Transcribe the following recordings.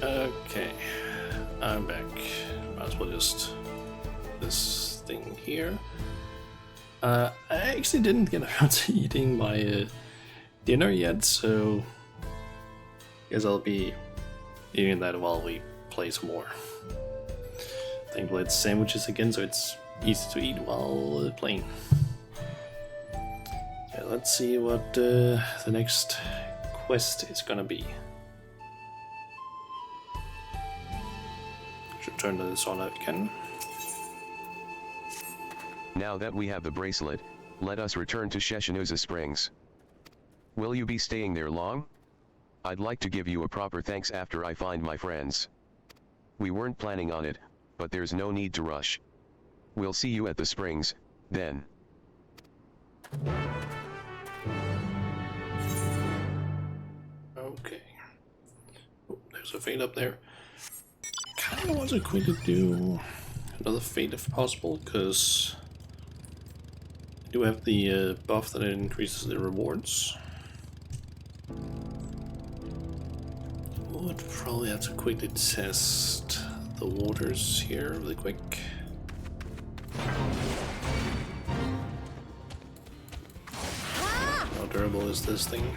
Okay, I'm back. Might as well just this thing here. I actually didn't get around to eating my dinner yet, so guess I'll be eating that while we play some more. Thankfully it's sandwiches again, so it's easy to eat while playing. Yeah, let's see what the next quest is gonna be. Should turn this on again. Now that we have the bracelet, let us return to Sheshanuza Springs. Will you be staying there long? I'd like to give you a proper thanks after I find my friends. We weren't planning on it, but there's no need to rush. We'll see you at the springs, then. Okay. Oh, there's a fate up there. Kinda want to quickly do another fate if possible, because I do have the buff that increases the rewards. Would probably have to quickly test the waters here really quick. How durable is this thing?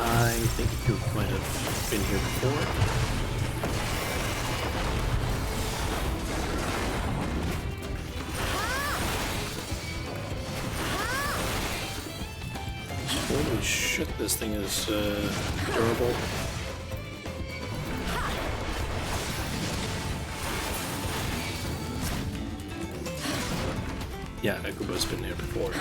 I think you might have been here before. Holy shit, this thing is durable. Yeah, Akubo's been here before.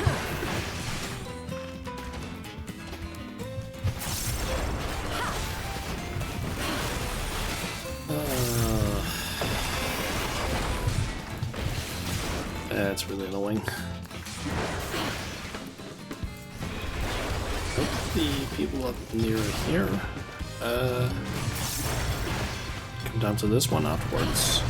That's really annoying. Hope the people up near here come down to this one afterwards.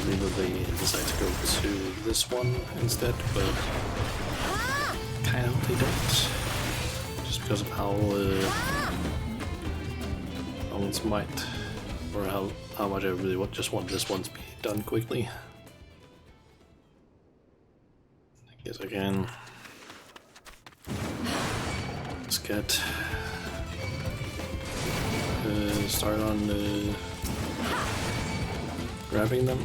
Maybe they decide to go to this one instead, but kind of they don't. Just because of how one's might, or how much I really just want this one to be done quickly. I guess I can just get start on grabbing them.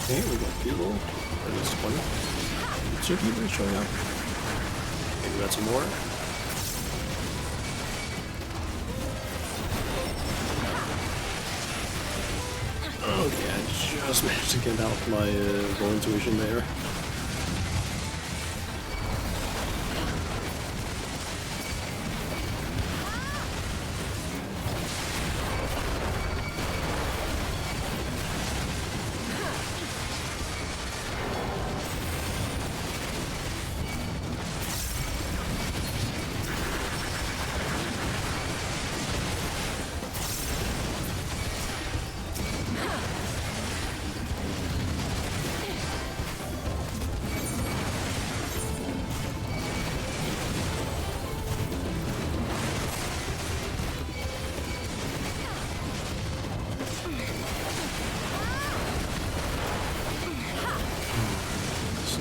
Okay, we got people, at least one. 2 people showing up. Maybe we got some more. Okay, I just managed to get out my roll intuition there.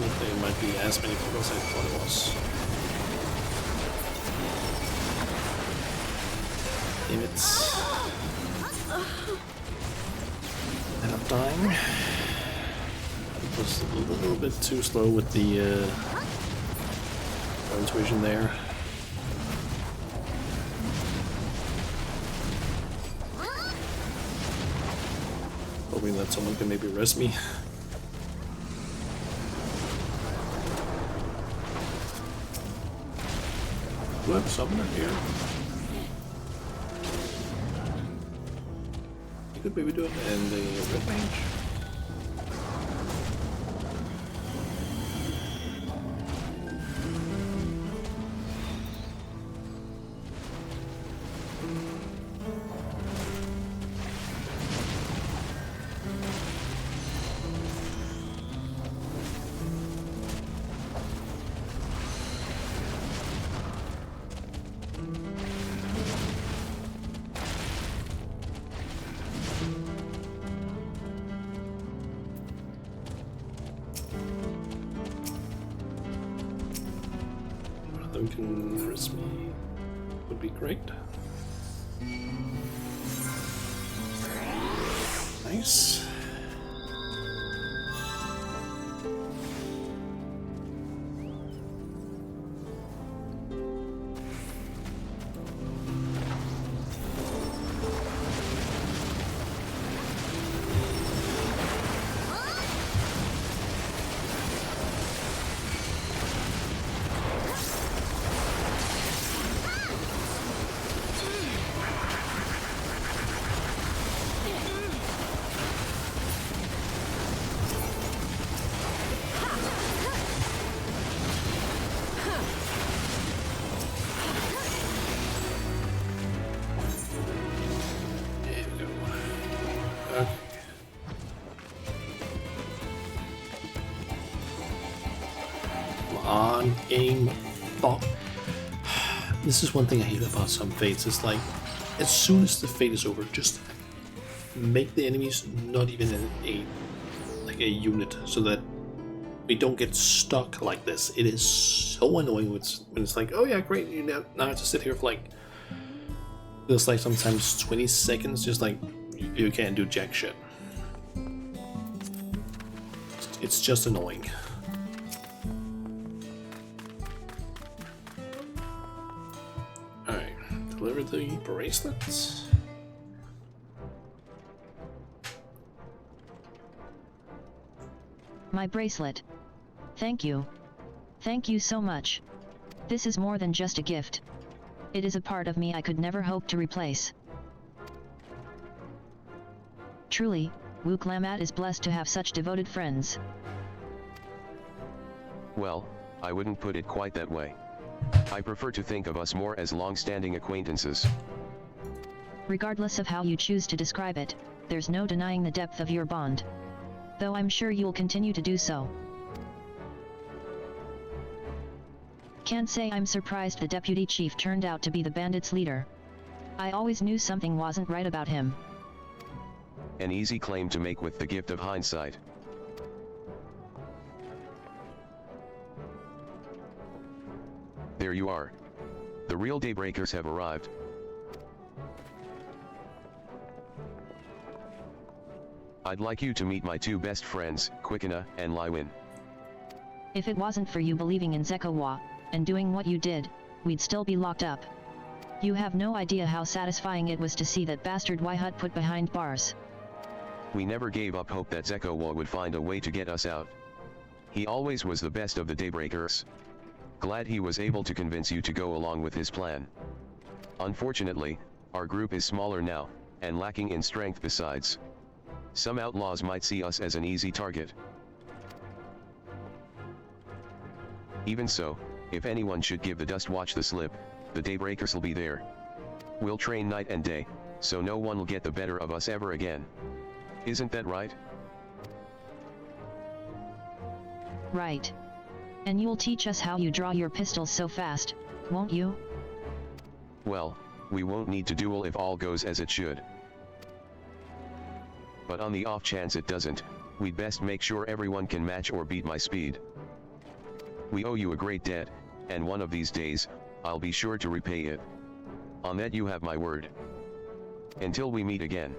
think there might be as many people as I thought it was. Damn it. End up dying. It was a little bit too slow with the intuition there. Hoping that someone can maybe rest me. Do I have a summoner here? You could maybe do it in the red range. Who can risk me would be great. Nice. On game thought. This is one thing I hate about some fates. It's like, as soon as the fate is over, just make the enemies not even a unit, so that we don't get stuck like this. It is so annoying when it's like, oh yeah, great, you now have to sit here for like, feels like sometimes 20 seconds, just like you can't do jack shit. It's just annoying. Deliver the bracelets. My bracelet. Thank you. Thank you so much. This is more than just a gift. It is a part of me I could never hope to replace. Truly, Wu Klamat is blessed to have such devoted friends. Well, I wouldn't put it quite that way. I prefer to think of us more as long-standing acquaintances. Regardless of how you choose to describe it, there's no denying the depth of your bond. Though I'm sure you'll continue to do so. Can't say I'm surprised the deputy chief turned out to be the bandits' leader. I always knew something wasn't right about him. An easy claim to make with the gift of hindsight. There you are. The real Daybreakers have arrived. I'd like you to meet my two best friends, Quickena and Lywin. If it wasn't for you believing in Zekawa, and doing what you did, we'd still be locked up. You have no idea how satisfying it was to see that bastard Yhut put behind bars. We never gave up hope that Zekawa would find a way to get us out. He always was the best of the Daybreakers. Glad he was able to convince you to go along with his plan. Unfortunately, our group is smaller now, and lacking in strength besides. Some outlaws might see us as an easy target. Even so, if anyone should give the Dust Watch the slip, the Daybreakers will be there. We'll train night and day, so no one will get the better of us ever again. Isn't that right? Right. And you'll teach us how you draw your pistols so fast, won't you? Well, we won't need to duel if all goes as it should. But on the off chance it doesn't, we'd best make sure everyone can match or beat my speed. We owe you a great debt, and one of these days, I'll be sure to repay it. On that you have my word. Until we meet again.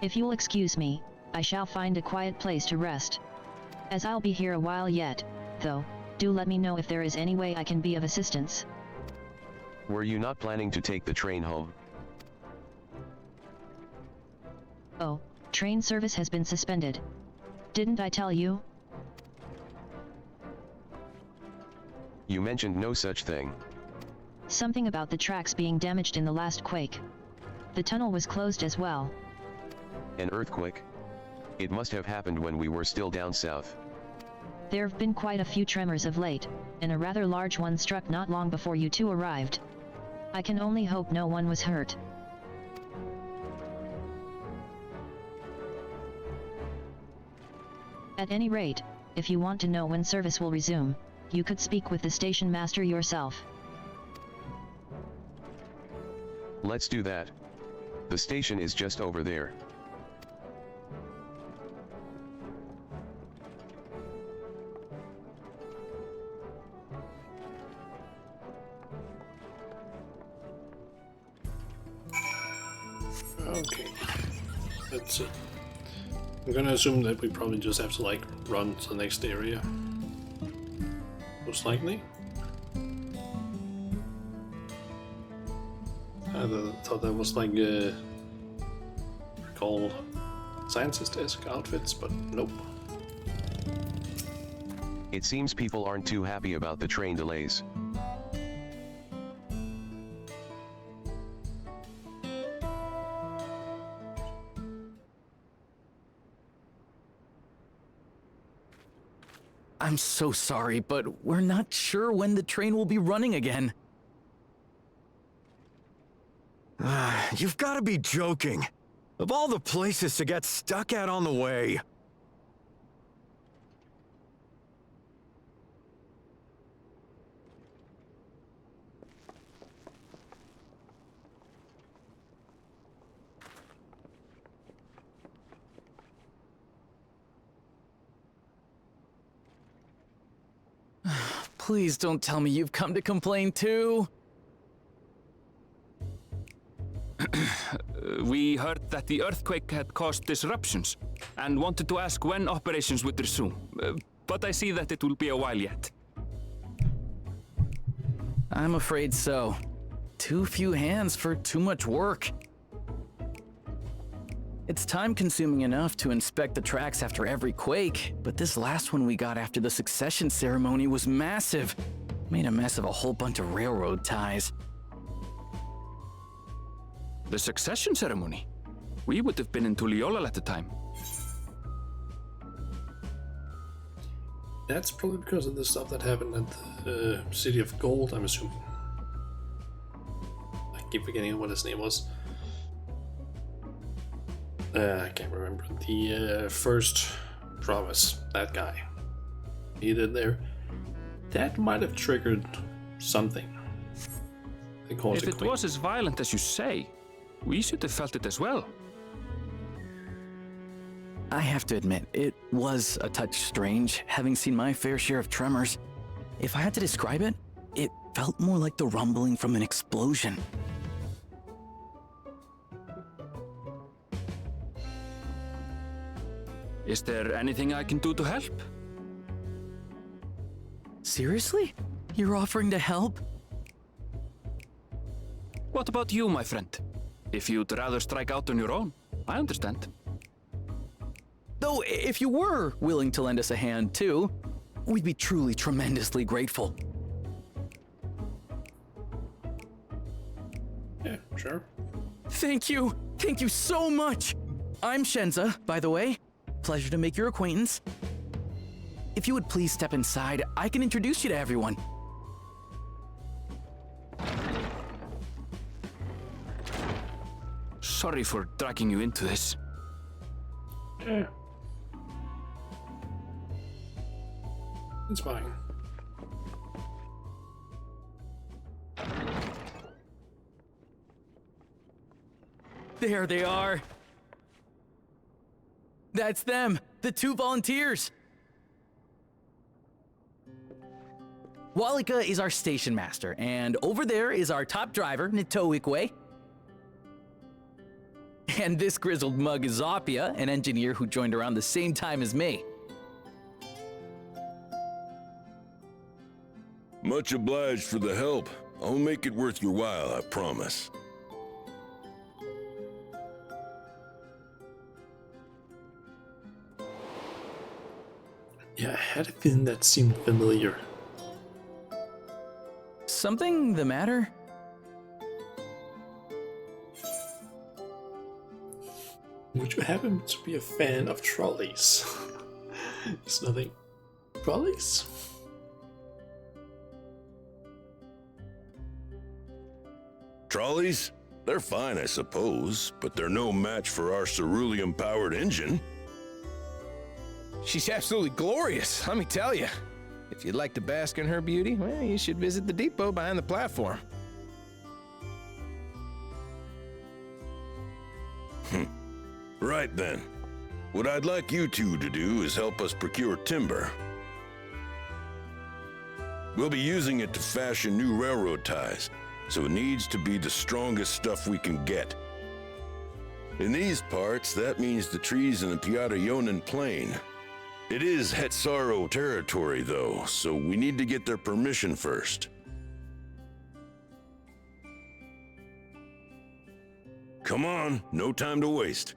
If you'll excuse me, I shall find a quiet place to rest. As I'll be here a while yet, though, do let me know if there is any way I can be of assistance. Were you not planning to take the train home? Oh, train service has been suspended. Didn't I tell you? You mentioned no such thing. Something about the tracks being damaged in the last quake. The tunnel was closed as well. An earthquake? It must have happened when we were still down south. There have been quite a few tremors of late, and a rather large one struck not long before you two arrived. I can only hope no one was hurt. At any rate, if you want to know when service will resume, you could speak with the station master yourself. Let's do that. The station is just over there. Okay, that's it. I'm gonna assume that we probably just have to like run to the next area. Most likely. I thought that was like called scientist-esque outfits, but nope. It seems people aren't too happy about the train delays. I'm so sorry, but we're not sure when the train will be running again. You've got to be joking. Of all the places to get stuck at on the way. Please don't tell me you've come to complain too. We heard that the earthquake had caused disruptions and wanted to ask when operations would resume. But I see that it will be a while yet. I'm afraid so. Too few hands for too much work. It's time-consuming enough to inspect the tracks after every quake, but this last one we got after the succession ceremony was massive. Made a mess of a whole bunch of railroad ties. The succession ceremony? We would have been in Tuliolal at the time. That's probably because of the stuff that happened at the City of Gold, I'm assuming. I keep forgetting what his name was. I can't remember. The first promise, that guy. He did there. That might have triggered something. If it was as violent as you say, we should have felt it as well. I have to admit, it was a touch strange, having seen my fair share of tremors. If I had to describe it, it felt more like the rumbling from an explosion. Is there anything I can do to help? Seriously? You're offering to help? What about you, my friend? If you'd rather strike out on your own, I understand. Though, if you were willing to lend us a hand too, we'd be truly tremendously grateful. Yeah, sure. Thank you! Thank you so much! I'm Shenza, by the way. Pleasure to make your acquaintance. If you would please step inside, I can introduce you to everyone. Sorry for dragging you into this. Yeah. It's fine. There they are. That's them, the 2 volunteers. Walika is our station master, and over there is our top driver, Nitoikwe. And this grizzled mug is Zopia, an engineer who joined around the same time as me. Much obliged for the help. I'll make it worth your while, I promise. Yeah, I had a feeling that seemed familiar. Something the matter? Would you happen to be a fan of trolleys? It's nothing. Trolleys? Trolleys? They're fine, I suppose, but they're no match for our cerulean-powered engine. She's absolutely glorious, let me tell you. If you'd like to bask in her beauty, well, you should visit the depot behind the platform. Right then. What I'd like you two to do is help us procure timber. We'll be using it to fashion new railroad ties, so it needs to be the strongest stuff we can get. In these parts, that means the trees in the Piata-Yonan Plain. It is Hetsaro territory, though, so we need to get their permission first. Come on, no time to waste.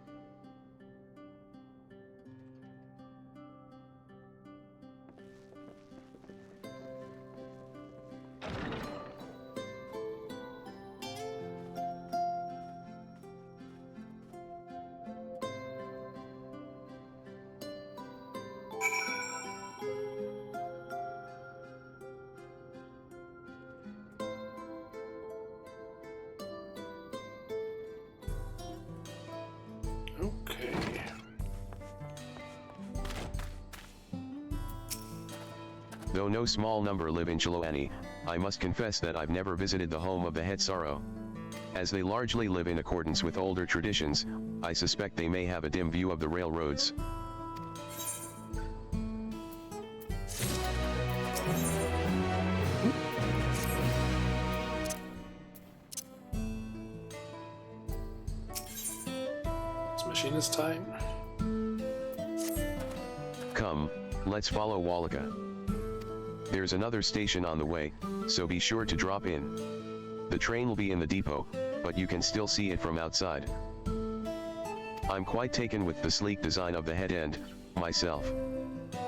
Okay. Though no small number live in Chiloani, I must confess that I've never visited the home of the Hetsaro. As they largely live in accordance with older traditions, I suspect they may have a dim view of the railroads. It's machinist time. Come, let's follow Walika. There's another station on the way, so be sure to drop in. The train will be in the depot, but you can still see it from outside. I'm quite taken with the sleek design of the head end, myself.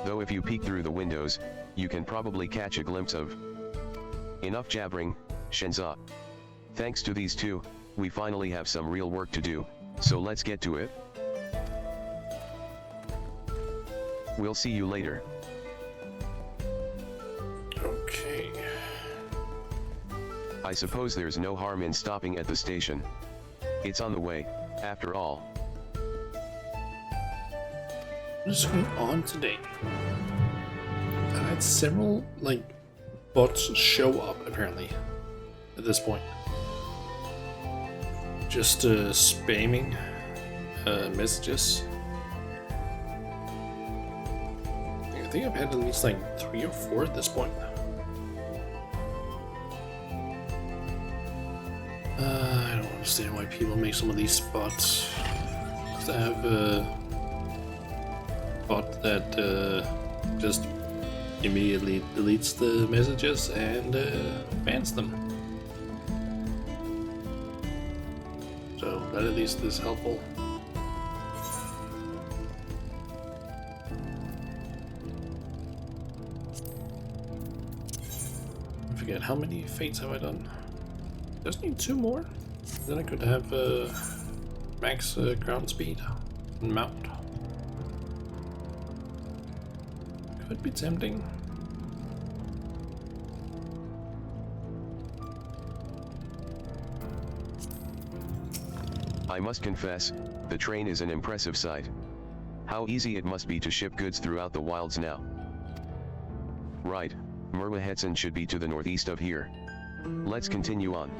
Though if you peek through the windows, you can probably catch a glimpse of... Enough jabbering, Shenza. Thanks to these two, we finally have some real work to do, so let's get to it. We'll see you later. Okay. I suppose there's no harm in stopping at the station. It's on the way, after all. What's going on today? I had several, bots show up, apparently, at this point. Just spamming messages. I think I've had at least 3 or 4 at this point. I don't understand why people make some of these bots. Just have a bot that just immediately deletes the messages and bans them. So that at least is helpful. I forget, how many fates have I done? Just need 2 more. Then I could have max ground speed and mount. Could be tempting. I must confess, the train is an impressive sight. How easy it must be to ship goods throughout the wilds now. Right, Murwahetson should be to the northeast of here. Let's continue on.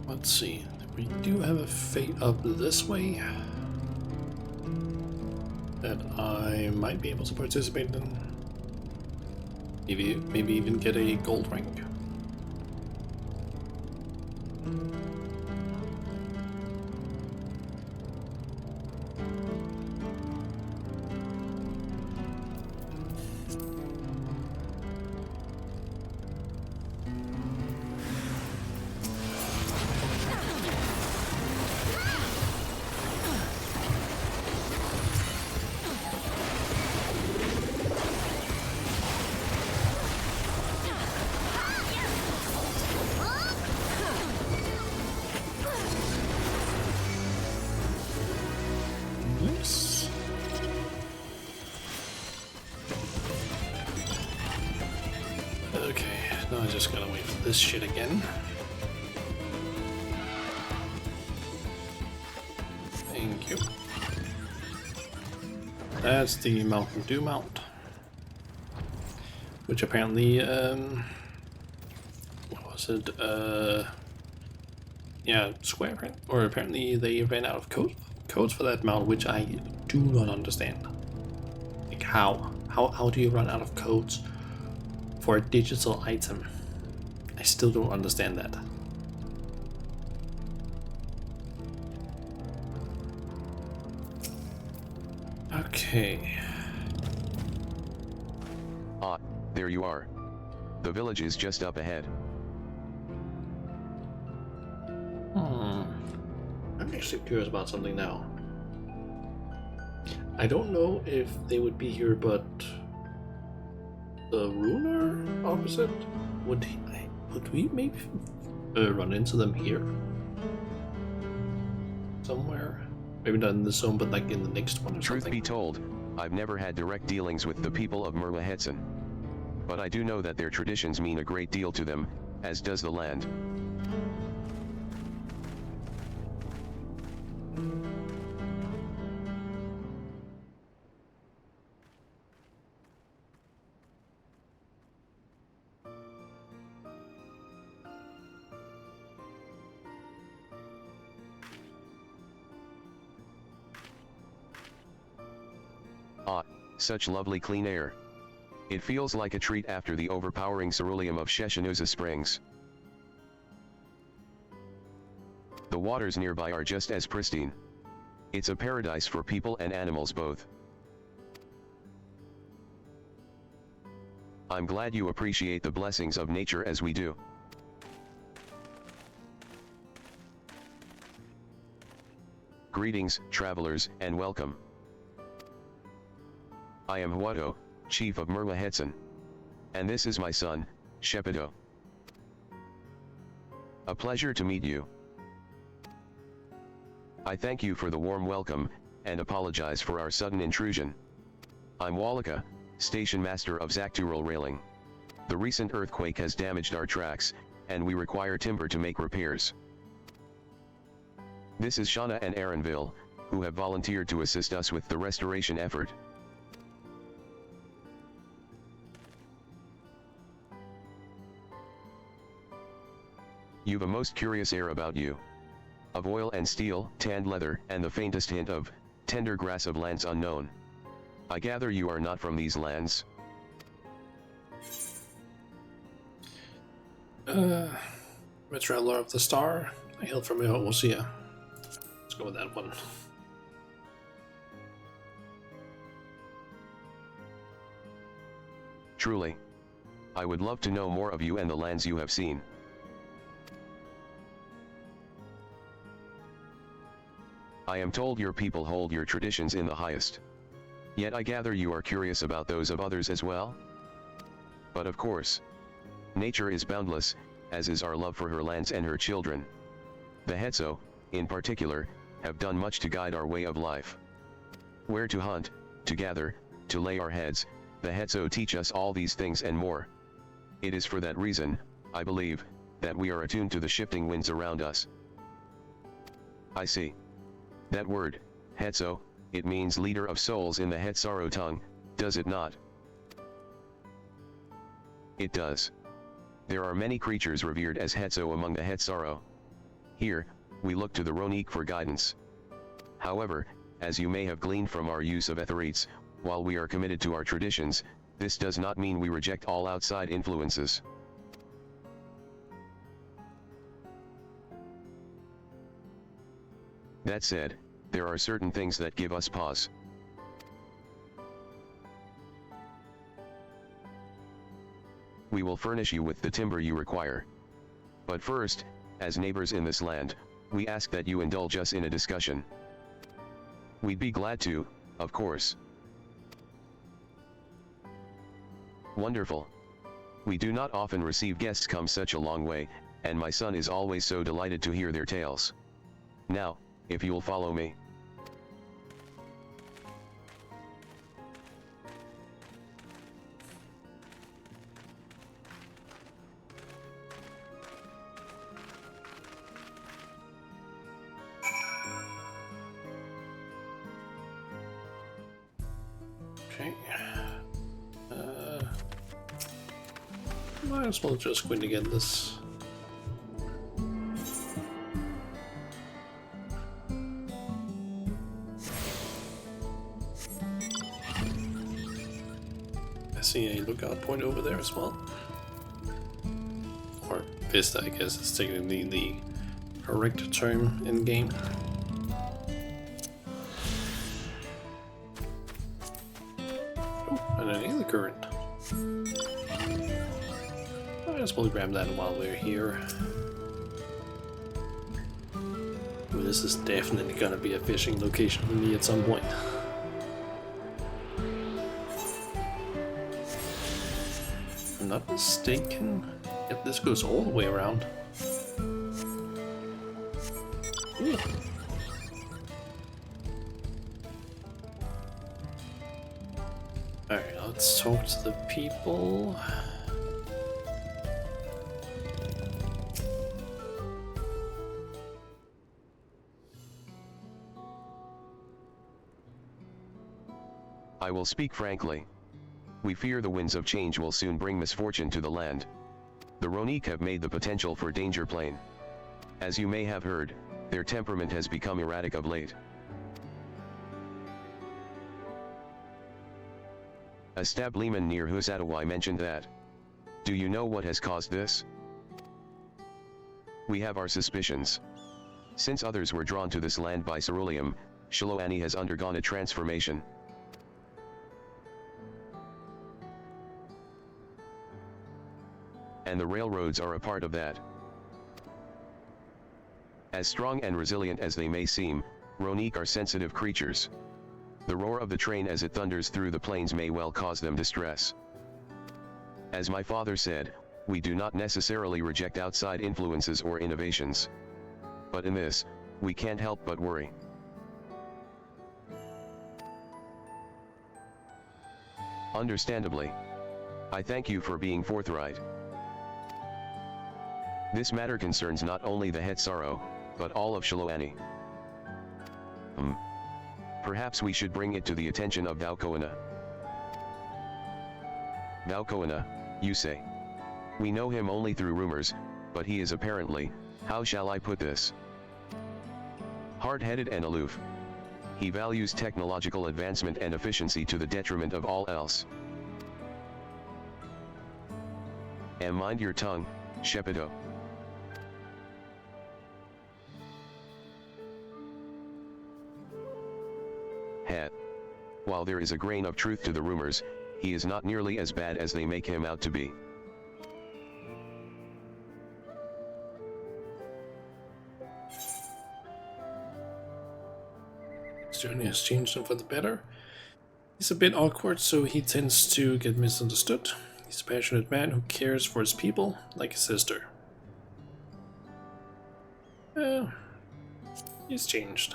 Let's see. We do have a fate up this way that I might be able to participate in. Maybe even get a gold rank. Nice. Okay, now I just gotta wait for this shit again. Thank you. That's the Mountain Dew mount. Which apparently, what was it? Yeah, Square, right? Or apparently they ran out of codes for that mount, which I do not understand. Like how do you run out of codes for a digital item? I still don't understand that. Okay. Ah, there you are. The village is just up ahead. I'm actually curious about something now. I don't know if they would be here, but the ruler opposite, would we maybe run into them here? Somewhere? Maybe not in this zone, but like in the next one or Truth something. be told, I've never had direct dealings with the people of Mermahetson. But I do know that their traditions mean a great deal to them, as does the land. Ah, such lovely clean air. It feels like a treat after the overpowering ceruleum of Sheshanuza Springs. The waters nearby are just as pristine. It's a paradise for people and animals both. I'm glad you appreciate the blessings of nature as we do. Greetings, travelers, and welcome. I am Huato, chief of Mermahetson. And this is my son, Shepido. A pleasure to meet you. I thank you for the warm welcome, and apologize for our sudden intrusion. I'm Wallaka, station master of Zactural Railing. The recent earthquake has damaged our tracks, and we require timber to make repairs. This is Shauna and Aaronville, who have volunteered to assist us with the restoration effort. You've a most curious air about you. Of oil and steel, tanned leather, and the faintest hint of tender grass of lands unknown. I gather you are not from these lands? I'm a traveler of the star. I hail from Osia. Let's go with that one. Truly. I would love to know more of you and the lands you have seen. I am told your people hold your traditions in the highest. Yet I gather you are curious about those of others as well? But of course. Nature is boundless, as is our love for her lands and her children. The Hetso, in particular, have done much to guide our way of life. Where to hunt, to gather, to lay our heads, the Hetso teach us all these things and more. It is for that reason, I believe, that we are attuned to the shifting winds around us. I see. That word, Hetso, it means leader of souls in the Hetsaro tongue, does it not? It does. There are many creatures revered as Hetzo among the Hetsaro. Here, we look to the Ronique for guidance. However, as you may have gleaned from our use of Etherites, while we are committed to our traditions, this does not mean we reject all outside influences. That said, there are certain things that give us pause. We will furnish you with the timber you require. But first, as neighbors in this land, we ask that you indulge us in a discussion. We'd be glad to, of course. Wonderful. We do not often receive guests come such a long way, and my son is always so delighted to hear their tales. Now, if you'll follow me. Okay. Might as well just go in to get this. I see a lookout point over there as well. Or Vista, I guess is technically the correct term in game. Oh, and an alien current. Might as well grab that while we're here. Ooh, this is definitely gonna be a fishing location for me at some point. If I'm not mistaken, yep, this goes all the way around. Ooh. Alright, let's talk to the people. I will speak frankly. We fear the winds of change will soon bring misfortune to the land. The Ronique have made the potential for danger plain. As you may have heard, their temperament has become erratic of late. A stableman near Husatawai mentioned that. Do you know what has caused this? We have our suspicions. Since others were drawn to this land by ceruleum, Shiloani has undergone a transformation. And the railroads are a part of that. As strong and resilient as they may seem, Ronique are sensitive creatures. The roar of the train as it thunders through the plains may well cause them distress. As my father said, we do not necessarily reject outside influences or innovations. But in this, we can't help but worry. Understandably. I thank you for being forthright. This matter concerns not only the Hetsaro, but all of Shiloani. Perhaps we should bring it to the attention of Valkoana. Valkoana, you say. We know him only through rumors, but he is apparently, how shall I put this? Hard-headed and aloof. He values technological advancement and efficiency to the detriment of all else. And mind your tongue, Shepido. While there is a grain of truth to the rumors, he is not nearly as bad as they make him out to be. His journey has changed him for the better. He's a bit awkward, so he tends to get misunderstood. He's a passionate man who cares for his people, like his sister. He's changed.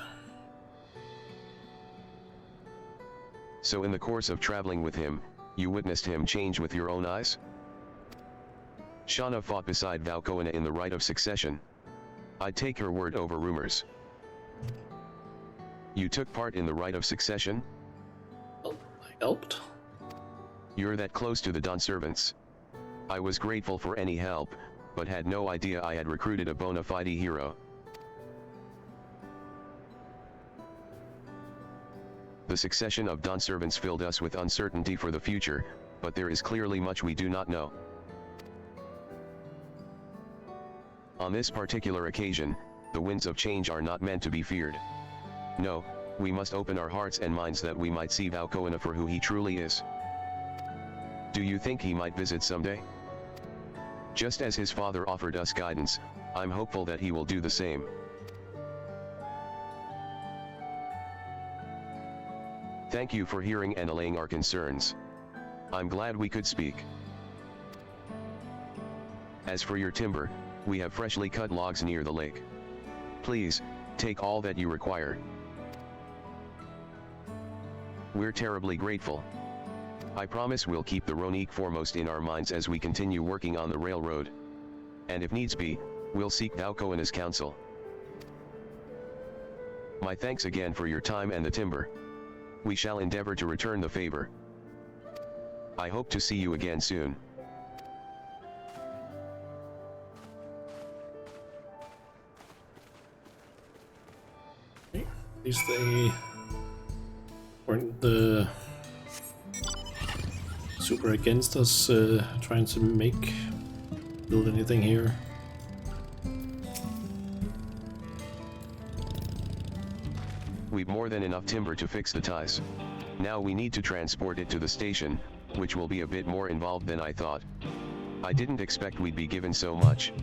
So in the course of traveling with him, you witnessed him change with your own eyes? Shauna fought beside Valkoana in the right of succession. I'd take her word over rumors. You took part in the right of succession? Well, I helped. You're that close to the Dawn servants. I was grateful for any help, but had no idea I had recruited a bona fide hero. The succession of Dawn servants filled us with uncertainty for the future, but there is clearly much we do not know. On this particular occasion, the winds of change are not meant to be feared. No, we must open our hearts and minds that we might see Valkoina for who he truly is. Do you think he might visit someday? Just as his father offered us guidance, I'm hopeful that he will do the same. Thank you for hearing and allaying our concerns. I'm glad we could speak. As for your timber, we have freshly cut logs near the lake. Please, take all that you require. We're terribly grateful. I promise we'll keep the Ronique foremost in our minds as we continue working on the railroad. And if needs be, we'll seek Valkoina's counsel. My thanks again for your time and the timber. We shall endeavor to return the favor. I hope to see you again soon. Okay. At least they weren't super against us trying to build anything here. We've more than enough timber to fix the ties. Now we need to transport it to the station, which will be a bit more involved than I thought. I didn't expect we'd be given so much.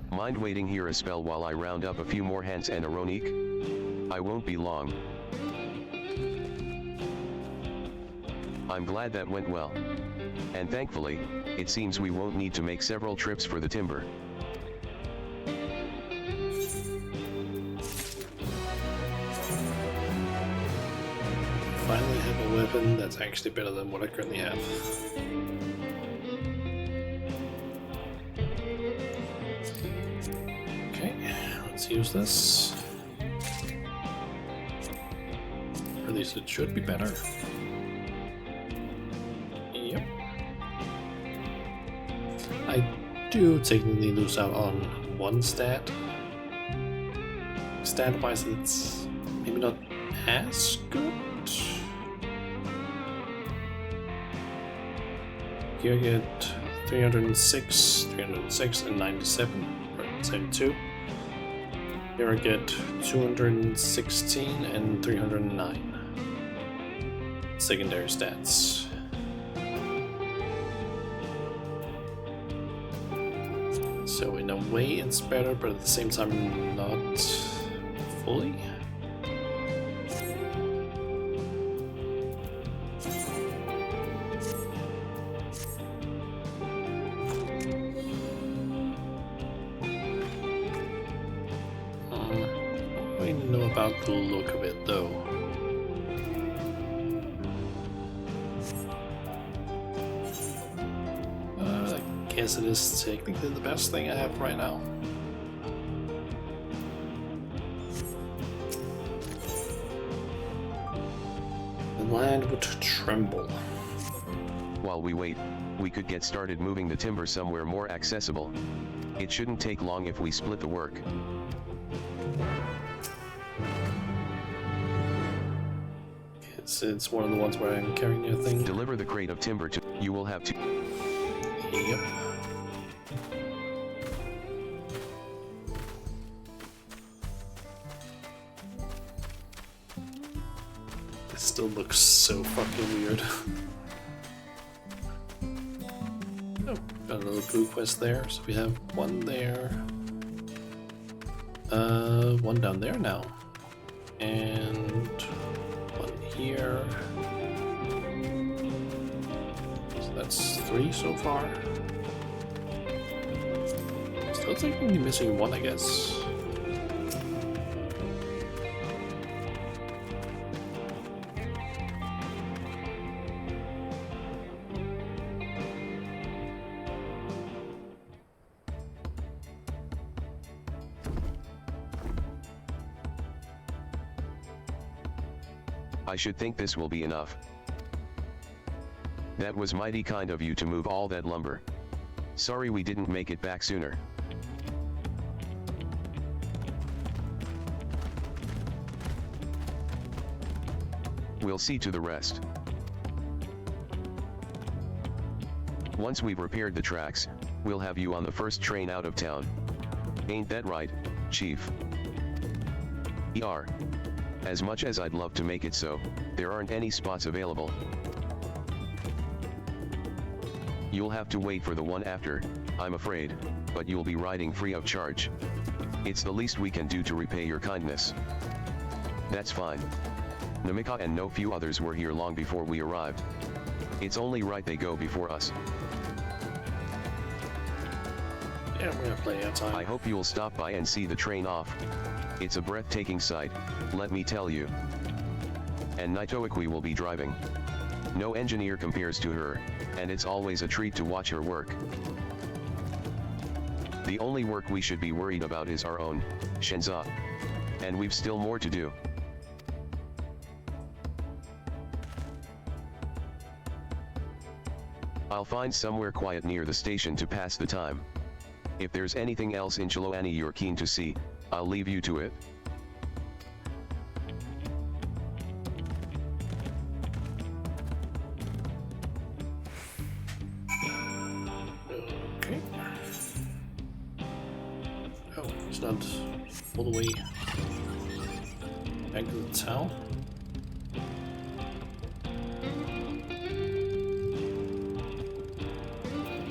Mind waiting here a spell while I round up a few more hens and a Ronique? I won't be long. I'm glad that went well. And thankfully, it seems we won't need to make several trips for the timber. Finally have a weapon that's actually better than what I currently have. Okay, let's use this. Or at least it should be better. Yep. I do technically lose out on one stat. Stat-wise, it's maybe not as good. Here I get 306, and 97, right, 72. Here I get 216 and 309. Secondary stats. So in a way it's better, but at the same time not fully. I know about the look of it though. I guess it is technically the best thing I have right now. The land would tremble. While we wait, we could get started moving the timber somewhere more accessible. It shouldn't take long if we split the work. It's one of the ones where I'm carrying a thing. Deliver the crate of timber to... You will have to... Yep. This still looks so fucking weird. Oh, got another blue quest there. So we have one there. One down there now. And one here. So that's 3 so far. Still technically missing 1, I guess. I should think this will be enough. That was mighty kind of you to move all that lumber. Sorry we didn't make it back sooner. We'll see to the rest. Once we've repaired the tracks, we'll have you on the first train out of town. Ain't that right, Chief? As much as I'd love to make it so, there aren't any spots available. You'll have to wait for the one after, I'm afraid, but you'll be riding free of charge. It's the least we can do to repay your kindness. That's fine. Namika and no few others were here long before we arrived. It's only right they go before us. Yeah, we're gonna play outside. I hope you'll stop by and see the train off. It's a breathtaking sight, let me tell you. And Naitoiki will be driving. No engineer compares to her, and it's always a treat to watch her work. The only work we should be worried about is our own, Shenza. And we've still more to do. I'll find somewhere quiet near the station to pass the time. If there's anything else in Chiloani you're keen to see, I'll leave you to it. Okay. Oh, it's not all the way back to the town.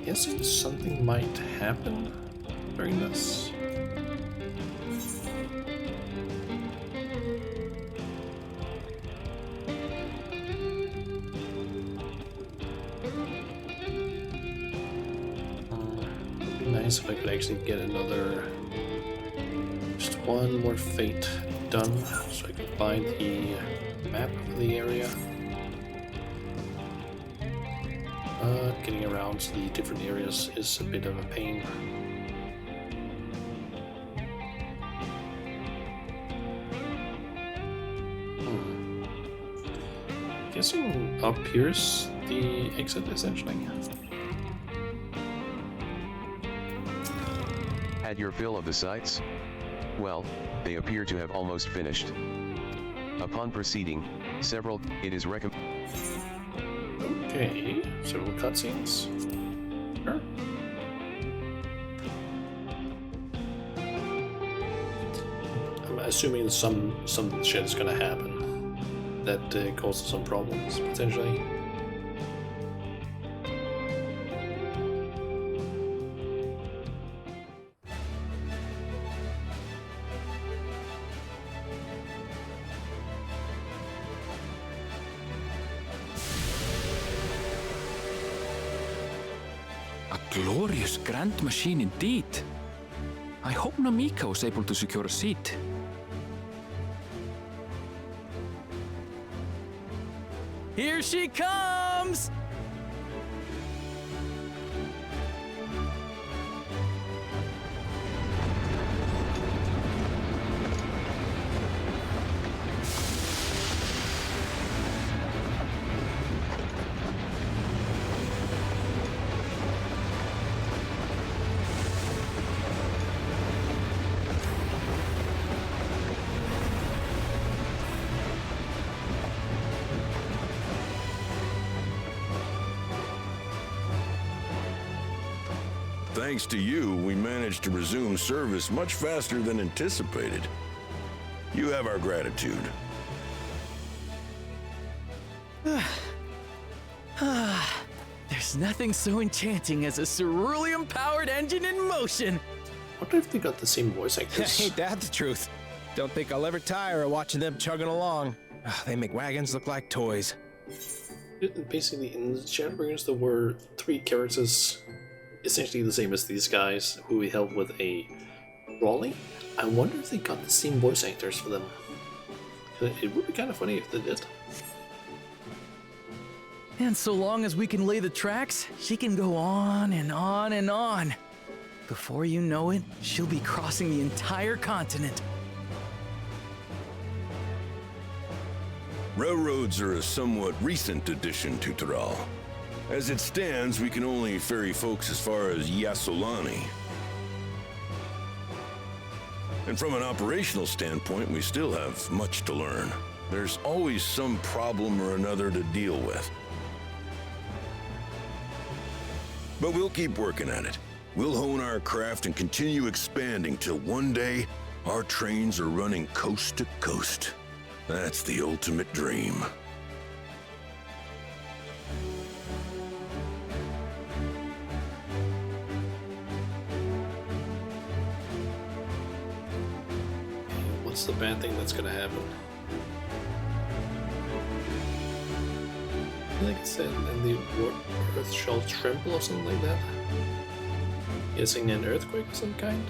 Guessing something might happen during this. It'd be nice if I could actually get just one more fate done, so I can find the map of the area. Getting around to the different areas is a bit of a pain. Guessing up here's the exit essentially. Had your fill of the sights? Well, they appear to have almost finished. Upon proceeding, it is recommended. Okay, several cutscenes. Sure. I'm assuming some shit is gonna happen that causes some problems potentially. Glorious grand machine indeed. I hope Namika was able to secure a seat. Here she comes! Thanks to you, we managed to resume service much faster than anticipated. You have our gratitude. There's nothing so enchanting as a cerulean-powered engine in motion. I wonder if they got the same voice actors. Ain't that the truth? Don't think I'll ever tire of watching them chugging along. They make wagons look like toys. Basically, in the Shadowbringers, there were 3 characters essentially the same as these guys who we helped with a Raleigh. I wonder if they got the same voice actors for them. It would be kind of funny if they did. And so long as we can lay the tracks, she can go on and on and on. Before you know it, she'll be crossing the entire continent. Railroads are a somewhat recent addition to Thrall. As it stands, we can only ferry folks as far as Yasolani. And from an operational standpoint, we still have much to learn. There's always some problem or another to deal with. But we'll keep working at it. We'll hone our craft and continue expanding till one day, our trains are running coast to coast. That's the ultimate dream. What's the bad thing that's gonna happen? Like I said, and the earth shall tremble or something like that. Guessing an earthquake of some kind.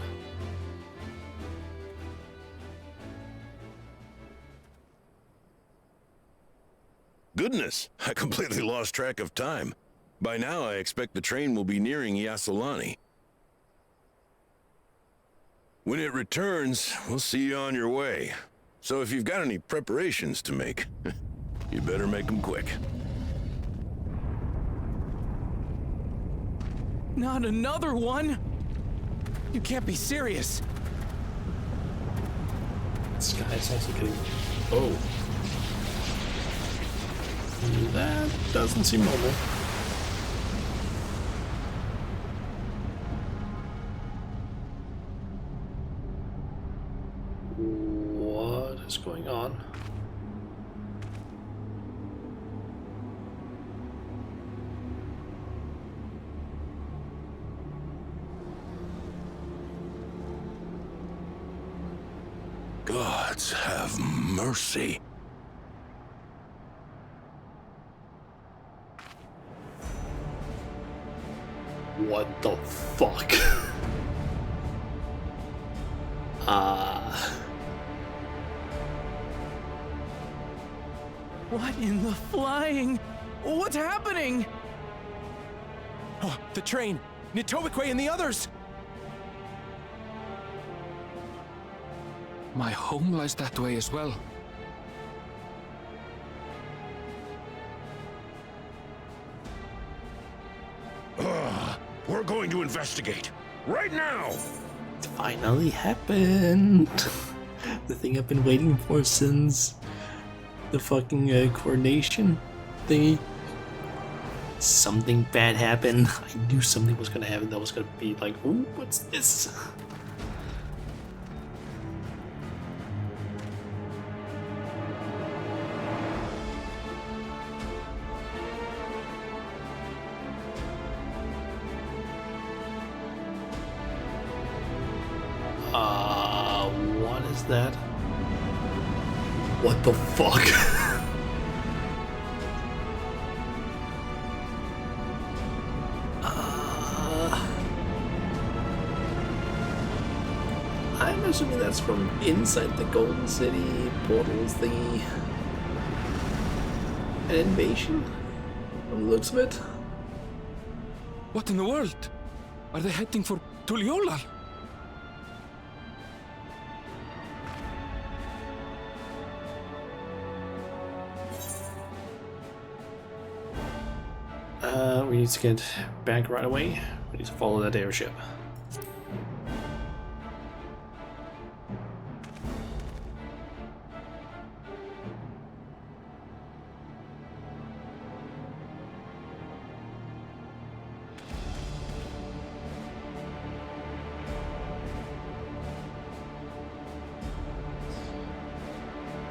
Goodness, I completely lost track of time. By now, I expect the train will be nearing Yasolani. When it returns, we'll see you on your way. So if you've got any preparations to make, you better make them quick. Not another one? You can't be serious. This guy's also getting... Oh. That doesn't seem normal. What is going on? Gods have mercy. What the fuck? What in the flying? What's happening? Oh, the train! Nitobekwe and the others! My home lies that way as well. We're going to investigate. Right now! It finally happened. The thing I've been waiting for since the fucking coordination thingy. Something bad happened. I knew something was gonna happen that was gonna be like, ooh, what's this? What is that? What the fuck? I'm assuming that's from inside the Golden City portals thingy. An invasion? From the looks of it. What in the world? Are they heading for Tuliolal? We need to get back right away. We need to follow that airship.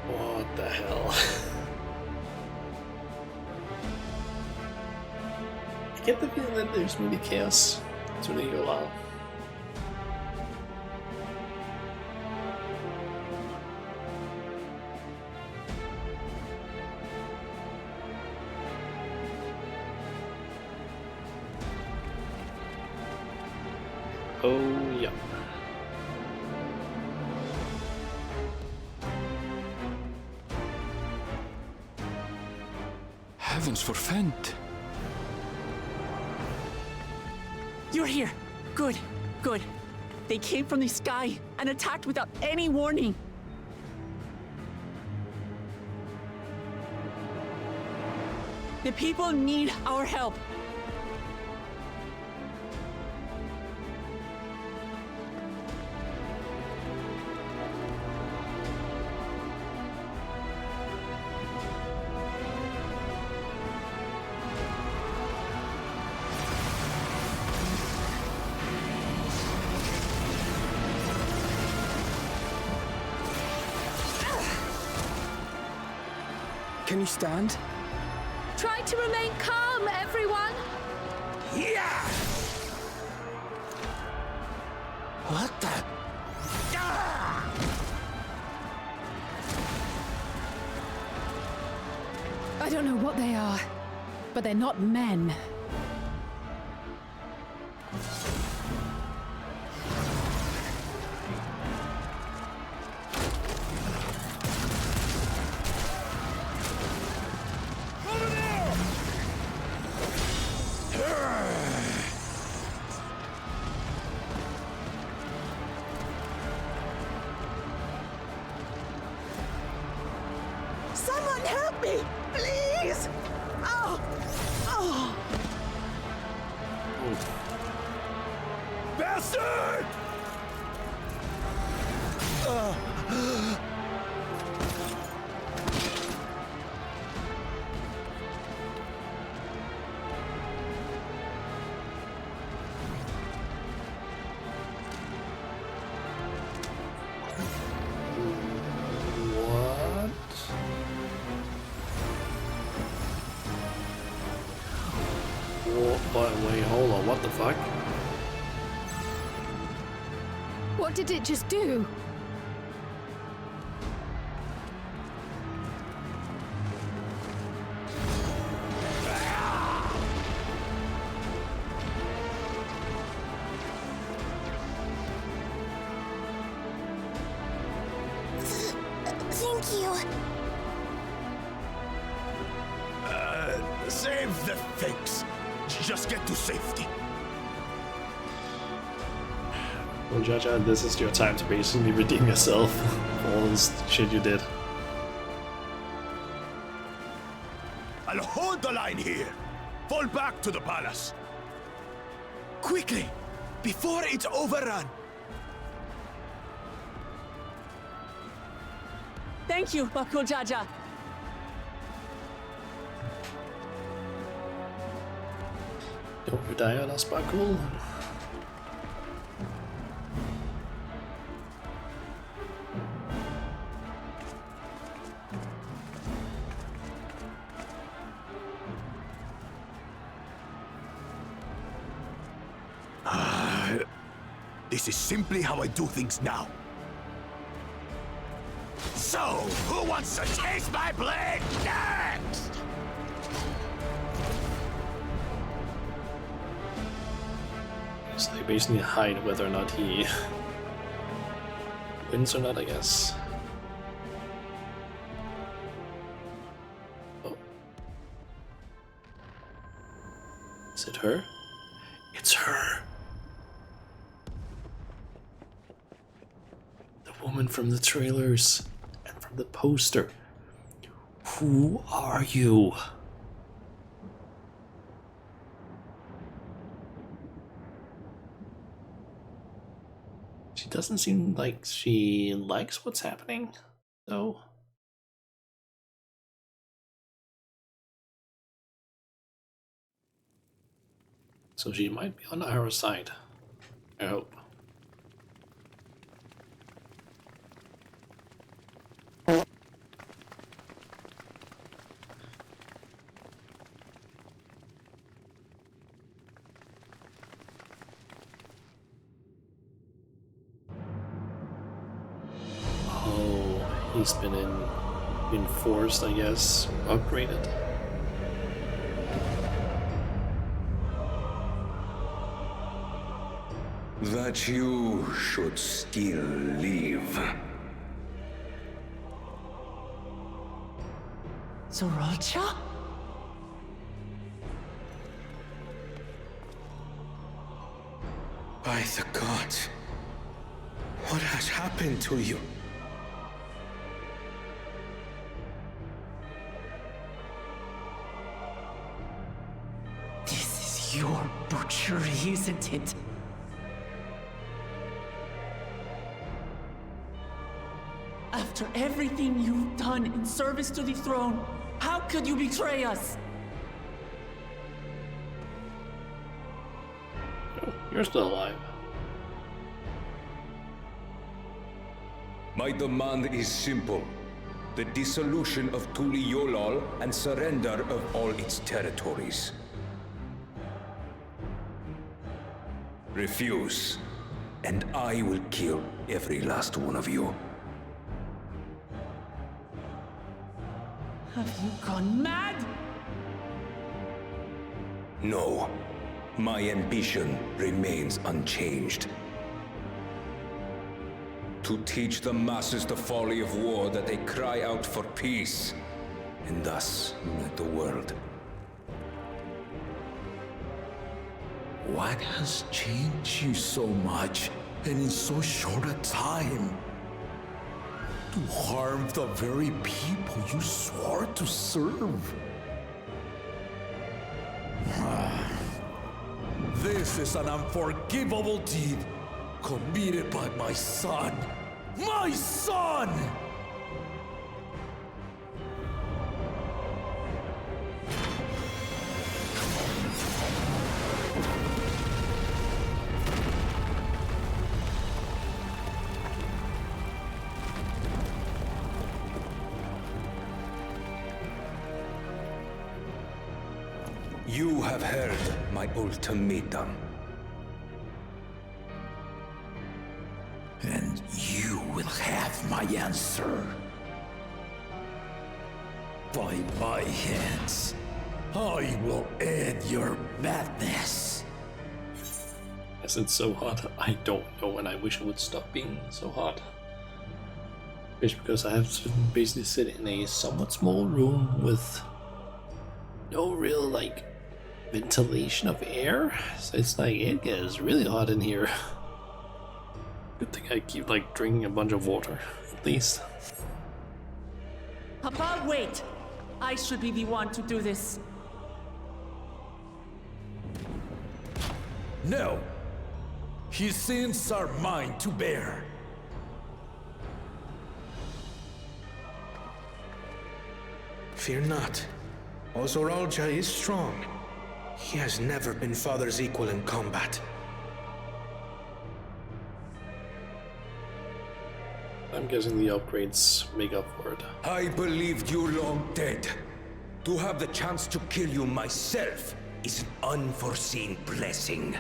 What the hell? I get the feeling that there's going to be chaos. It's going to go wild. Oh, yeah. Heavens forfend. You're here. Good, good. They came from the sky and attacked without any warning. The people need our help. Can you stand? Try to remain calm, everyone! Yeah! What the? I don't know what they are, but they're not men. Someone help me, please! Oh! Oh! Bastard! What? Wait, hold on, what the fuck? What did it just do? Thank you. Save the things. Just get to safety. Well, Jaja, this is your time to basically redeem yourself for all this shit you did. I'll hold the line here. Fall back to the palace. Quickly, before it's overrun. Thank you, Bakul Jaja. Don't you die on us, Bakul. This is simply how I do things now. So, who wants to taste my blade next? So they basically hide whether or not he wins or not, I guess. Oh. Is it her? It's her! The woman from the trailers and from the poster. Who are you? She doesn't seem like she likes what's happening, though. So she might be on our side. I hope. He's been enforced, I guess, upgraded. That you should still live. Sriracha? By the gods, what has happened to you? This is your butchery, isn't it? After everything you've done in service to the throne, how could you betray us? Oh, you're still alive. My demand is simple. The dissolution of Tuli Yolal and surrender of all its territories. Refuse, and I will kill every last one of you. Have you gone mad? No. My ambition remains unchanged. To teach the masses the folly of war, that they cry out for peace, and thus unite the world. What has changed you so much, and in so short a time? To harm the very people you swore to serve. This is an unforgivable deed committed by my son. My son! You have heard my ultimatum. And you will have my answer. By my hands, I will end your madness. Yes, it's so hot. I don't know, and I wish it would stop being so hot. It's because I have to basically sit in a somewhat small room with no real, like, ventilation of air. So it's like, it gets really hot in here. Good thing I keep, like, drinking a bunch of water, at least. Papa, wait! I should be the one to do this. No! His sins are mine to bear. Fear not. Ozoralja is strong. He has never been Father's equal in combat. I'm guessing the upgrades make up for it. I believed you long dead. To have the chance to kill you myself is an unforeseen blessing.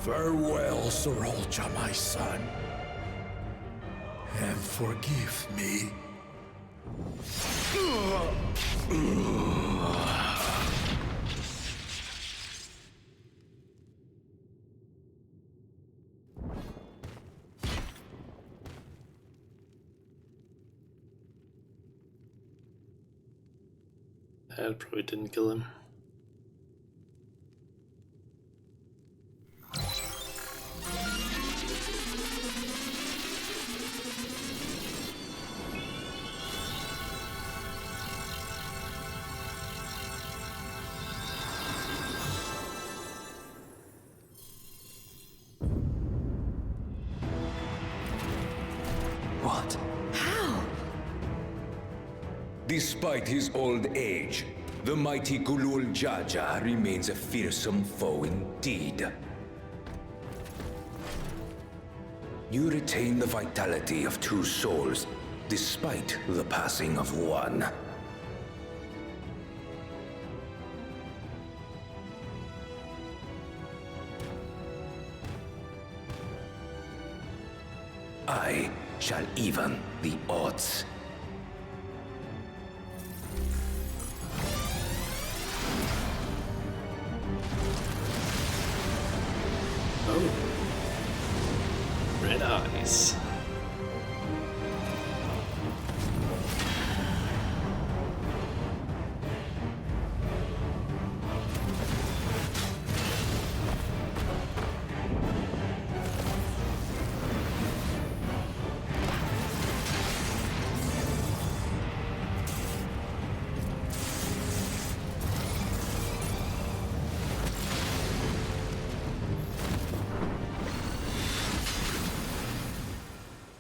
Farewell, Zoralja, my son. And forgive me. That probably didn't kill him. What? How? Despite his old age, the mighty Gulul Jaja remains a fearsome foe indeed. You retain the vitality of 2 souls, despite the passing of 1. I shall even the odds. Oh. Red eyes.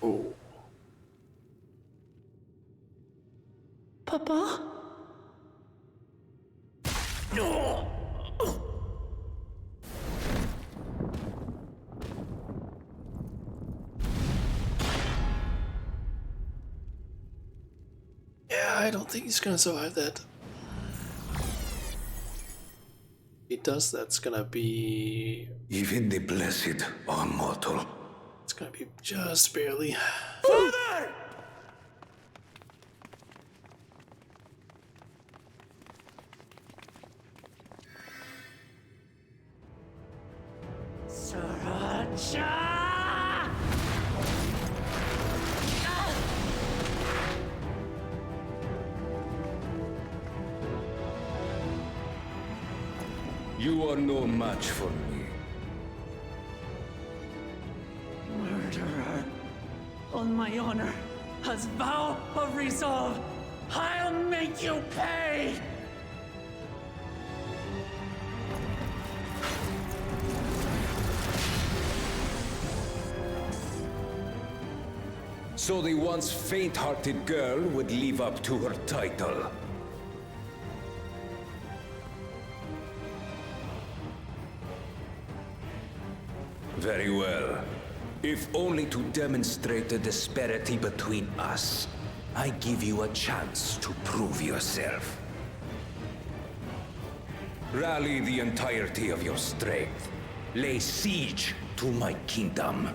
Oh. Papa? No. Yeah, I don't think he's gonna survive that. If he does, that's gonna be... Even the blessed are mortal. It's gonna be just barely. Father! You are no match for me. Murderer. On my honor, as vow of resolve, I'll make you pay! So the once faint-hearted girl would live up to her title. Very well. If only to demonstrate the disparity between us, I give you a chance to prove yourself. Rally the entirety of your strength. Lay siege to my kingdom.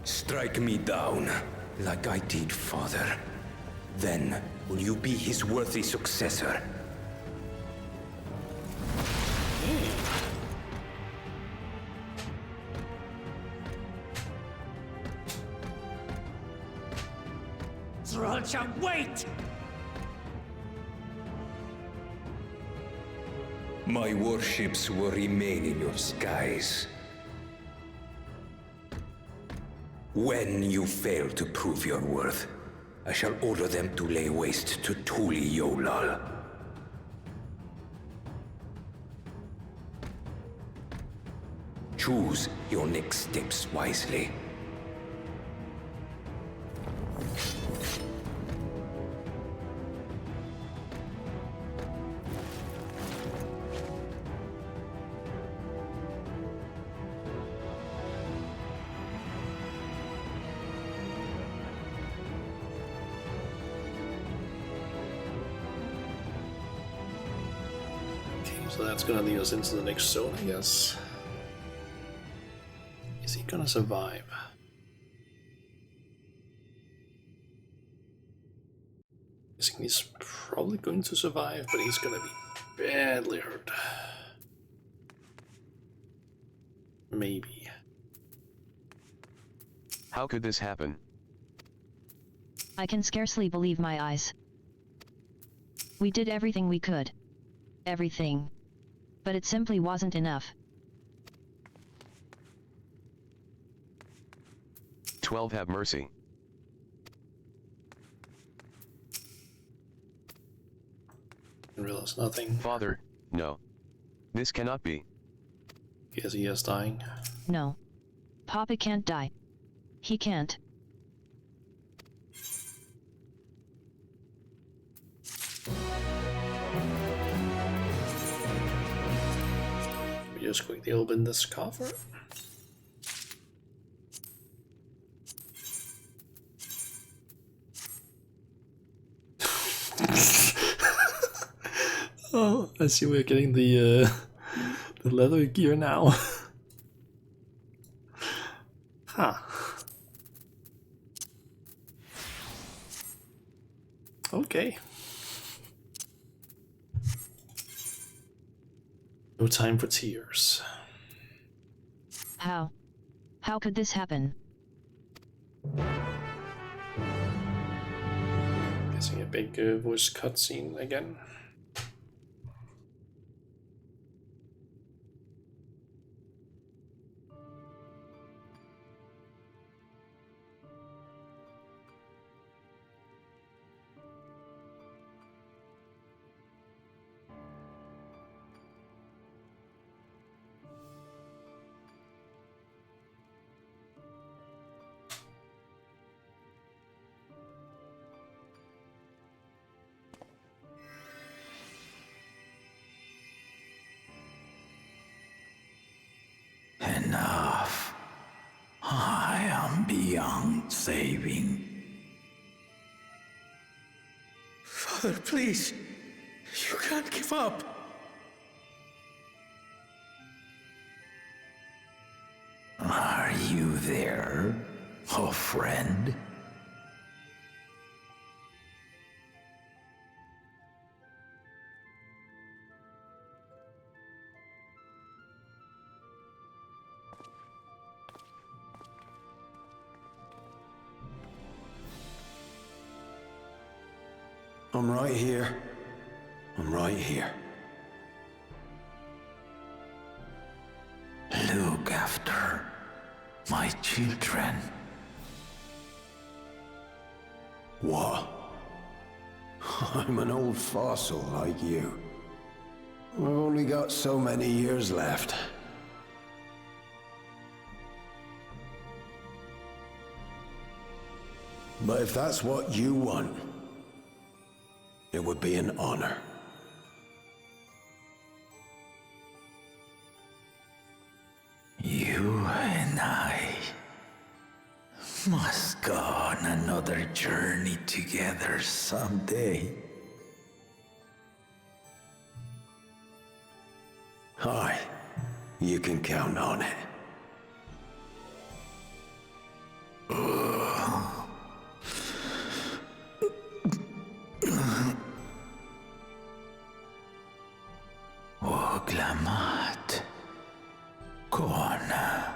Strike me down, like I did father. Then will you be his worthy successor? Sriracha, wait! My warships will remain in your skies. When you fail to prove your worth, I shall order them to lay waste to Tuli Yolal. Choose your next steps wisely. So that's gonna lead us into the next zone, I guess. Is he gonna survive? I think he's probably going to survive, but he's gonna be badly hurt. Maybe. How could this happen? I can scarcely believe my eyes. We did everything we could. Everything. But it simply wasn't enough. 12 have mercy. I realize nothing. Father, no. This cannot be. Guess he is dying. No. Papa can't die. He can't. We just quickly open this coffer. I see we're getting the leather gear now. Huh. Okay. No time for tears. How? How could this happen? Guessing a big voice cutscene again. Enough. I am beyond saving. Father, please. You can't give up. Are you there, oh friend? I'm right here. I'm right here. Look after my children. What? I'm an old fossil like you. I've only got so many years left. But if that's what you want, it would be an honor. You and I must go on another journey together someday. Aye, you can count on it. Oglamat. Kona.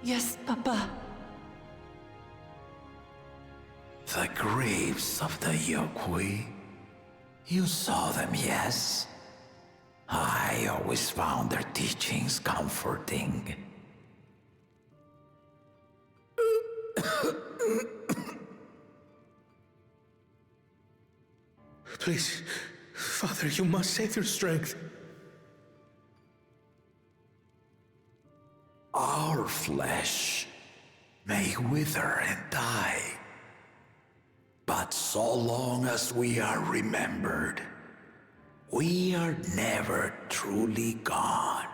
Yes, Papa. The graves of the Yokwi. You saw them, yes? I always found their teachings comforting. Please, Father, you must save your strength. Our flesh may wither and die, but so long as we are remembered, we are never truly gone.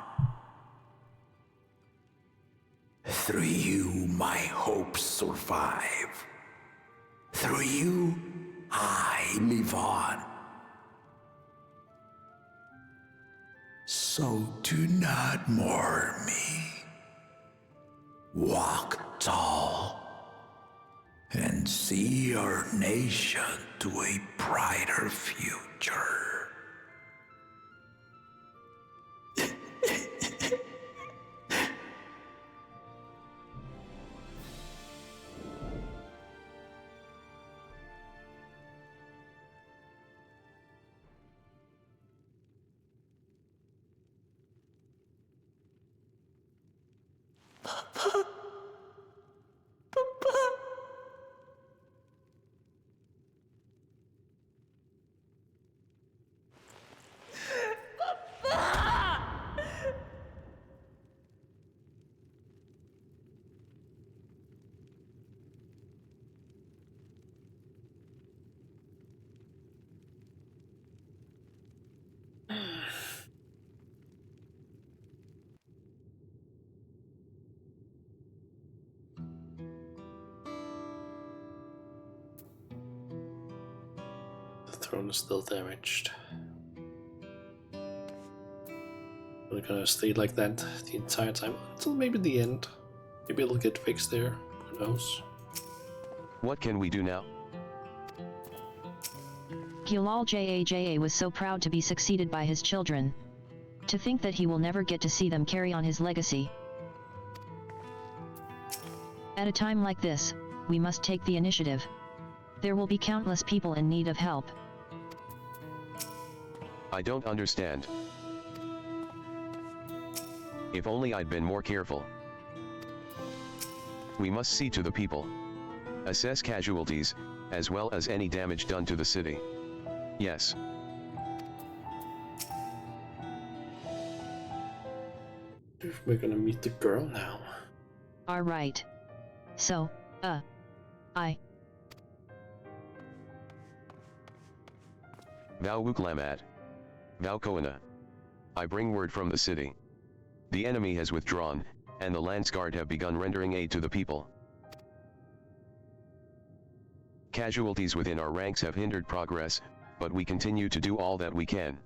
Through you, my hopes survive. Through you, I live on. So do not mourn me. Walk tall and see our nation to a brighter future. throne is still damaged. We're gonna stay like that the entire time until maybe the end. Maybe it'll get fixed there. Who knows? What can we do now? Gilal Jaja was so proud to be succeeded by his children. To think that he will never get to see them carry on his legacy. At a time like this, we must take the initiative. There will be countless people in need of help. I don't understand. If only I'd been more careful. We must see to the people. Assess casualties, as well as any damage done to the city. Yes. We're gonna meet the girl now. Alright. So, Thou Wuklamad. Thou Koana. I bring word from the city. The enemy has withdrawn, and the Landsguard have begun rendering aid to the people. Casualties within our ranks have hindered progress, but we continue to do all that we can.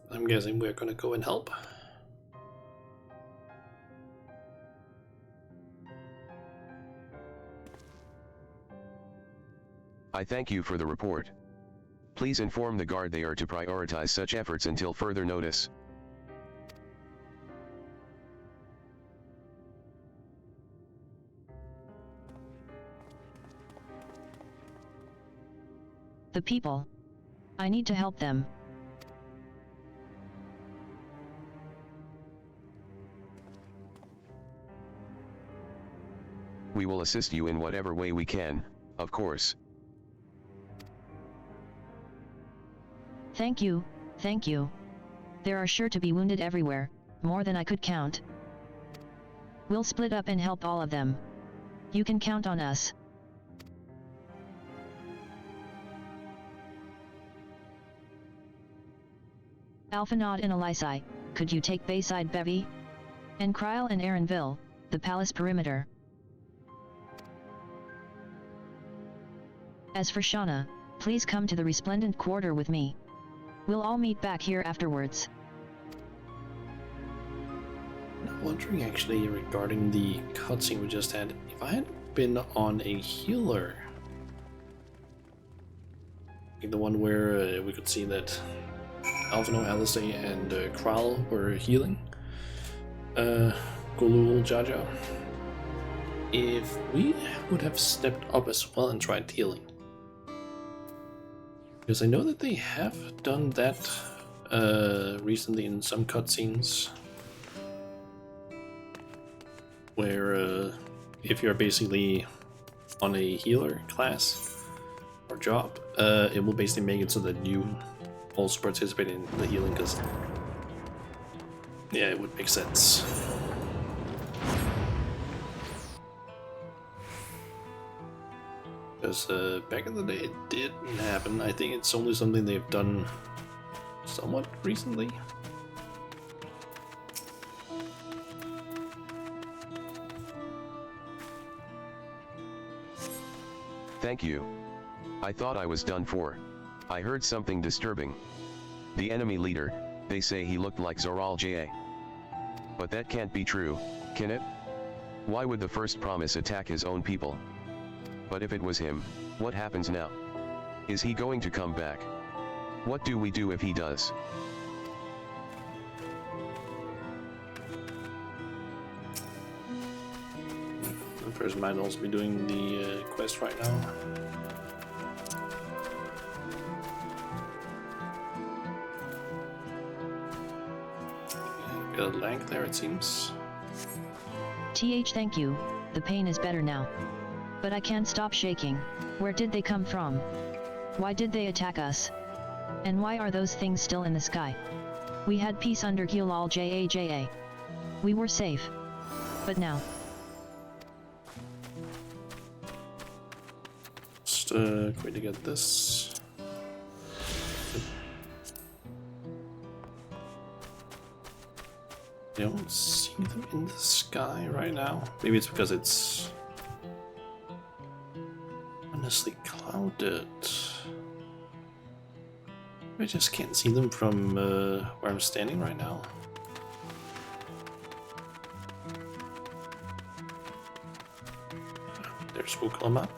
I'm guessing we're gonna go and help. I thank you for the report. Please inform the Guard they are to prioritize such efforts until further notice. the people. I need to help them. We will assist you in whatever way we can, of course. Thank you, thank you. There are sure to be wounded everywhere, more than I could count. We'll split up and help all of them. You can count on us. Alphanod and Elisai, could you take Bayside Bevy? And Kryl and Aaronville, the palace perimeter. As for Shauna, please come to the Resplendent Quarter with me. We'll all meet back here afterwards. I'm wondering actually regarding the cutscene we just had, if I had been on a healer, like the one where we could see that Alphino, Alisai, and Kryl were healing Gulul Jaja, if we would have stepped up as well and tried healing. Because I know that they have done that recently in some cutscenes, where if you're basically on a healer class or job, it will basically make it so that you also participate in the healing, because yeah, it would make sense. Because back in the day it didn't happen. I think it's only something they've done somewhat recently. Thank you. I thought I was done for. I heard something disturbing. The enemy leader, they say he looked like Zoral J.A. But that can't be true, can it? Why would the first promise attack his own people? But if it was him, what happens now? Is he going to come back? What do we do if he does? The person might also be doing the quest right now. Got a lag there, it seems. Thank you, the pain is better now. But I can't stop shaking. Where did they come from? Why did they attack us? And why are those things still in the sky? We had peace under Gilal Jaja. We were safe. But now... Just quick to get this. I don't see them in the sky right now. Maybe it's because it's honestly clouded. I just can't see them from where I'm standing right now. There's Wukalamat.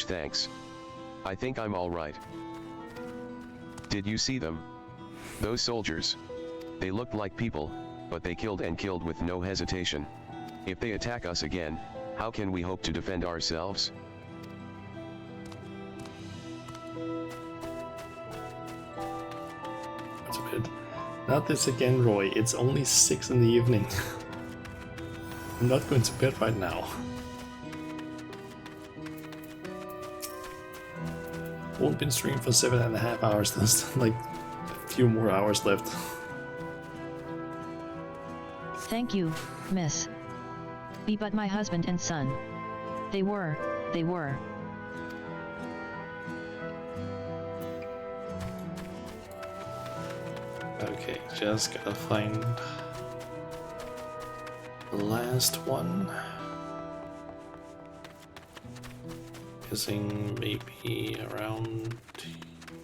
Thanks. I think I'm all right. Did you see them? Those soldiers. They looked like people, but they killed and killed with no hesitation. If they attack us again, how can we hope to defend ourselves? That's a bit. Not this again, Roy. It's only 6 in the evening. I'm not going to bed right now. Won't been streaming for 7.5 hours. There's like a few more hours left. Thank you, miss. Be but my husband and son. They were. Okay, just gotta find the last one. Guessing maybe around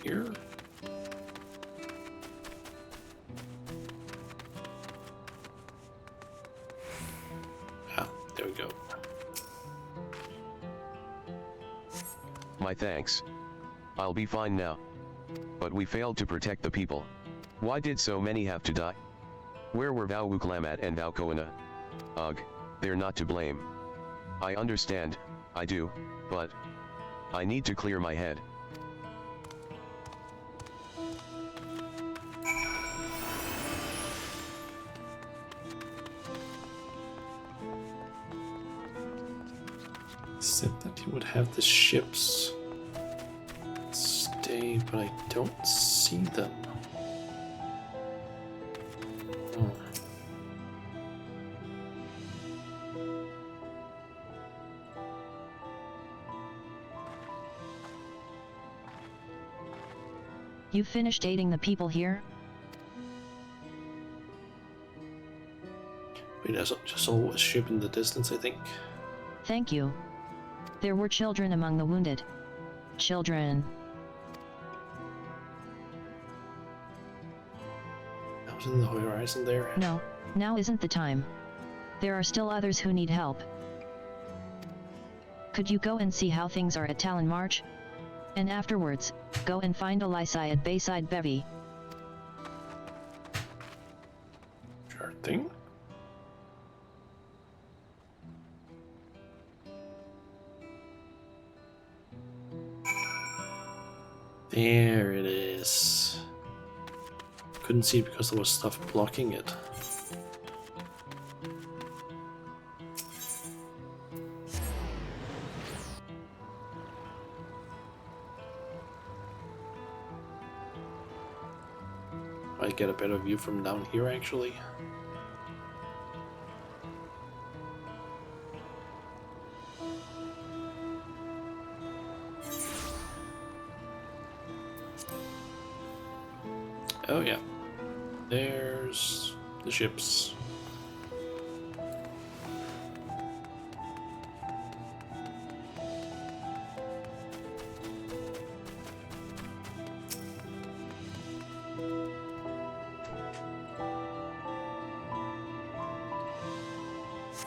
here. Ah, there we go. My thanks. I'll be fine now. But we failed to protect the people. Why did so many have to die? Where were Vau Wuklamat and Vau Koana? Ugh, they're not to blame. I understand, I do, but I need to clear my head. Said that he would have the ships stay, but I don't see them. Oh. You finished aiding the people here? Wait, I just saw a ship in the distance, I think. Thank you. There were children among the wounded. Children. I was in the horizon there. No, now isn't the time. There are still others who need help. Could you go and see how things are at Talon March? And afterwards, go and find Elisai at Bayside Bevy. Sure thing. There it is. Couldn't see it because there was stuff blocking it. Might get a better view from down here actually. Oh yeah, there's the ships.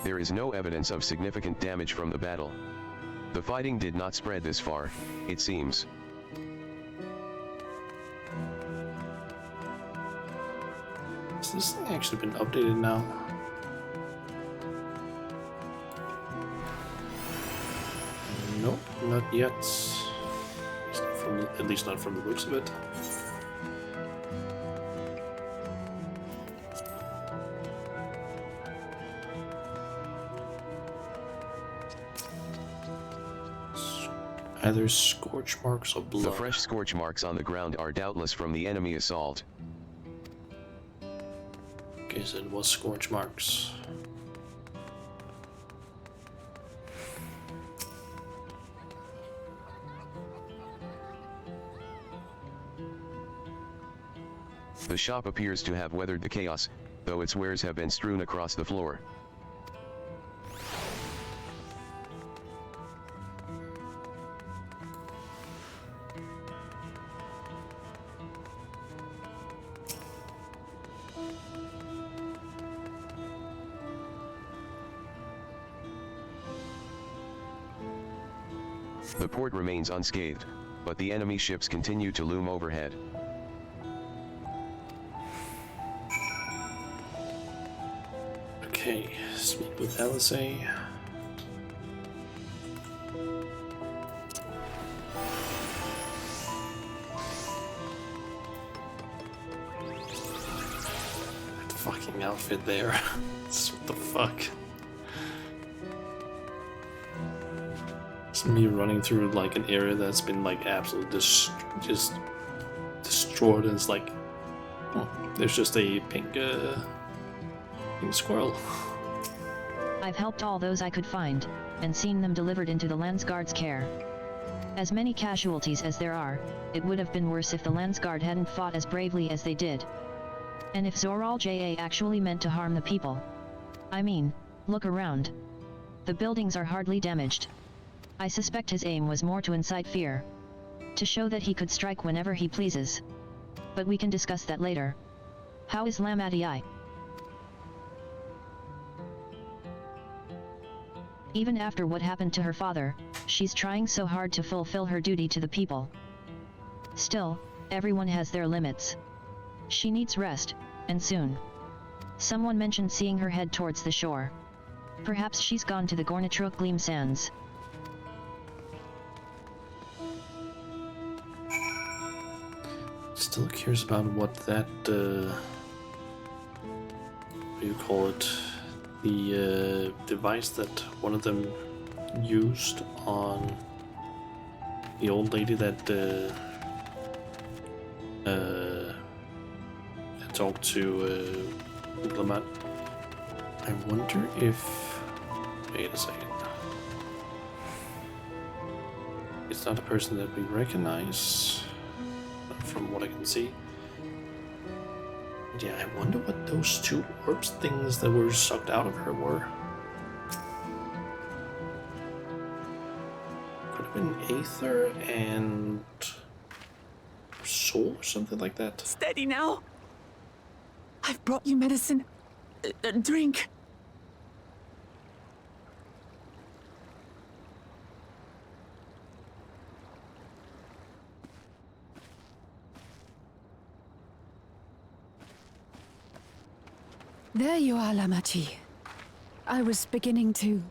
There is no evidence of significant damage from the battle. The fighting did not spread this far, it seems. Has this thing actually been updated now? Nope, not yet. At least not from the looks of it. Either scorch marks or blood. The fresh scorch marks on the ground are doubtless from the enemy assault. Okay, so it was scorch marks. The shop appears to have weathered the chaos, though its wares have been strewn across the floor. The port remains unscathed, but the enemy ships continue to loom overhead. Okay, speak with LSA. That fucking outfit there. What the fuck? It's me running through like an area that's been like absolutely just destroyed, and it's like, oh, there's just a pink squirrel. I've helped all those I could find, and seen them delivered into the Landsguard's care. As many casualties as there are, it would have been worse if the Landsguard hadn't fought as bravely as they did. And if Zoral JA actually meant to harm the people. I mean, look around. The buildings are hardly damaged. I suspect his aim was more to incite fear. To show that he could strike whenever he pleases. But we can discuss that later. How is Lamati? Even after what happened to her father, she's trying so hard to fulfill her duty to the people. Still, everyone has their limits. She needs rest, and soon. Someone mentioned seeing her head towards the shore. Perhaps she's gone to the Gornatruk Gleam Sands. Still curious about what that, what do you call it? The device that one of them used on the old lady that talked to Diplomat. I wonder if... Wait a second. It's not a person that we recognize, from what I can see. Yeah, I wonder what those two orbs things that were sucked out of her were. Could have been Aether and Soul or something like that. Steady now. I've brought you medicine. A drink. There you are, Lamati. I was beginning to...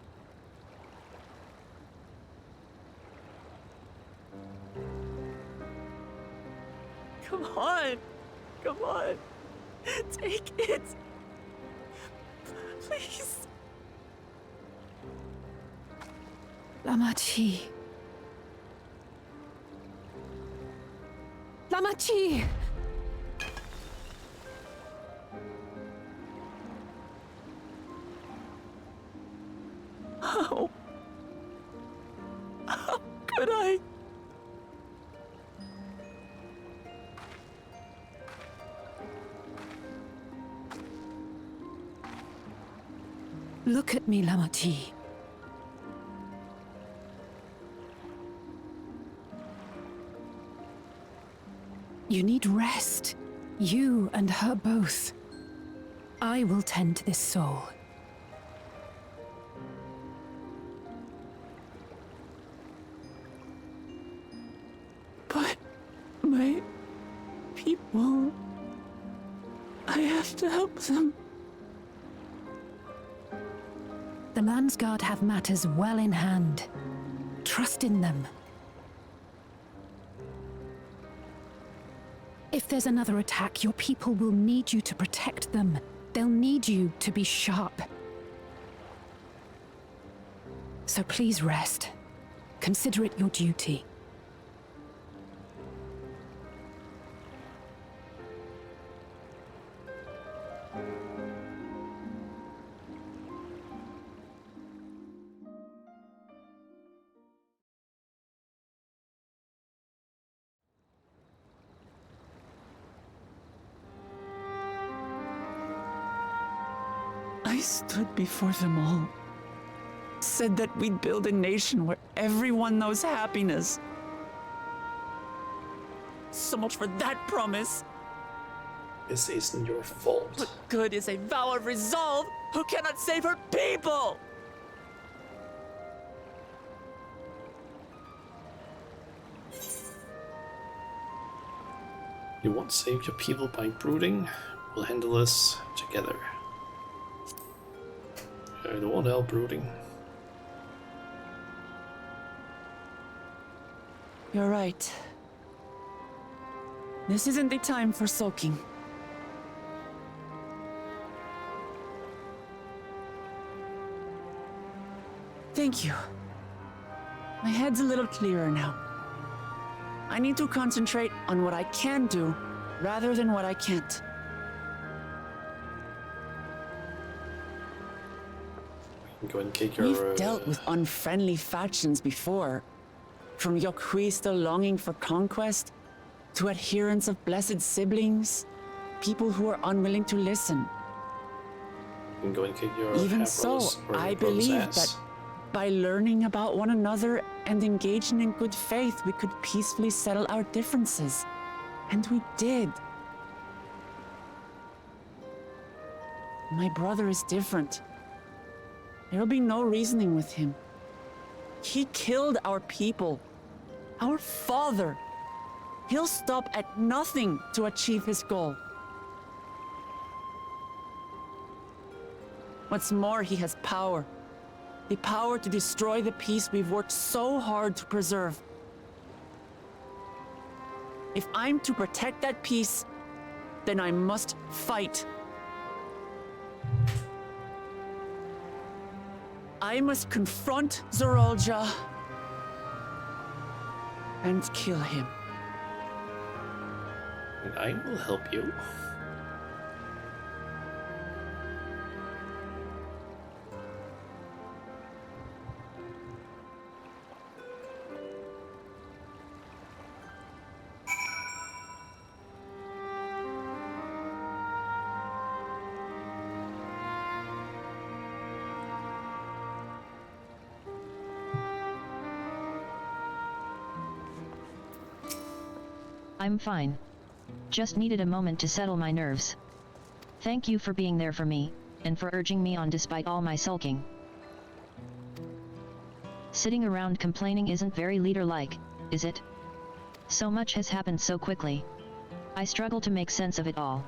Come on. Come on. Take it. Please. Lamati. Lamati! How could I? Look at me, Lamati. You need rest. You and her both. I will tend to this soul. But my people... I have to help them. The Landsguard have matters well in hand. Trust in them. If there's another attack, your people will need you to protect them. They'll need you to be sharp. So please rest. Consider it your duty. I stood before them all. Said that we'd build a nation where everyone knows happiness. So much for that promise. This isn't your fault. But good is a vow of resolve who cannot save her people! You won't save your people by brooding. We'll handle this together. The what hell brooding? You're right. This isn't the time for sulking. Thank you. My head's a little clearer now. I need to concentrate on what I can do rather than what I can't. Go and kick your, We've dealt with unfriendly factions before. From Yokwista longing for conquest, to adherents of blessed siblings, people who are unwilling to listen. You can go and kick your Even so, I believe that by learning about one another and engaging in good faith, we could peacefully settle our differences. And we did. My brother is different. There'll be no reasoning with him. He killed our people, our father. He'll stop at nothing to achieve his goal. What's more, he has power. The power to destroy the peace we've worked so hard to preserve. If I'm to protect that peace, then I must fight. I must confront Zorolja and kill him. And I will help you. I'm fine. Just needed a moment to settle my nerves. Thank you for being there for me, and for urging me on despite all my sulking. Sitting around complaining isn't very leader-like, is it? So much has happened so quickly. I struggle to make sense of it all.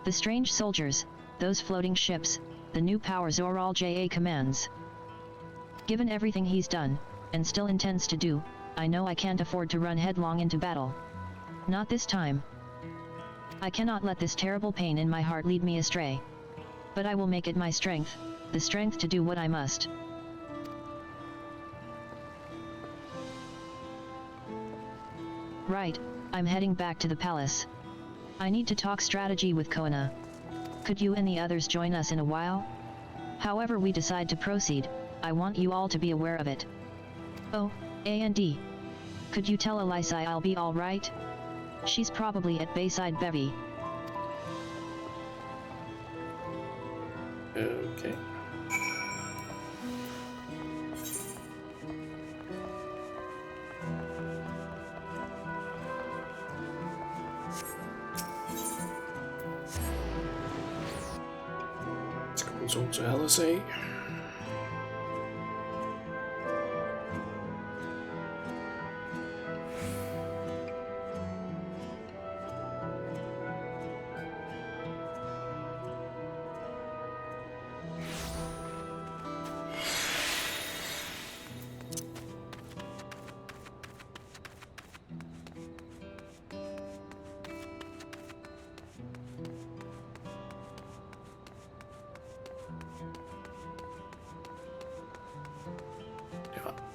The strange soldiers, those floating ships, the new power Zorolja commands. Given everything he's done, and still intends to do, I know I can't afford to run headlong into battle. Not this time. I cannot let this terrible pain in my heart lead me astray. But I will make it my strength, the strength to do what I must. Right, I'm heading back to the palace. I need to talk strategy with Koana. Could you and the others join us in a while? However we decide to proceed, I want you all to be aware of it. Oh, A&D. Could you tell Elisa I'll be alright? She's probably at Bayside Bevy. Okay. Let's consult to LSA.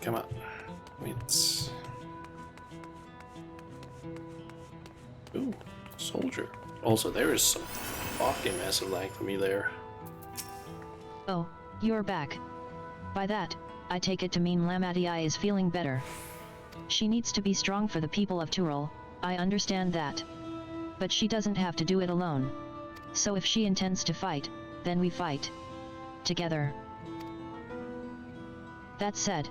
Come on. Wait. Ooh, soldier. Also, there is some fucking massive lag for me there. Oh, you're back. By that, I take it to mean Lamatii is feeling better. She needs to be strong for the people of Turul, I understand that. But she doesn't have to do it alone. So if she intends to fight, then we fight. Together. That said,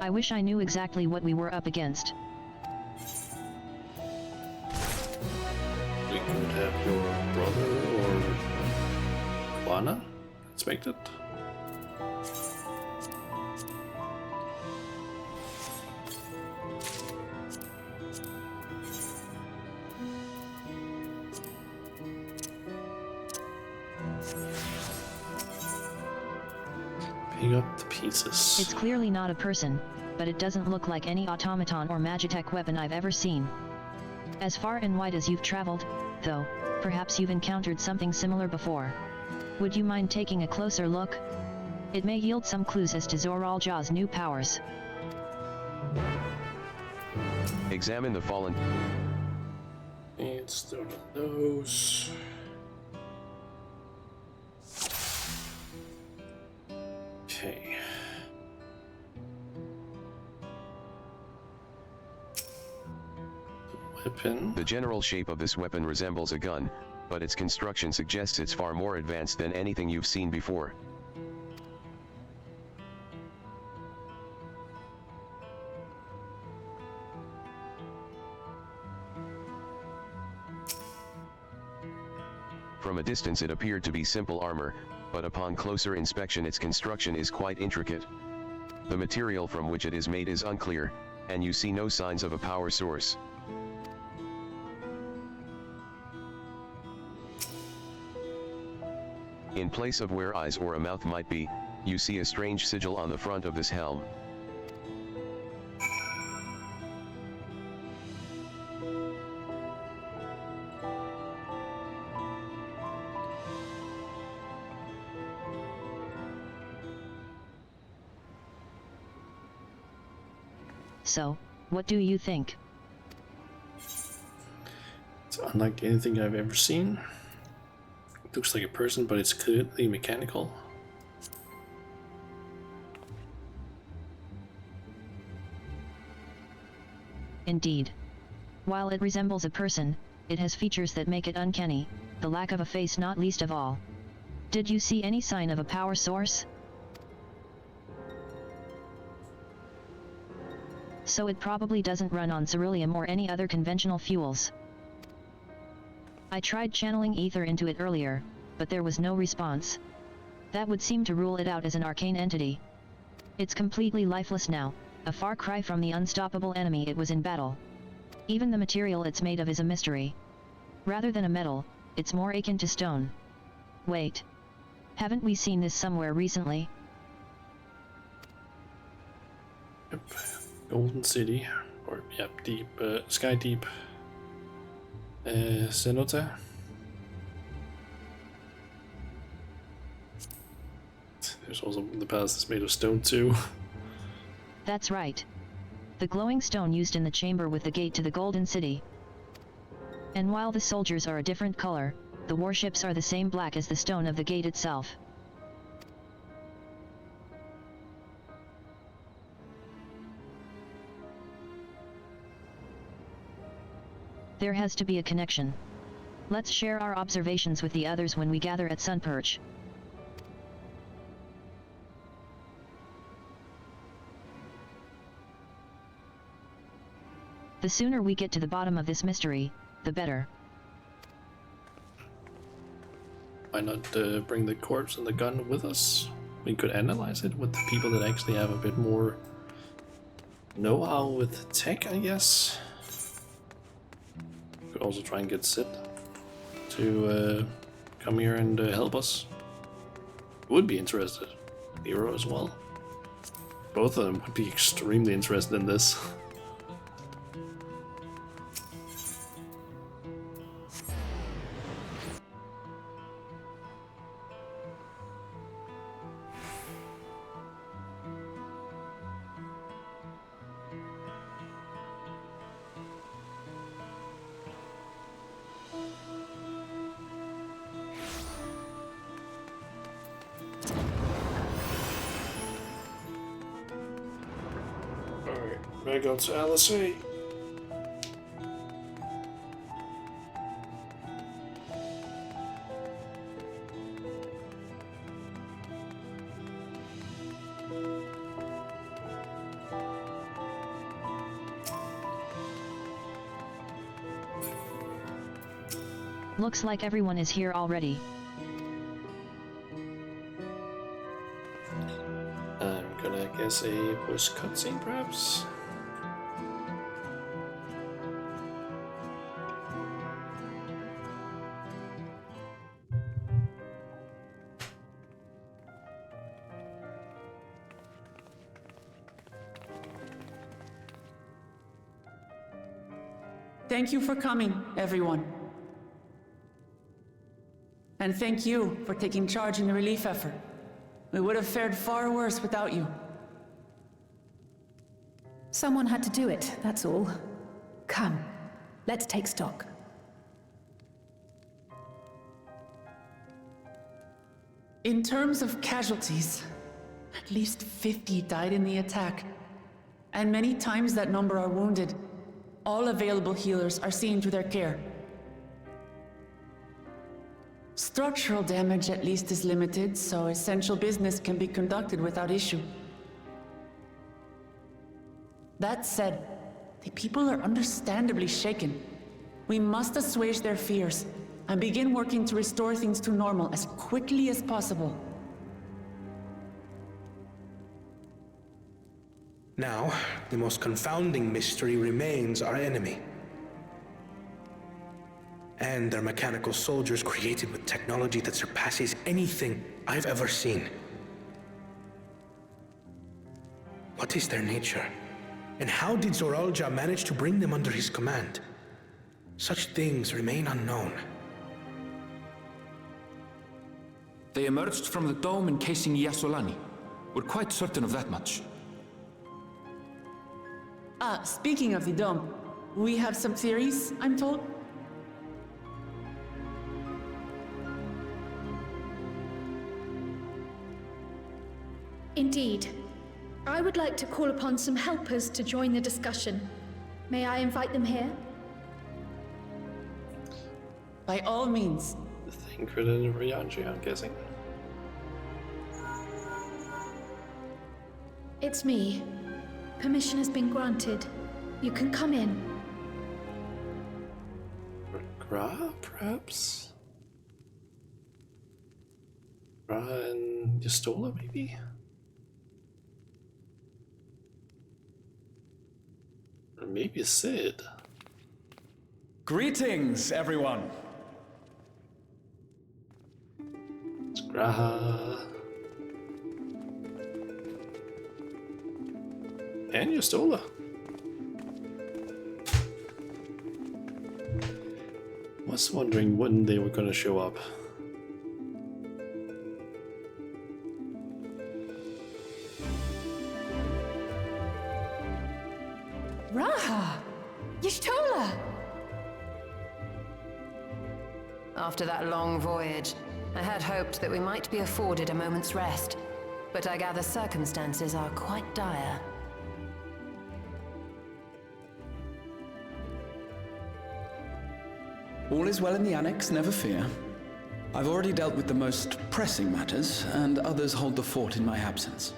I wish I knew exactly what we were up against. We could have your brother or Koana expected. picking up the pieces. It's clearly not a person, but it doesn't look like any automaton or magitech weapon I've ever seen. As far and wide as you've traveled, though, perhaps you've encountered something similar before. Would you mind taking a closer look? It may yield some clues as to Zoraljaw's new powers. Examine the fallen. It's still those. Okay. Weapon. The general shape of this weapon resembles a gun, but its construction suggests it's far more advanced than anything you've seen before. From a distance it appeared to be simple armor, but upon closer inspection its construction is quite intricate. The material from which it is made is unclear, and you see no signs of a power source. In place of where eyes or a mouth might be, you see a strange sigil on the front of this helm. So, what do you think? It's unlike anything I've ever seen. It looks like a person, but it's clearly mechanical. Indeed. While it resembles a person, it has features that make it uncanny, the lack of a face not least of all. Did you see any sign of a power source? So it probably doesn't run on ceruleum or any other conventional fuels. I tried channeling ether into it earlier, but there was no response. That would seem to rule it out as an arcane entity. It's completely lifeless now, a far cry from the unstoppable enemy it was in battle. Even the material it's made of is a mystery. Rather than a metal, it's more akin to stone. Wait. Haven't we seen this somewhere recently? Yep. Golden City, or yep, Deep, Sky Deep, Cenote. There's also the palace that's made of stone too. That's right. The glowing stone used in the chamber with the gate to the Golden City. And while the soldiers are a different color, the warships are the same black as the stone of the gate itself. There has to be a connection. Let's share our observations with the others when we gather at Sunperch. The sooner we get to the bottom of this mystery, the better. Why not bring the corpse and the gun with us? We could analyze it with the people that actually have a bit more know-how with tech, I guess. Could also try and get Sid to come here and help us. Would be interested. Hero as well. Both of them would be extremely interested in this. Back on to LSA. Looks like everyone is here already. I'm gonna guess a push cutscene, perhaps? thank you for coming, everyone. And thank you for taking charge in the relief effort. We would have fared far worse without you. Someone had to do it, that's all. Come, let's take stock. In terms of casualties, at least 50 died in the attack. And many times that number are wounded. All available healers are seen to their care. Structural damage at least is limited, so essential business can be conducted without issue. That said, the people are understandably shaken. We must assuage their fears and begin working to restore things to normal as quickly as possible. Now, the most confounding mystery remains our enemy. And their mechanical soldiers created with technology that surpasses anything I've ever seen. What is their nature? And how did Zoralja manage to bring them under his command? Such things remain unknown. They emerged from the dome encasing Yasolani. We're quite certain of that much. Speaking of the dome, we have some theories, I'm told. Indeed. I would like to call upon some helpers to join the discussion. May I invite them here? By all means. Thancred and Ryanji, I'm guessing. It's me. Permission has been granted. You can come in. Gra, perhaps? Gra and Yastola, maybe? Or maybe Sid. Greetings, everyone. It's Graha. And Yastola. Was wondering when they were gonna show up. Raha! Y'shtola! After that long voyage, I had hoped that we might be afforded a moment's rest, but I gather circumstances are quite dire. All is well in the Annex, never fear. I've already dealt with the most pressing matters, and others hold the fort in my absence.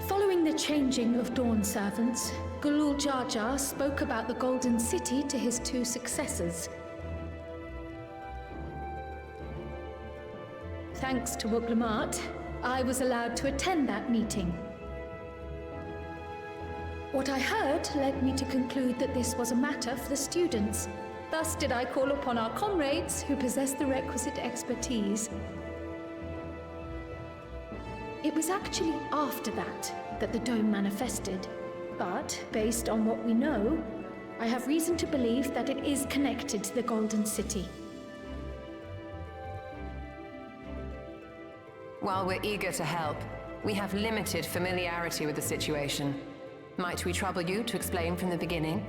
Following the changing of Dawn servants, Gulul Jar Jar spoke about the Golden City to his two successors. Thanks to Wuglamat, I was allowed to attend that meeting. What I heard led me to conclude that this was a matter for the students. Thus did I call upon our comrades who possess the requisite expertise. It was actually after that the dome manifested. But, based on what we know, I have reason to believe that it is connected to the Golden City. While we're eager to help, we have limited familiarity with the situation. Might we trouble you to explain from the beginning?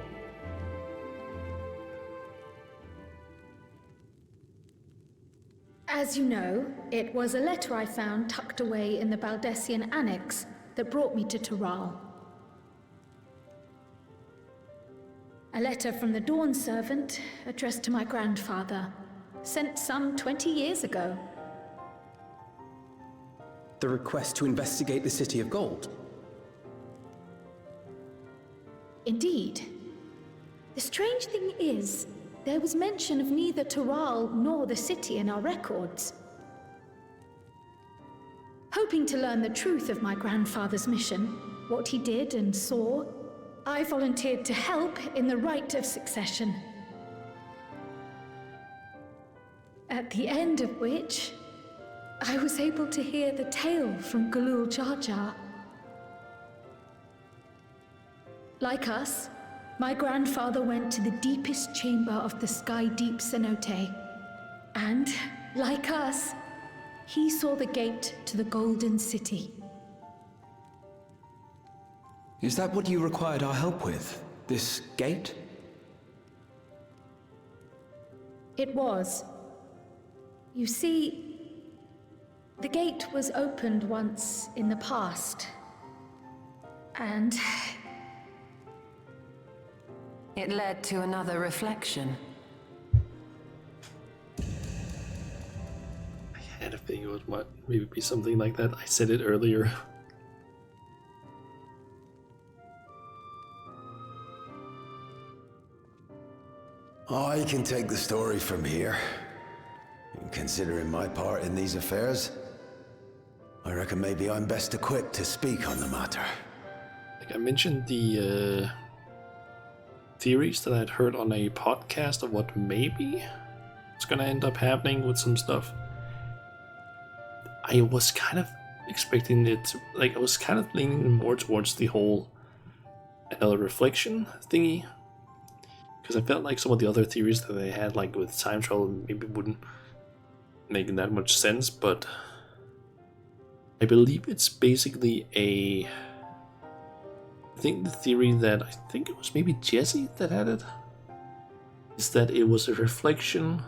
As you know, it was a letter I found tucked away in the Baldessian Annex that brought me to Tural. A letter from the Dawn servant, addressed to my grandfather, sent some 20 years ago. The request to investigate the City of Gold? Indeed. The strange thing is, there was mention of neither Tural nor the city in our records. Hoping to learn the truth of my grandfather's mission, what he did and saw, I volunteered to help in the rite of succession. At the end of which, I was able to hear the tale from Galul Jar Jar. Like us, my grandfather went to the deepest chamber of the Sky Deep Cenote. And, like us, he saw the gate to the Golden City. Is that what you required our help with? This gate? It was. You see, the gate was opened once in the past. And it led to another reflection. I had a feeling it would maybe be something like that. I said it earlier. I can take the story from here. Considering my part in these affairs, I reckon maybe I'm best equipped to speak on the matter. Like I mentioned the theories that I'd heard on a podcast of what maybe is gonna end up happening with some stuff. I was kind of expecting it to, like, I was kind of leaning more towards the whole another reflection thingy. Because I felt like some of the other theories that they had, like with time travel, maybe wouldn't make that much sense, but I believe it's basically I think the theory that, I think it was maybe Jesse that had it, is that it was a reflection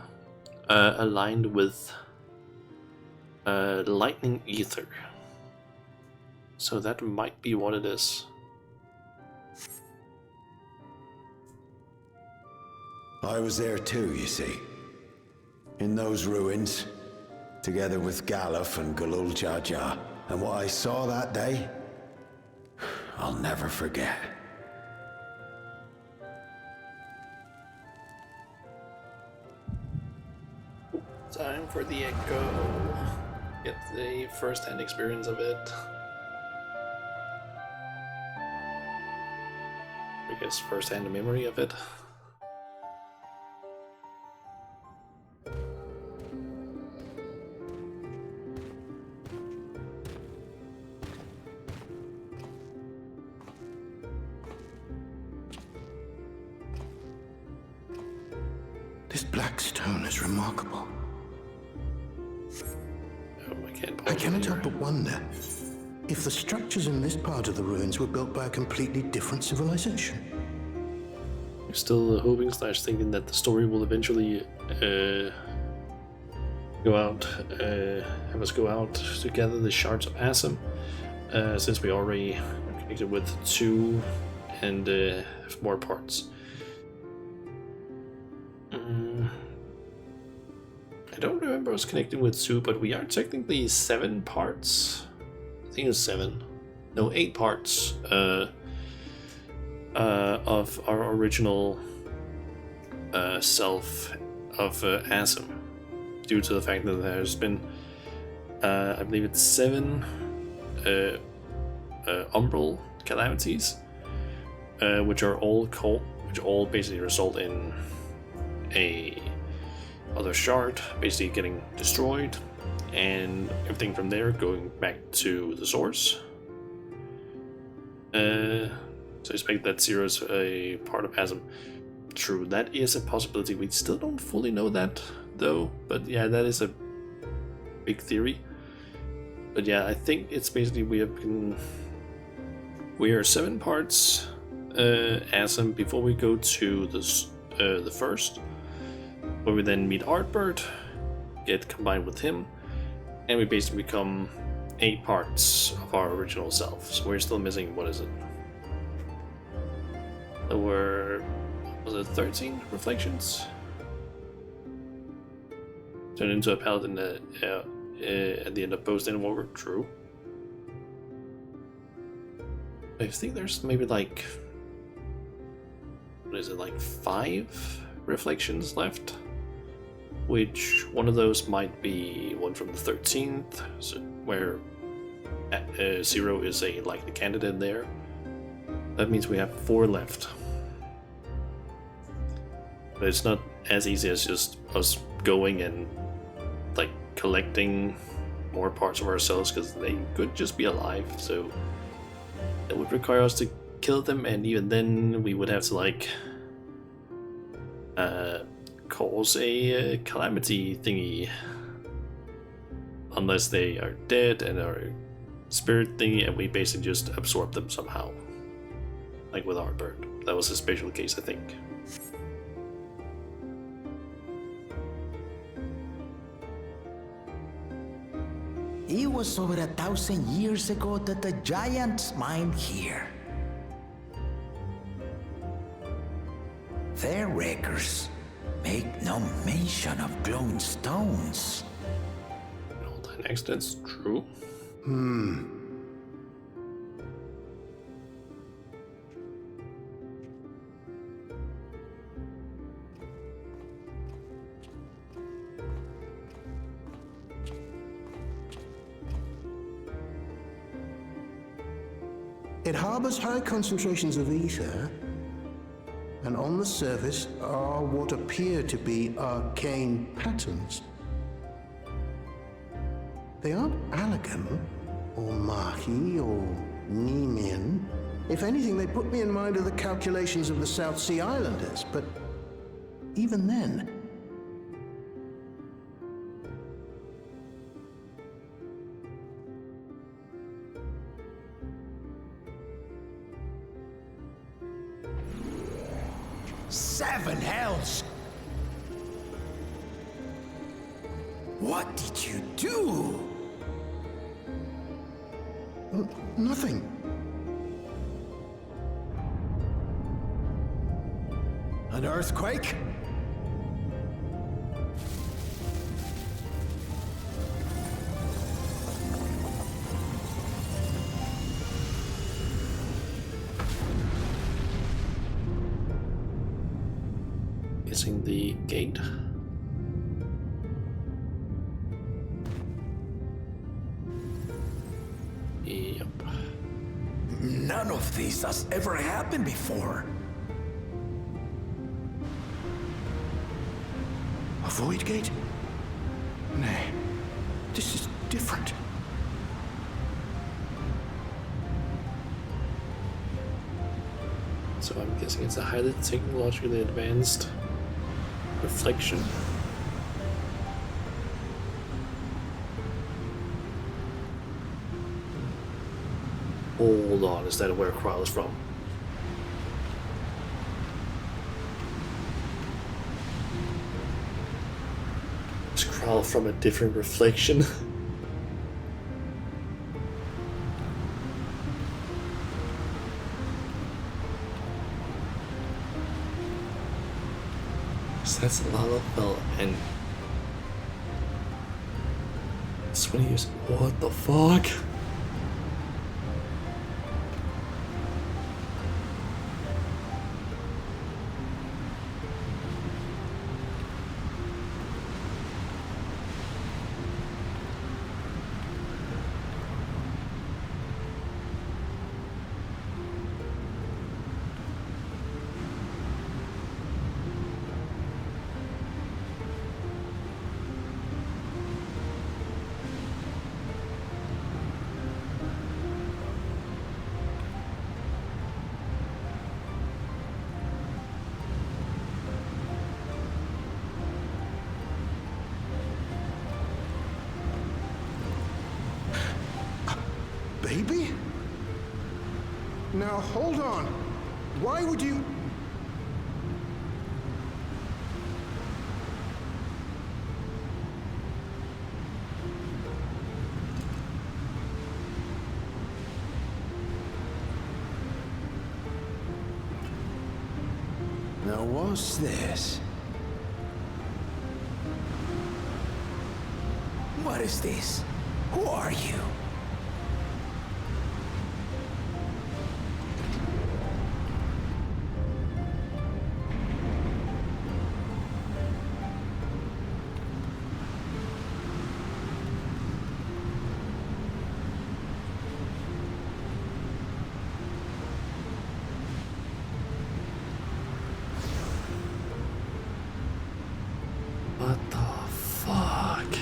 aligned with lightning ether. So that might be what it is. I was there too, you see. In those ruins, together with Galuf and Galul Jar Jar. And what I saw that day, I'll never forget. Time for the echo. Get the first-hand experience of it. I guess first-hand memory of it. This black stone is remarkable. I cannot help but wonder if the structures in this part of the ruins were built by a completely different civilization. I'm still hoping / thinking that the story will eventually go out, have us go out to gather the shards of Asum, since we already are connected with 2 and have more parts. I don't remember us connecting with 2, but we are technically 7 parts. I think it's 7. No, 8 parts of our original self of Asum, due to the fact that there's been, I believe it's 7 umbral calamities, which all basically result in a other shard basically getting destroyed, and everything from there going back to the source. So I expect that 0 is a part of Asum. True, that is a possibility. We still don't fully know that though, but yeah, that is a big theory. But yeah, I think it's basically we are 7 parts Asum before we go to the first, where we then meet Artbird, get combined with him, and we basically become 8 parts of our original self. So we're still missing, what is it? There were, was it 13 reflections? Turned into a paladin at the end of post-end war. True. I think there's maybe like, what is it, like 5 reflections left? Which one of those might be one from the 13th, so where 0 is a likely candidate there. That means we have 4 left. But it's not as easy as just us going and like collecting more parts of ourselves, because they could just be alive, so it would require us to kill them, and even then we would have to like cause a calamity thingy, unless they are dead and are spirit thingy, and we basically just absorb them somehow, like with our bird. That was a special case, I think. It was over 1,000 years ago that the giants mined here. Their records make no mention of glowing stones. Next, that's true. It harbors high concentrations of ether, and on the surface are what appear to be arcane patterns. They aren't Allegan, or Mahi, or Nemean. If anything, they put me in mind of the calculations of the South Sea Islanders, but even then... Seven hells! What did you do? Nothing. An earthquake? Missing the gate. Yep. None of this has ever happened before. A void gate? Nay, this is different. So I'm guessing it's a highly technologically advanced reflection. Hold on, is that where Kral is from? Is Kral from a different reflection? That's Lalafell and 20 years. What the fuck? Baby? Now hold on. Why would you... Now what's this? What is this? Who are you? What the fuck?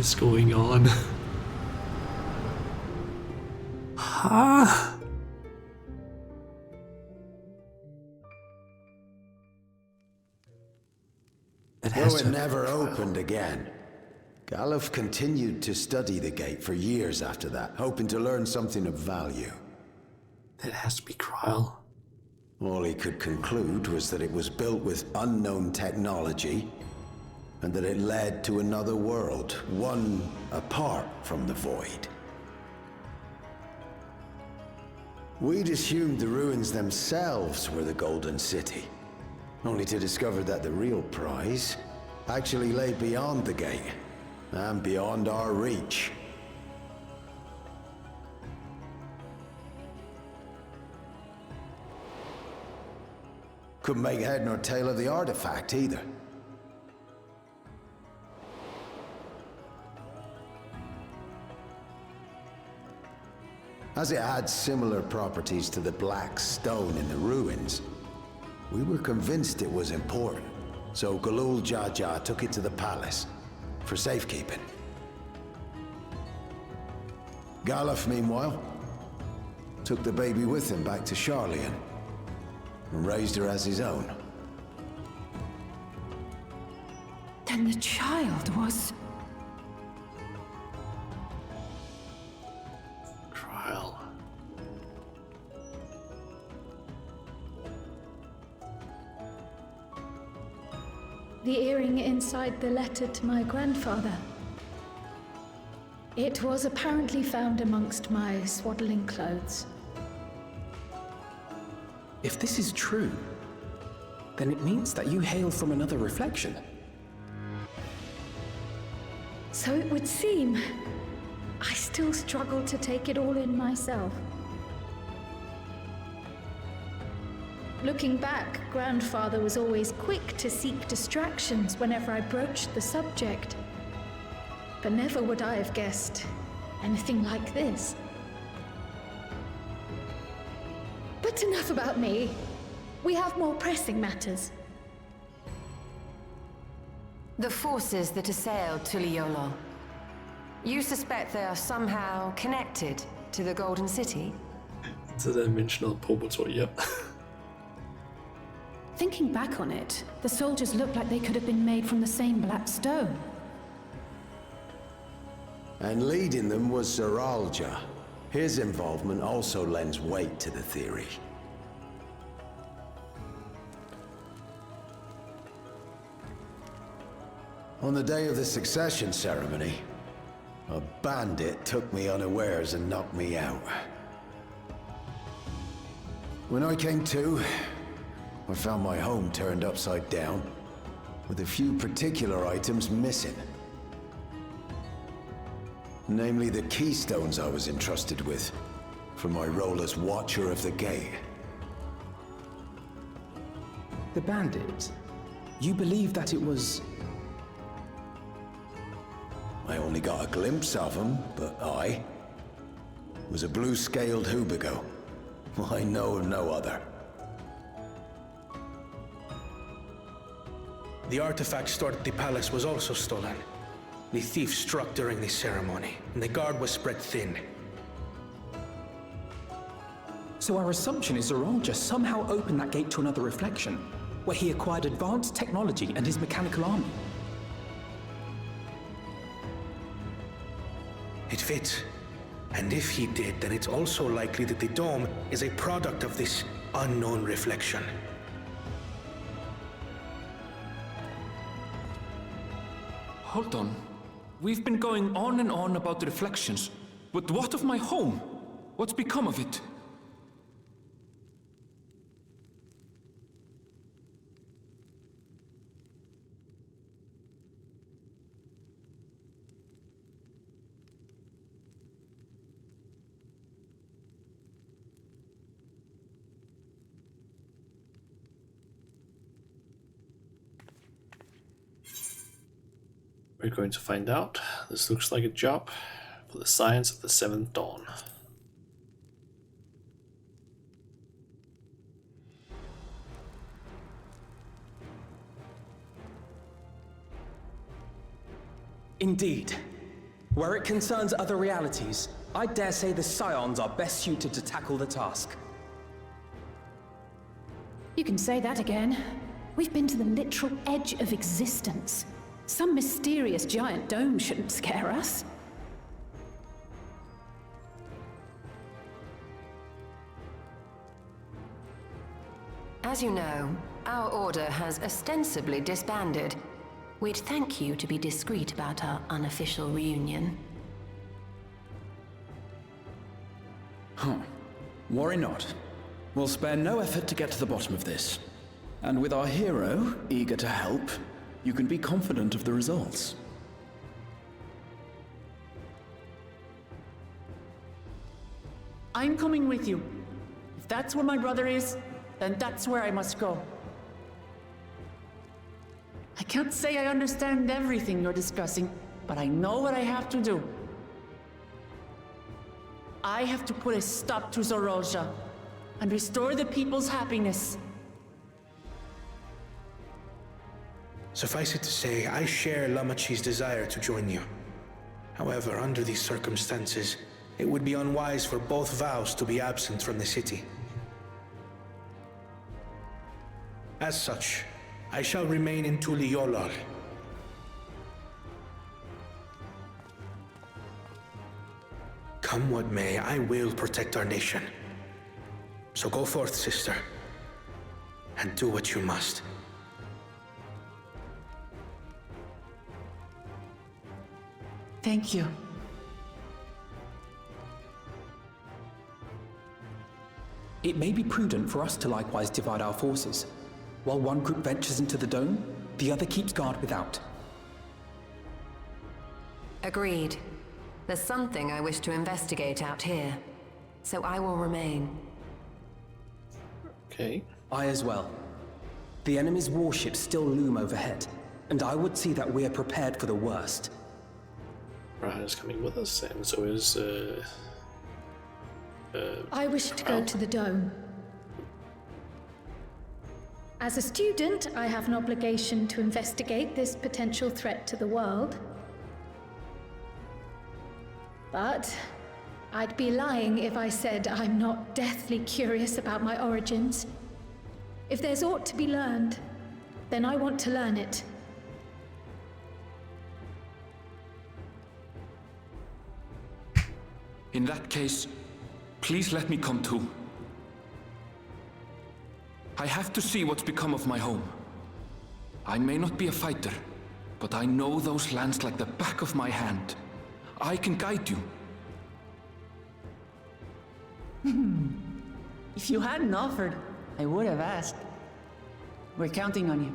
is going on? Huh? Though it never opened again, Galuf continued to study the gate for years after that, hoping to learn something of value. That has to be Kryl. All he could conclude was that it was built with unknown technology, and that it led to another world, one apart from the Void. We'd assumed the ruins themselves were the Golden City, only to discover that the real prize actually lay beyond the gate, and beyond our reach. Couldn't make head nor tail of the artifact either. As it had similar properties to the black stone in the ruins, we were convinced it was important, so Galul Jaja took it to the palace for safekeeping. Galuf, meanwhile, took the baby with him back to Sharlayan and raised her as his own. Then the child was... Kryl. The earring inside the letter to my grandfather. It was apparently found amongst my swaddling clothes. If this is true, then it means that you hail from another reflection. So it would seem. I still struggle to take it all in myself. Looking back, Grandfather was always quick to seek distractions whenever I broached the subject. But never would I have guessed anything like this. But enough about me. We have more pressing matters. The forces that assailed Tuliyollal. You suspect they are somehow connected to the Golden City? Interdimensional portal, yep. Thinking back on it, the soldiers looked like they could have been made from the same black stone. And leading them was Zeralja. His involvement also lends weight to the theory. On the day of the succession ceremony, a bandit took me unawares and knocked me out. When I came to, I found my home turned upside down, with a few particular items missing. Namely the keystones I was entrusted with, for my role as Watcher of the Gate. The bandit? You believe that it was... I only got a glimpse of him, but was a blue-scaled Hubigo. I know of no other. The artifact stored at the palace was also stolen. The thief struck during the ceremony, and the guard was spread thin. So our assumption is Zeralja somehow opened that gate to another reflection, where he acquired advanced technology and his mechanical army. It fits. And if he did, then it's also likely that the dome is a product of this unknown reflection. Hold on. We've been going on and on about the reflections, but what of my home? What's become of it? We're going to find out. This looks like a job for the Science of the Seventh Dawn. Indeed. Where it concerns other realities, I dare say the Scions are best suited to tackle the task. You can say that again. We've been to the literal edge of existence. Some mysterious giant dome shouldn't scare us. As you know, our order has ostensibly disbanded. We'd thank you to be discreet about our unofficial reunion. Huh. Worry not. We'll spare no effort to get to the bottom of this. And with our hero eager to help, you can be confident of the results. I'm coming with you. If that's where my brother is, then that's where I must go. I can't say I understand everything you're discussing, but I know what I have to do. I have to put a stop to Zorolja and restore the people's happiness. Suffice it to say, I share Lamachi's desire to join you. However, under these circumstances, it would be unwise for both vows to be absent from the city. As such, I shall remain in Tuliolal. Come what may, I will protect our nation. So go forth, sister, and do what you must. Thank you. It may be prudent for us to likewise divide our forces. While one group ventures into the dome, the other keeps guard without. Agreed. There's something I wish to investigate out here, so I will remain. Okay. I as well. The enemy's warships still loom overhead, and I would see that we are prepared for the worst. Raha is coming with us, and so is I wish to go to the dome. As a student, I have an obligation to investigate this potential threat to the world. But I'd be lying if I said I'm not deathly curious about my origins. If there's aught to be learned, then I want to learn it. In that case, please let me come too. I have to see what's become of my home. I may not be a fighter, but I know those lands like the back of my hand. I can guide you. If you hadn't offered, I would have asked. We're counting on you.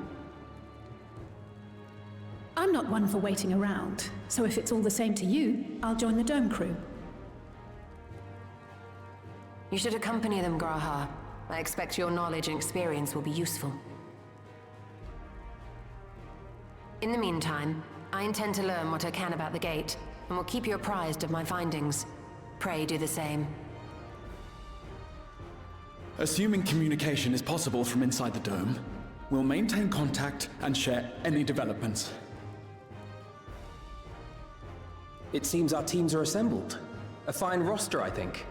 I'm not one for waiting around, so if it's all the same to you, I'll join the dome crew. You should accompany them, Graha. I expect your knowledge and experience will be useful. In the meantime, I intend to learn what I can about the gate, and will keep you apprised of my findings. Pray do the same. Assuming communication is possible from inside the dome, we'll maintain contact and share any developments. It seems our teams are assembled. A fine roster, I think.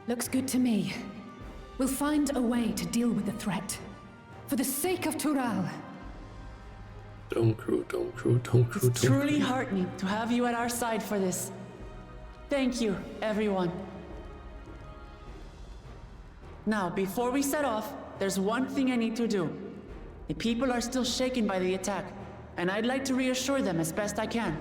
Looks good to me. We'll find a way to deal with the threat. For the sake of Tural. Dome crew, dome crew, dome crew, It's dome truly crew. heartening to have you at our side for this. Thank you, everyone. Now, before we set off, there's one thing I need to do. The people are still shaken by the attack, and I'd like to reassure them as best I can.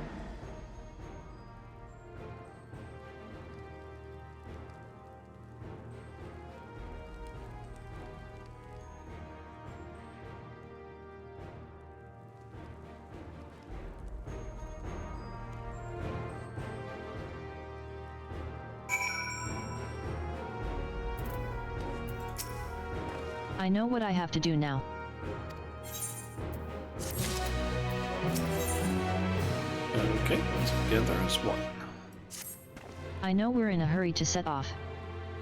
I know what I have to do now. Okay, together as one. I know we're in a hurry to set off.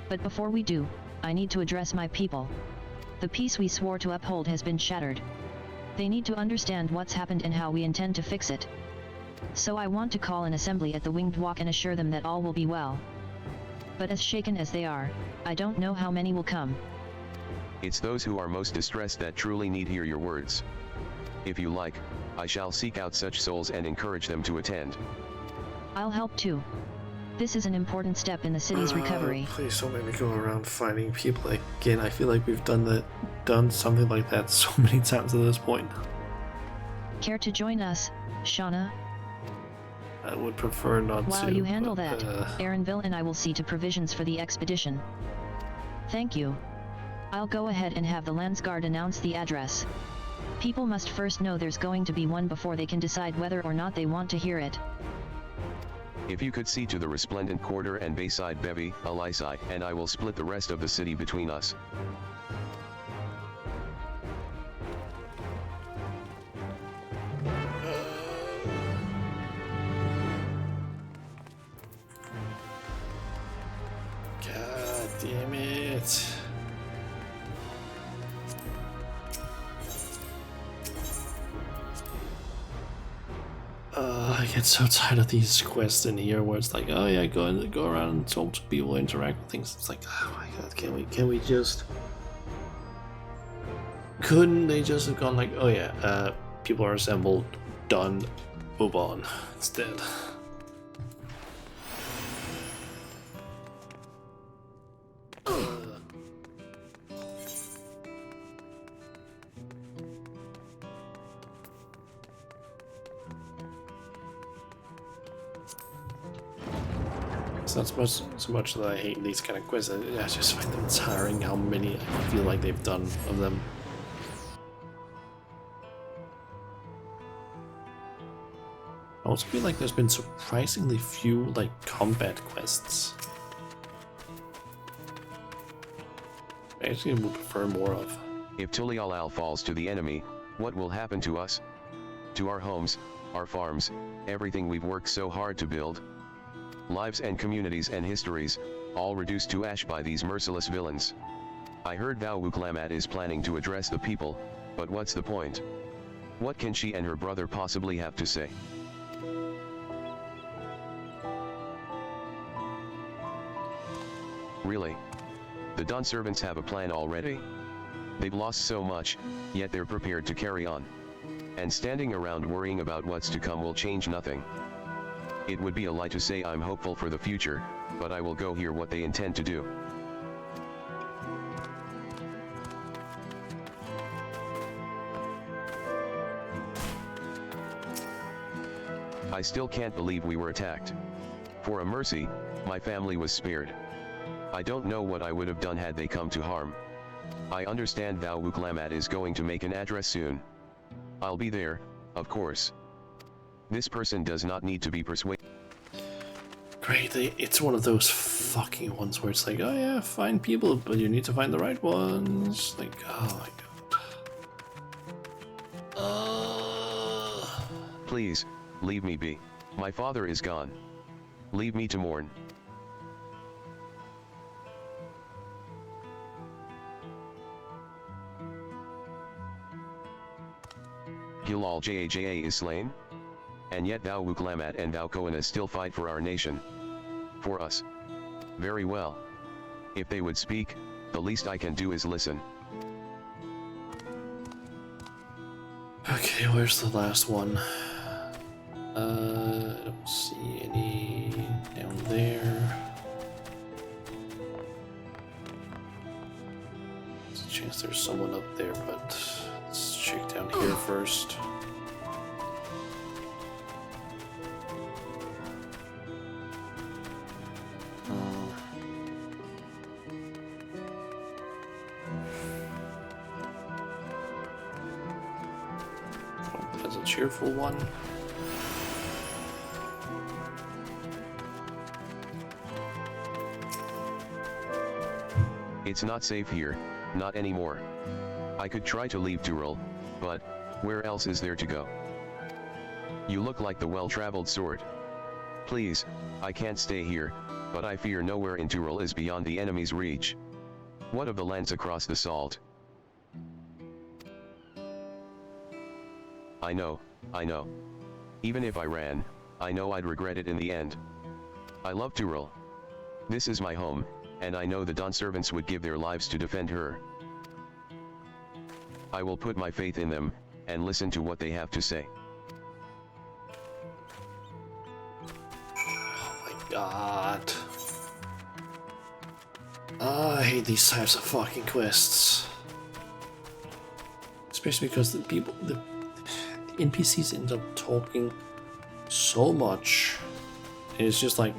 But before we do, I need to address my people. The peace we swore to uphold has been shattered. They need to understand what's happened and how we intend to fix it. So I want to call an assembly at the Winged Walk and assure them that all will be well. But as shaken as they are, I don't know how many will come. It's those who are most distressed that truly need hear your words. If you like, I shall seek out such souls and encourage them to attend. I'll help too. This is an important step in the city's recovery. Please don't make me go around fighting people again. I feel like we've done something like that so many times at this point. Care to join us, Shauna? I would prefer not to. While you handle that, Aaronville and I will see to provisions for the expedition. Thank you. I'll go ahead and have the Landsguard announce the address. People must first know there's going to be one before they can decide whether or not they want to hear it. If you could see to the Resplendent Quarter and Bayside Bevy, Alisai, and I will split the rest of the city between us. God damn it. I get so tired of these quests in here where it's like, oh yeah, go around and talk to people, interact with things. It's like, oh my god, can we just... Couldn't they just have gone like, oh yeah, people are assembled, done, move on, instead. It's not so much that I hate these kind of quests, I just find them tiring how many I feel like they've done of them. I also feel like there's been surprisingly few like combat quests. I actually would prefer more of. If Tulialal falls to the enemy, what will happen to us? To our homes, our farms, everything we've worked so hard to build? Lives and communities and histories, all reduced to ash by these merciless villains. I heard Thou Wuklamat is planning to address the people, but what's the point? What can she and her brother possibly have to say? Really? The Dawn servants have a plan already? They've lost so much, yet they're prepared to carry on. And standing around worrying about what's to come will change nothing. It would be a lie to say I'm hopeful for the future, but I will go hear what they intend to do. I still can't believe we were attacked. For a mercy, my family was spared. I don't know what I would have done had they come to harm. I understand Thou Wuklamat is going to make an address soon. I'll be there, of course. This person does not need to be persuaded. Great, it's one of those fucking ones where it's like, oh yeah, find people, but you need to find the right ones. Like, oh my god. Please, leave me be. My father is gone. Leave me to mourn. Hilal Jaja is slain? And yet Thou Wuklamat and Thou Koana still fight for our nation. For us. Very well. If they would speak, the least I can do is listen. Okay, where's the last one? I don't see any down there. There's a chance there's someone up there, but let's check down here first. That's a cheerful one. It's not safe here, not anymore. I could try to leave Turul, but where else is there to go? You look like the well-traveled sort. Please, I can't stay here, but I fear nowhere in Turul is beyond the enemy's reach. What of the lands across the salt? I know. Even if I ran, I know I'd regret it in the end. I love Tyrell. This is my home, and I know the Dawn servants would give their lives to defend her. I will put my faith in them, and listen to what they have to say. Oh my god. I hate these types of fucking quests. Especially because the NPCs end up talking so much. And it's just like,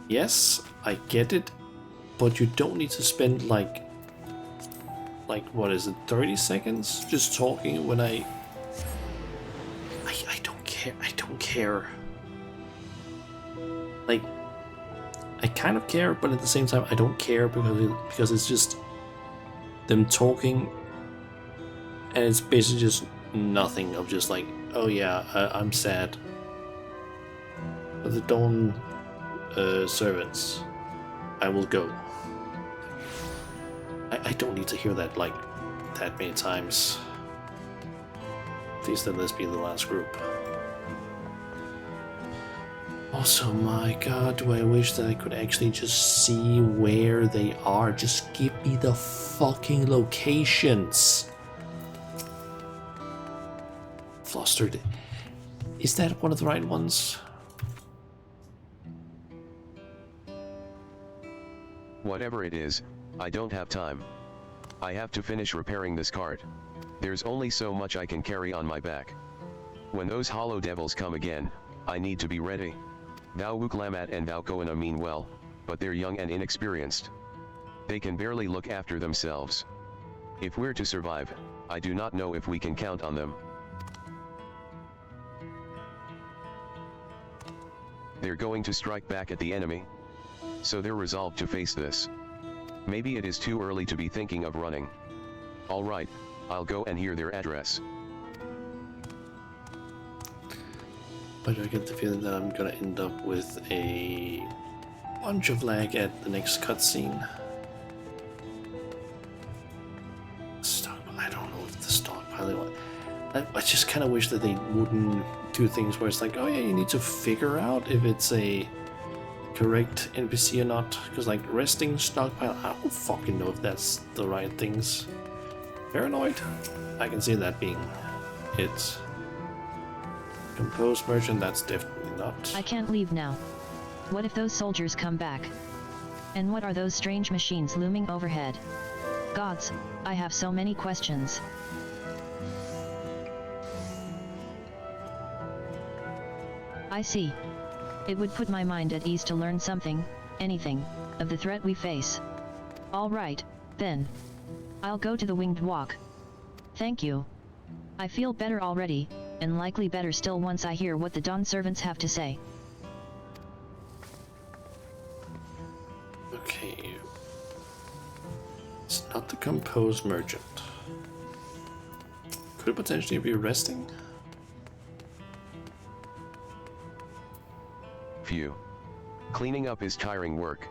yes, I get it, but you don't need to spend like what is it, 30 seconds just talking when I don't care. Like, I kind of care, but at the same time I don't care because it's just them talking, and it's basically just nothing of just like, oh yeah, I'm sad. But the Dawn servants, I will go. I don't need to hear that like that many times. Please let this be the last group. Also, my god, do I wish that I could actually just see where they are. Just give me the fucking locations. Flustered. Is that one of the right ones? Whatever it is, I don't have time. I have to finish repairing this cart. There's only so much I can carry on my back. When those hollow devils come again, I need to be ready. Thou Wuklamat and thou Koana mean well, but they're young and inexperienced. They can barely look after themselves. If we're to survive, I do not know if we can count on them. They're going to strike back at the enemy. So they're resolved to face this. Maybe it is too early to be thinking of running. Alright, I'll go and hear their address. But I get the feeling that I'm gonna end up with a bunch of lag at the next cutscene. I don't know if the stockpiling. I just kind of wish that they wouldn't do things where it's like, oh yeah, you need to figure out if it's a correct NPC or not, because like resting stockpile, I don't fucking know if that's the right things. Paranoid? I can see that being it. Composed merchant, that's definitely not. I can't leave now. What if those soldiers come back? And what are those strange machines looming overhead? Gods, I have so many questions. I see. It would put my mind at ease to learn something, anything, of the threat we face. All right, then. I'll go to the Winged Walk. Thank you. I feel better already, and likely better still once I hear what the Dawn servants have to say. Okay. It's not the composed merchant. Could it potentially be resting? Phew. Cleaning up is tiring work.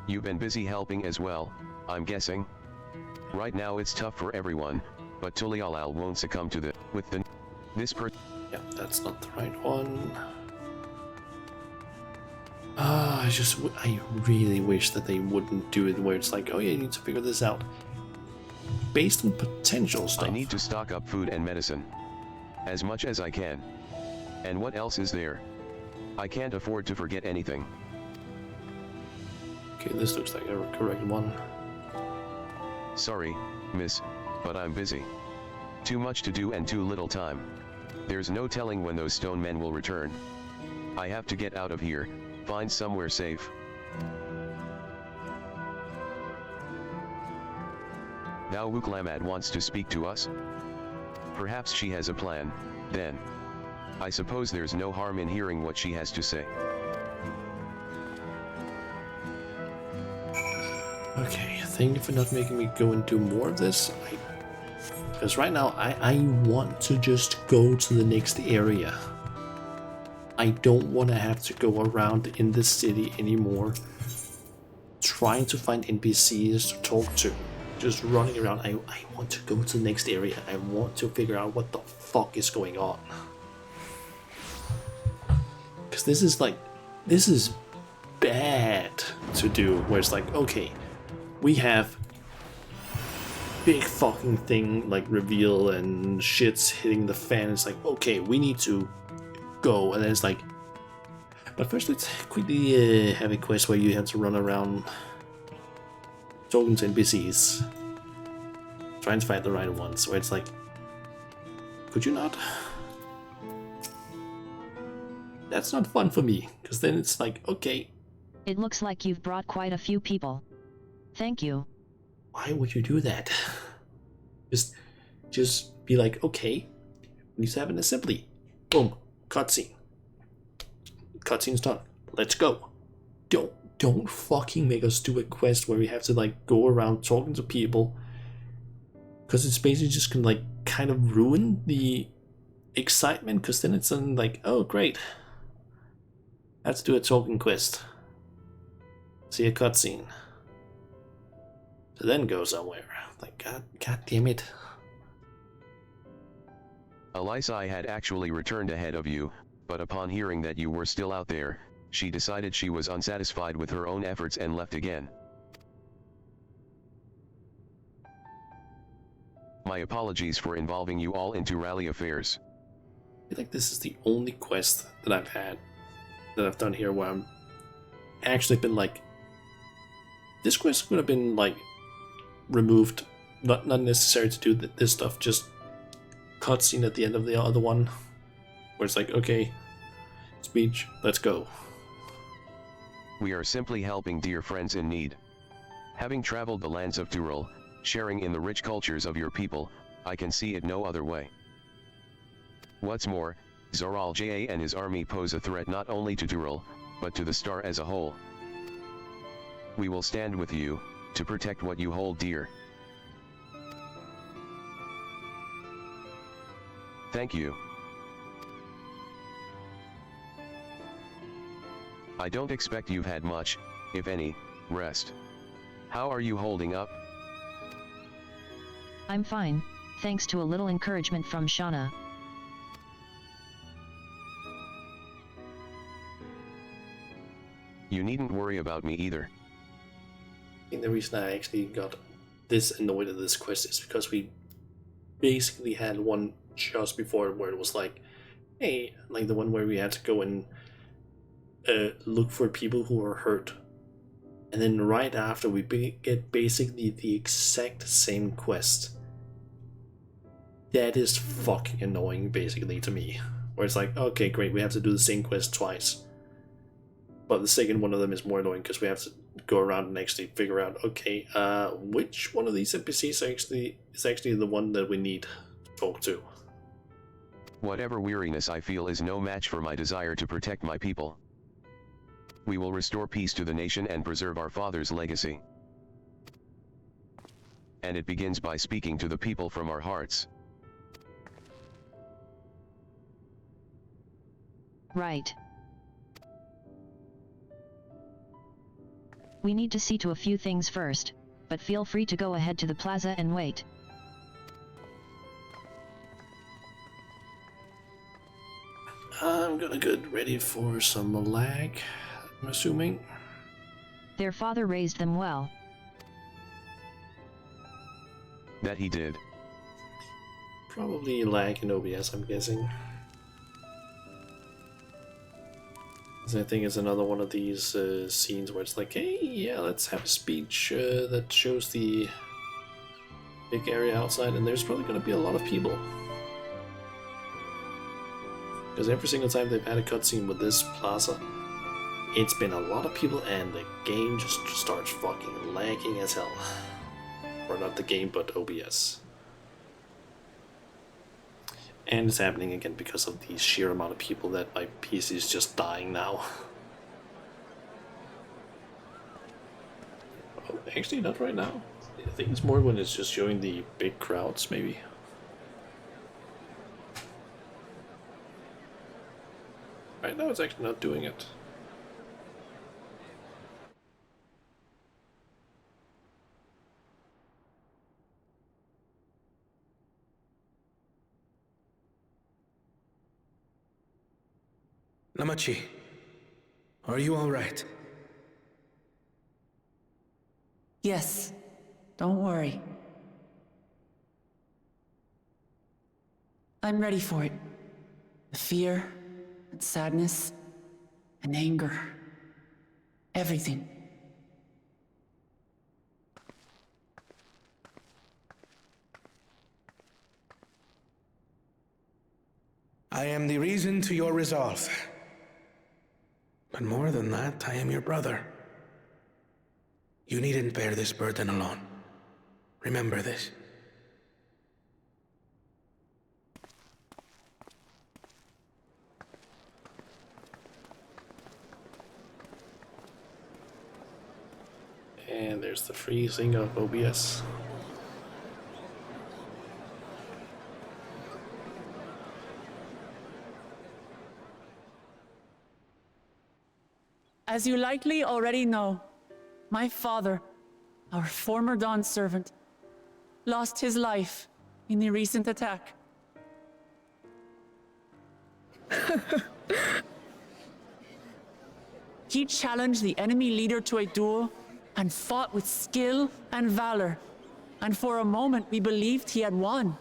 You've been busy helping as well, I'm guessing? Right now it's tough for everyone, but Tulialal won't succumb to Yeah, that's not the right one. I really wish that they wouldn't do it where it's like, oh yeah, you need to figure this out. Based on potential stuff. I need to stock up food and medicine. As much as I can. And what else is there? I can't afford to forget anything. Okay, this looks like a correct one. Sorry, miss, but I'm busy. Too much to do and too little time. There's no telling when those stone men will return. I have to get out of here, find somewhere safe. Thou Wuklamat wants to speak to us? Perhaps she has a plan, then. I suppose there's no harm in hearing what she has to say. Okay, thank you for not making me go and do more of this. Because right now, I want to just go to the next area. I don't want to have to go around in the city anymore, trying to find NPCs to talk to. Just running around. I want to go to the next area. I want to figure out what the fuck is going on. Because this is bad to do, where it's like, okay, we have big fucking thing like reveal and shit's hitting the fan. It's like, okay, we need to go, and then it's like, but first let's quickly have a quest where you have to run around talking to NPCs, trying to find the right ones, where it's like, could you not? That's not fun for me, because then it's like, okay. It looks like you've brought quite a few people. Thank you. Why would you do that? Just be like, okay, we need to have an assembly. Boom, cutscene. Cutscene's done. Let's go. Don't fucking make us do a quest where we have to like go around talking to people, because it's basically just gonna like kind of ruin the excitement. Because then it's like, oh great, let's do a talking quest. See a cutscene. To then go somewhere. Like, god damn it. Elysai had actually returned ahead of you, but upon hearing that you were still out there, she decided she was unsatisfied with her own efforts and left again. My apologies for involving you all into rally affairs. I feel like this is the only quest that I've done here where I'm actually been like, this quest could have been like removed, not necessary to do this stuff, just cutscene at the end of the other one, where it's like, okay, speech, let's go. We are simply helping dear friends in need. Having traveled the lands of Dural, sharing in the rich cultures of your people, I can see it no other way. What's more, Zoral Ja and his army pose a threat not only to Dural, but to the star as a whole. We will stand with you, to protect what you hold dear. Thank you. I don't expect you've had much, if any, rest. How are you holding up? I'm fine, thanks to a little encouragement from Shauna. You needn't worry about me either. I think the reason I actually got this annoyed at this quest is because we basically had one just before where it was like, hey, like the one where we had to go and look for people who are hurt. And then right after we get basically the exact same quest. That is fucking annoying basically to me. Where it's like, okay, great, we have to do the same quest twice. But the second one of them is more annoying because we have to go around and actually figure out, okay, which one of these NPCs is actually the one that we need to talk to. Whatever weariness I feel is no match for my desire to protect my people. We will restore peace to the nation and preserve our father's legacy. And it begins by speaking to the people from our hearts. Right. We need to see to a few things first, but feel free to go ahead to the plaza and wait. I'm gonna get ready for some lag, I'm assuming. Their father raised them well. That he did. Probably lag in OBS, I'm guessing. I think it's another one of these scenes where it's like, hey, yeah, let's have a speech that shows the big area outside, and there's probably going to be a lot of people. Because every single time they've had a cutscene with this plaza, it's been a lot of people, and the game just starts fucking lagging as hell. Or not the game, but OBS. And it's happening again because of the sheer amount of people that my PC is just dying now. Oh, actually, not right now. I think it's more when it's just showing the big crowds, maybe. Right now it's actually not doing it. Lamachi, Are you all right? Yes. Don't worry. I'm ready for it. The fear, and sadness, and anger. Everything. I am the reason to your resolve. But more than that, I am your brother. You needn't bear this burden alone. Remember this. And there's the freezing of OBS. As you likely already know, my father, our former Dawn servant, lost his life in the recent attack. He challenged the enemy leader to a duel and fought with skill and valor, and for a moment we believed he had won.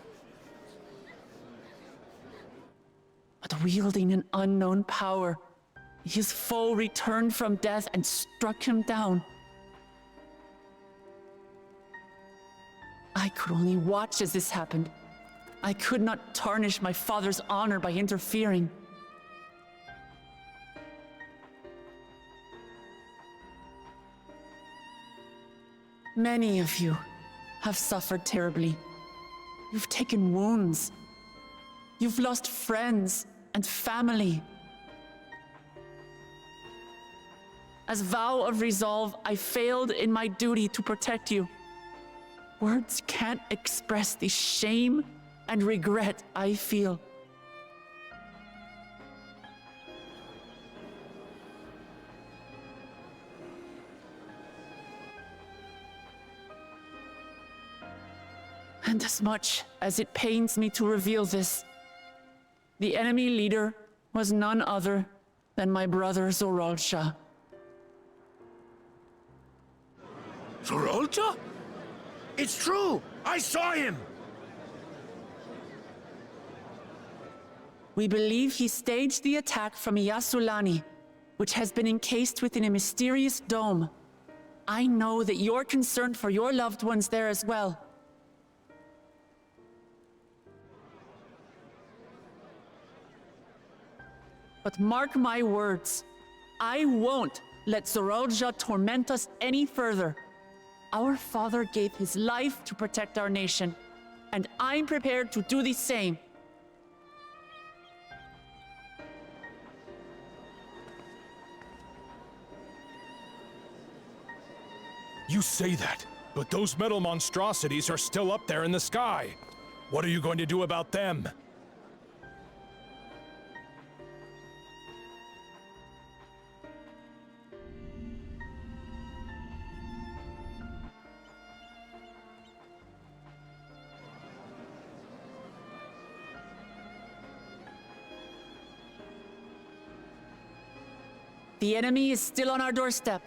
But wielding an unknown power, his foe returned from death and struck him down. I could only watch as this happened. I could not tarnish my father's honor by interfering. Many of you have suffered terribly. You've taken wounds. You've lost friends and family. As vow of resolve, I failed in my duty to protect you. Words can't express the shame and regret I feel. And as much as it pains me to reveal this, the enemy leader was none other than my brother Zoralsha. Zoralsha? It's true! I saw him! We believe he staged the attack from Yasulani, which has been encased within a mysterious dome. I know that you're concerned for your loved ones there as well. But mark my words, I won't let Zoralsha torment us any further. Our father gave his life to protect our nation, and I'm prepared to do the same. You say that, but those metal monstrosities are still up there in the sky. What are you going to do about them? The enemy is still on our doorstep,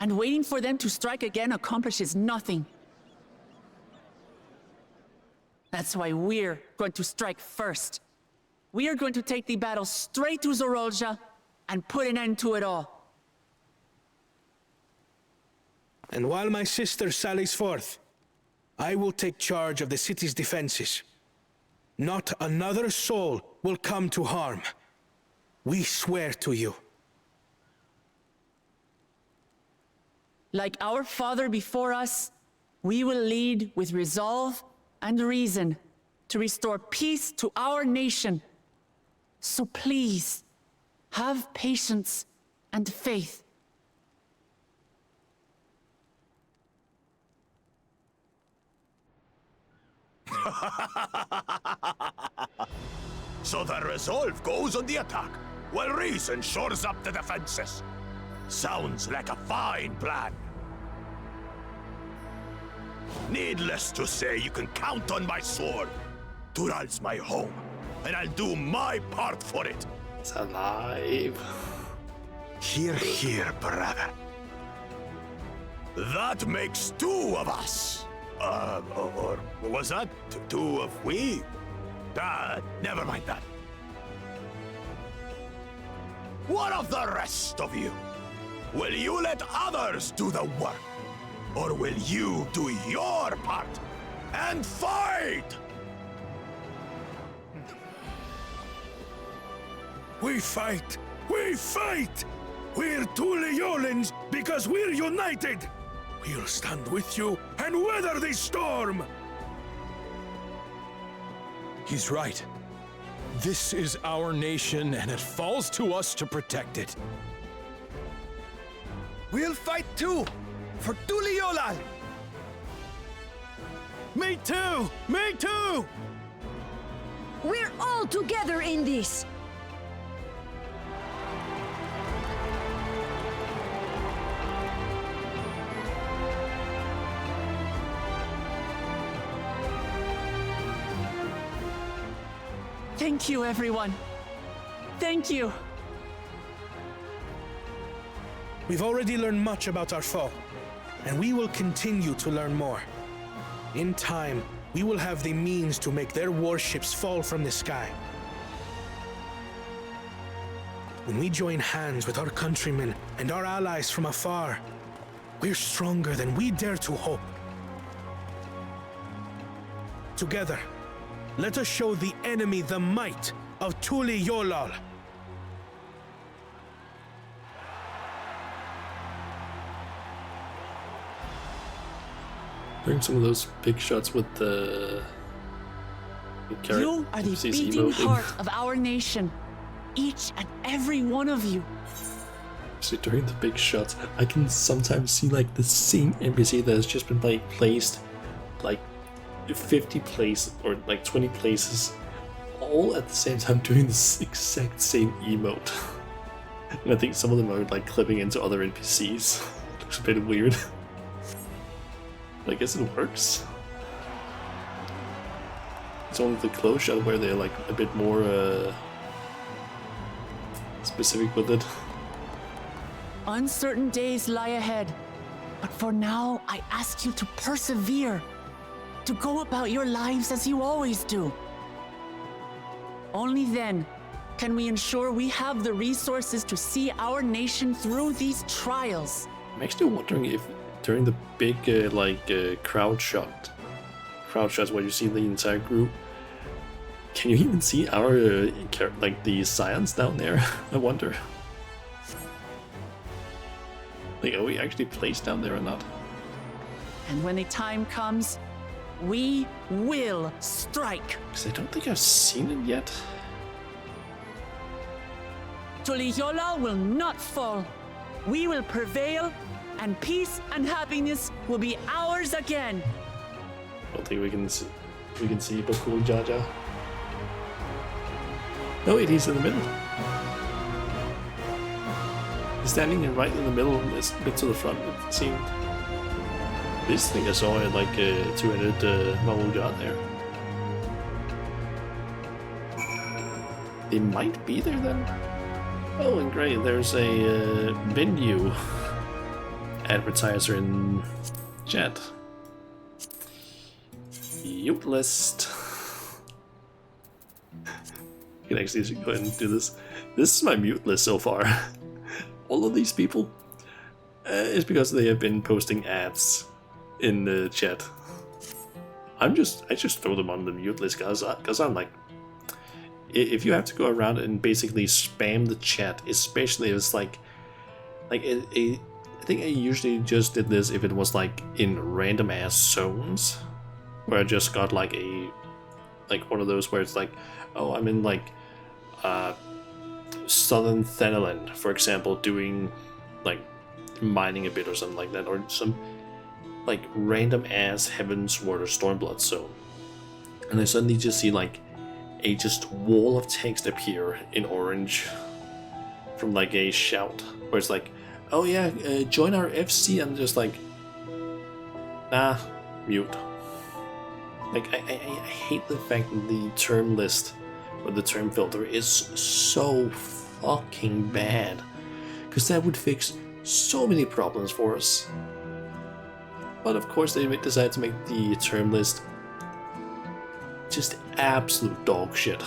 and waiting for them to strike again accomplishes nothing. That's why we're going to strike first. We are going to take the battle straight to Zoralsha and put an end to it all. And while my sister sallies forth, I will take charge of the city's defenses. Not another soul will come to harm. We swear to you. Like our father before us, we will lead with resolve and reason to restore peace to our nation. So please, have patience and faith. So the resolve goes on the attack, while reason shores up the defenses. Sounds like a fine plan. Needless to say, you can count on my sword. Tural's my home, and I'll do my part for it. It's alive. Hear, hear, brother. That makes two of us. Or was that two of we? Never mind that. What of the rest of you? Will you let others do the work? Or will you do your part and fight? We fight! We fight! We're Tuliolans because we're united! We'll stand with you and weather this storm! He's right. This is our nation, and it falls to us to protect it. We'll fight too! For Tuliolal! Me too! Me too! We're all together in this! Thank you, everyone. Thank you. We've already learned much about our foe, and we will continue to learn more. In time, we will have the means to make their warships fall from the sky. When we join hands with our countrymen and our allies from afar, we're stronger than we dare to hope. Together, let us show the enemy the might of Tuliolal. Bring some of those big shots with the carrot. You are the Oopsies beating emoting. heart of our nation. Each and every one of you. So during the big shots, I can sometimes see like the same NPC that has just been like placed like 50 places or like 20 places all at the same time doing this exact same emote. And I think some of them are like clipping into other NPCs. Looks a bit weird. But I guess it works. It's only the close shot where they're like a bit more specific with it. Uncertain days lie ahead, but for now, I ask you to persevere, to go about your lives as you always do. Only then can we ensure we have the resources to see our nation through these trials. I'm actually wondering if during the big crowd shots where you see the entire group, can you even see our the scions down there? I wonder. Like, are we actually placed down there or not? And when the time comes, we will strike. Because I don't think I've seen it yet. Tuliyola will not fall. We will prevail, and peace and happiness will be ours again. I don't think we can see Bakul Jaja. No, it is in the middle. He's standing right in the middle, a bit to the front, it seemed. This thing I saw at like 200 Mahmoud there. They might be there then. Oh, and great, there's a venue advertiser in chat. Mute list. I can actually go ahead and do this. This is my mute list so far. All of these people is because they have been posting ads in the chat. I just throw them on the mute list because I'm like, if you have to go around and basically spam the chat, especially if it's I think I usually just did this if it was like in random ass zones, where I just got like one of those where it's like, oh, I'm in like southern Thailand, for example, doing like mining a bit or something like that, or some like random ass Heavensward or Stormblood zone, and I suddenly just see like a just wall of text appear in orange from like a shout where it's like, oh yeah, join our FC, and just like, nah, mute. Like I hate the fact that the term list or the term filter is so fucking bad, because that would fix so many problems for us. But of course they decided to make the term list just absolute dog shit.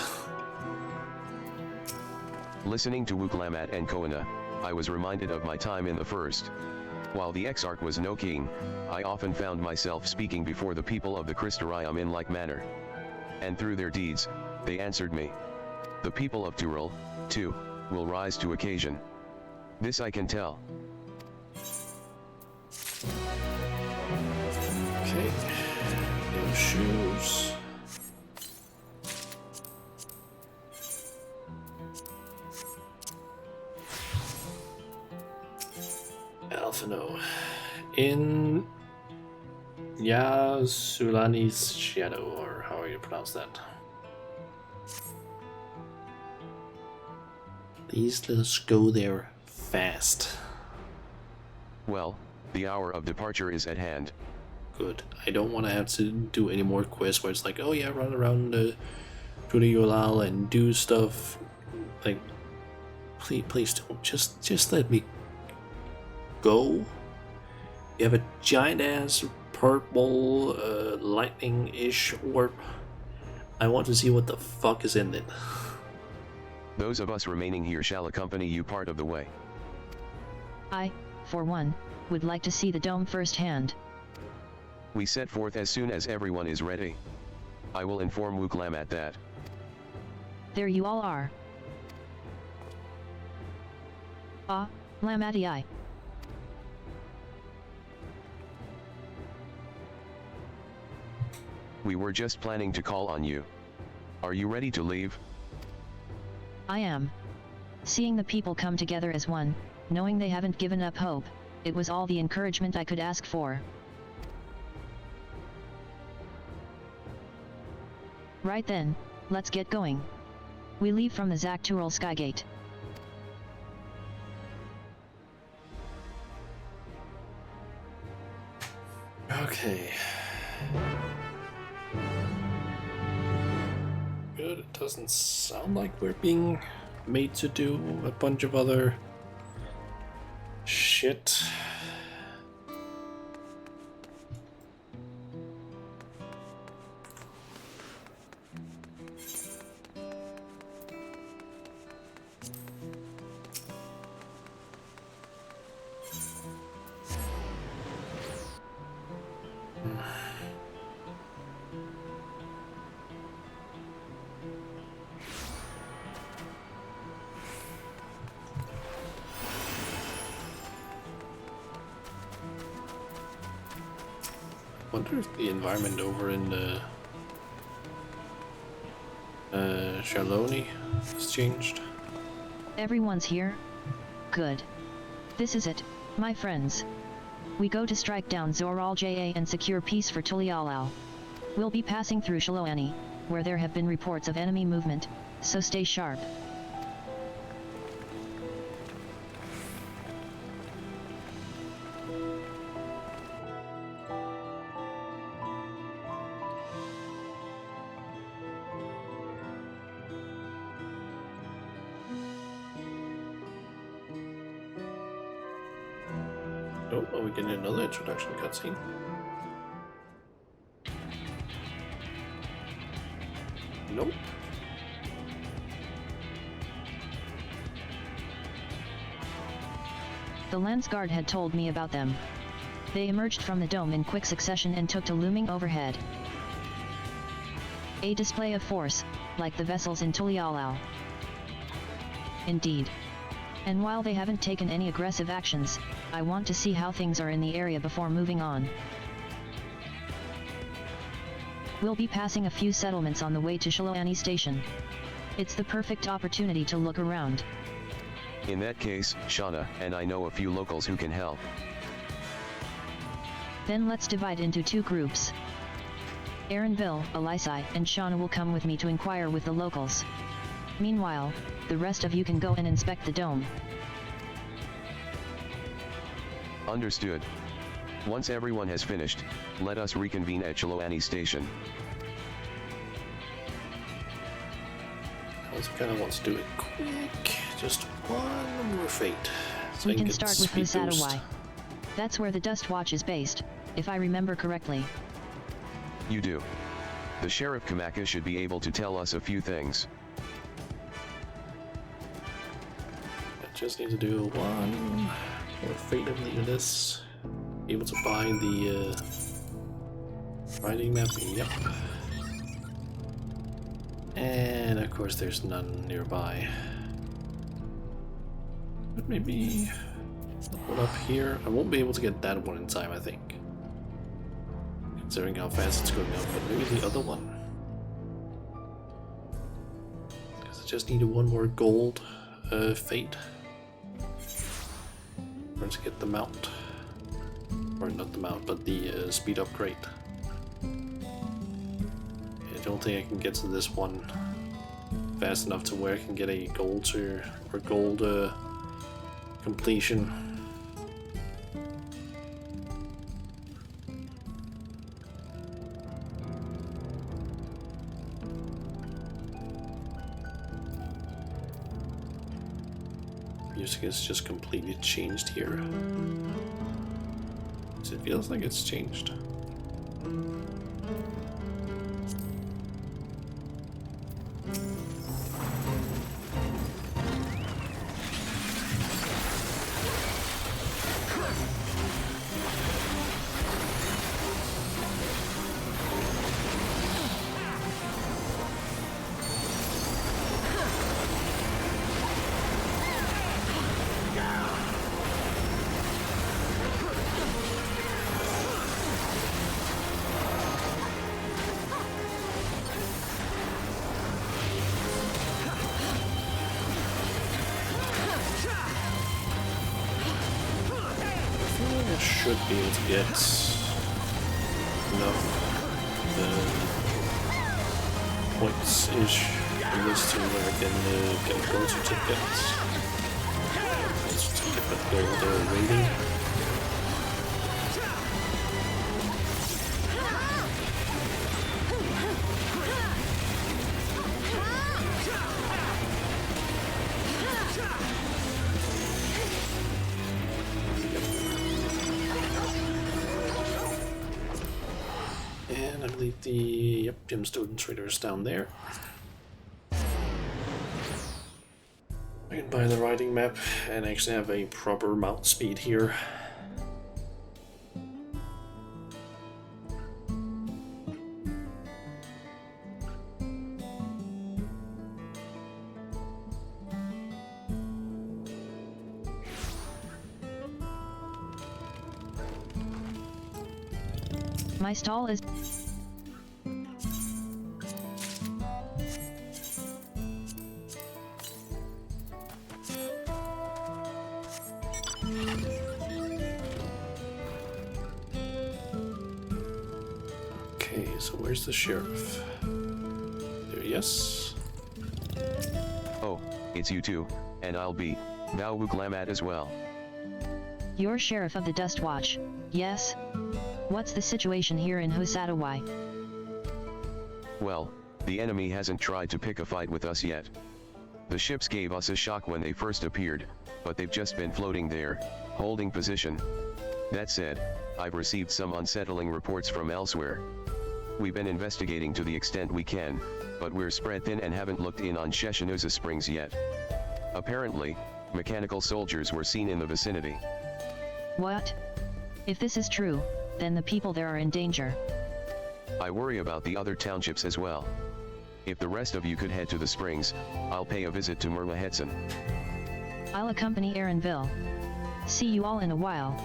Listening to Wuklamat and Koana, I was reminded of my time in the first. While the Exarch was no king, I often found myself speaking before the people of the Crystarium in like manner. And through their deeds, they answered me. The people of Tyrol, too, will rise to occasion. This I can tell. Okay, no shoes. Alphino. In Yasulani's shadow, or how you pronounce that. Please let us go there fast. Well, the hour of departure is at hand. Good. I don't want to have to do any more quests where it's like, oh yeah, run around Tuliyollal and do stuff. Like, please don't. Just let me go. You have a giant ass purple lightning-ish orb. I want to see what the fuck is in it. Those of us remaining here shall accompany you part of the way. I, for one, would like to see the dome firsthand. We set forth as soon as everyone is ready. I will inform Wuklamat that. There you all are. Lamati. We were just planning to call on you. Are you ready to leave? I am. Seeing the people come together as one, knowing they haven't given up hope, it was all the encouragement I could ask for. Right then, let's get going. We leave from the Zaktural Skygate. Okay. Good, it doesn't sound like we're being made to do a bunch of other shit. I wonder if the environment over in Shaloni has changed. Everyone's here? Good. This is it, my friends. We go to strike down Zoral Ja and secure peace for Tuliyollal. We'll be passing through Shaloani, where there have been reports of enemy movement, so stay sharp. Oh, are we getting another introduction cutscene? Nope. The Landsguard had told me about them. They emerged from the dome in quick succession and took to looming overhead. A display of force, like the vessels in Tuliyollal. Indeed. And while they haven't taken any aggressive actions, I want to see how things are in the area before moving on. We'll be passing a few settlements on the way to Shaloani Station. It's the perfect opportunity to look around. In that case, Shauna and I know a few locals who can help. Then let's divide into two groups. Aaronville, Elisai, and Shauna will come with me to inquire with the locals. Meanwhile, the rest of you can go and inspect the dome. Understood. Once everyone has finished, let us reconvene at Shaloani Station. I also kind of want to do it quick. Just one more fate. We can can start with speed boost. Hosatawai. That's where the Dust Watch is based, if I remember correctly. You do. The Sheriff Kamaka should be able to tell us a few things. I just need to do one more fate of this. Able to buy the riding map. Yep. And of course there's none nearby. But maybe one up here. I won't be able to get that one in time, I think. Considering how fast it's going up, but maybe the other one. Because I just need one more gold fate. Or to get the mount. Or not the mount, but the speed upgrade. I don't think I can get to this one fast enough to where I can get a gold or gold completion. Music is just completely changed here. So it feels like it's changed. Should be able to get enough points-ish in this to where I can get a gold certificate. Gold certificate, gold rating. And I believe the gemstone trader is down there. I can buy the riding map and actually have a proper mount speed here. My stall is... Okay, so where's the sheriff? There, yes. Oh, it's you two, and I'll be Bao Wuglamat as well. You're Sheriff of the Dust Watch, yes? What's the situation here in Hosatawai? Well, the enemy hasn't tried to pick a fight with us yet. The ships gave us a shock when they first appeared, but they've just been floating there, holding position. That said, I've received some unsettling reports from elsewhere. We've been investigating to the extent we can, but we're spread thin and haven't looked in on Sheshanuza Springs yet. Apparently, mechanical soldiers were seen in the vicinity. What? If this is true, then the people there are in danger. I worry about the other townships as well. If the rest of you could head to the springs, I'll pay a visit to Merlahetson. I'll accompany Aaronville. See you all in a while.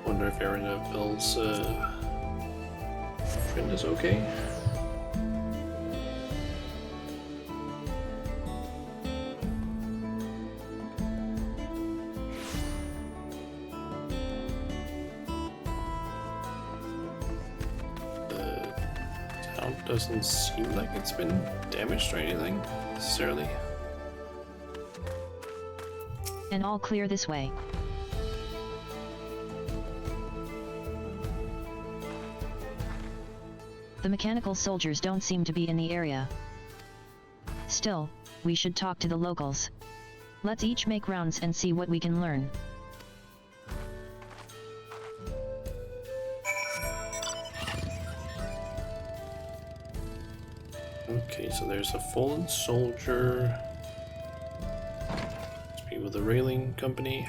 Wonder if Aaronville's friend is okay. Doesn't seem like it's been damaged or anything, necessarily. And all clear this way. The mechanical soldiers don't seem to be in the area. Still, we should talk to the locals. Let's each make rounds and see what we can learn. Okay, so there's a fallen soldier. Speak with the railing company.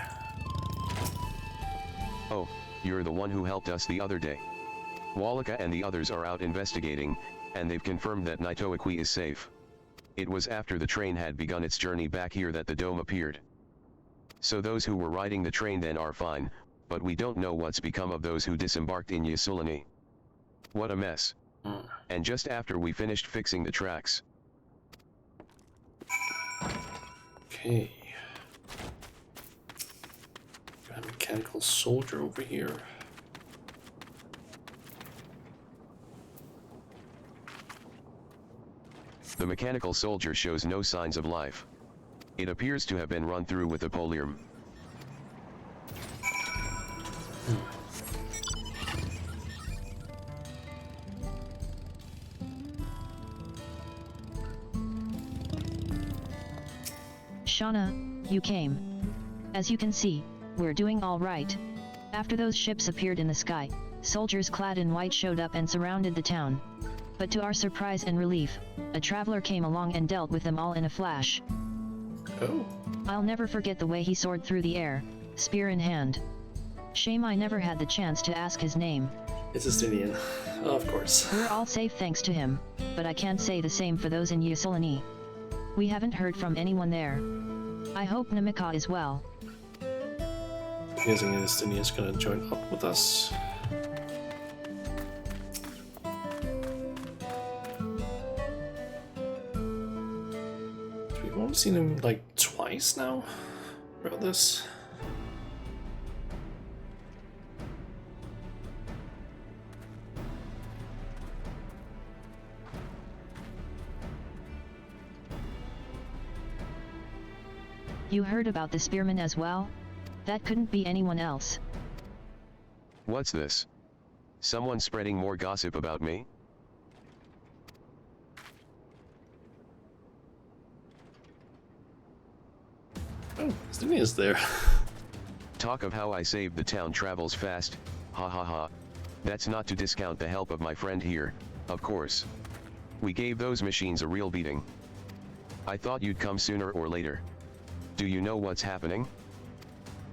Oh, you're the one who helped us the other day. Wallaka and the others are out investigating, and they've confirmed that Naitoakui is safe. It was after the train had begun its journey back here that the dome appeared. So those who were riding the train then are fine, but we don't know what's become of those who disembarked in Ysulani. What a mess. And just after we finished fixing the tracks. Okay. Got a mechanical soldier over here. The mechanical soldier shows no signs of life. It appears to have been run through with a polium. Shauna, you came. As you can see, we're doing all right. After those ships appeared in the sky, soldiers clad in white showed up and surrounded the town. But to our surprise and relief, a traveler came along and dealt with them all in a flash. Oh. I'll never forget the way he soared through the air, spear in hand. Shame I never had the chance to ask his name. It's Estinian, of course. We're all safe thanks to him, but I can't say the same for those in Ysulani. We haven't heard from anyone there. I hope Namika is well. I'm guessing Estinian is gonna join up with us. We've only seen him like twice now about this. You heard about the spearman as well? That couldn't be anyone else. What's this? Someone spreading more gossip about me? Oh, Estinian's there. Talk of how I saved the town travels fast, ha ha ha. That's not to discount the help of my friend here, of course. We gave those machines a real beating. I thought you'd come sooner or later. Do you know what's happening?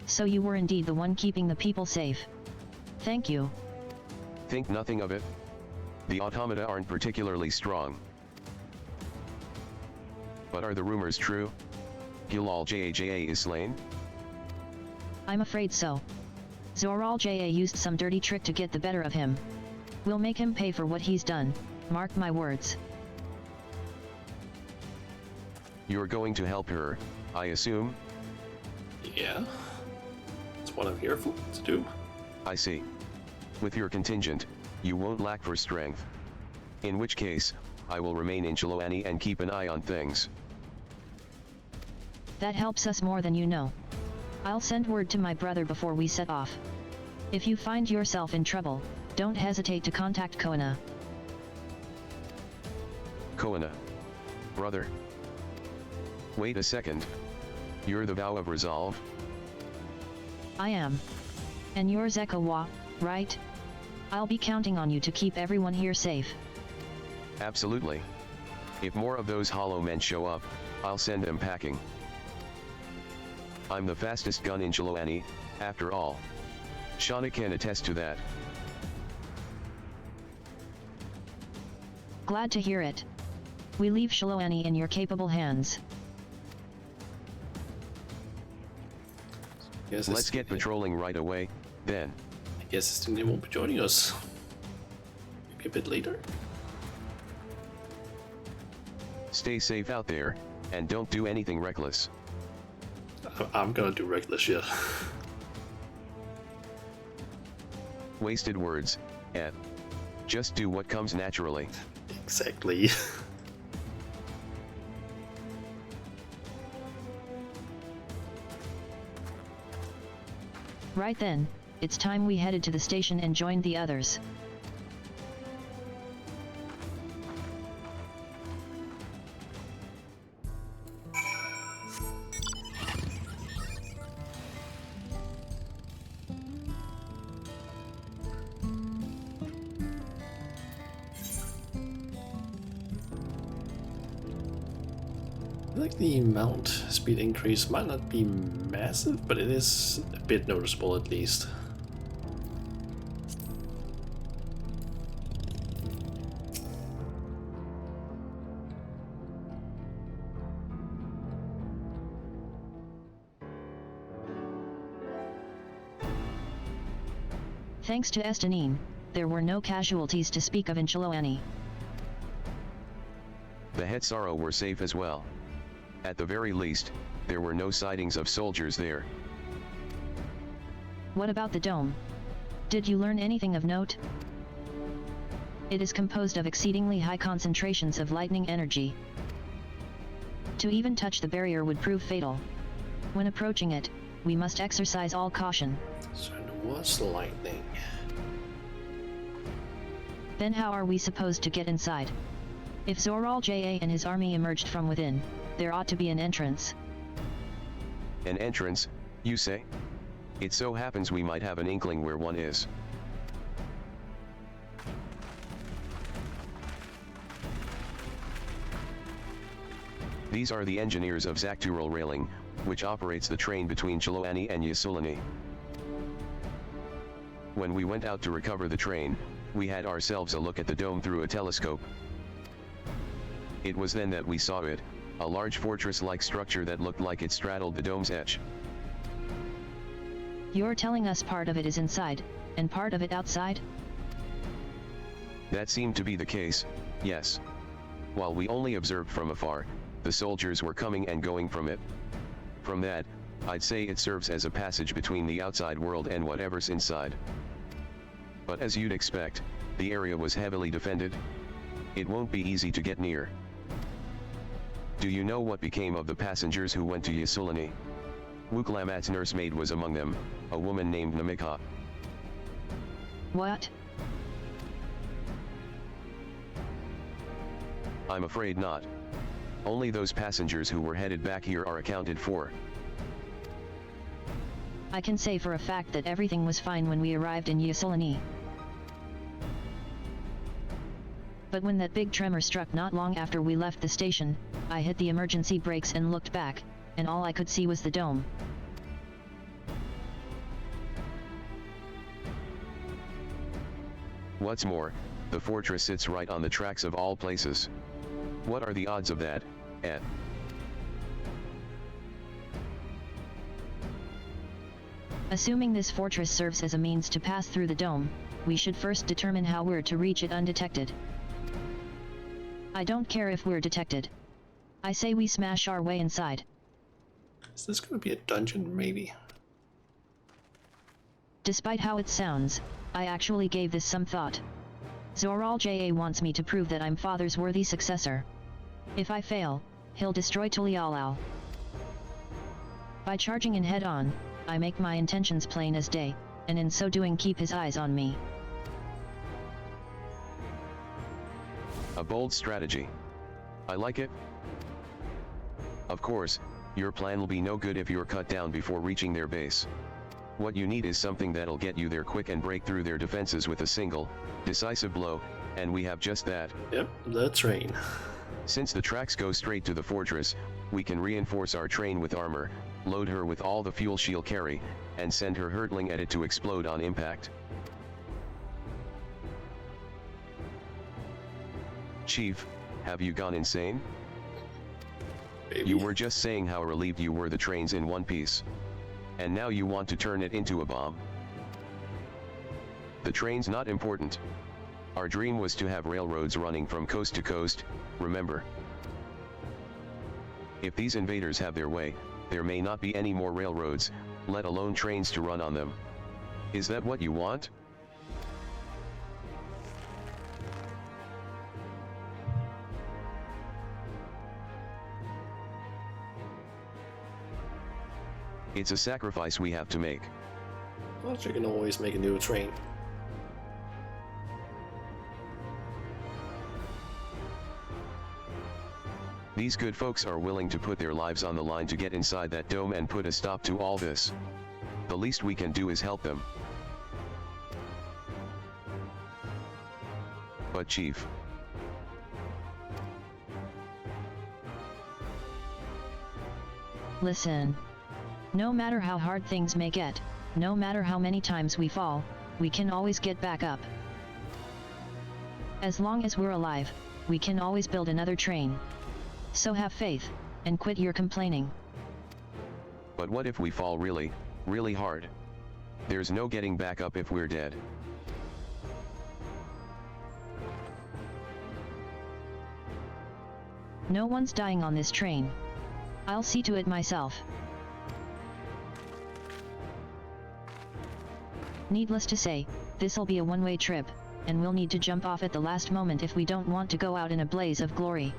So you were indeed the one keeping the people safe. Thank you. Think nothing of it. The automata aren't particularly strong. But are the rumors true? Gilal Jaja is slain? I'm afraid so. Zoral Ja used some dirty trick to get the better of him. We'll make him pay for what he's done, mark my words. You're going to help her, I assume? Yeah. That's what I'm here for, to do. I see. With your contingent, you won't lack for strength. In which case, I will remain in Chiloani and keep an eye on things. That helps us more than you know. I'll send word to my brother before we set off. If you find yourself in trouble, don't hesitate to contact Koana. Koana. Brother. Wait a second. You're the vow of resolve? I am. And you're Zekawa, right? I'll be counting on you to keep everyone here safe. Absolutely. If more of those hollow men show up, I'll send them packing. I'm the fastest gun in Chiloani, after all. Shauna can attest to that. Glad to hear it. We leave Chiloani in your capable hands. Yes, let's get patrolling right away, then. I guess Estinian won't be joining us. Maybe a bit later. Stay safe out there, and don't do anything reckless. I'm gonna do reckless, yeah. Wasted words, Ed. Just do what comes naturally. Exactly. Right then, it's time we headed to the station and joined the others. feel like the mount speed increase might not be massive, but it is a bit noticeable at least. Thanks to Estanine, there were no casualties to speak of in Chiloani. The Hetsaro were safe as well. At the very least, there were no sightings of soldiers there. What about the dome? Did you learn anything of note? It is composed of exceedingly high concentrations of lightning energy. To even touch the barrier would prove fatal. When approaching it, we must exercise all caution. So it was lightning. Then how are we supposed to get inside? If Zoral Ja and his army emerged from within, there ought to be an entrance. An entrance, you say? It so happens we might have an inkling where one is. These are the engineers of Zaktural Railing, which operates the train between Chiloani and Ysulani. When we went out to recover the train, we had ourselves a look at the dome through a telescope. It was then that we saw it, a large fortress-like structure that looked like it straddled the dome's edge. You're telling us part of it is inside, and part of it outside? That seemed to be the case, yes. While we only observed from afar, the soldiers were coming and going from it. From that, I'd say it serves as a passage between the outside world and whatever's inside. But as you'd expect, the area was heavily defended. It won't be easy to get near. Do you know what became of the passengers who went to Ysulani? Wuklamat's nursemaid was among them, a woman named Namika. What? I'm afraid not. Only those passengers who were headed back here are accounted for. I can say for a fact that everything was fine when we arrived in Ysulani. But when that big tremor struck not long after we left the station, I hit the emergency brakes and looked back, and all I could see was the dome. What's more, the fortress sits right on the tracks of all places. What are the odds of that, Ed? Assuming this fortress serves as a means to pass through the dome, we should first determine how we're to reach it undetected. I don't care if we're detected. I say we smash our way inside. Is this gonna be a dungeon, maybe? Despite how it sounds, I actually gave this some thought. Zoral Ja wants me to prove that I'm Father's worthy successor. If I fail, he'll destroy Tulialal. By charging in head-on, I make my intentions plain as day, and in so doing keep his eyes on me. A bold strategy. I like it. Of course, your plan will be no good if you're cut down before reaching their base. What you need is something that'll get you there quick and break through their defenses with a single, decisive blow, and we have just that. Yep, the train. Since the tracks go straight to the fortress, we can reinforce our train with armor, load her with all the fuel she'll carry, and send her hurtling at it to explode on impact. Chief, have you gone insane? Maybe. You were just saying how relieved you were the train's in one piece. And now you want to turn it into a bomb? The train's not important. Our dream was to have railroads running from coast to coast, remember? If these invaders have their way, there may not be any more railroads, let alone trains to run on them. Is that what you want? It's a sacrifice we have to make. Well, you can always make a new train. These good folks are willing to put their lives on the line to get inside that dome and put a stop to all this. The least we can do is help them. But Chief, Listen. No matter how hard things may get, no matter how many times we fall, we can always get back up. As long as we're alive, we can always build another train. So have faith, and quit your complaining. But what if we fall really, really hard? There's no getting back up if we're dead. No one's dying on this train. I'll see to it myself. Needless to say, this'll be a one-way trip, and we'll need to jump off at the last moment if we don't want to go out in a blaze of glory.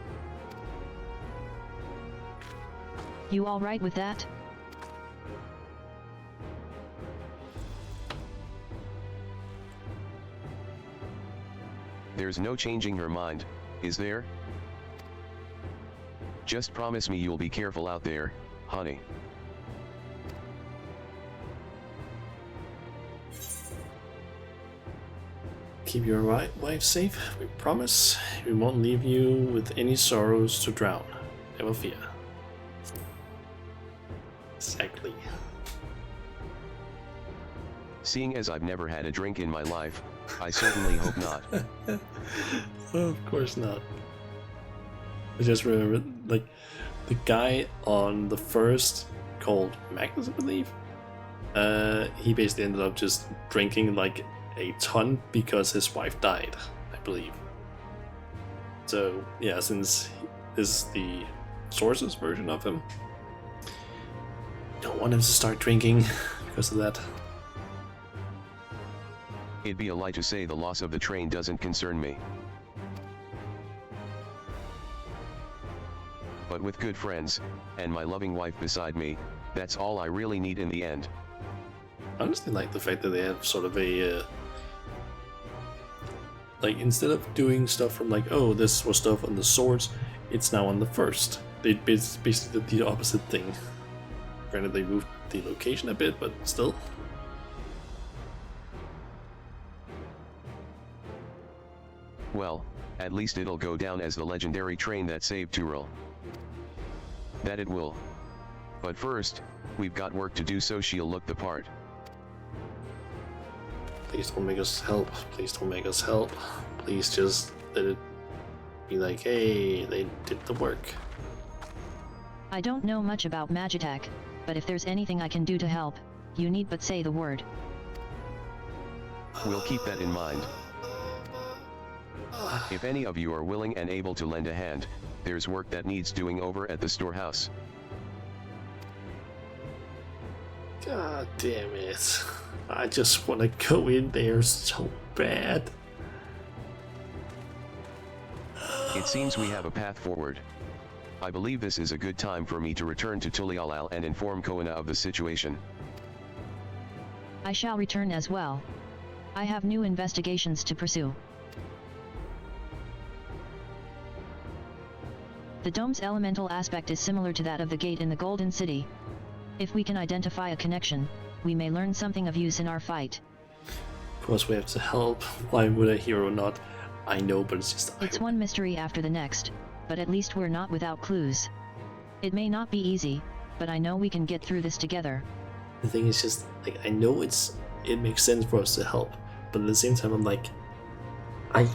You all right with that? There's no changing her mind, is there? Just promise me you'll be careful out there, honey. Keep your wife safe, we promise. We won't leave you with any sorrows to drown. Never fear. Exactly. Seeing as I've never had a drink in my life, I certainly hope not. Of course not. I just remember, like, the guy on the first, called Magnus, I believe, he basically ended up just drinking like a ton because his wife died, I believe. So yeah, since this is the sources version of him, don't want him to start drinking because of that. It'd be a lie to say the loss of the train doesn't concern me. But with good friends, and my loving wife beside me, that's all I really need in the end. I honestly like the fact that they have sort of a like, instead of doing stuff from like, oh, this was stuff on the swords, it's now on the first. They basically did the opposite thing. Granted, they moved the location a bit, but still. Well, at least it'll go down as the legendary train that saved Tyrell. That it will. But first, we've got work to do so she'll look the part. Please don't make us help. Please don't make us help. Please just let it be like, hey, they did the work. I don't know much about Magitech, but if there's anything I can do to help, you need but say the word. We'll keep that in mind. If any of you are willing and able to lend a hand, there's work that needs doing over at the storehouse. God damn it. I just want to go in there so bad. It seems we have a path forward. I believe this is a good time for me to return to Tulialal and inform Koana of the situation. I shall return as well. I have new investigations to pursue. The dome's elemental aspect is similar to that of the gate in the Golden City. If we can identify a connection, we may learn something of use in our fight. Of course we have to help. Why would a hero not? I know, but it's just... It's one mystery after the next, but at least we're not without clues. It may not be easy, but I know we can get through this together. The thing is just, like, I know it makes sense for us to help, but at the same time I'm like, I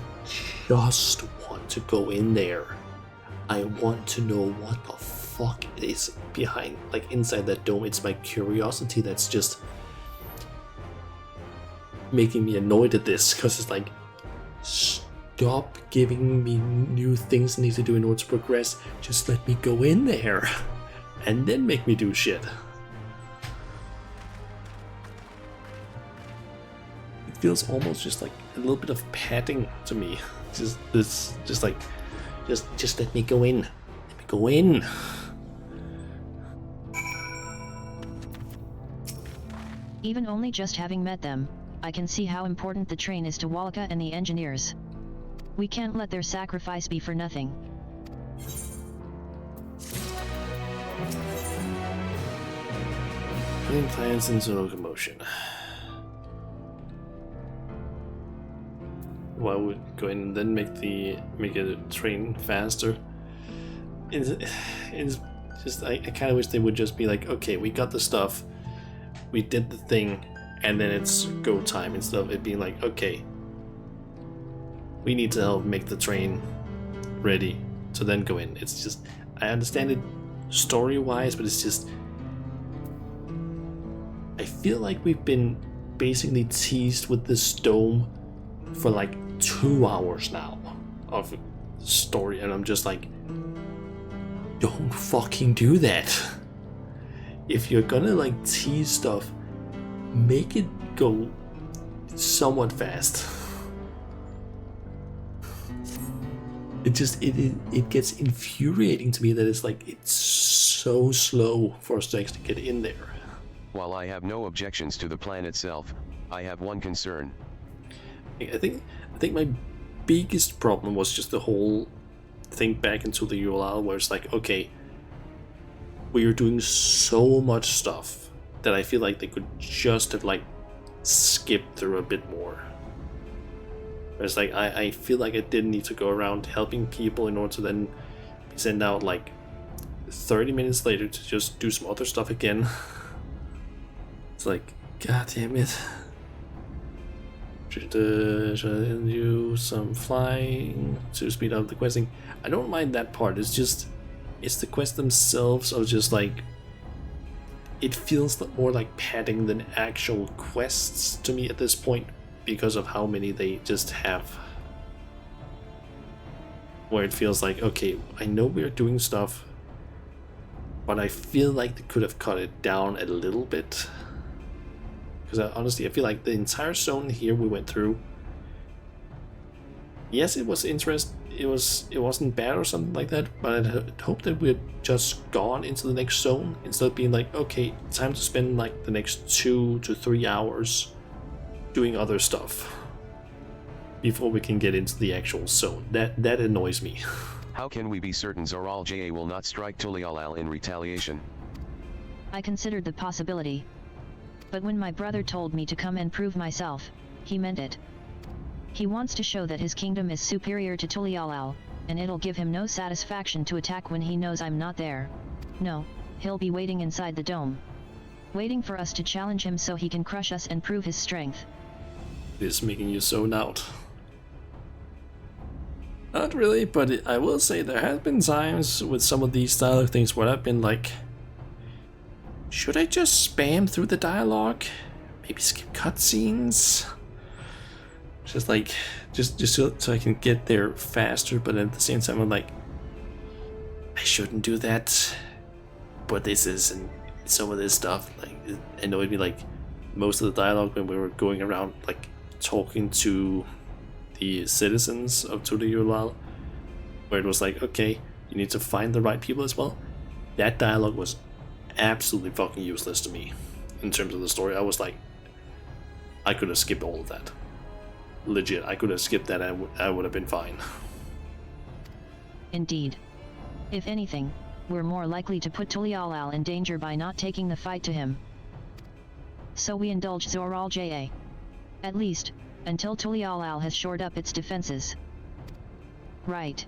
just want to go in there. I want to know what the fuck is behind, like, inside that dome. It's my curiosity that's just making me annoyed at this, because it's like, stop giving me new things I need to do in order to progress. Just let me go in there and then make me do shit. It feels almost just like a little bit of padding to me. Just let me go in. Let me go in. Even only just having met them, I can see how important the train is to Walaka and the engineers. We can't let their sacrifice be for nothing. Putting plans into locomotion. Why would go in and then make a train faster? It's Just I kind of wish they would just be like, okay, we got the stuff, we did the thing, and then it's go time, instead of it being like, okay, we need to help make the train ready to then go in. It's just, I understand it story-wise, but it's just, I feel like we've been basically teased with this dome for like 2 hours now of story, and I'm just like, don't fucking do that. If you're gonna like tease stuff, make it go somewhat fast. It just it gets infuriating to me that it's like it's so slow for us to actually get in there. While I have no objections to the plan itself, I have one concern. I think my biggest problem was just the whole thing back into the ULL, where it's like, okay, we are doing so much stuff that I feel like they could just have like skipped through a bit more. It's like I feel like I didn't need to go around helping people in order to then be sent out like 30 minutes later to just do some other stuff again. It's like, god damn it. Should do some flying to speed up the questing. I don't mind that part. It's just, it's the quests themselves of just like, it feels more like padding than actual quests to me at this point, because of how many they just have. Where it feels like, okay, I know we're doing stuff, but I feel like they could have cut it down a little bit. Because honestly, I feel like the entire zone here we went through, yes, it was interesting, it wasn't bad or something like that, but I'd hoped that we had just gone into the next zone instead of being like, okay, time to spend like the next 2 to 3 hours doing other stuff before we can get into the actual zone. That annoys me. How can we be certain Zoral JA will not strike Tulialal in retaliation? I considered the possibility. But when my brother told me to come and prove myself, he meant it. He wants to show that his kingdom is superior to Tulialal, and it'll give him no satisfaction to attack when he knows I'm not there. No, he'll be waiting inside the dome. Waiting for us to challenge him so he can crush us and prove his strength. It is making you zone out. Not really, but I will say there have been times with some of these style of things where I've been like, should I just spam through the dialogue? Maybe skip cutscenes? Just like, just so I can get there faster, but at the same time I'm like, I shouldn't do that. But this is, and some of this stuff, like, it annoyed me, like, most of the dialogue when we were going around, like, talking to the citizens of Tulialal, where it was like, okay, you need to find the right people as well. That dialogue was absolutely fucking useless to me in terms of the story. I was like, I could have skipped all of that. Legit, I could have skipped that and I would have been fine. Indeed. If anything, we're more likely to put Tulialal in danger by not taking the fight to him. So we indulge Zoral JA. At least, until Tulialal has shored up its defenses. Right.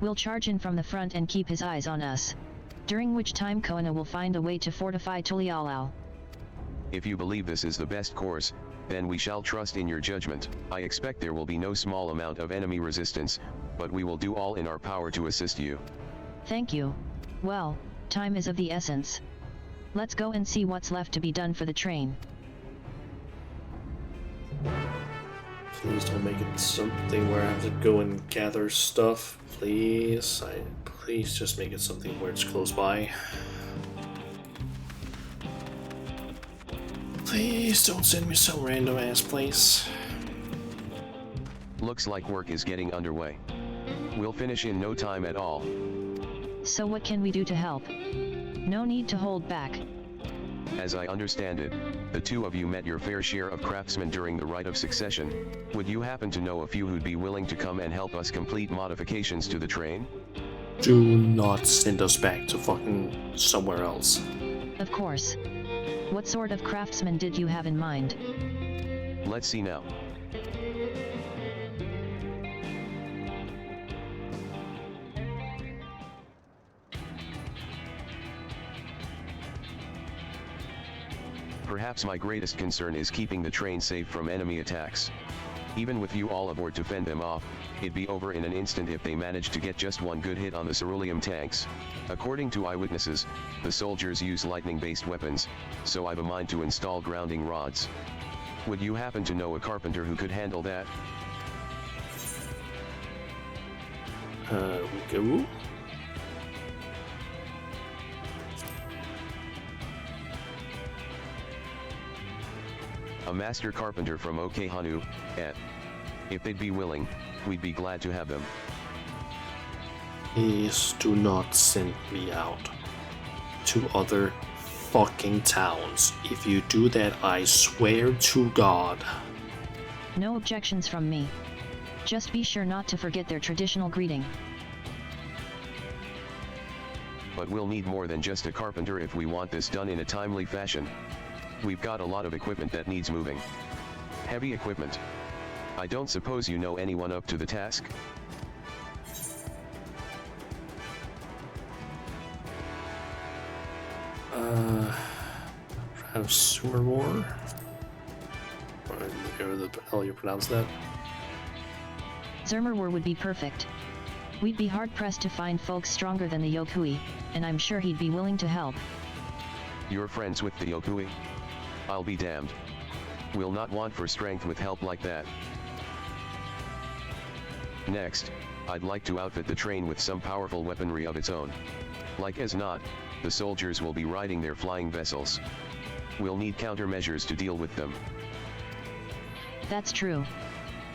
We'll charge in from the front and keep his eyes on us. During which time Koana will find a way to fortify Tulialal. If you believe this is the best course, then we shall trust in your judgment. I expect there will be no small amount of enemy resistance, but we will do all in our power to assist you. Thank you. Well, time is of the essence. Let's go and see what's left to be done for the train. Please don't make it something where I have to go and gather stuff. Please, please just make it something where it's close by. Please don't send me some random ass place. Looks like work is getting underway. We'll finish in no time at all. So what can we do to help? No need to hold back. As I understand it, the two of you met your fair share of craftsmen during the Rite of Succession. Would you happen to know a few who'd be willing to come and help us complete modifications to the train? Do not send us back to fucking somewhere else. Of course. What sort of craftsman did you have in mind? Let's see now. Perhaps my greatest concern is keeping the train safe from enemy attacks. Even with you all aboard to fend them off, it'd be over in an instant if they managed to get just one good hit on the ceruleum tanks. According to eyewitnesses, the soldiers use lightning-based weapons, so I've a mind to install grounding rods. Would you happen to know a carpenter who could handle that? Go. A master carpenter from Okehanu, If they'd be willing, we'd be glad to have them. Please do not send me out to other fucking towns. If you do that, I swear to God. No objections from me. Just be sure not to forget their traditional greeting. But we'll need more than just a carpenter if we want this done in a timely fashion. We've got a lot of equipment that needs moving. Heavy equipment. I don't suppose you know anyone up to the task? Perhaps Sumermore? Or the hell you pronounce that? Zermerwar would be perfect. We'd be hard-pressed to find folks stronger than the Yokui, and I'm sure he'd be willing to help. You're friends with the Yokui? I'll be damned. We'll not want for strength with help like that. Next, I'd like to outfit the train with some powerful weaponry of its own. Like as not, the soldiers will be riding their flying vessels. We'll need countermeasures to deal with them. That's true.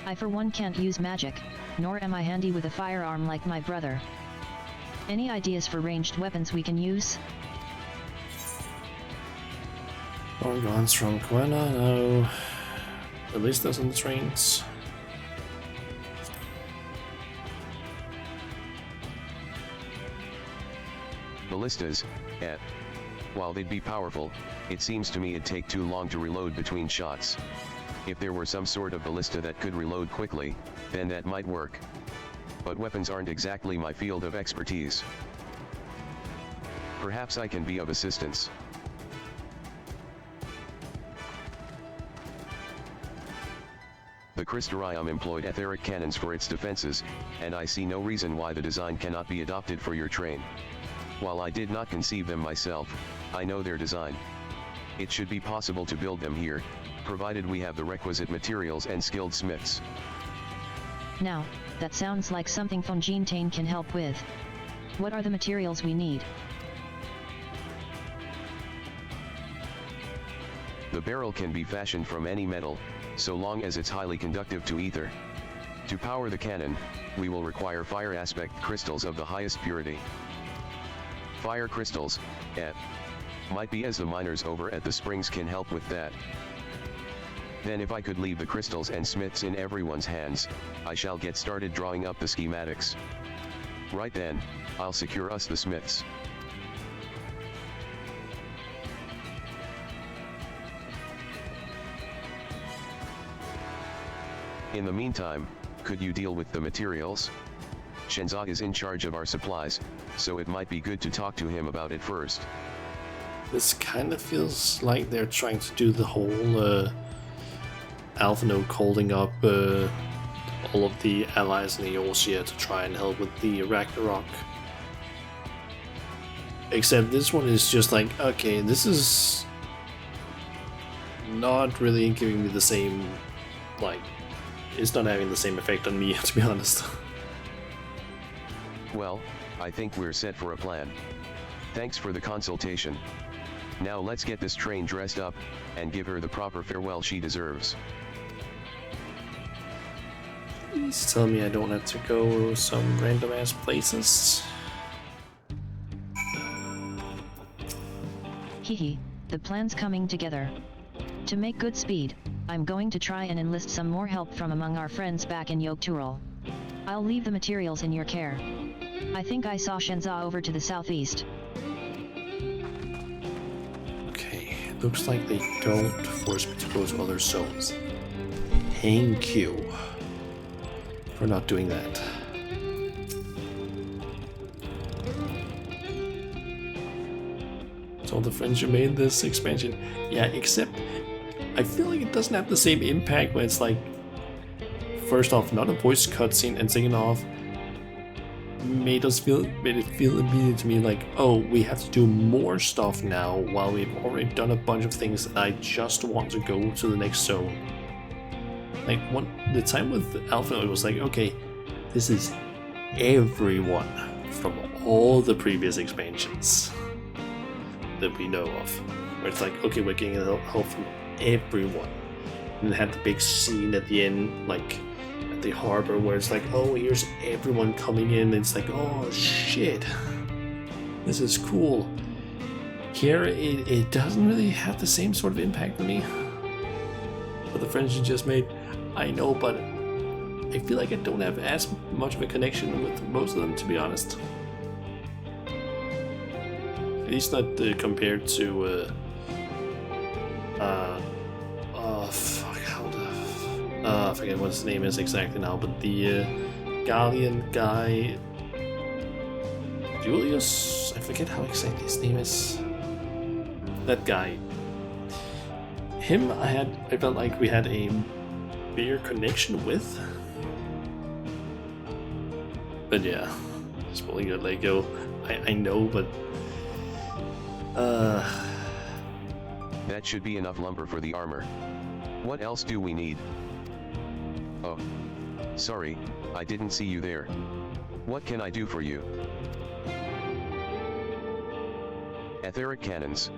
I for one can't use magic, nor am I handy with a firearm like my brother. Any ideas for ranged weapons we can use? Organs from Quena, no. At least those on the trains. Ballistas, while they'd be powerful, it seems to me it'd take too long to reload between shots. If there were some sort of ballista that could reload quickly, then that might work. But weapons aren't exactly my field of expertise. Perhaps I can be of assistance. The Crystarium employed etheric cannons for its defenses, and I see no reason why the design cannot be adopted for your train. While I did not conceive them myself, I know their design. It should be possible to build them here, provided we have the requisite materials and skilled smiths. Now, that sounds like something Fonjin Tain can help with. What are the materials we need? The barrel can be fashioned from any metal, so long as it's highly conductive to ether. To power the cannon, we will require fire aspect crystals of the highest purity. Fire crystals, might be as the miners over at the springs can help with that. Then if I could leave the crystals and smiths in everyone's hands, I shall get started drawing up the schematics. Right then, I'll secure us the smiths. In the meantime, could you deal with the materials? Shenza is in charge of our supplies, so it might be good to talk to him about it first. This kind of feels like they're trying to do the whole Alphinoke holding up all of the allies in Eosia to try and help with the Ragnarok. Except this one is just like, okay, this is not really giving me the same, like, it's not having the same effect on me, to be honest. Well, I think we're set for a plan. Thanks for the consultation. Now let's get this train dressed up, and give her the proper farewell she deserves. Please tell me I don't have to go some random ass places. Hehe, the plan's coming together. To make good speed, I'm going to try and enlist some more help from among our friends back in Yokturul. I'll leave the materials in your care. I think I saw Shenza over to the southeast. Okay, looks like they don't force me to go to other zones. Thank you for not doing that. to all the friends you made this expansion. Yeah, except I feel like it doesn't have the same impact when it's like, first off, not a voice cutscene, and second off, made it feel immediate to me like, oh, we have to do more stuff now while we've already done a bunch of things and I just want to go to the next zone. Like the time with Alpha, it was like, okay, this is everyone from all the previous expansions that we know of. Where it's like, okay, we're getting help from everyone. And it had the big scene at the end, like at the harbor, where it's like, oh, here's everyone coming in. And it's like, oh shit, this is cool. Here, it doesn't really have the same sort of impact on me. But the friends you just made, I know, but I feel like I don't have as much of a connection with most of them, to be honest. At least not compared to I forget what his name is exactly now, but the Gallian guy, Julius, I forget how exactly his name is. That guy. Him, I felt like we had a bigger connection with. But yeah, just pulling it let go. I know, but that should be enough lumber for the armor. What else do we need? Oh, sorry, I didn't see you there. What can I do for you? Etheric cannons.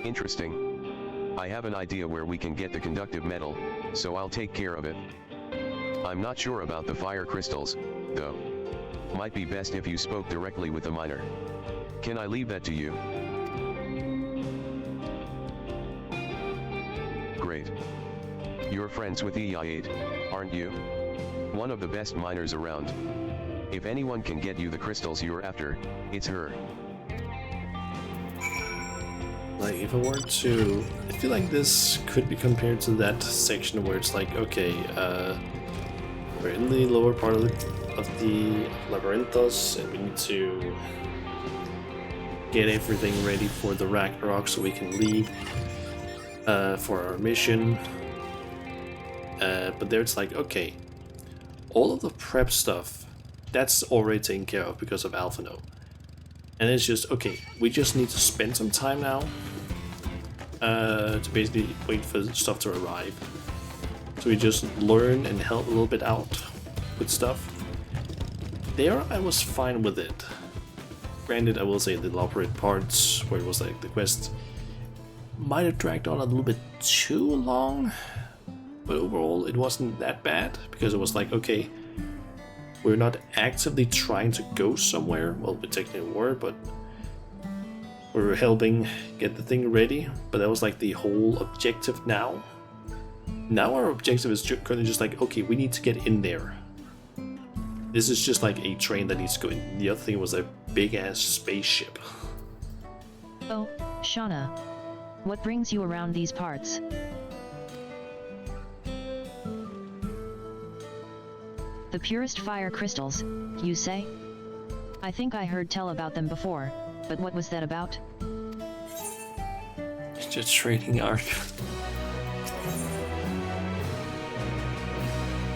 Interesting. I have an idea where we can get the conductive metal, so I'll take care of it. I'm not sure about the fire crystals, though. Might be best if you spoke directly with the miner. Can I leave that to you? Great. You're friends with EI8, aren't you? One of the best miners around. If anyone can get you the crystals you're after, it's her. Like, if I were to... I feel like this could be compared to that section where it's like, okay, we're in the lower part of the Labyrinthos, and we need to get everything ready for the Ragnarok so we can leave for our mission. But there it's like, okay, all of the prep stuff, that's already taken care of because of Alphino. And it's just, okay, we just need to spend some time now to basically wait for stuff to arrive. So we just learn and help a little bit out with stuff. There I was fine with it. Granted, I will say the elaborate parts where it was like the quest might have dragged on a little bit too long. But overall, it wasn't that bad, because it was like, okay, we're not actively trying to go somewhere. Well, we technically were, but we were helping get the thing ready. But that was like the whole objective now. Now our objective is currently just like, okay, we need to get in there. This is just like a train that needs to go in. The other thing was a big-ass spaceship. Oh, Shauna. What brings you around these parts? The purest fire crystals, you say? I think I heard tell about them before, but what was that about? Just trading art.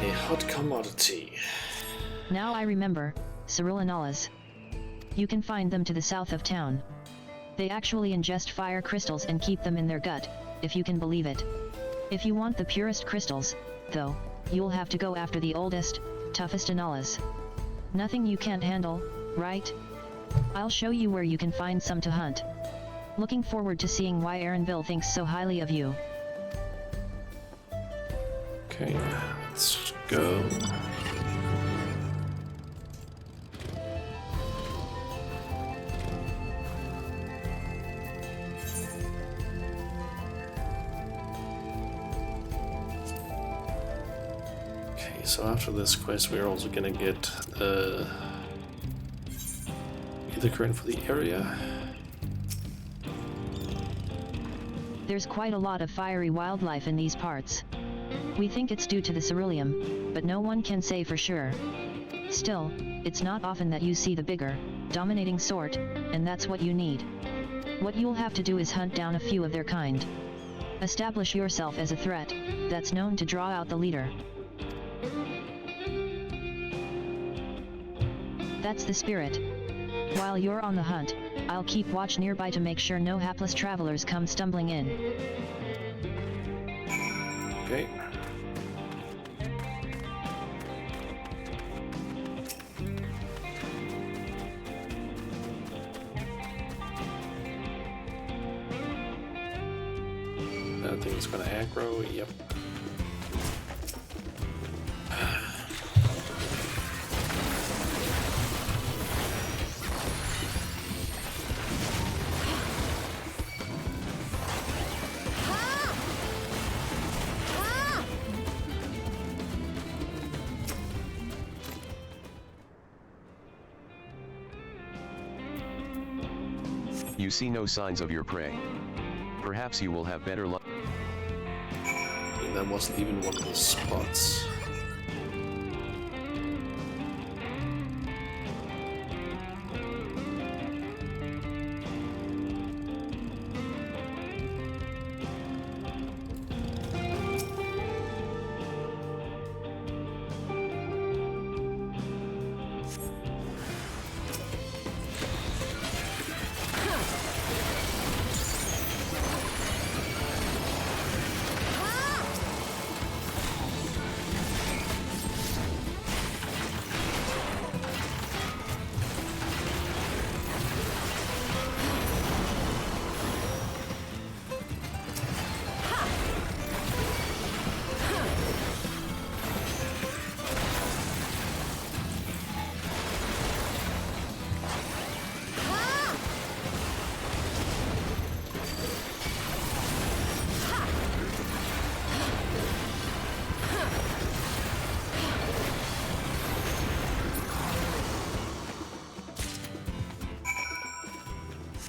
A hot commodity. Now I remember, Cyrilinalas. You can find them to the south of town. They actually ingest fire crystals and keep them in their gut, if you can believe it. If you want the purest crystals, though, you'll have to go after the oldest, toughest Analas. Nothing you can't handle, right? I'll show you where you can find some to hunt. Looking forward to seeing why Aaronville thinks so highly of you. Okay, let's go. So after this quest, we're also gonna get the current for the area. There's quite a lot of fiery wildlife in these parts. We think it's due to the ceruleum, but no one can say for sure. Still, it's not often that you see the bigger, dominating sort, and that's what you need. What you'll have to do is hunt down a few of their kind. Establish yourself as a threat that's known to draw out the leader. That's the spirit. While you're on the hunt, I'll keep watch nearby to make sure no hapless travelers come stumbling in. Okay. I think it's gonna aggro, yep. You see no signs of your prey. Perhaps you will have better luck. That wasn't even one of the spots.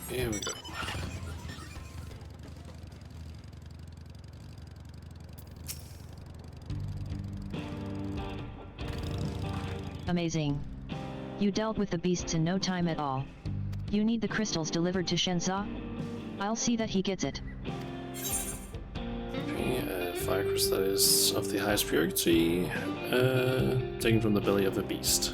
Here we go. Amazing. You dealt with the beasts in no time at all. You need the crystals delivered to Shenza? I'll see that he gets it. Okay, fire crystal is of the highest purity, taken from the belly of the beast.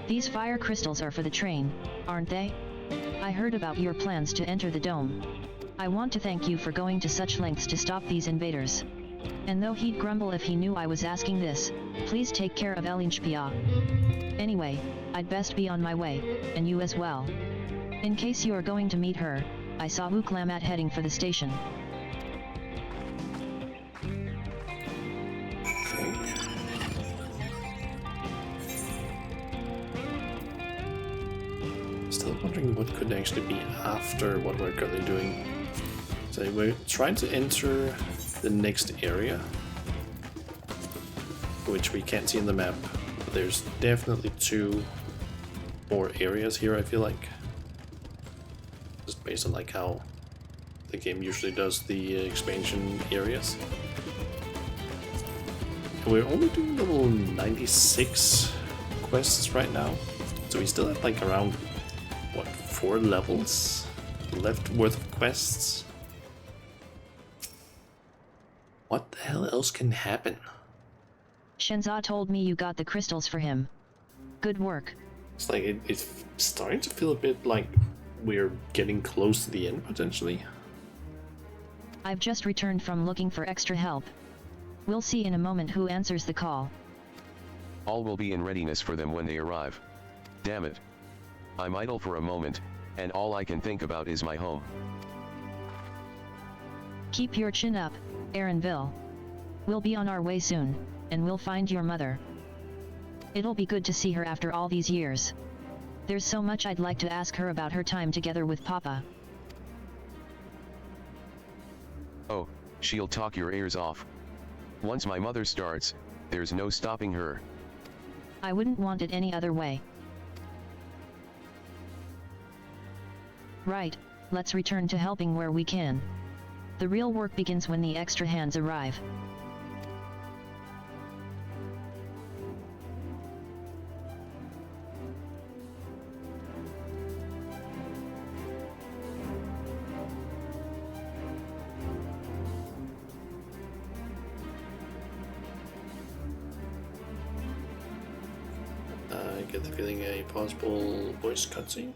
These fire crystals are for the train, aren't they? I heard about your plans to enter the dome. I want to thank you for going to such lengths to stop these invaders. And though he'd grumble if he knew I was asking this, please take care of Elinchpia. Anyway, I'd best be on my way, and you as well. In case you are going to meet her, I saw Wuklamat heading for the station. Still wondering what could actually be after what we're currently doing. So we're trying to enter the next area, which we can't see in the map, but there's definitely 2 more areas here, I feel like. Just based on like how the game usually does the expansion areas. And we're only doing level 96 quests right now, so we still have like around, what, 4 levels left worth of quests? What the hell else can happen? Shenza told me you got the crystals for him. Good work. It's like it's starting to feel a bit like we're getting close to the end, potentially. I've just returned from looking for extra help. We'll see in a moment who answers the call. All will be in readiness for them when they arrive. Damn it. I'm idle for a moment, and all I can think about is my home. Keep your chin up, Aaronville. We'll be on our way soon, and we'll find your mother. It'll be good to see her after all these years. There's so much I'd like to ask her about her time together with Papa. Oh, she'll talk your ears off. Once my mother starts, there's no stopping her. I wouldn't want it any other way. Right, let's return to helping where we can. The real work begins when the extra hands arrive. get the feeling a possible voice cutscene.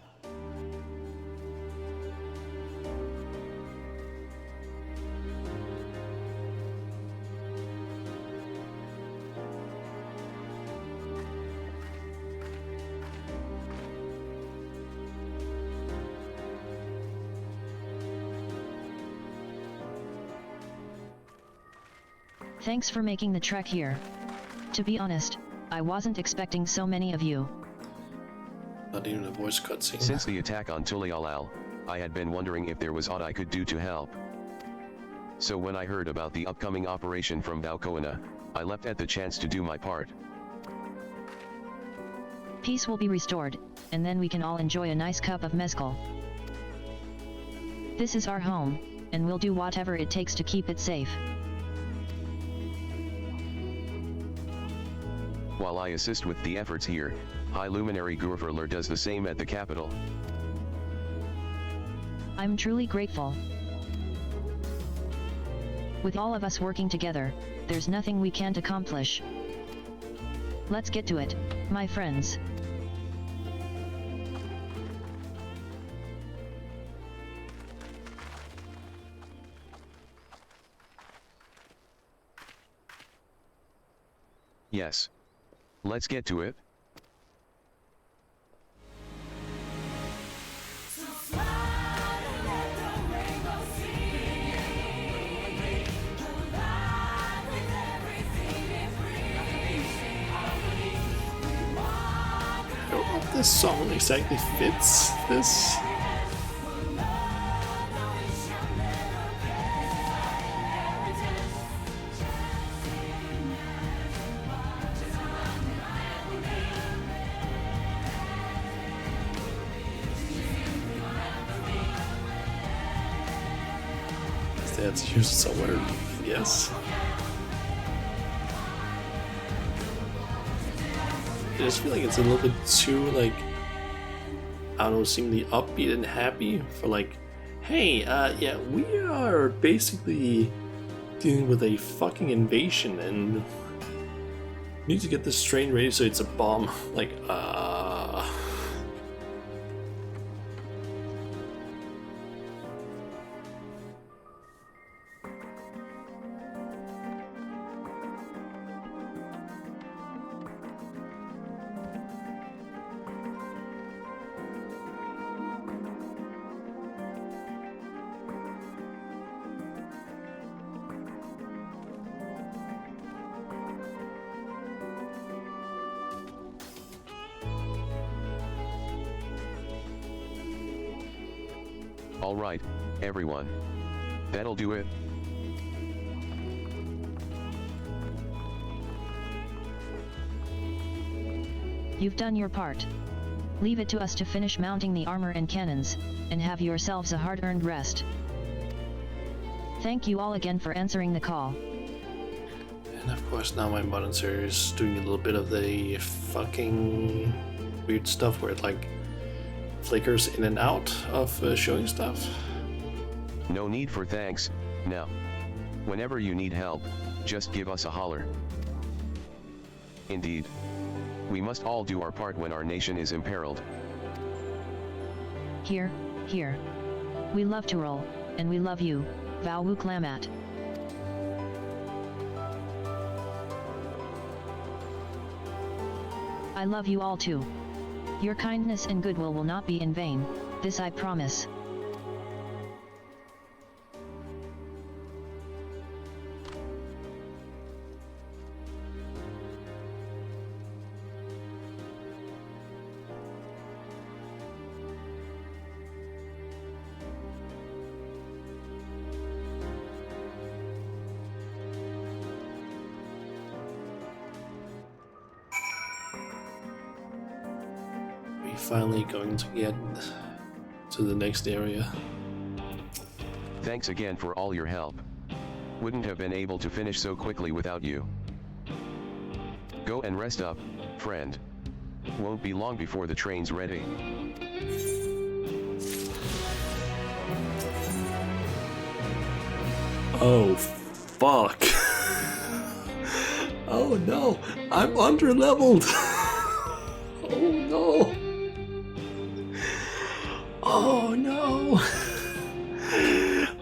Thanks for making the trek here. To be honest, I wasn't expecting so many of you. Not even a voice cutscene. Since the attack on Tulialal, I had been wondering if there was aught I could do to help. So when I heard about the upcoming operation from Valkoana, I leapt at the chance to do my part. Peace will be restored, and then we can all enjoy a nice cup of mezcal. This is our home, and we'll do whatever it takes to keep it safe. While I assist with the efforts here, High Luminary Gurverler does the same at the capital. I'm truly grateful. With all of us working together, there's nothing we can't accomplish. Let's get to it, my friends. Yes. Let's get to it. I don't know if this song exactly fits this. That's used somewhere, yes. I just feel like it's a little bit too, like, I don't know, seemingly upbeat and happy for like, hey, yeah, we are basically dealing with a fucking invasion and we need to get this train ready so it's a bomb. Like, Alright, everyone. That'll do it. You've done your part. Leave it to us to finish mounting the armor and cannons, and have yourselves a hard-earned rest. Thank you all again for answering the call. and of course now my modern series is doing a little bit of the fucking weird stuff where it like flickers in and out of showing stuff. No need for thanks, now. Whenever you need help, just give us a holler. Indeed. We must all do our part when our nation is imperiled. Here. We love Tyrol, and we love you, Valwuk Lamat. I love you all too. Your kindness and goodwill will not be in vain, this I promise. Finally going to get to the next area. Thanks again for all your help. Wouldn't have been able to finish so quickly without you. Go and rest up, friend. Won't be long before the train's ready. Oh, fuck. Oh no, I'm under-leveled. Oh Oh no!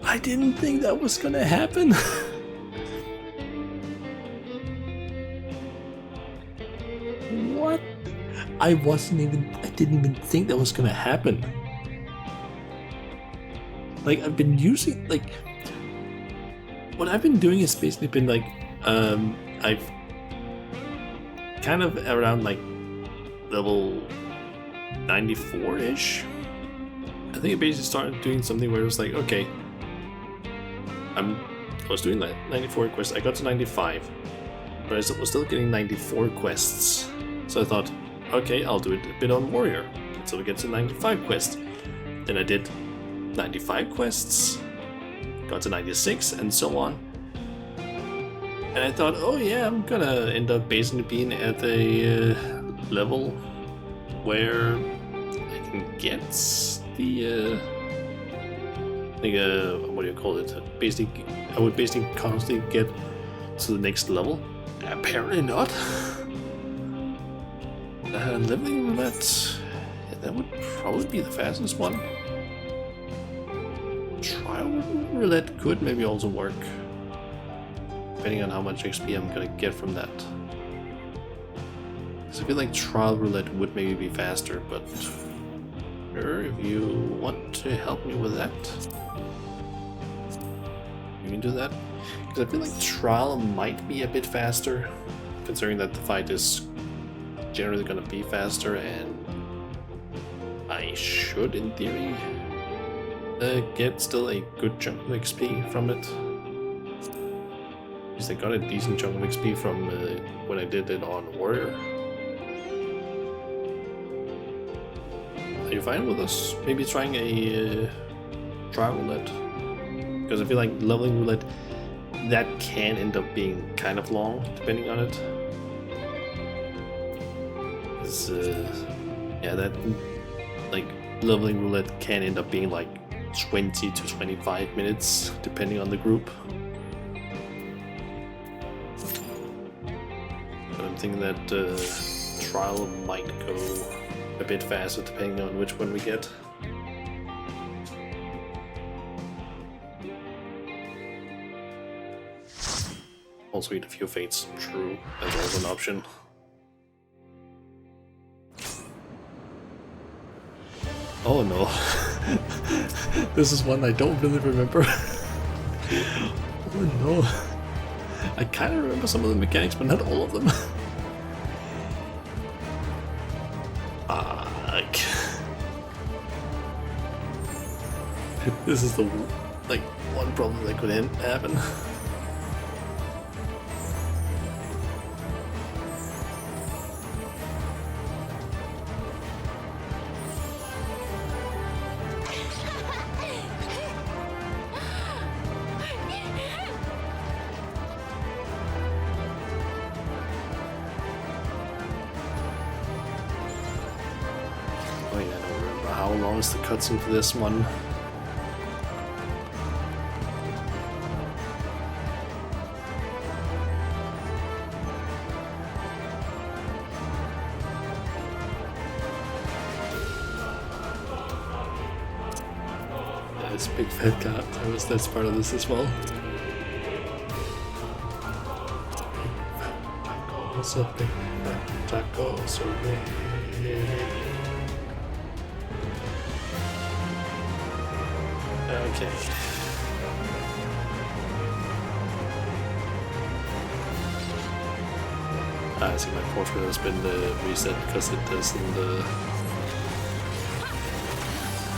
I didn't think that was gonna happen. What? I didn't even think that was gonna happen. Like, I've been using, like, what I've been doing is basically been like, I've kind of around like level 94-ish. I think I basically started doing something where it was like, okay, I was doing like 94 quests, I got to 95, but I was still getting 94 quests. So I thought, okay, I'll do it a bit on Warrior until we get to 95 quests. Then I did 95 quests, got to 96, and so on. And I thought, oh yeah, I'm gonna end up basically being at a level where I can get the what do you call it? I would basically constantly get to the next level. Apparently not. Leveling that would probably be the fastest one. Trial roulette could maybe also work, depending on how much XP I'm gonna get from that. Because I feel like trial roulette would maybe be faster, but sure, if you want to help me with that, you can do that. Because I feel like trial might be a bit faster, considering that the fight is generally gonna be faster, and I should, in theory, get still a good chunk of XP from it. Because I got a decent chunk of XP from when I did it on Warrior. Are you fine with us maybe trying a trial roulette? Because I feel like leveling roulette, that can end up being kind of long, depending on it. Because, yeah, that, like, leveling roulette can end up being like 20 to 25 minutes, depending on the group. But I'm thinking that trial might go a bit faster, depending on which one we get. Also eat a few fates, true, that's also an option. Oh no. This is one I don't really remember. Oh no. I kind of remember some of the mechanics, but not all of them. This is the, like, one problem that could happen. Oh yeah, I don't remember how long is the cutscene for this one. This big fat cat, that's part of this as well. What's up, big fat taco? So okay. I see my portrait has been reset because it doesn't.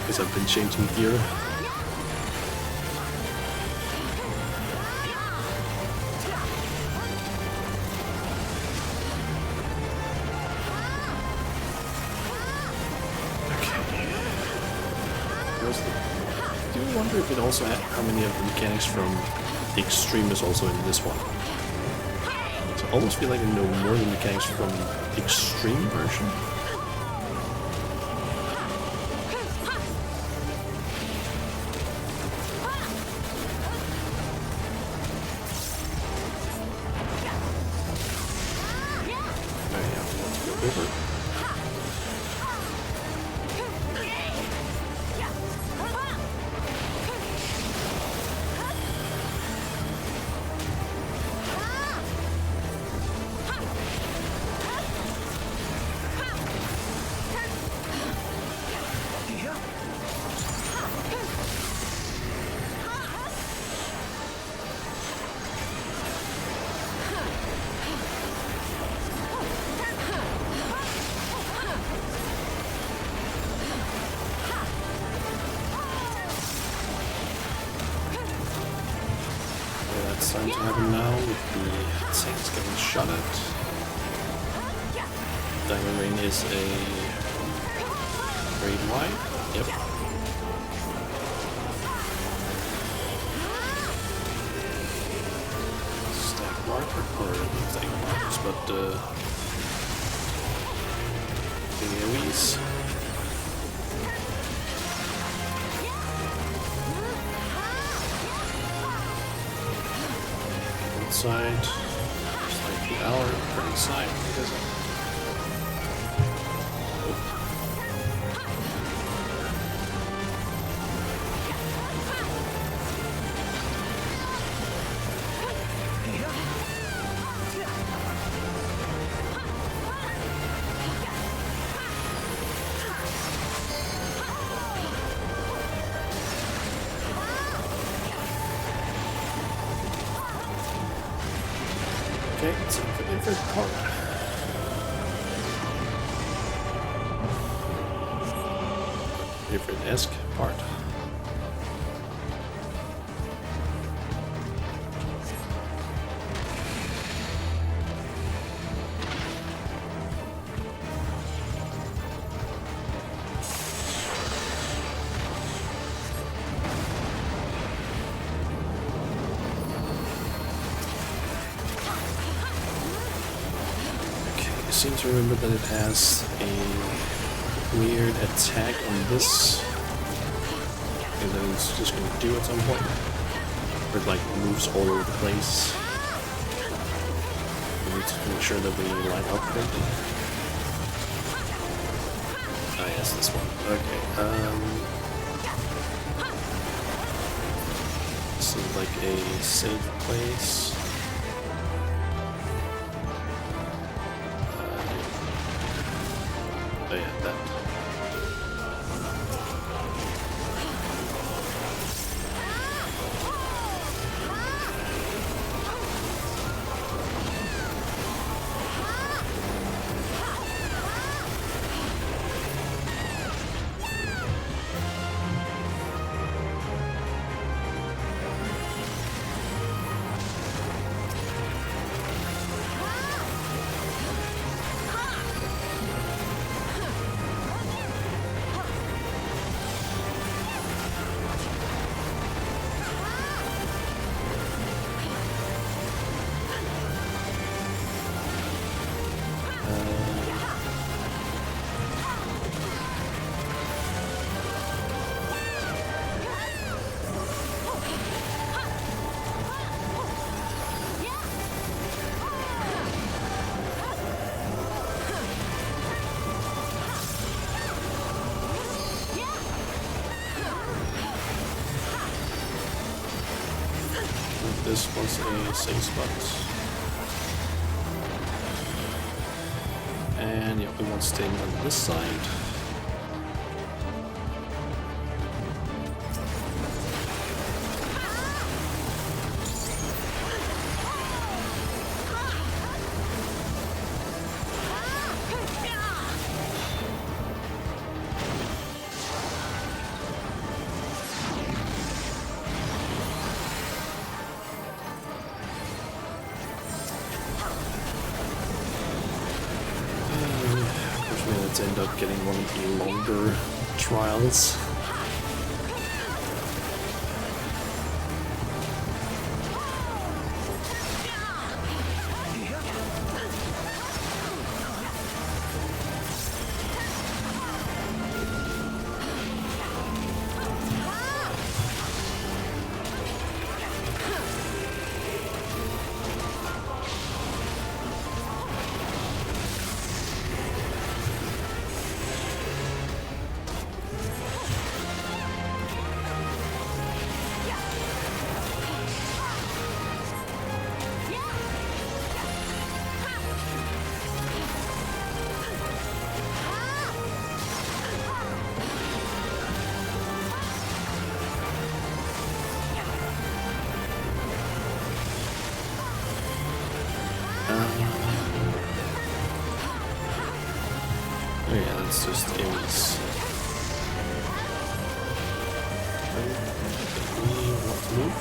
Because I've been changing gear. I wonder if it also had how many of the mechanics from the Extreme is also in this one. So I almost feel like I know more of the mechanics from the Extreme version. Oh yeah, let's go over. starting to happen now with the tanks getting shot at. Diamond Rain is a grade Y. Yep. Stack marker, or not stack markers, but AoEs. Side, slightly our pretty side, because okay, so for infant part. Infant-esque part. I seem to remember that it has a weird attack on this, and then it's just going to do at some point, where it like moves all over the place. We need to make sure that we line up correctly. Ah yes, this one. Okay, seems like a safe place. Oh yeah, that. This was a safe spot. And yeah, we want to stay on this side. End up getting one of the longer trials. Oh yeah, that's just AoEs. We want to move.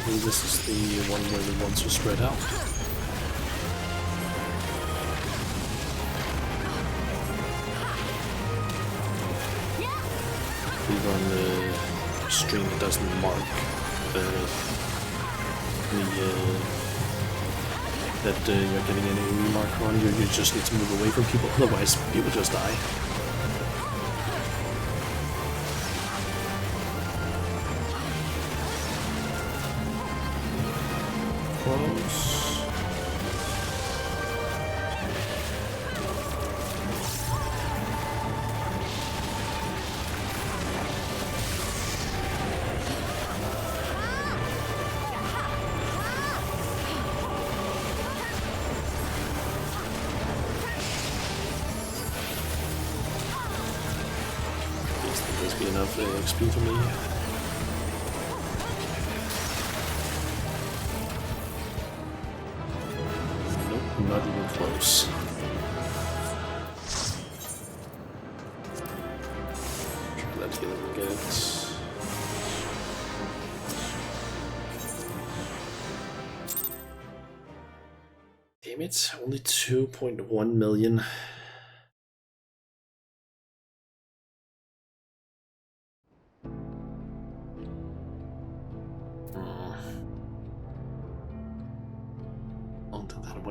Maybe this is the one where the ones are spread out. Even on the stream it doesn't mark that you're getting an AoE marker on you. You just need to move away from people, otherwise people just die. Close. Be enough XP for me. Nope, not even close. Let's get it. Damn it, only 2.1 million.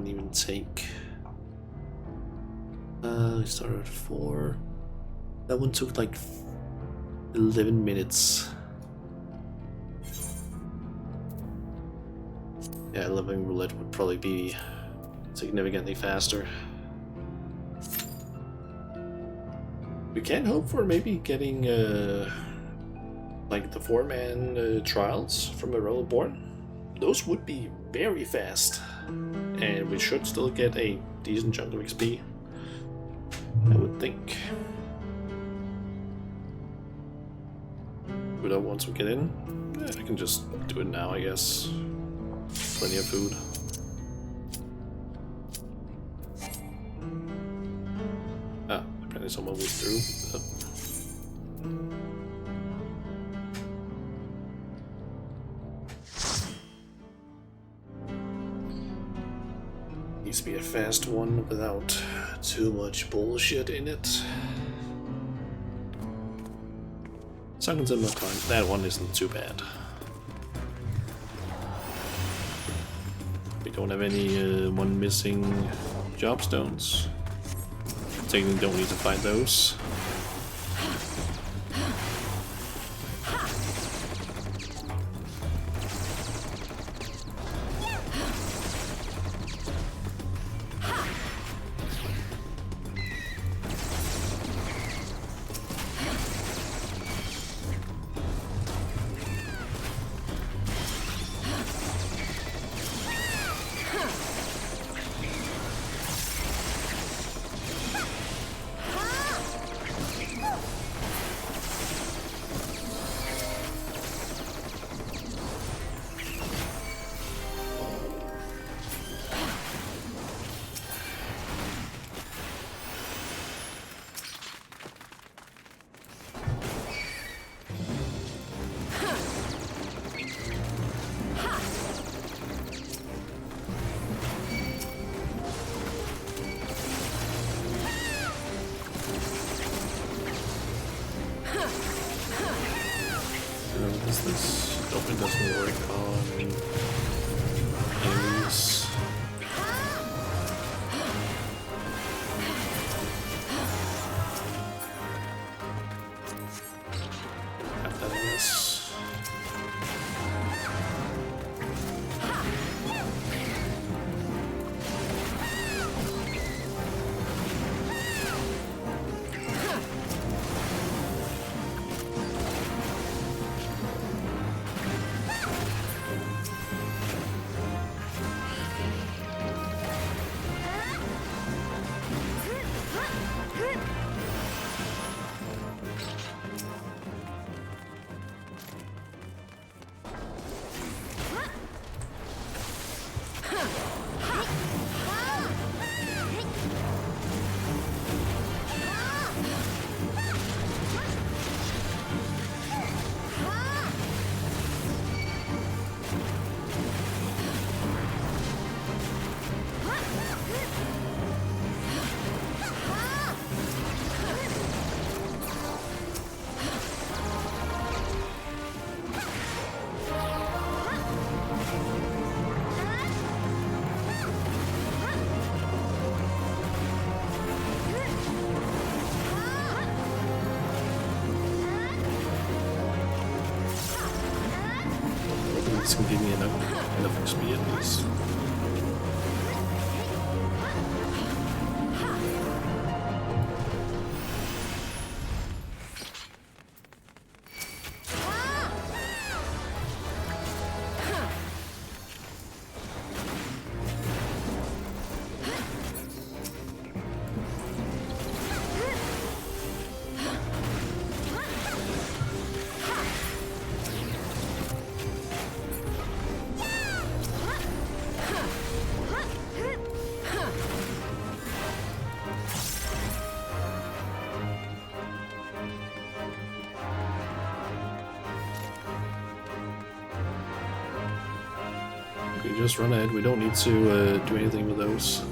Even take. I started at 4. That one took like 11 minutes. Yeah, 11 roulette would probably be significantly faster. We can hope for maybe getting like the 4-man trials from a Rollerborn. Those would be very fast. And we should still get a decent chunk of XP, I would think. But once we get in, I can just do it now, I guess. Plenty of food. Ah, apparently someone withdrew. Needs to be a fast one without too much bullshit in it. Seconds in my time. That one isn't too bad. We don't have any one missing job stones. Technically don't need to find those. XP at least. Okay, just run ahead. We don't need to do anything with those.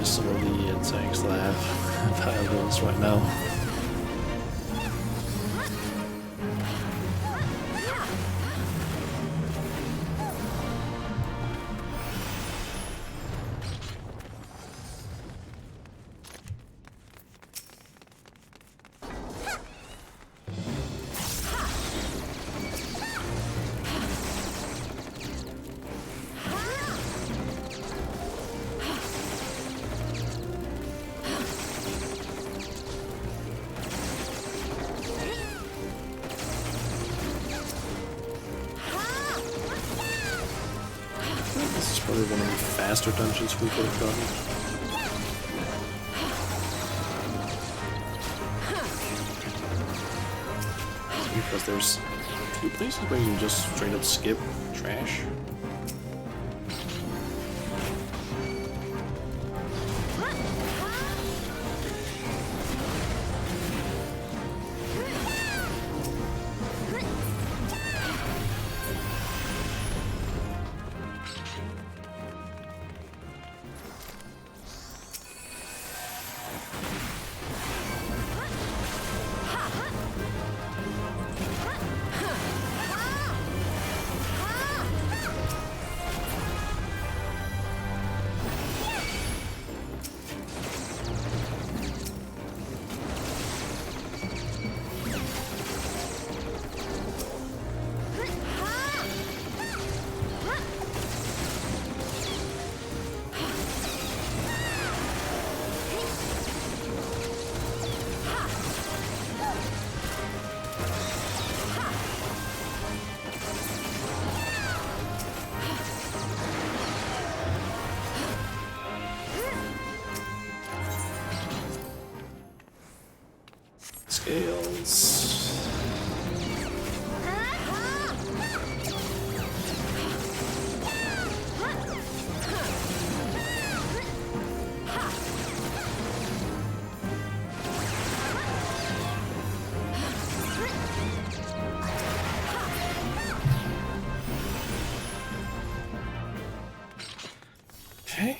Some of the tanks that I have fireballs right now. This is probably one of the faster dungeons we could have gotten. Because there's a few places where you can just straight up skip trash. Scales. Okay.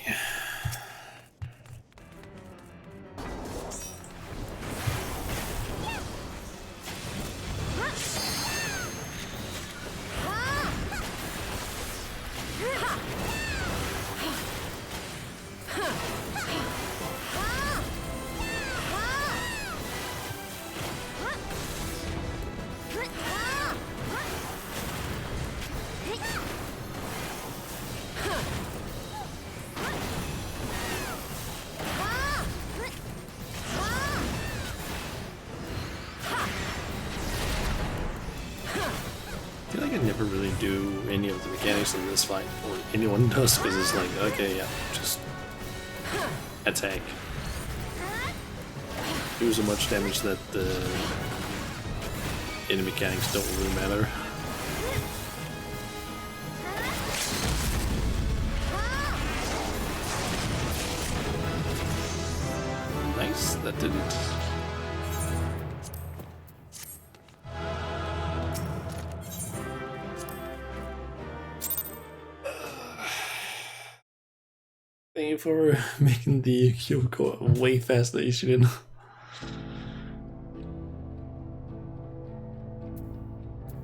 I feel like I never really do any of the mechanics in this fight, or anyone does, because it's like, okay, yeah, just attack. Do so much damage that the enemy mechanics don't really matter. Nice, that didn't. Thank you for making the cube go way faster, Ishiden.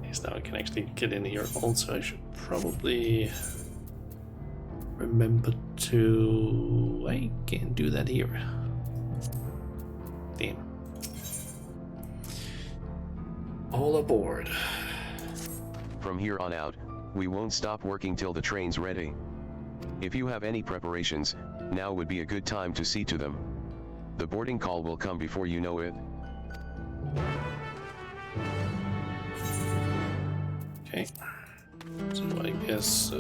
Yes, now I can actually get in here also. I should probably remember to... I can't do that here. Damn. All aboard. From here on out, we won't stop working till the train's ready. If you have any preparations, now would be a good time to see to them. The boarding call will come before you know it. Okay. So I guess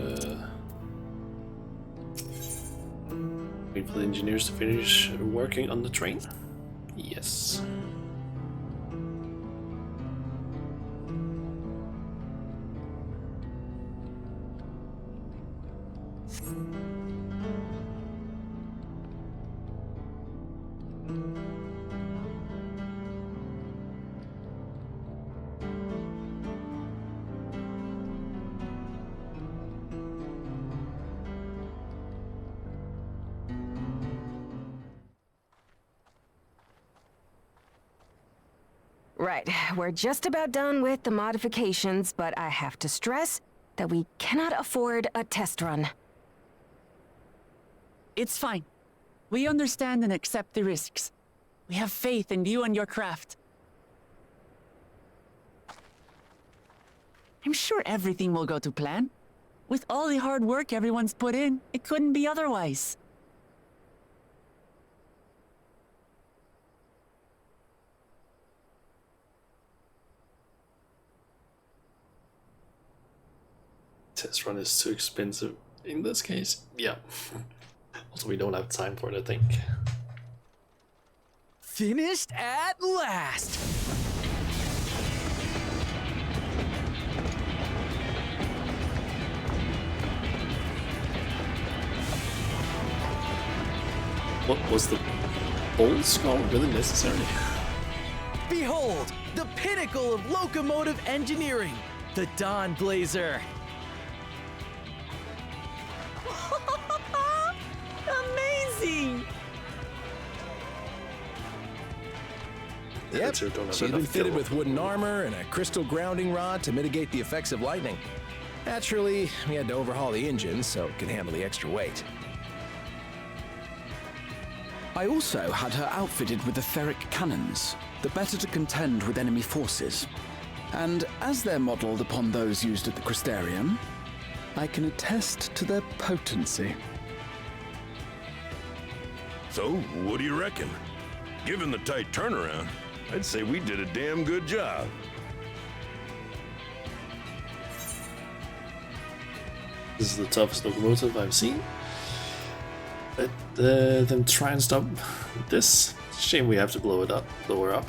wait for the engineers to finish working on the train? Yes. Right, we're just about done with the modifications, but I have to stress that we cannot afford a test run. It's fine. We understand and accept the risks. We have faith in you and your craft. I'm sure everything will go to plan. With all the hard work everyone's put in, it couldn't be otherwise. Test run is too expensive in this case. Yeah. Also, we don't have time for it, I think. Finished at last! What was the bolt skull really necessary? Behold, the pinnacle of locomotive engineering, the Dawn Blazer. Amazing! Yep, she's been fitted with wooden armor and a crystal grounding rod to mitigate the effects of lightning. Naturally, we had to overhaul the engine so it could handle the extra weight. I also had her outfitted with the ferric cannons, the better to contend with enemy forces. And as they're modelled upon those used at the Crystarium, I can attest to their potency. So, what do you reckon? Given the tight turnaround, I'd say we did a damn good job. This is the toughest locomotive I've seen. Let them try and stop this. Shame we have to blow her up.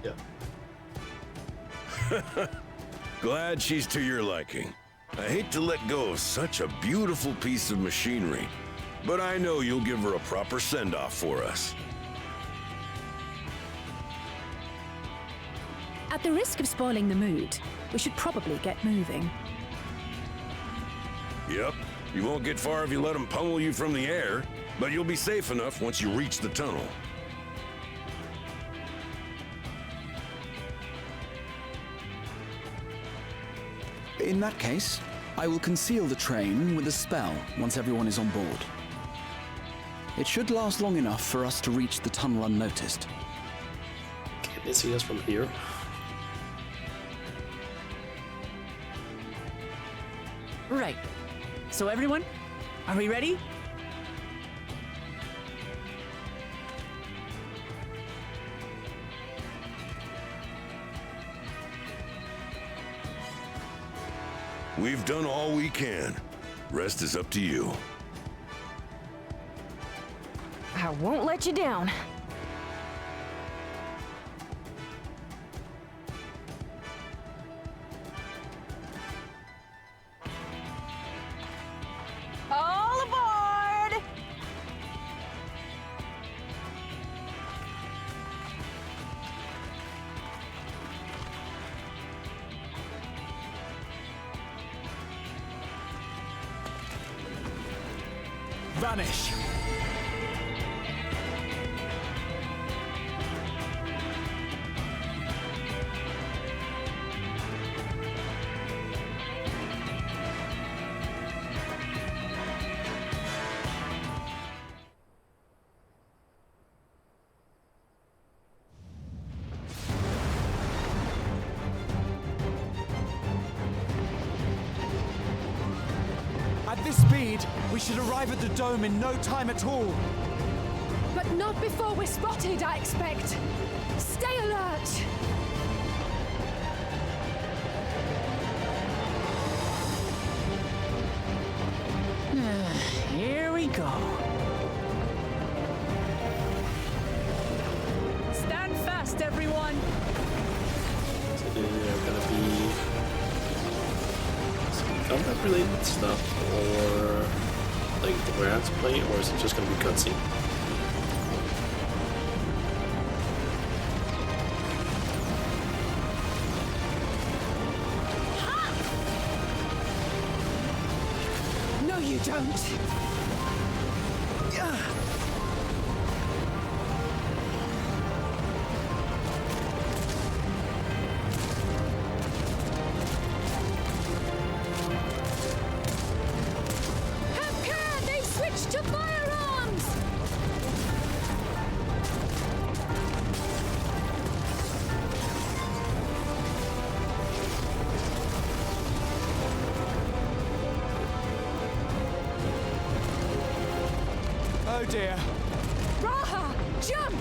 Yeah. Glad she's to your liking. I hate to let go of such a beautiful piece of machinery, but I know you'll give her a proper send-off for us. At the risk of spoiling the mood, we should probably get moving. Yep, you won't get far if you let them pummel you from the air, but you'll be safe enough once you reach the tunnel. In that case, I will conceal the train with a spell once everyone is on board. It should last long enough for us to reach the tunnel unnoticed. They see us from here. Right. So everyone, are we ready? We've done all we can. Rest is up to you. I won't let you down. All aboard! Vanish! At this speed, we should arrive at the dome in no time at all. But not before we're spotted, I expect. Stay alert! Here we go. Stand fast, everyone! So there are gonna be some combat related stuff, or like the warehouse play, or is it just gonna be cutscene? No, you don't! Have care! They switched to firearms! Oh dear. Raha, jump!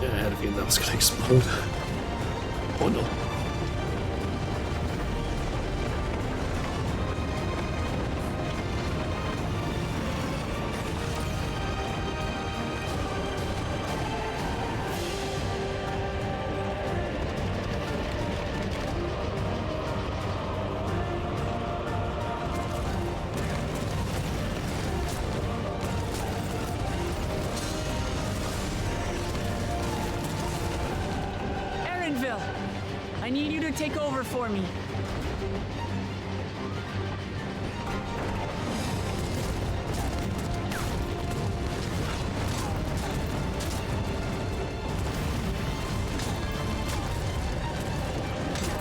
Yeah, I had a feeling that was gonna explode. Oh no. Erenville, I need you to take over for me.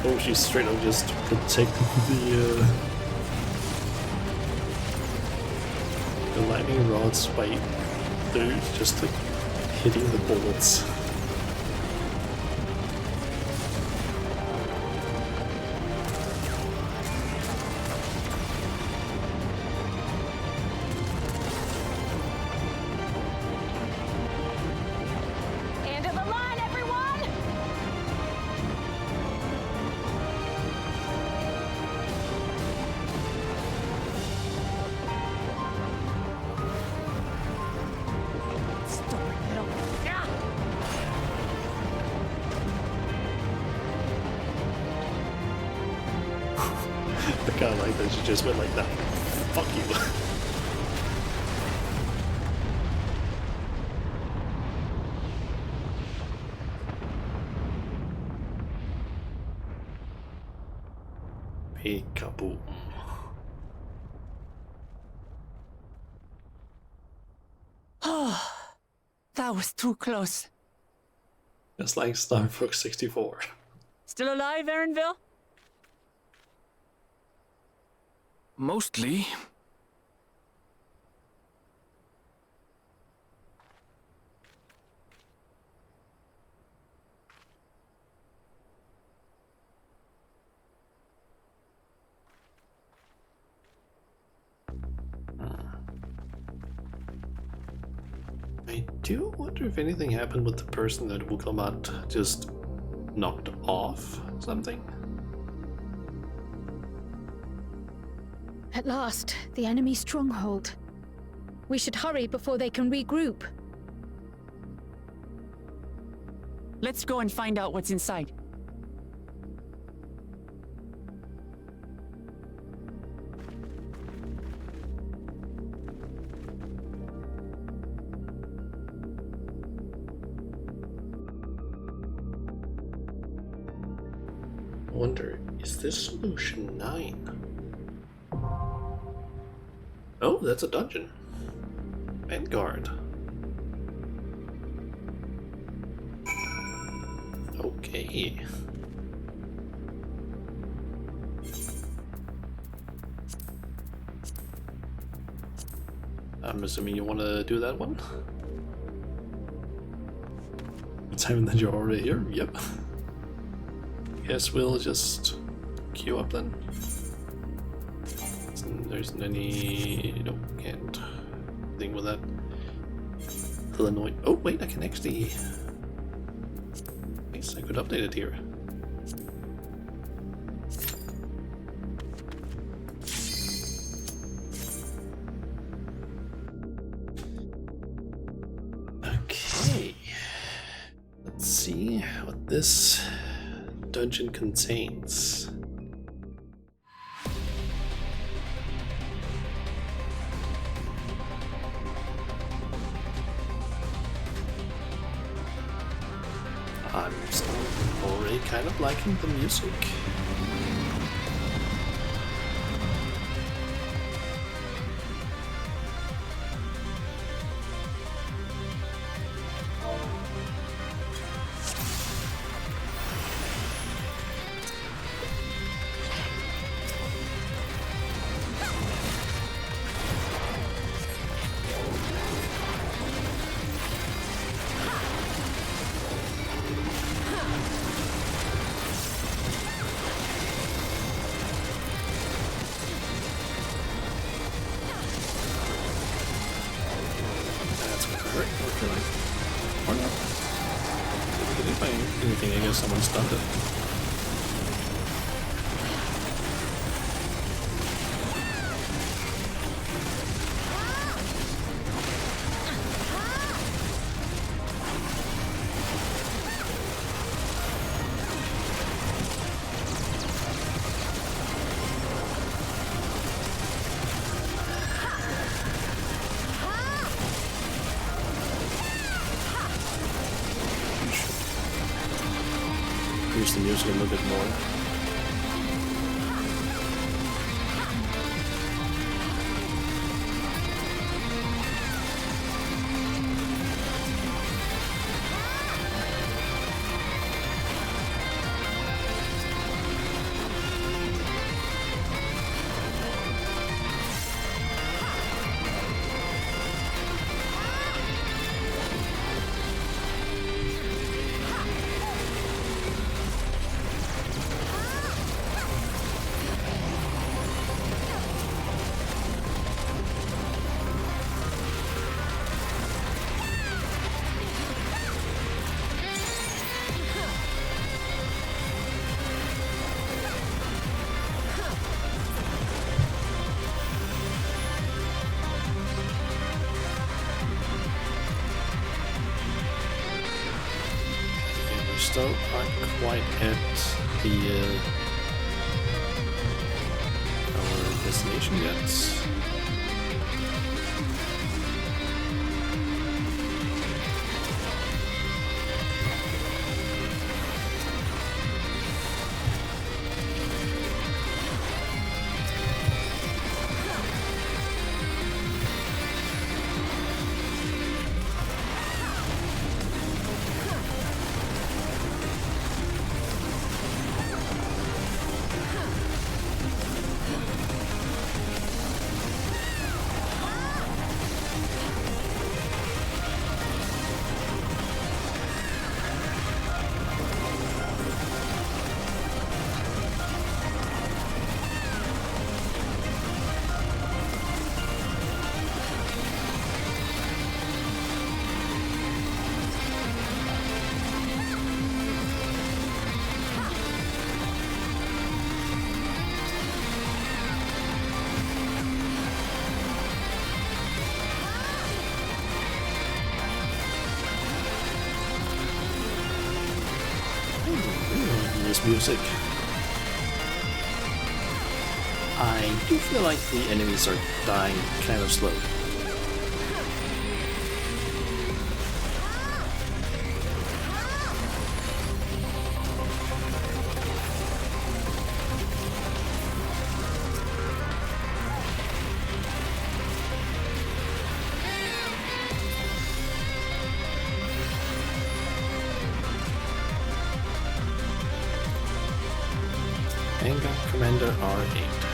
Oh, she's straight up just protecting the lightning rods by they're just like hitting the bullets. End of the line, everyone! I kinda like that she just went like that. Fuck you. Peekaboo. That was too close. Just like Star Fox 64. Still alive, Erinville? Mostly. I do wonder if anything happened with the person that Wuklamat just knocked off something. At last, the enemy stronghold. We should hurry before they can regroup. Let's go and find out what's inside. I wonder, is this solution 9? Oh, that's a dungeon. Vanguard. Okay. I'm assuming you want to do that one? It's time that you're already here? Yep. Guess we'll just queue up then. There isn't any... Nope, can't thing with that. Little annoying. Oh wait, I can actually... Guess I could update it here. Okay. Let's see what this dungeon contains. I'm already kind of liking the music. Or not. If I didn't find anything, I guess someone stunned it. Increase the music a little bit more. Still aren't quite at the our destination yet. this music. I do feel like the enemies are dying kind of slow. Handgun Commander R8.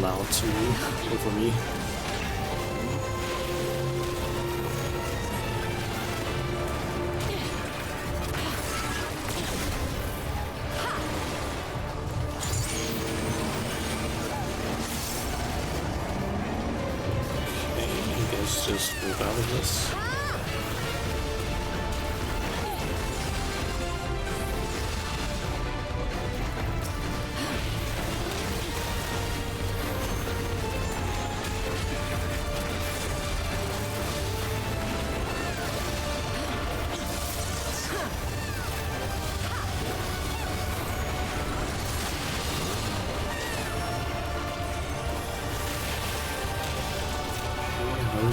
Loud to me, or for me. Okay, I guess just move out of this.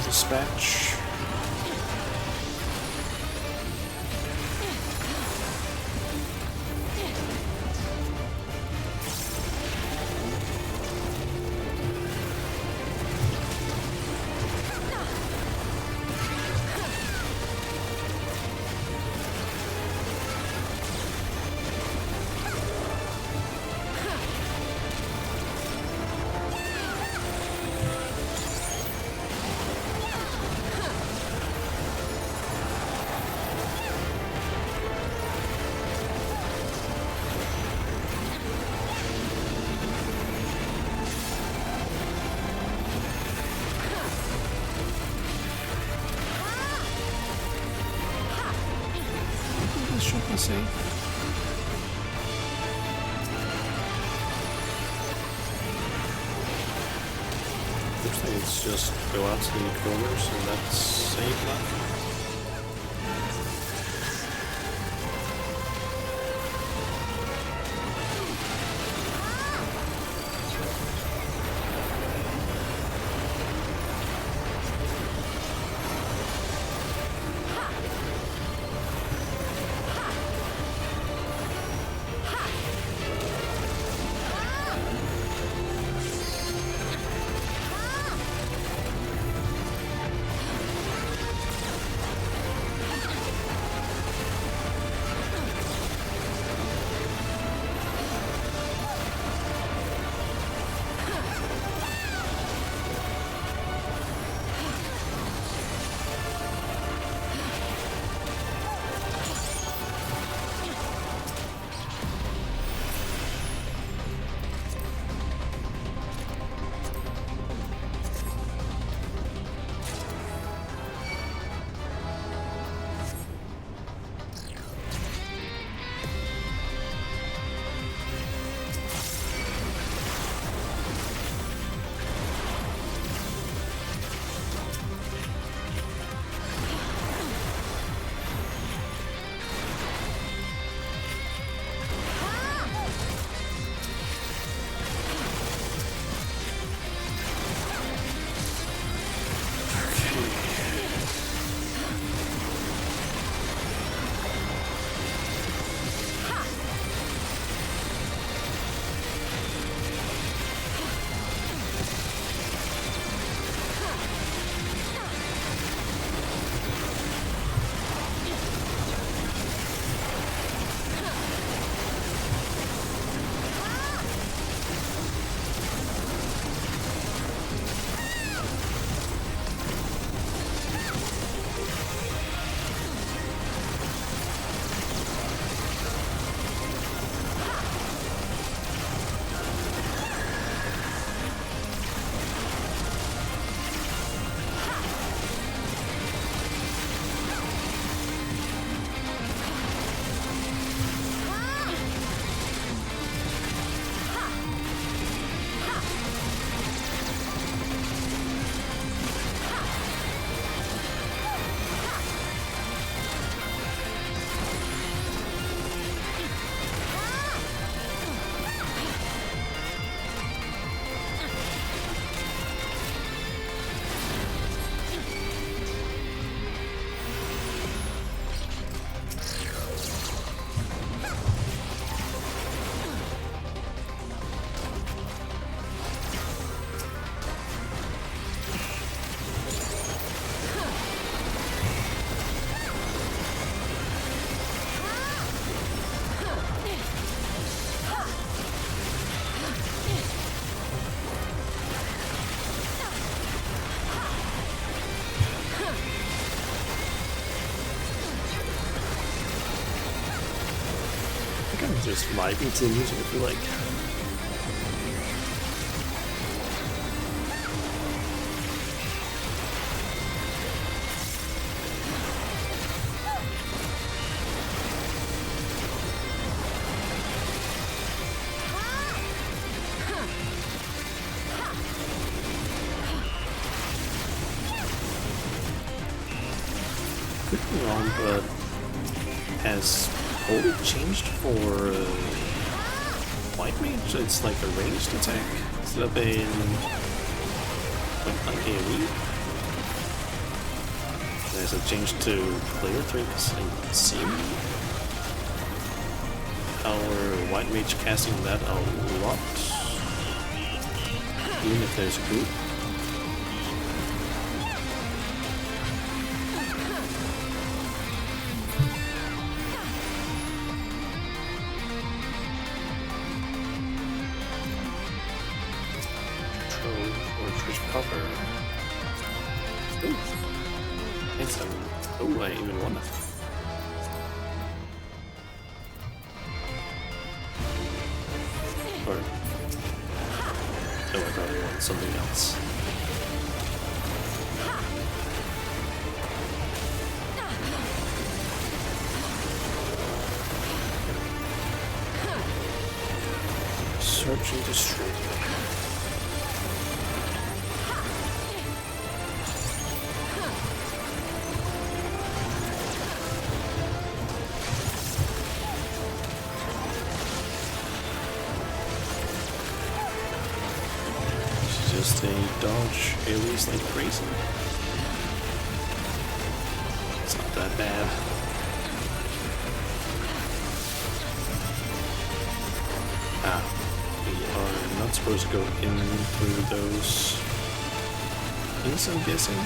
Dispatch. Should be safe. Looks like it's just go out to the corners and that's safe now. Just vibing to the music, I feel like. Could be wrong, but has Holy changed for White Mage? It's like a ranged attack instead of an like AoE? Has it changed to player 3? Because I see our White Mage casting that a lot, even if there's a group. Cover. Ooh. Thanks, oh, I even won it. Or, oh, I thought I won something else. Search and destroy. Just a dodge AoEs like crazy. It's not that bad. We are not supposed to go in through those things, I'm guessing.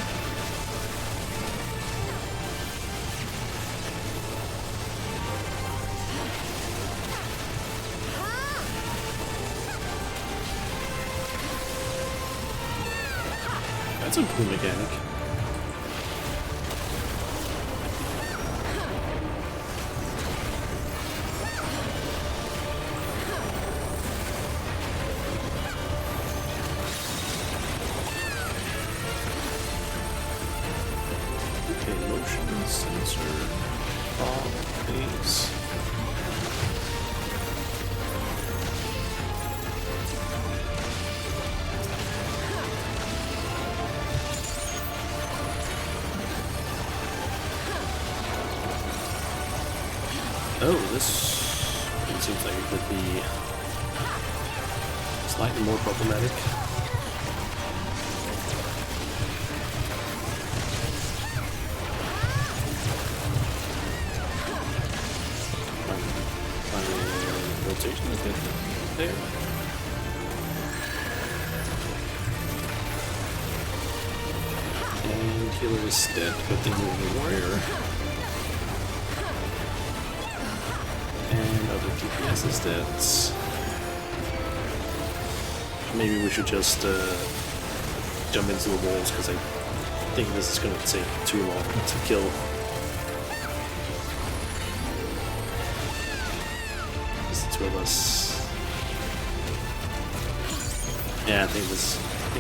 That's a cool mechanic. Okay, motion sensor, all these. Oh, this seems like it could be slightly more problematic. My rotation is good there. And Killer is dead, but then we're the warrior. And other DPS is dead. Maybe we should just jump into the walls, because I think this is going to take too long to kill. Just the two of us. Yeah, I think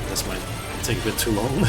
this might take a bit too long.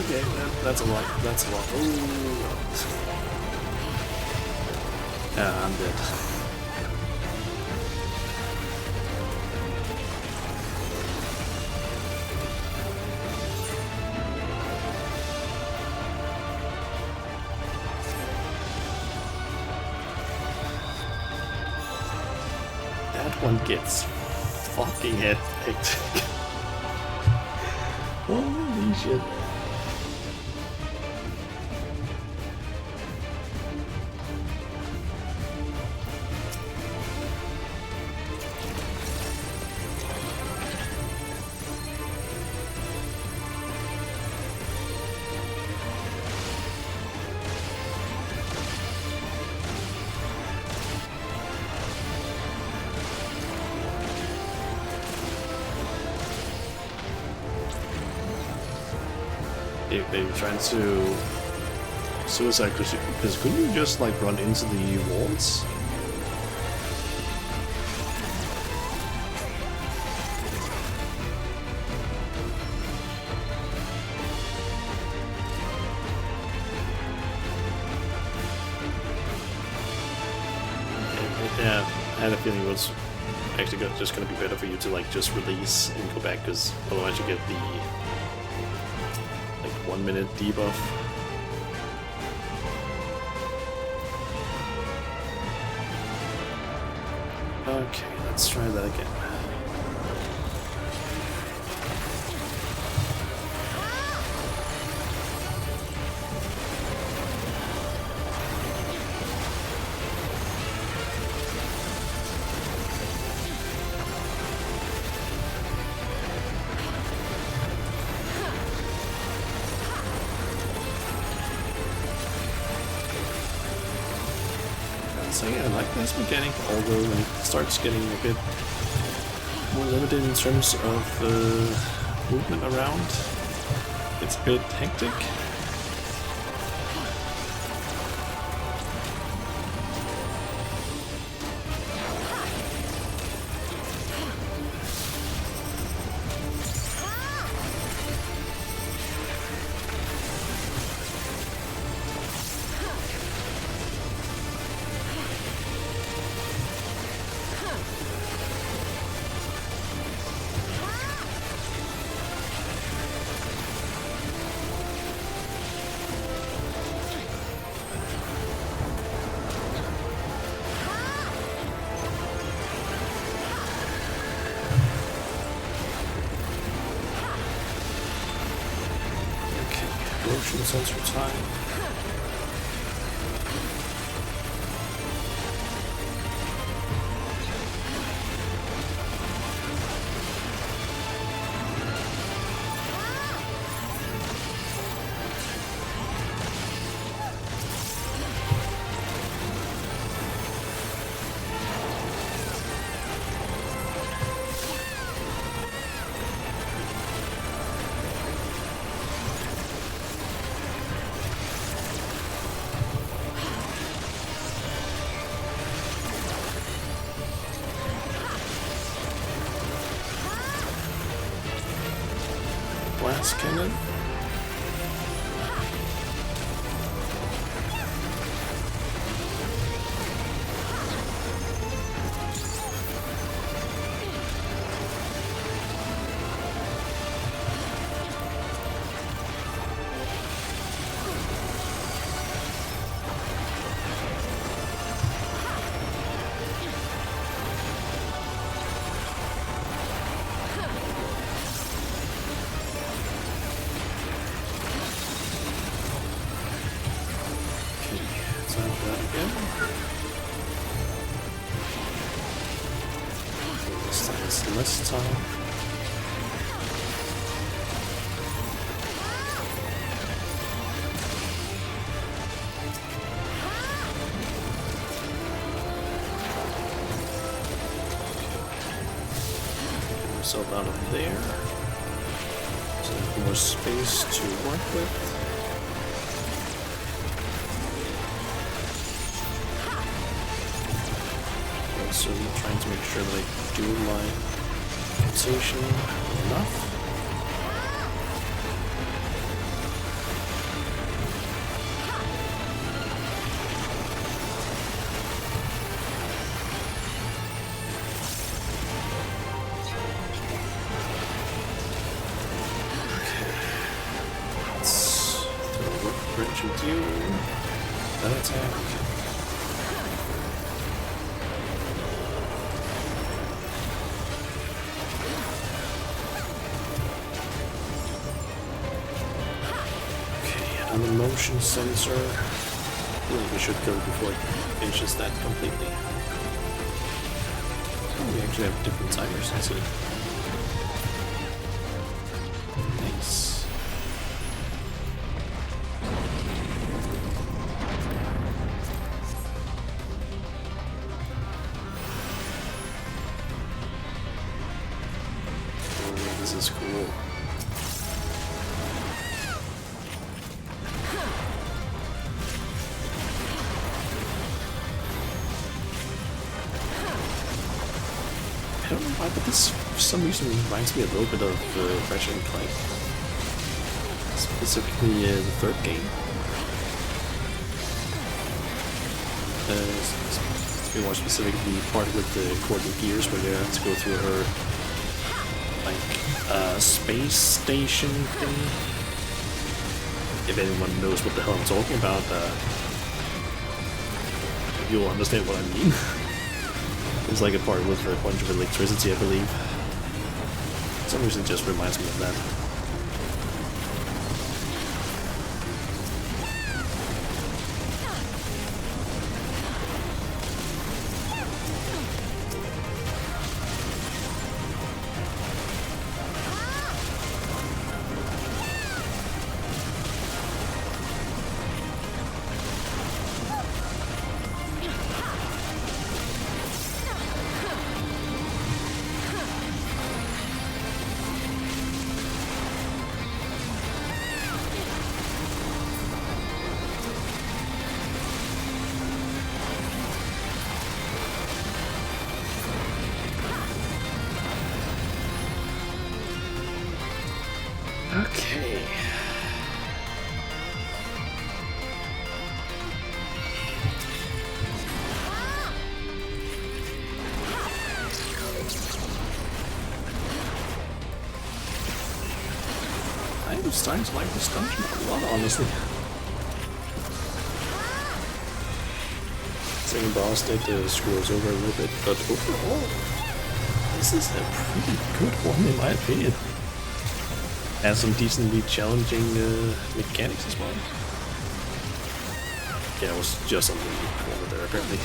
Okay, that's a lot. That's a lot. Ooh. Yeah, I'm dead. That one gets fucking hectic. Holy shit. if they tried to suicide, because couldn't you just like run into the walls? Yeah, I had a feeling it was actually just going to be better for you to like just release and go back, because otherwise you get the like 1 minute debuff. Okay, let's try that again. So yeah, I like this mechanic, although when it starts getting a bit more limited in terms of movement around, it's a bit hectic. Motion sensor time. Blast cannon. Less time. Get myself out of there. So I have more space to work with. So I'm trying to make sure that I do my compensation enough. Okay. Let's throw a workbench with you. That attack. And the motion sensor. I think we should go before it finishes that completely. Oh, we actually have different timers, I see. Nice. Oh, this is cool. But this, for some reason, reminds me a little bit of Ratchet and Clank. Specifically the third game. To be more specific, the part with the Courtney Gears where you have to go through her like space station thing. If anyone knows what the hell I'm talking about, you'll understand what I mean. It's like a part with a bunch of electricity, I believe. For some reason it just reminds me of that. Okay. I'm starting to like this dungeon a lot, honestly. Second boss did screw us over a little bit, but overall, this is a pretty good one in my opinion. Has some decently challenging mechanics as well. Yeah, it was just on the corner there apparently.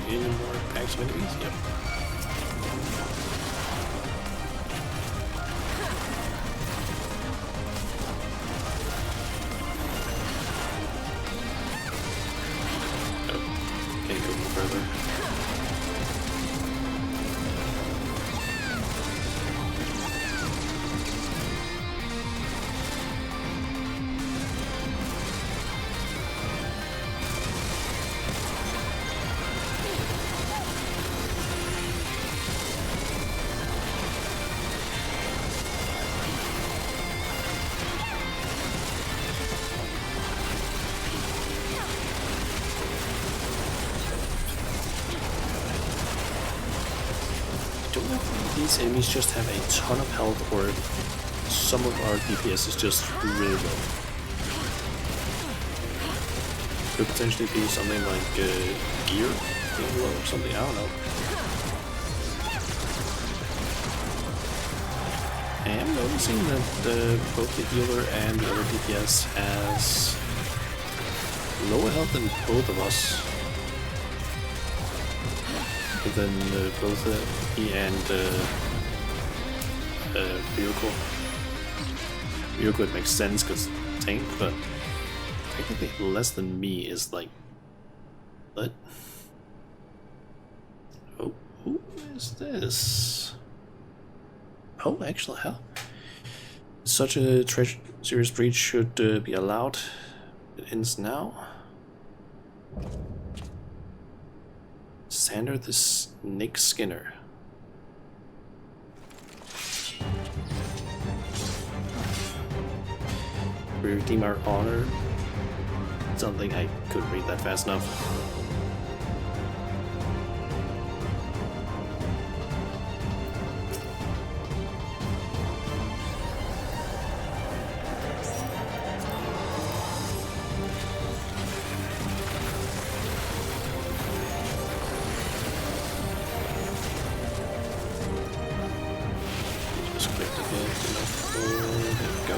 Any more packs of enemies? Yep. Oh, can't go any further. These enemies just have a ton of health, or some of our DPS is just really low. Could potentially be something like gear being low or something, I don't know. I am noticing that both the healer and the other DPS has lower health than both of us. Than both E and vehicle. Vehicle, it makes sense because tank, but technically less than me is like what? Oh, who is this? Oh, actually, hell. Such a serious breach should be allowed. It ends now. Sander the Snake Skinner. We redeem our honor. Something I couldn't read that fast enough. just click again. There we go.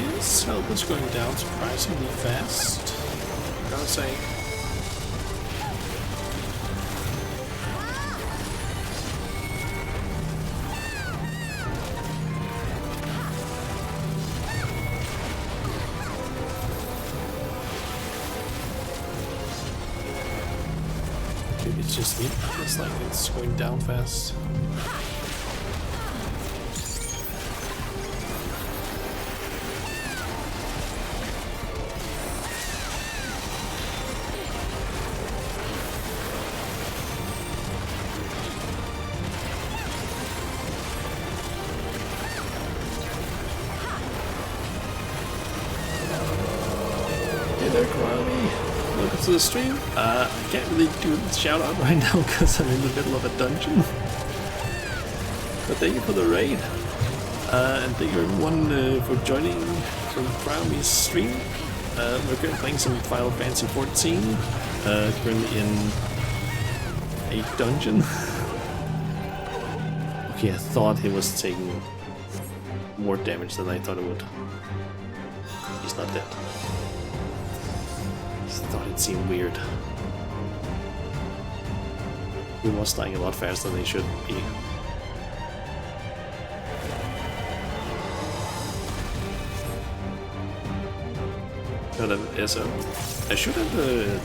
Yes, health is going down surprisingly fast, gotta say. Maybe it's just me, it's like it's going down fast. Welcome to the stream. I can't really do the shout out right now because I'm in the middle of a dungeon. But thank you for the raid. And thank you everyone for joining from Crowley's stream. We're currently playing some Final Fantasy XIV. Currently in a dungeon. Okay, I thought he was taking more damage than I thought it would. He's not dead. Thought it seemed weird. He was dying a lot faster than he should be. Should have SO. I should have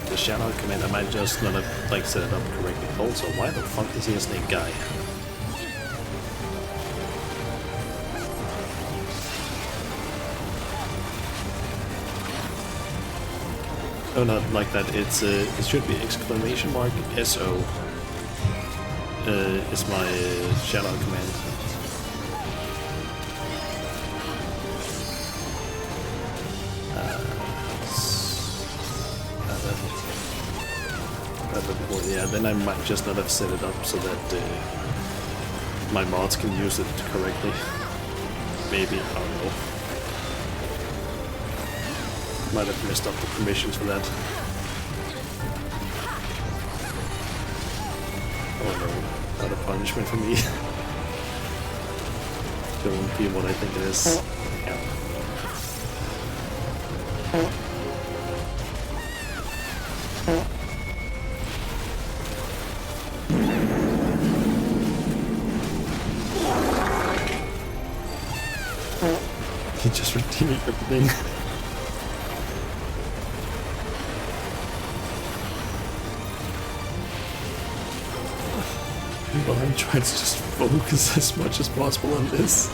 the shout-out command. I might just not have like set it up correctly. Also, why the fuck is he a snake guy? Oh, not like that. It's it should be exclamation mark SO. Is my shout-out command. Yeah, then I might just not have set it up so that my mods can use it correctly. Maybe, I don't know. Might have messed up the permissions for that. Oh no, not a punishment for me. Don't be what I think it is. Yeah. He just redeeming everything. Well, I'm trying to just focus as much as possible on this.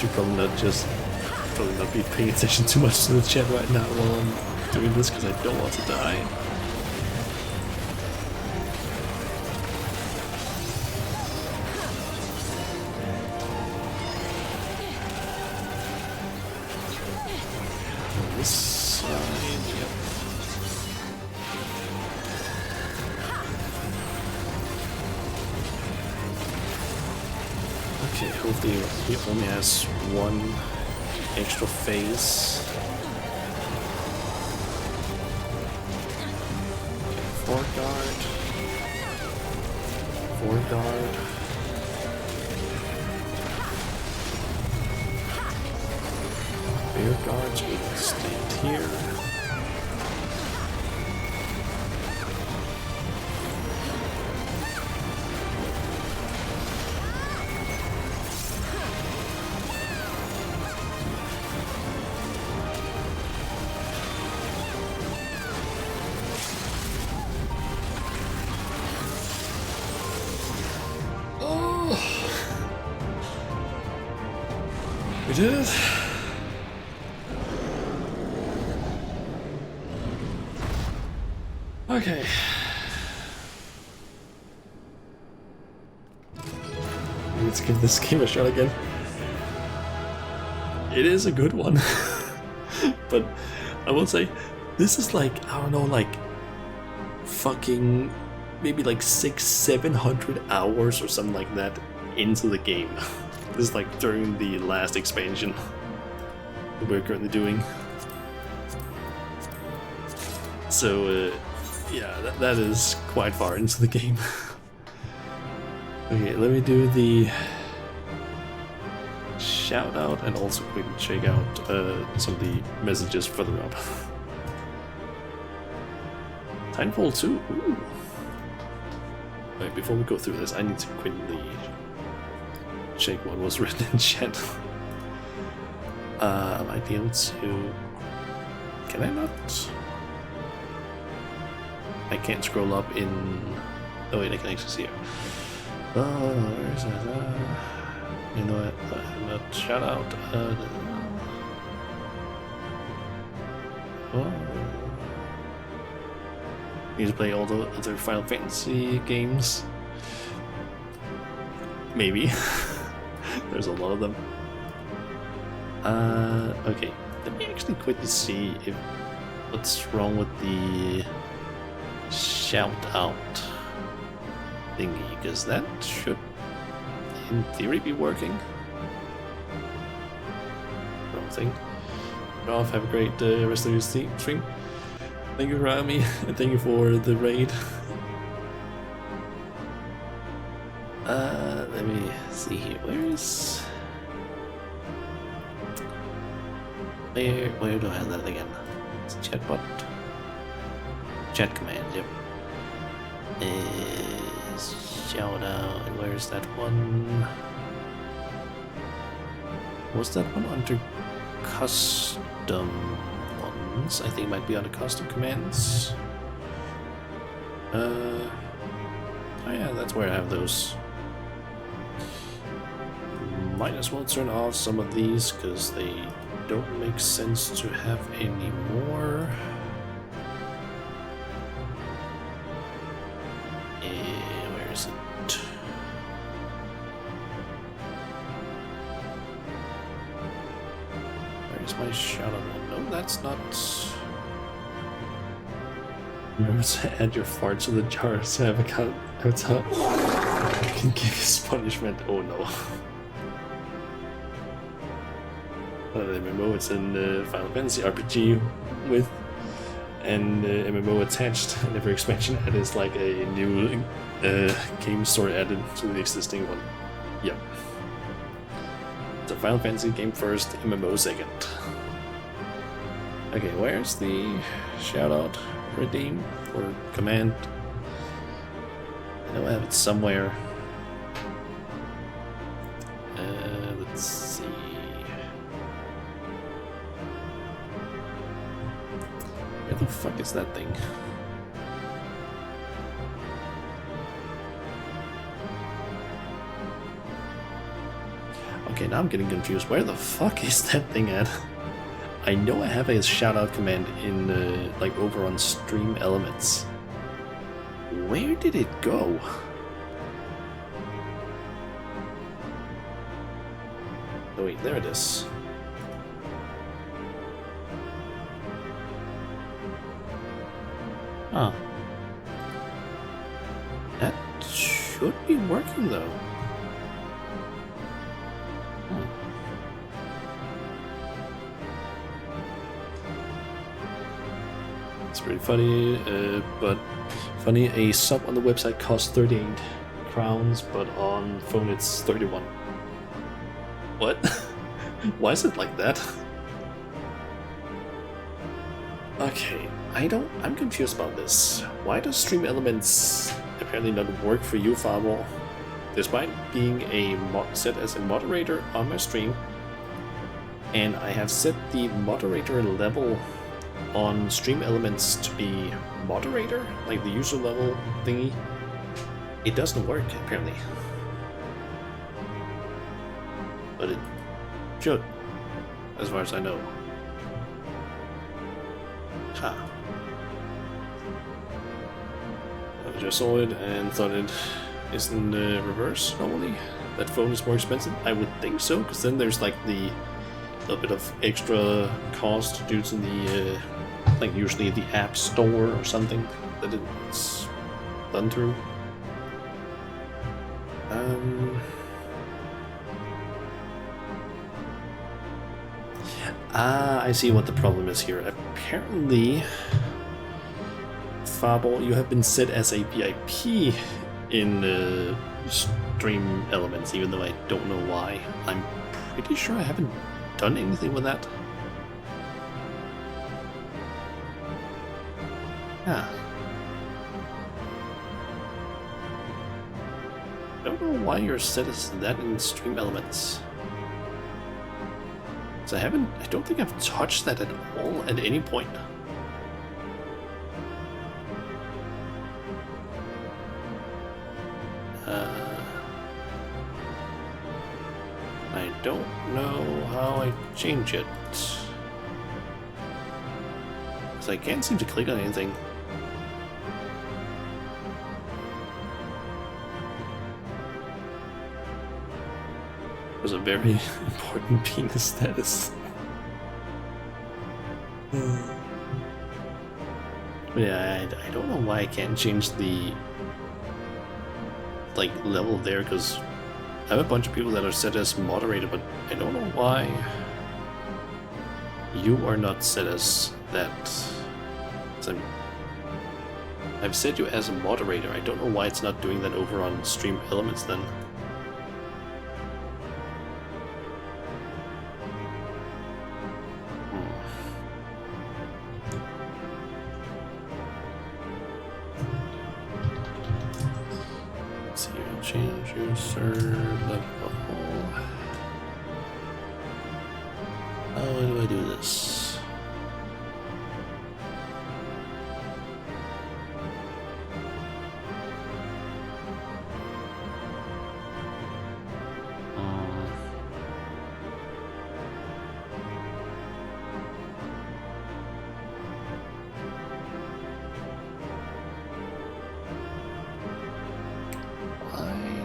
Should probably not be paying attention too much to the chat right now while I'm doing this because I don't want to die. Okay, hopefully he only has one extra phase. Okay, 4 guard. 4 guard. Rear guards will stand here. We did it. Okay. Let's give this game a shot again. It is a good one. But I will say, this is like, I don't know, like fucking maybe like 600-700 hours or something like that into the game. This is like during the last expansion that we're currently doing. So yeah, that is quite far into the game. Okay, let me do the shout out and also quickly check out some of the messages further up. Titanfall 2, ooh. Wait, before we go through this, I need to quickly check what was written in chat. I might be able to... Can I not? I can't scroll up in... Oh wait, I can actually see it. Oh, where is that? You know what? Not shout out. Oh. Need to play all the other Final Fantasy games. Maybe. There's a lot of them. Okay. Let me actually quickly see if what's wrong with the shout out thingy, because that should in theory be working. Wrong thing. Ralph, have a great rest of your stream. Thank you for having me, and thank you for the raid. Let me see here. Where do I have that again? It's chatbot. Chat command, yep. Shout out, where's that one? Was that one under custom ones? I think it might be under custom commands. Oh yeah, that's where I have those. Might as well turn off some of these because they don't make sense to have anymore. Where is it? Where's my shout out one? No, that's not. Remember to add your fart to the jar so I have a cut. I can give you punishment. Oh no. The MMO, it's in Final Fantasy RPG with an MMO attached, and every expansion added is like a new game story added to the existing one. Yep. So Final Fantasy game first, MMO second. Okay, where's the shoutout, redeem, or command? I know I have it somewhere. Let's see. Where the fuck is that thing? Okay, now I'm getting confused. Where the fuck is that thing at? I know I have a shoutout command in like over on Stream Elements. Where did it go? Oh wait, there it is. Huh. That should be working though. It's pretty funny, but funny, a sub on the website costs 38 crowns, but on phone it's 31. What? Why is it like that? Okay, I'm confused about this. Why does Stream Elements apparently not work for you, Firewall? Despite being set as a moderator on my stream, and I have set the moderator level on Stream Elements to be moderator, like the user level thingy, it doesn't work apparently. But it should, as far as I know. Huh. just saw it and thought it isn't reverse normally. That phone is more expensive. I would think so, because then there's like the little bit of extra cost due to the like usually the app store or something that it's done through. I see what the problem is here. Apparently, Farball, you have been set as a VIP in Stream Elements, even though I don't know why. I'm pretty sure I haven't done anything with that. Yeah. I don't know why you're set as that in Stream Elements. So I don't think I've touched that at all at any point. I don't know how I change it. Because I can't seem to click on anything. Was a very important penis status. Yeah, I don't know why I can't change the like level there, because I have a bunch of people that are set as moderator, but I don't know why you are not set as that. So I've set you as a moderator. I don't know why it's not doing that over on Stream Elements then. Change user level. How do I do this?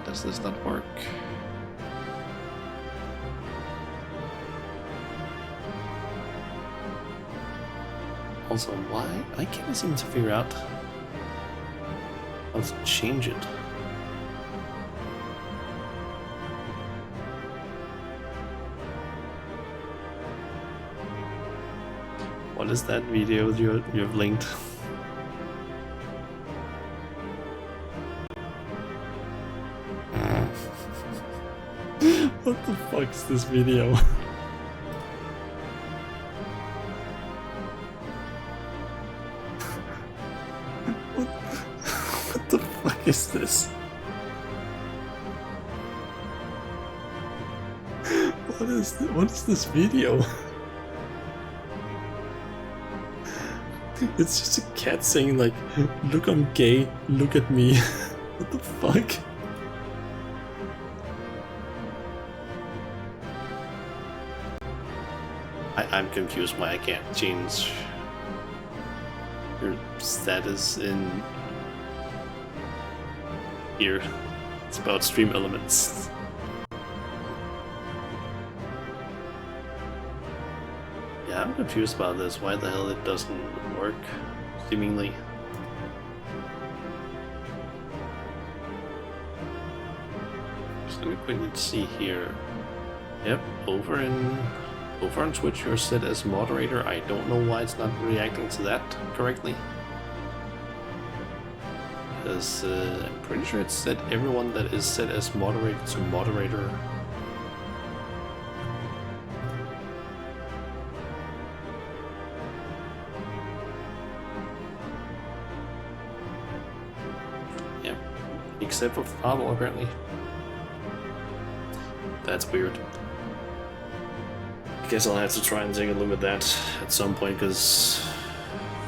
Does this not work? Also, why? I can't seem to figure out how to change it. What is that video you have linked? What the fuck is this video? What the fuck is this? What is this video? It's just a cat saying like, "Look, I'm gay, look at me." What the fuck? I'm confused why I can't change your status in here. It's about Stream Elements. Yeah, I'm confused about this. Why the hell it doesn't work, seemingly. Just let me quickly see here. Yep, over on Twitch you're set as moderator. I don't know why it's not reacting to that correctly. Because I'm pretty sure it's set everyone that is set as moderator to moderator. Yeah, except for Farball apparently. That's weird. I guess I'll have to try and take a look at that at some point, because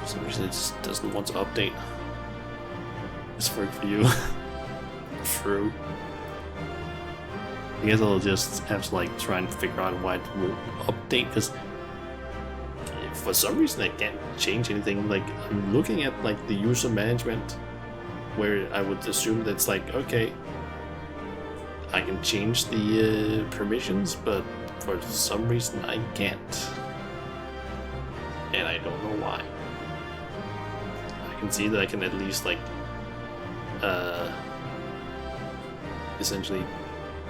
for some reason it just doesn't want to update. This worked for you. True. I guess I'll just have to like try and figure out why it won't update, because for some reason I can't change anything. Like, I'm looking at like the user management where I would assume that's like, okay, I can change the permissions, but for some reason I can't. And I don't know why. I can see that I can at least like essentially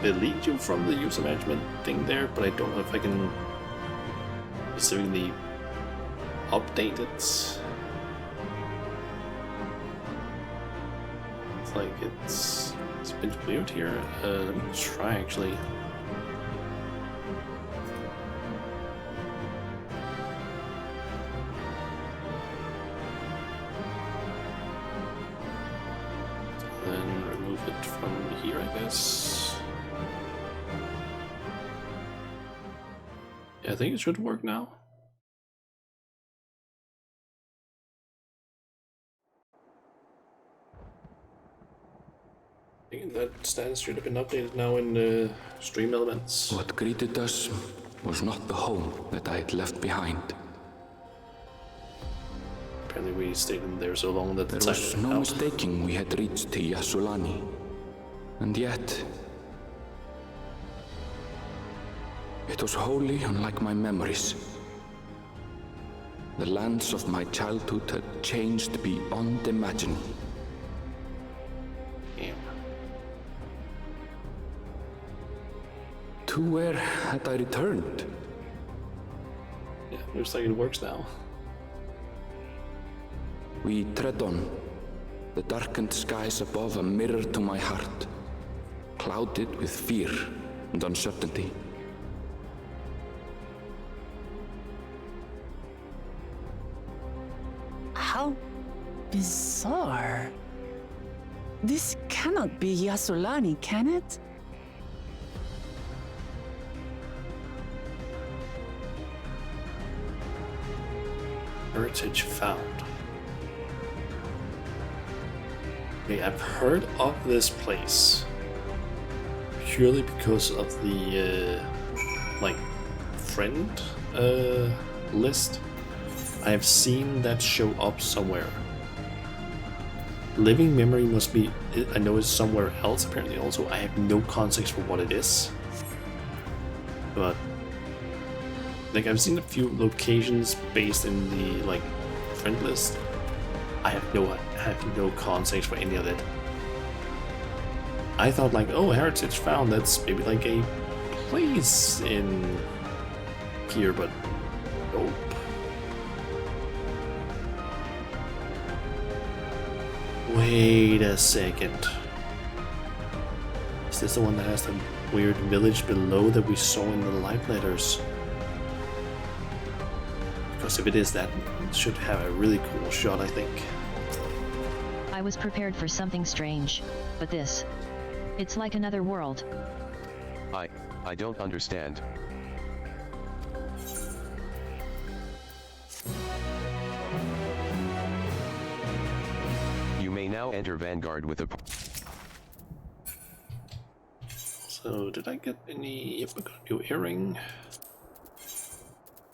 delete you from the user management thing there, but I don't know if I can specifically update it. It's like it's a bit weird here. Let me try actually. Then remove it from here, I guess. Yeah, I think it should work now. I think that stance should have been updated now in stream elements. What greeted us was not the home that I had left behind. Apparently we stayed in there so long that there was no mistaking we had reached Yasulani. And yet, it was wholly unlike my memories. The lands of my childhood had changed beyond imagining. To where had I returned? Yeah, looks like it works now. We tread on, the darkened skies above a mirror to my heart, clouded with fear and uncertainty. How bizarre. This cannot be Yasulani, can it? Heritage found. Okay, I've heard of this place purely because of the like friend list. I have seen that show up somewhere. Living memory must be, I know it's somewhere else apparently also. I have no context for what it is, but like I've seen a few locations based in the like friend list. I have no context for any of it. I thought like, oh, heritage found, that's maybe like a place in here, but nope. Wait a second. Is this the one that has the weird village below that we saw in the live letters? Because if it is that, it should have a really cool shot, I think. I was prepared for something strange, but this... it's like another world. I don't understand. You may now enter Vanguard with a... So, did I get any... Yep, I got a new earring.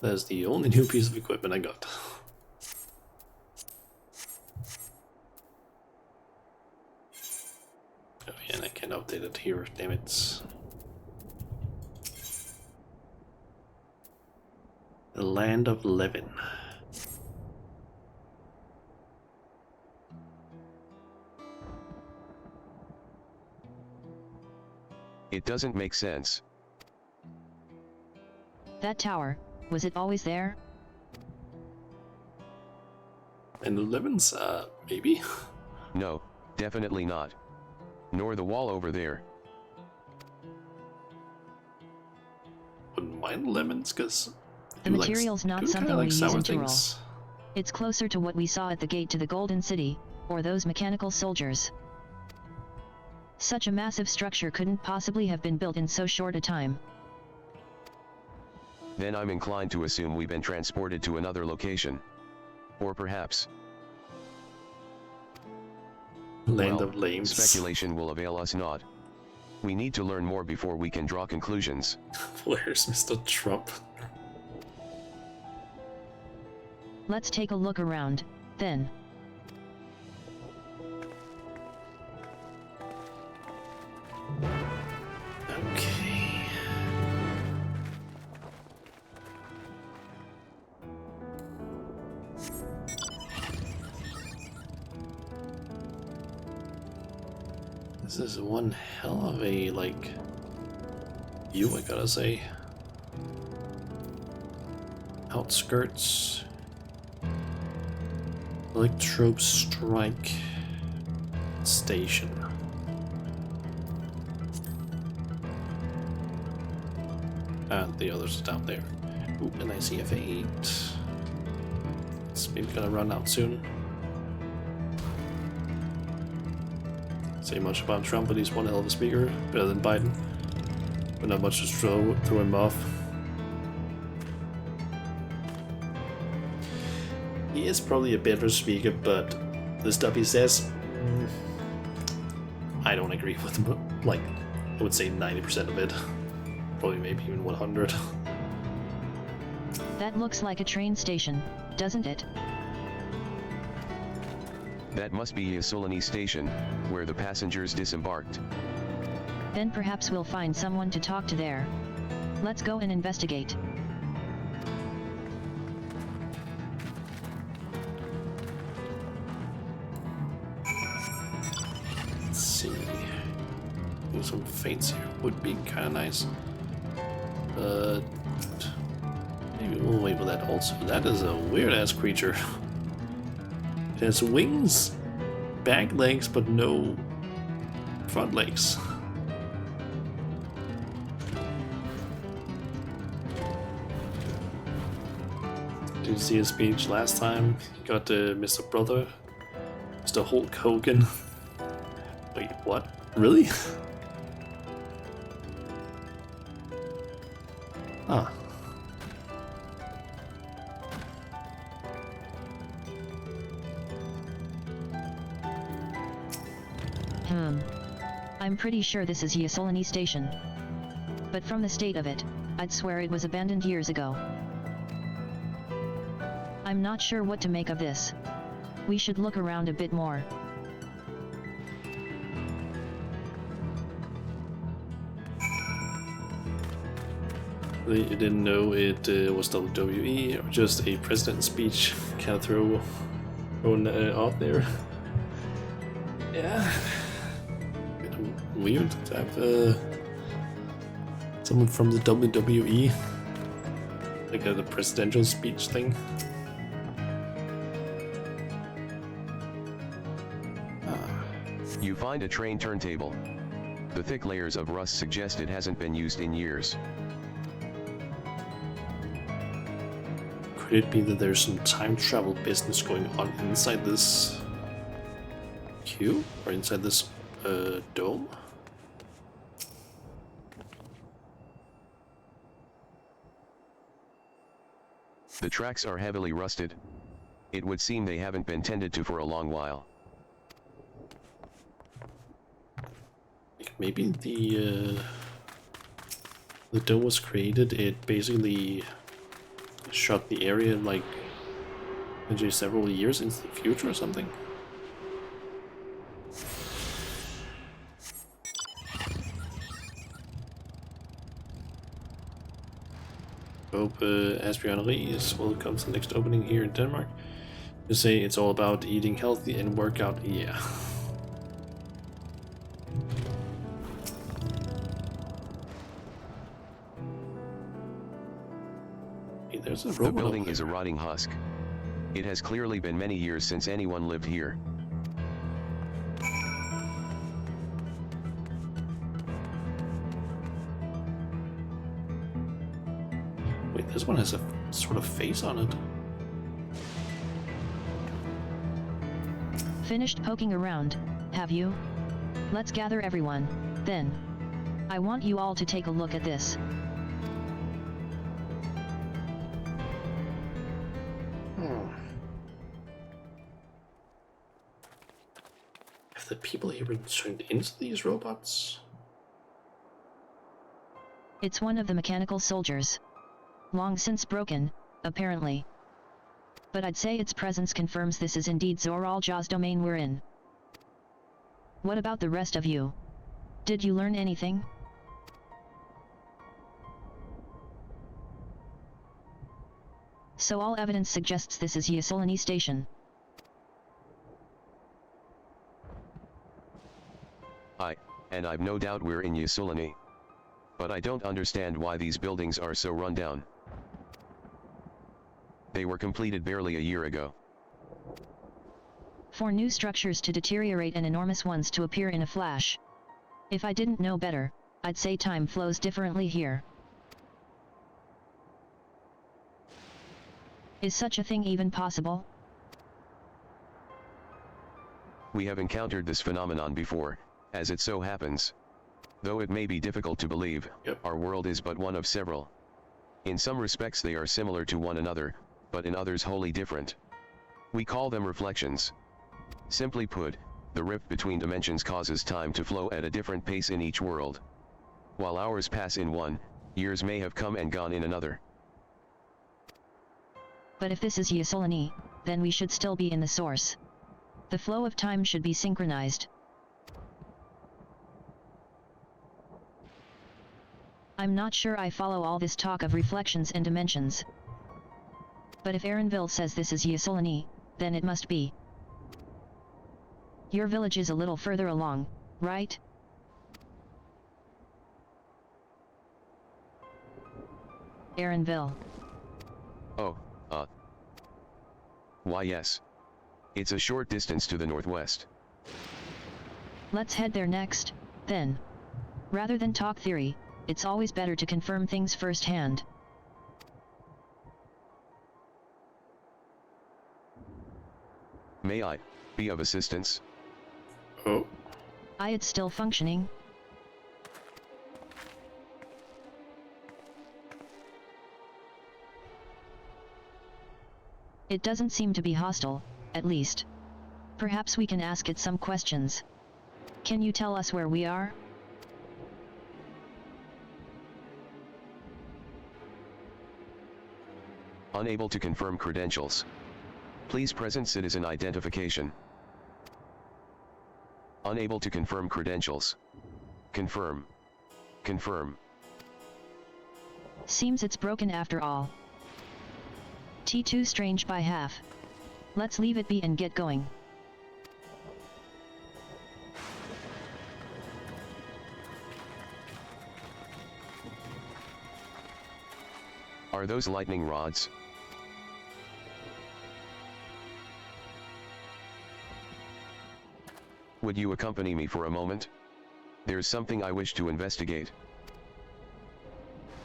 That's the only new piece of equipment I got. Oh yeah, and I can't update it here, damn it. The Land of Levin. It doesn't make sense. That tower, was it always there? And the Levin's, maybe? No, definitely not. Nor the wall over there. Wouldn't mind lemons, because... The material's not something we use in Tyrol. Things. It's closer to what we saw at the gate to the Golden City, or those mechanical soldiers. Such a massive structure couldn't possibly have been built in so short a time. Then I'm inclined to assume we've been transported to another location. Or perhaps... Land of Lames. Speculation will avail us not. We need to learn more before we can draw conclusions. Where's Mr. Trump? Let's take a look around, then. This is one hell of a, like, view, I gotta say. Outskirts. Electrobe strike station. And the others are down there. Ooh, and I see F8. It's maybe gonna run out soon. Say much about Trump, but he's one hell of a speaker. Better than Biden. But not much to throw him off. He is probably a better speaker, but the stuff he says, I don't agree with him. Like, I would say 90% of it. Probably maybe even 100. That looks like a train station, doesn't it? That must be Yasolani Station, where the passengers disembarked. Then perhaps we'll find someone to talk to there. Let's go and investigate. Let's see. Do some feints here would be kind of nice. But maybe we'll wait with that also. That is a weird ass creature. It has wings, back legs, but no front legs. Did you see his speech last time? He got Mr. Brother, Mr. Hulk Hogan. Wait, what? Really? Ah. I'm pretty sure this is Yasolani Station. But from the state of it, I'd swear it was abandoned years ago. I'm not sure what to make of this. We should look around a bit more. You didn't know it was WWE or just a president's speech kind of thrown out there. Yeah. Weird to have someone from the WWE, like the presidential speech thing. You find a train turntable. The thick layers of rust suggest it hasn't been used in years. Could it be that there's some time travel business going on inside this cube or inside this dome? The tracks are heavily rusted. It would seem they haven't been tended to for a long while. Maybe the dome was created, it basically shot the area like maybe several years into the future or something. Hope Asbjørneri is welcome to the next opening here in Denmark. You say it's all about eating healthy and workout, yeah. Hey, there's a robot. The building is a rotting husk. It has clearly been many years since anyone lived here. Wait, this one has a sort of face on it. Finished poking around, have you? Let's gather everyone, then. I want you all to take a look at this. Have the people here been turned into these robots? It's one of the mechanical soldiers. Long since broken, apparently. But I'd say its presence confirms this is indeed Zoralja's domain we're in. What about the rest of you? Did you learn anything? So all evidence suggests this is Yasolani Station. And I've no doubt we're in Ysulini. But I don't understand why these buildings are so run down. They were completed barely a year ago. For new structures to deteriorate and enormous ones to appear in a flash. If I didn't know better, I'd say time flows differently here. Is such a thing even possible? We have encountered this phenomenon before, as it so happens. Though it may be difficult to believe, our world is but one of several. In some respects they are similar to one another, but in others wholly different. We call them reflections. Simply put, the rift between dimensions causes time to flow at a different pace in each world. While hours pass in one, years may have come and gone in another. But if this is Ysulini, then we should still be in the source. The flow of time should be synchronized. I'm not sure I follow all this talk of reflections and dimensions. But if Erenville says this is Ysulini, then it must be. Your village is a little further along, right? Erenville. Oh, why yes. It's a short distance to the northwest. Let's head there next, then. Rather than talk theory, it's always better to confirm things firsthand. May I be of assistance? Oh. It's still functioning. It doesn't seem to be hostile, at least. Perhaps we can ask it some questions. Can you tell us where we are? Unable to confirm credentials. Please present citizen identification. Unable to confirm credentials. Confirm. Confirm. Seems it's broken after all. T2 strange by half. Let's leave it be and get going. Are those lightning rods? Would you accompany me for a moment? There's something I wish to investigate.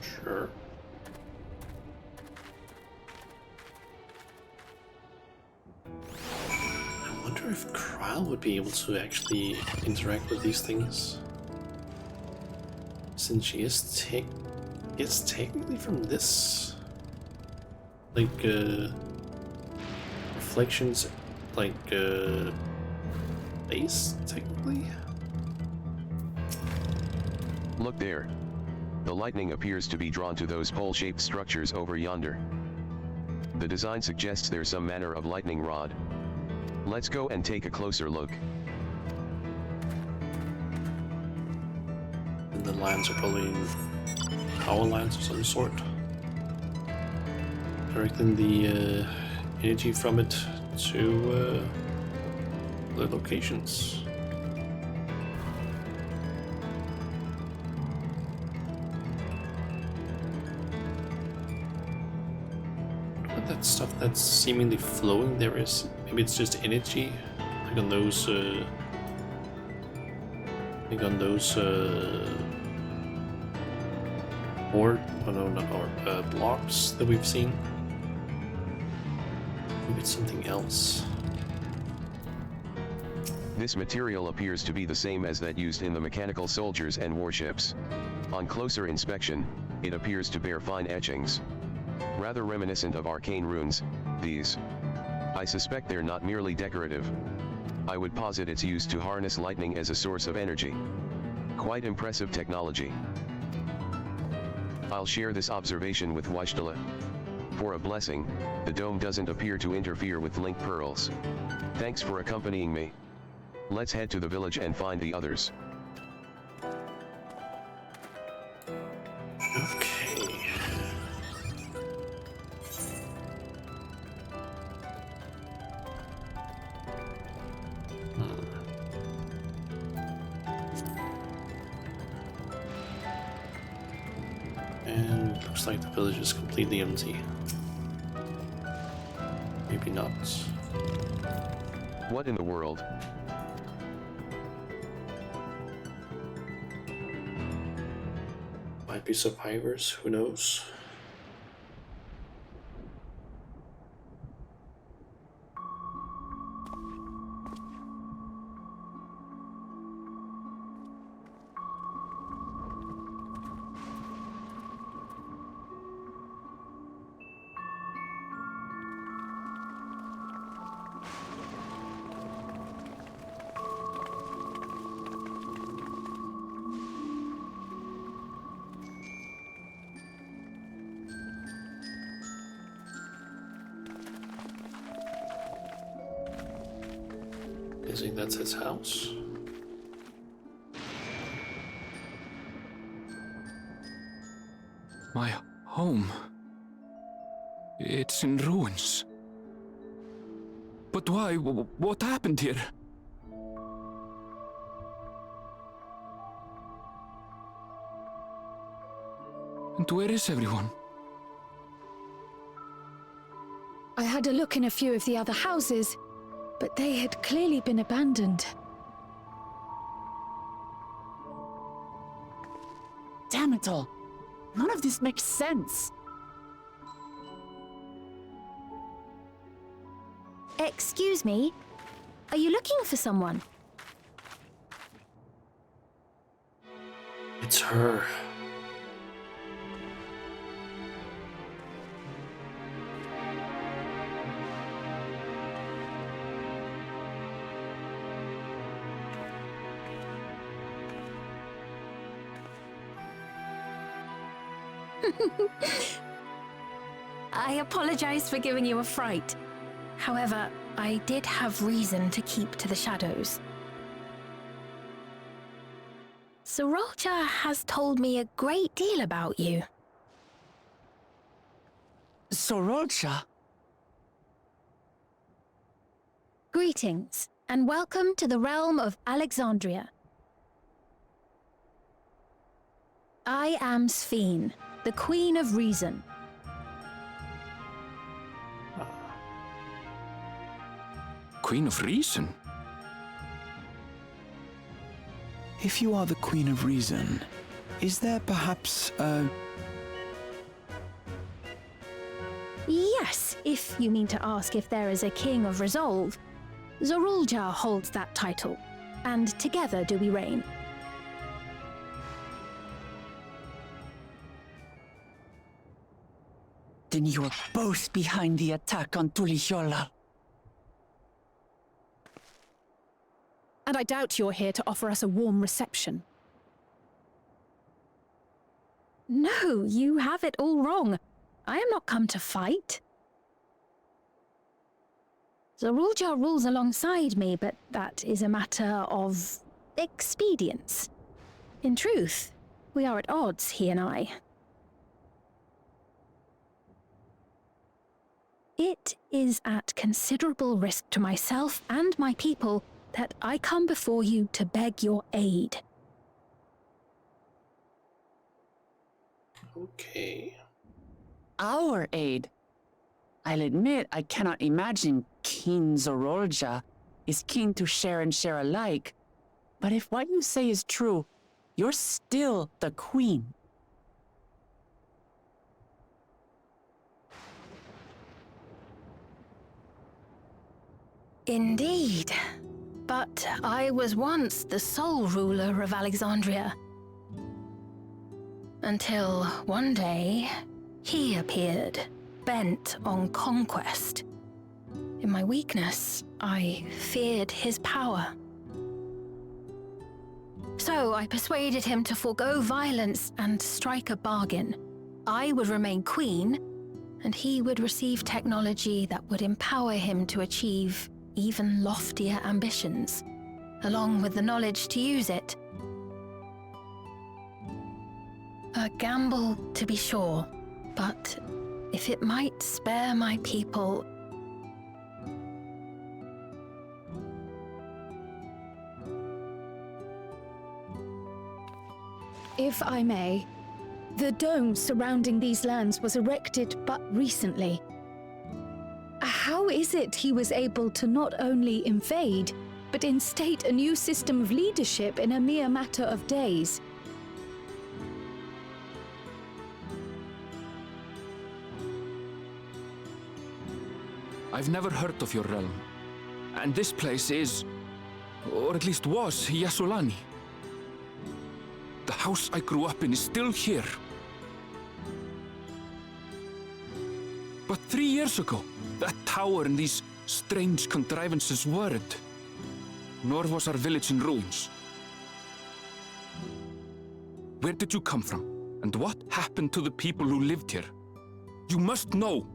Sure. I wonder if Krile would be able to actually interact with these things. Since she is technically from this, like, reflections, like, base, technically? Look there. The lightning appears to be drawn to those pole-shaped structures over yonder. The design suggests there's some manner of lightning rod. Let's go and take a closer look. And the lines are probably power lines of some sort. Directing the energy from it to the locations. What that stuff that's seemingly flowing there is, maybe it's just energy, like on those blocks that we've seen. Maybe it's something else. This material appears to be the same as that used in the mechanical soldiers and warships. On closer inspection, it appears to bear fine etchings. Rather reminiscent of arcane runes, these. I suspect they're not merely decorative. I would posit it's used to harness lightning as a source of energy. Quite impressive technology. I'll share this observation with Wishtala. For a blessing, the dome doesn't appear to interfere with link pearls. Thanks for accompanying me. Let's head to the village and find the others. Okay. Looks like the village is completely empty. Maybe not. What in the world? Might be survivors, who knows? Guessing that's his house. My home. It's in ruins. But why? What happened here? And where is everyone? I had a look in a few of the other houses, but they had clearly been abandoned. Damn it all. None of this makes sense. Excuse me? Are you looking for someone? It's her. I apologize for giving you a fright. However, I did have reason to keep to the shadows. Sorolcha has told me a great deal about you. Sorolcha? Greetings, and welcome to the realm of Alexandria. I am Sphene, the Queen of Reason. Queen of Reason? If you are the Queen of Reason, is there perhaps a... Yes, if you mean to ask if there is a King of Resolve. Zorulja holds that title, and together do we reign. Then you are both behind the attack on Tuliyollal. And I doubt you're here to offer us a warm reception. No, you have it all wrong. I am not come to fight. Zorulja rules alongside me, but that is a matter of expedience. In truth, we are at odds, he and I. It is at considerable risk to myself and my people that I come before you to beg your aid. Okay. Our aid? I'll admit I cannot imagine King Zorolja is keen to share and share alike. But if what you say is true, you're still the queen. Indeed. But I was once the sole ruler of Alexandria. Until one day, he appeared, bent on conquest. In my weakness, I feared his power. So I persuaded him to forego violence and strike a bargain. I would remain queen, and he would receive technology that would empower him to achieve even loftier ambitions, along with the knowledge to use it. A gamble, to be sure, but if it might spare my people... If I may, The dome surrounding these lands was erected but recently. How is it he was able to not only invade, but instate a new system of leadership in a mere matter of days? I've never heard of your realm. And this place is, or at least was, Yassolani. The house I grew up in is still here. But 3 years ago, that tower and these strange contrivances weren't. Nor was our village in ruins. Where did you come from? And what happened to the people who lived here? You must know!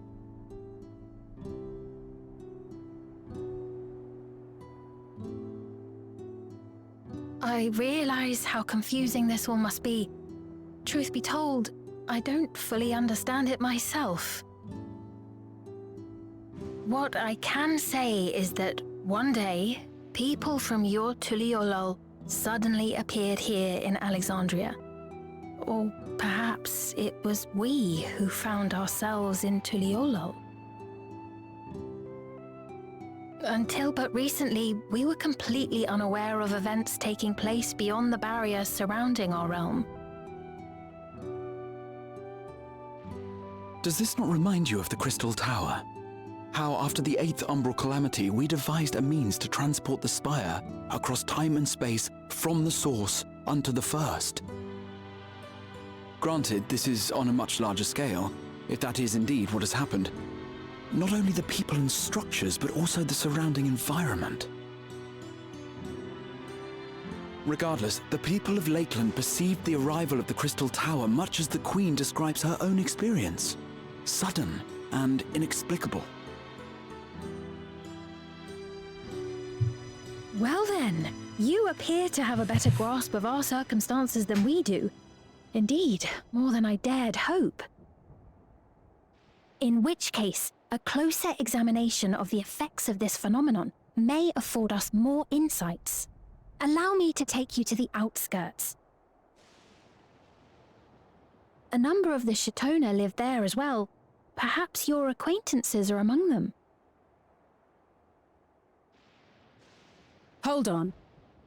I realize how confusing this all must be. Truth be told, I don't fully understand it myself. What I can say is that one day, people from your Tuliolol suddenly appeared here in Alexandria. Or perhaps it was we who found ourselves in Tuliolol. Until but recently, we were completely unaware of events taking place beyond the barriers surrounding our realm. Does this not remind you of the Crystal Tower? How after the 8th Umbral Calamity, we devised a means to transport the Spire across time and space from the source unto the First. Granted, this is on a much larger scale, if that is indeed what has happened. Not only the people and structures, but also the surrounding environment. Regardless, the people of Lakeland perceived the arrival of the Crystal Tower much as the Queen describes her own experience. Sudden and inexplicable. Well then, you appear to have a better grasp of our circumstances than we do. Indeed, more than I dared hope. In which case, a closer examination of the effects of this phenomenon may afford us more insights. Allow me to take you to the outskirts. A number of the Shatona live there as well. Perhaps your acquaintances are among them. Hold on.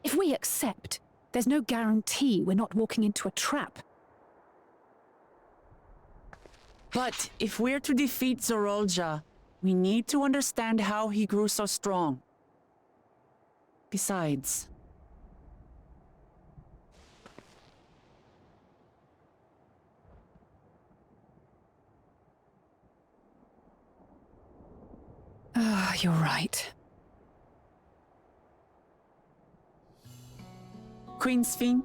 If we accept, there's no guarantee we're not walking into a trap. But if we're to defeat Zorolja, we need to understand how he grew so strong. Besides... You're right. Queen Sphene,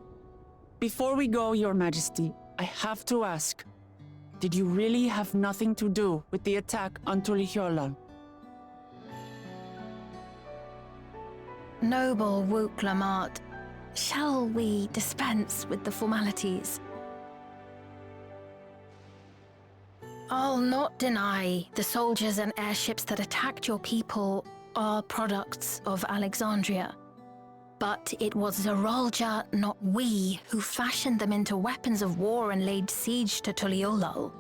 before we go, Your Majesty, I have to ask, did you really have nothing to do with the attack on Tuliolol? Noble Wook Lamart, shall we dispense with the formalities? I'll not deny the soldiers and airships that attacked your people are products of Alexandria. But it was Zorolja, not we, who fashioned them into weapons of war and laid siege to Tuliolol.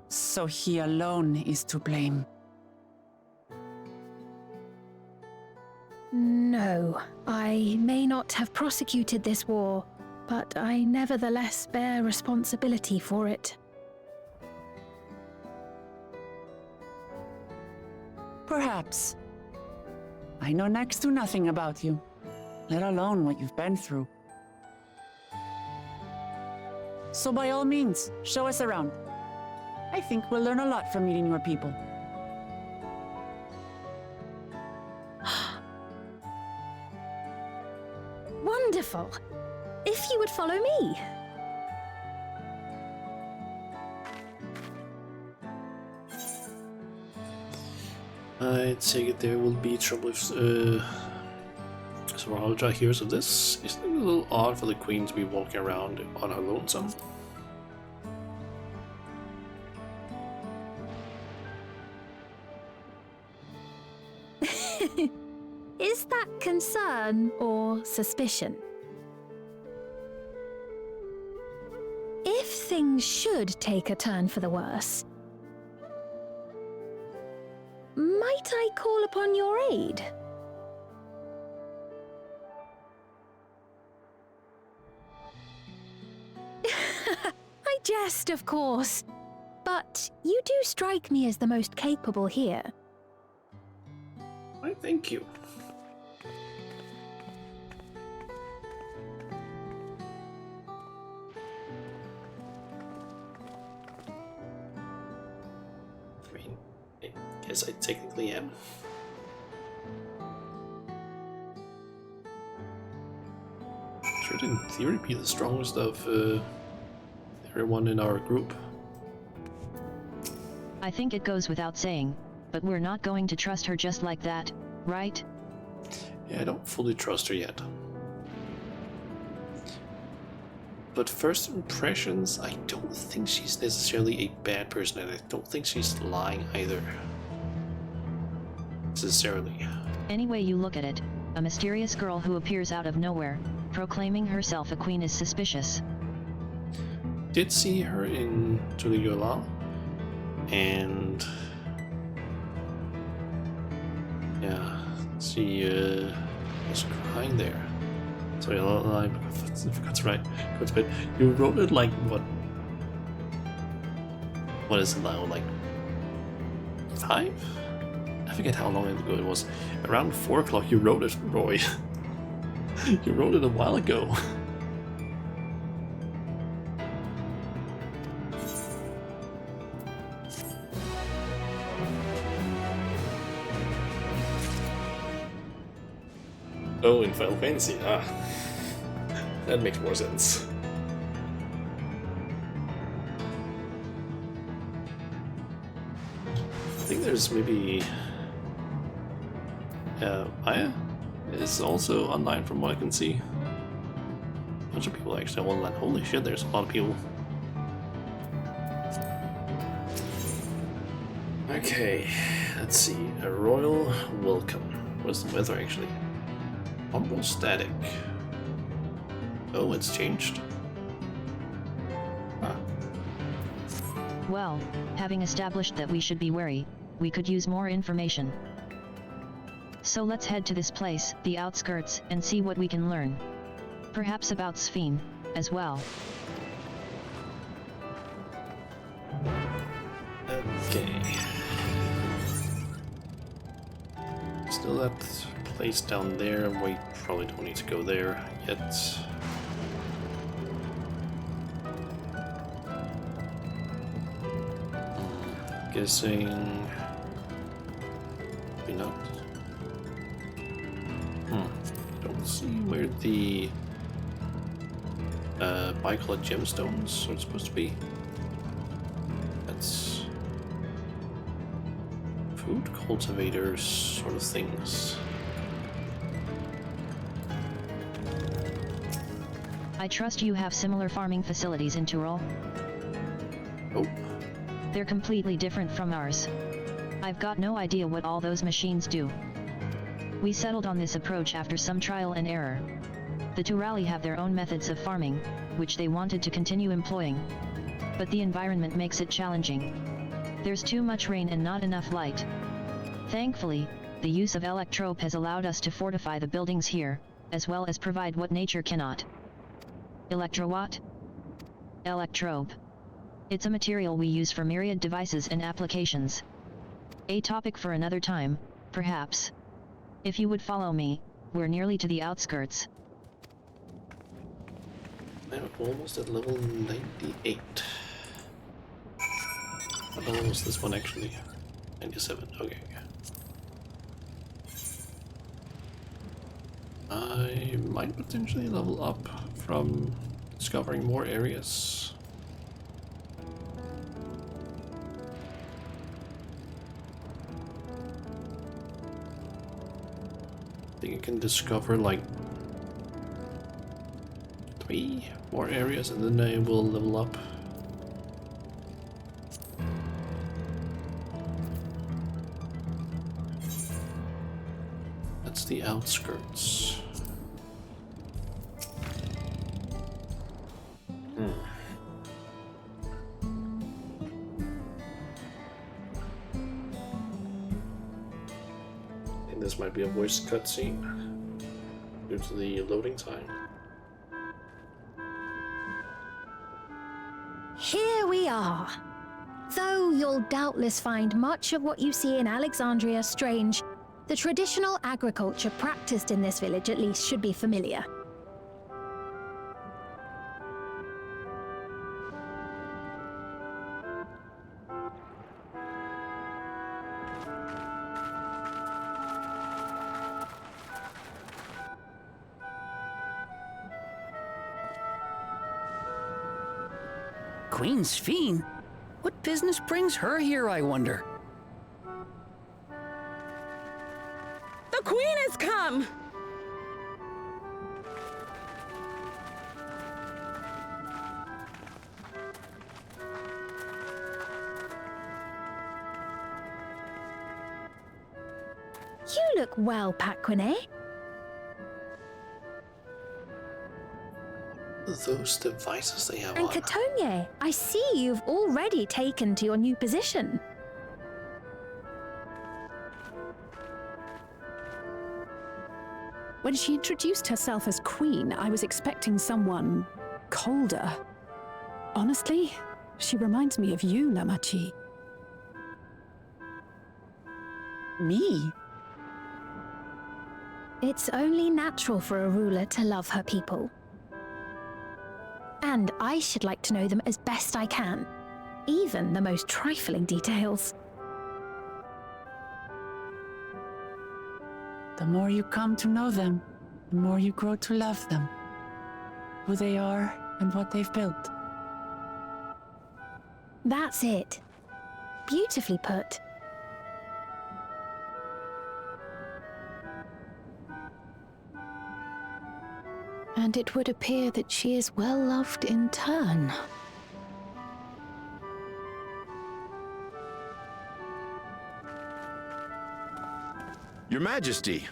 So he alone is to blame. No, I may not have prosecuted this war, but I nevertheless bear responsibility for it. Perhaps. I know next to nothing about you, let alone what you've been through. So by all means, show us around. I think we'll learn a lot from meeting your people. Wonderful! If you would follow me. I take it there will be trouble if Zorolja hears of this. Isn't it a little odd for the Queen to be walking around on her lonesome? Is that concern or suspicion? things should take a turn for the worse, might I call upon your aid? I jest, of course, but you do strike me as the most capable here. Why, thank you. I mean, I guess I technically am. Should in theory be the strongest of everyone in our group. I think it goes without saying, but we're not going to trust her just like that, right? Yeah, I don't fully trust her yet. But first impressions, I don't think she's necessarily a bad person, and I don't think she's lying either. Necessarily. Any way you look at it, a mysterious girl who appears out of nowhere, proclaiming herself a queen, is suspicious. Did see her in Tuliyola, and yeah, she was crying there. Sorry, I forgot to write. But you wrote it like what? What is it now? Like 5? I forget how long ago it was. Around 4 o'clock. You wrote it, Roy. You wrote it a while ago. Oh, in Final Fantasy. Ah, that makes more sense. I think there's maybe Aya is also online from what I can see. A bunch of people actually online. Holy shit, there's a lot of people. Okay, let's see. A royal welcome. What's the weather actually? Almost static. Oh, it's changed. Ah. Well, having established that we should be wary, we could use more information. So let's head to this place, the outskirts, and see what we can learn. Perhaps about XIV, as well. Okay. Still that place down there. We probably don't need to go there yet. Guessing maybe not. Don't see where the bicolored gemstones are supposed to be. That's food cultivators sort of things. I trust you have similar farming facilities in Tyrol? Nope. They're completely different from ours. I've got no idea what all those machines do. We settled on this approach after some trial and error. The Turali have their own methods of farming, which they wanted to continue employing. But the environment makes it challenging. There's too much rain and not enough light. Thankfully, the use of electrope has allowed us to fortify the buildings here, as well as provide what nature cannot. Electro what? Electrope. It's a material we use for myriad devices and applications. A topic for another time, perhaps. If you would follow me, we're nearly to the outskirts. I'm almost at level 98. How long was this one actually? 97, okay. I might potentially level up from discovering more areas. I think I can discover like 3 more areas and then I will level up. That's the outskirts. this might be a voice cutscene due to the loading time. Here we are. Though you'll doubtless find much of what you see in Alexandria strange, the traditional agriculture practiced in this village at least should be familiar. Queen Sphene? What business brings her here, I wonder? The Queen has come! You look well, Paquine. Those devices they have And on. Catogne, I see you've already taken to your new position. When she introduced herself as queen, I was expecting someone colder. Honestly, she reminds me of you, Lamachi. Me? It's only natural for a ruler to love her people. And I should like to know them as best I can, even the most trifling details. The more you come to know them, the more you grow to love them. Who they are and what they've built. That's it. Beautifully put. And it would appear that she is well loved in turn. Your Majesty,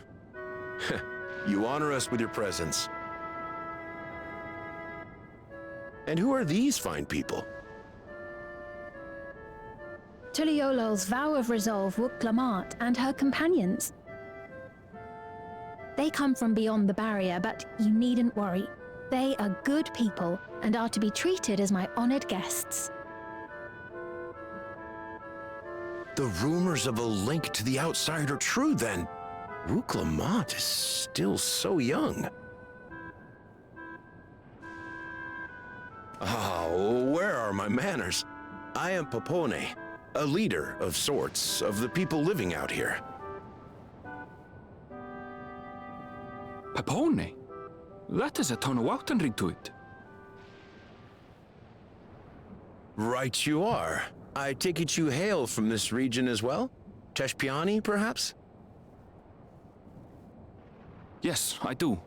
you honor us with your presence. And who are these fine people? Tuliola's vow of resolve Wuk-Lamat and her companions. They come from beyond the barrier, but you needn't worry. They are good people and are to be treated as my honored guests. The rumors of a link to the outside are true, then. Wuk-Lamat is still so young. Where are my manners? I am Popone, a leader of sorts of the people living out here. Popone? That is a Tonawautan ring to it. Right you are. I take it you hail from this region as well? Teshpiani, perhaps? Yes, I do.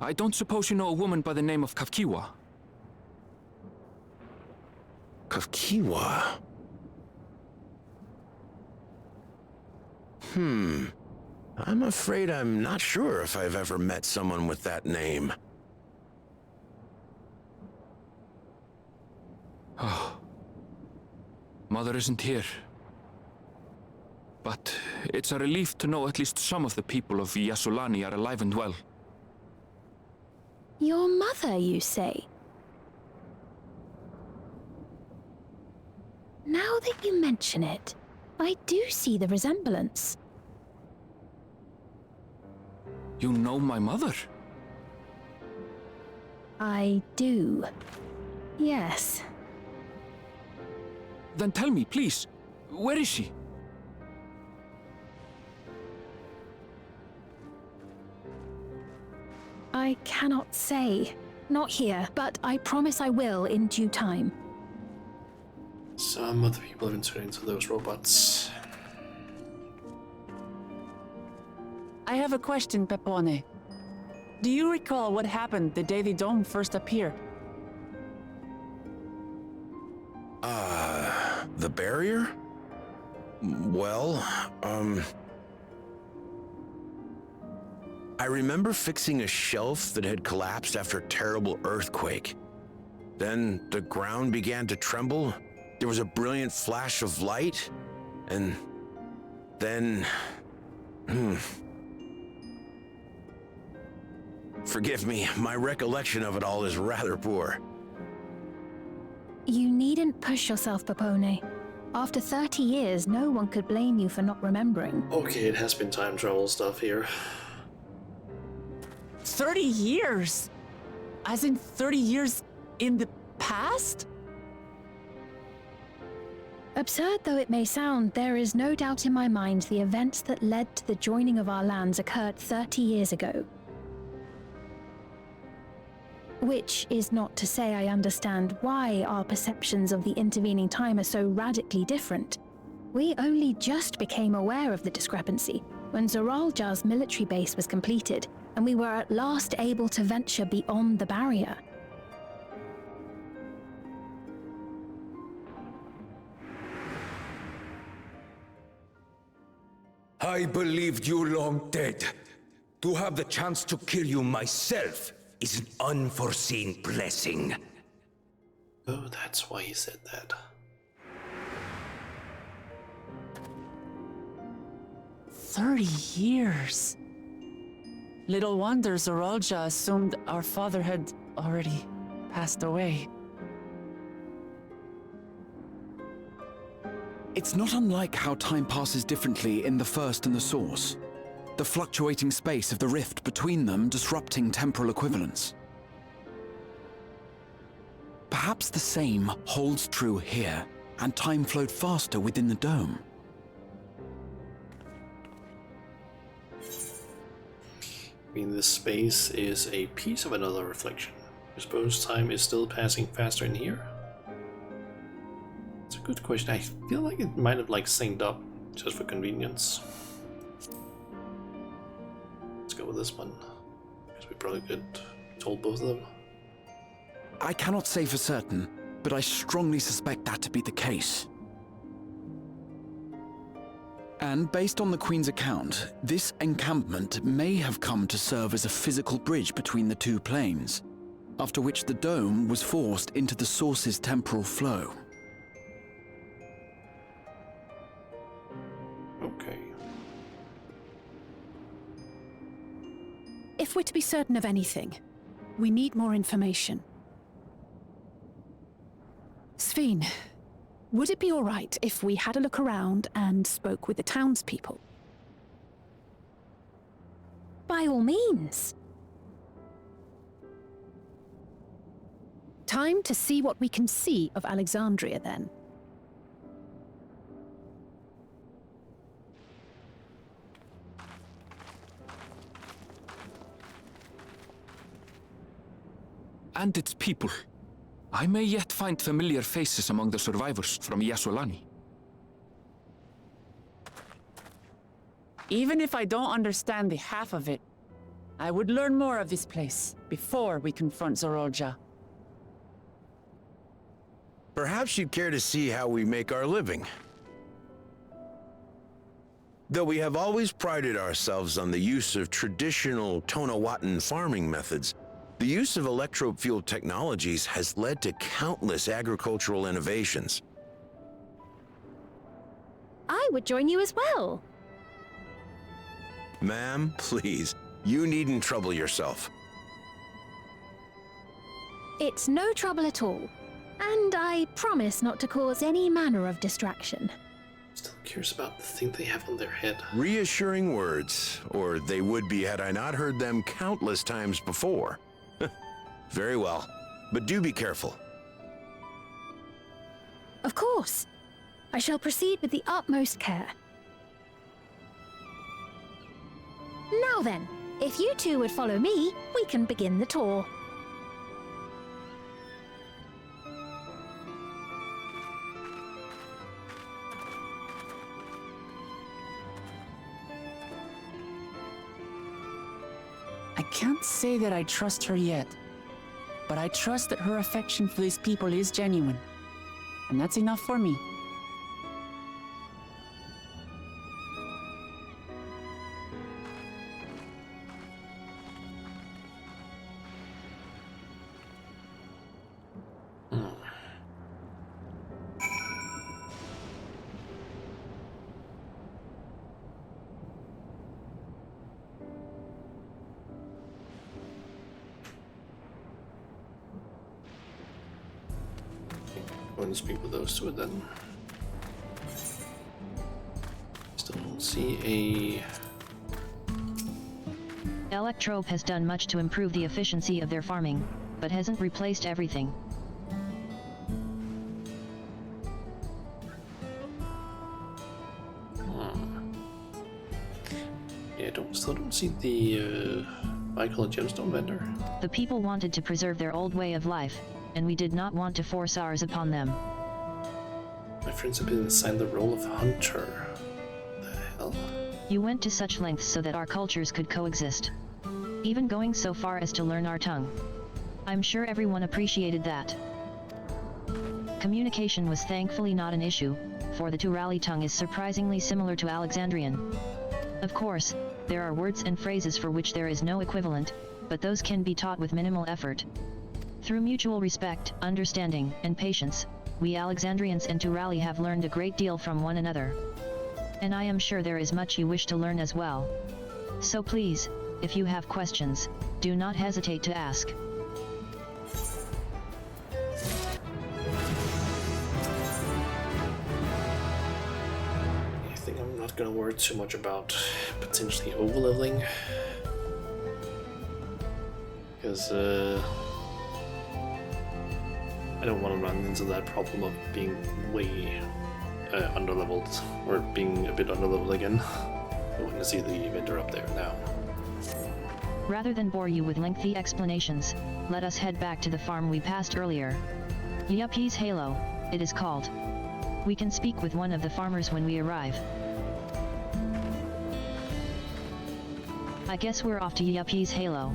I don't suppose you know a woman by the name of Kafkiwa? Kafkiwa? I'm afraid I'm not sure if I've ever met someone with that name. Oh. Mother isn't here. But it's a relief to know at least some of the people of Yasulani are alive and well. Your mother, you say? Now that you mention it, I do see the resemblance. You know my mother? I do. Yes. Then tell me, please, where is she? I cannot say. Not here, but I promise I will in due time. Some of the people have been turning into those robots. I have a question, Pepone. Do you recall what happened the day the dome first appeared? The barrier? Well, I remember fixing a shelf that had collapsed after a terrible earthquake. Then the ground began to tremble. There was a brilliant flash of light, and then Forgive me, my recollection of it all is rather poor. You needn't push yourself, Popone. After 30 years, no one could blame you for not remembering. Okay, it has been time travel stuff here. 30 years? As in 30 years in the past? Absurd though it may sound, there is no doubt in my mind the events that led to the joining of our lands occurred 30 years ago. Which is not to say I understand why our perceptions of the intervening time are so radically different. We only just became aware of the discrepancy when Zoralja's military base was completed, and we were at last able to venture beyond the barrier. I believed you long dead. To have the chance to kill you myself is an unforeseen blessing. Oh, that's why he said that. 30 years. Little wonder Zoralja assumed our father had already passed away. It's not unlike how time passes differently in the First and the Source. The fluctuating space of the rift between them disrupting temporal equivalence. Perhaps the same holds true here, and time flowed faster within the dome. I mean, this space is a piece of another reflection. I suppose time is still passing faster in here? It's a good question. I feel like it might have synced up just for convenience. Let's go with this one. Because we probably could hold both of them. I cannot say for certain, but I strongly suspect that to be the case. And based on the Queen's account, this encampment may have come to serve as a physical bridge between the two planes, after which the dome was forced into the Source's temporal flow. Okay. If we're to be certain of anything, we need more information. Sveen, would it be all right if we had a look around and spoke with the townspeople? By all means. Time to see what we can see of Alexandria, then. And its people. I may yet find familiar faces among the survivors from Yasolani. Even if I don't understand the half of it, I would learn more of this place before we confront Zoralja. Perhaps you'd care to see how we make our living. Though we have always prided ourselves on the use of traditional Tonawatan farming methods, the use of electro-fuel technologies has led to countless agricultural innovations. I would join you as well. Ma'am, please, you needn't trouble yourself. It's no trouble at all. And I promise not to cause any manner of distraction. Still curious about the thing they have on their head. Reassuring words, or they would be had I not heard them countless times before. Very well, but do be careful. Of course. I shall proceed with the utmost care. Now then, if you two would follow me, we can begin the tour. I can't say that I trust her yet, but I trust that her affection for these people is genuine, and that's enough for me. and speak with those two then. Still don't see Electrope has done much to improve the efficiency of their farming, but hasn't replaced everything. Yeah, still don't see the Michael Gemstone vendor. The people wanted to preserve their old way of life, and we did not want to force ours upon them. My friends have been assigned the role of hunter. The hell? You went to such lengths so that our cultures could coexist. Even going so far as to learn our tongue. I'm sure everyone appreciated that. Communication was thankfully not an issue, for the Turali tongue is surprisingly similar to Alexandrian. Of course, there are words and phrases for which there is no equivalent, but those can be taught with minimal effort. Through mutual respect, understanding, and patience, we Alexandrians and Turali have learned a great deal from one another. And I am sure there is much you wish to learn as well. So please, if you have questions, do not hesitate to ask. I think I'm not gonna worry too much about potentially overleveling. Because I don't want to run into that problem of being way underleveled, or being a bit underleveled again. I want to see the vendor up there now. Rather than bore you with lengthy explanations, let us head back to the farm we passed earlier. Yuppie's Halo, it is called. We can speak with one of the farmers when we arrive. I guess we're off to Yuppie's Halo.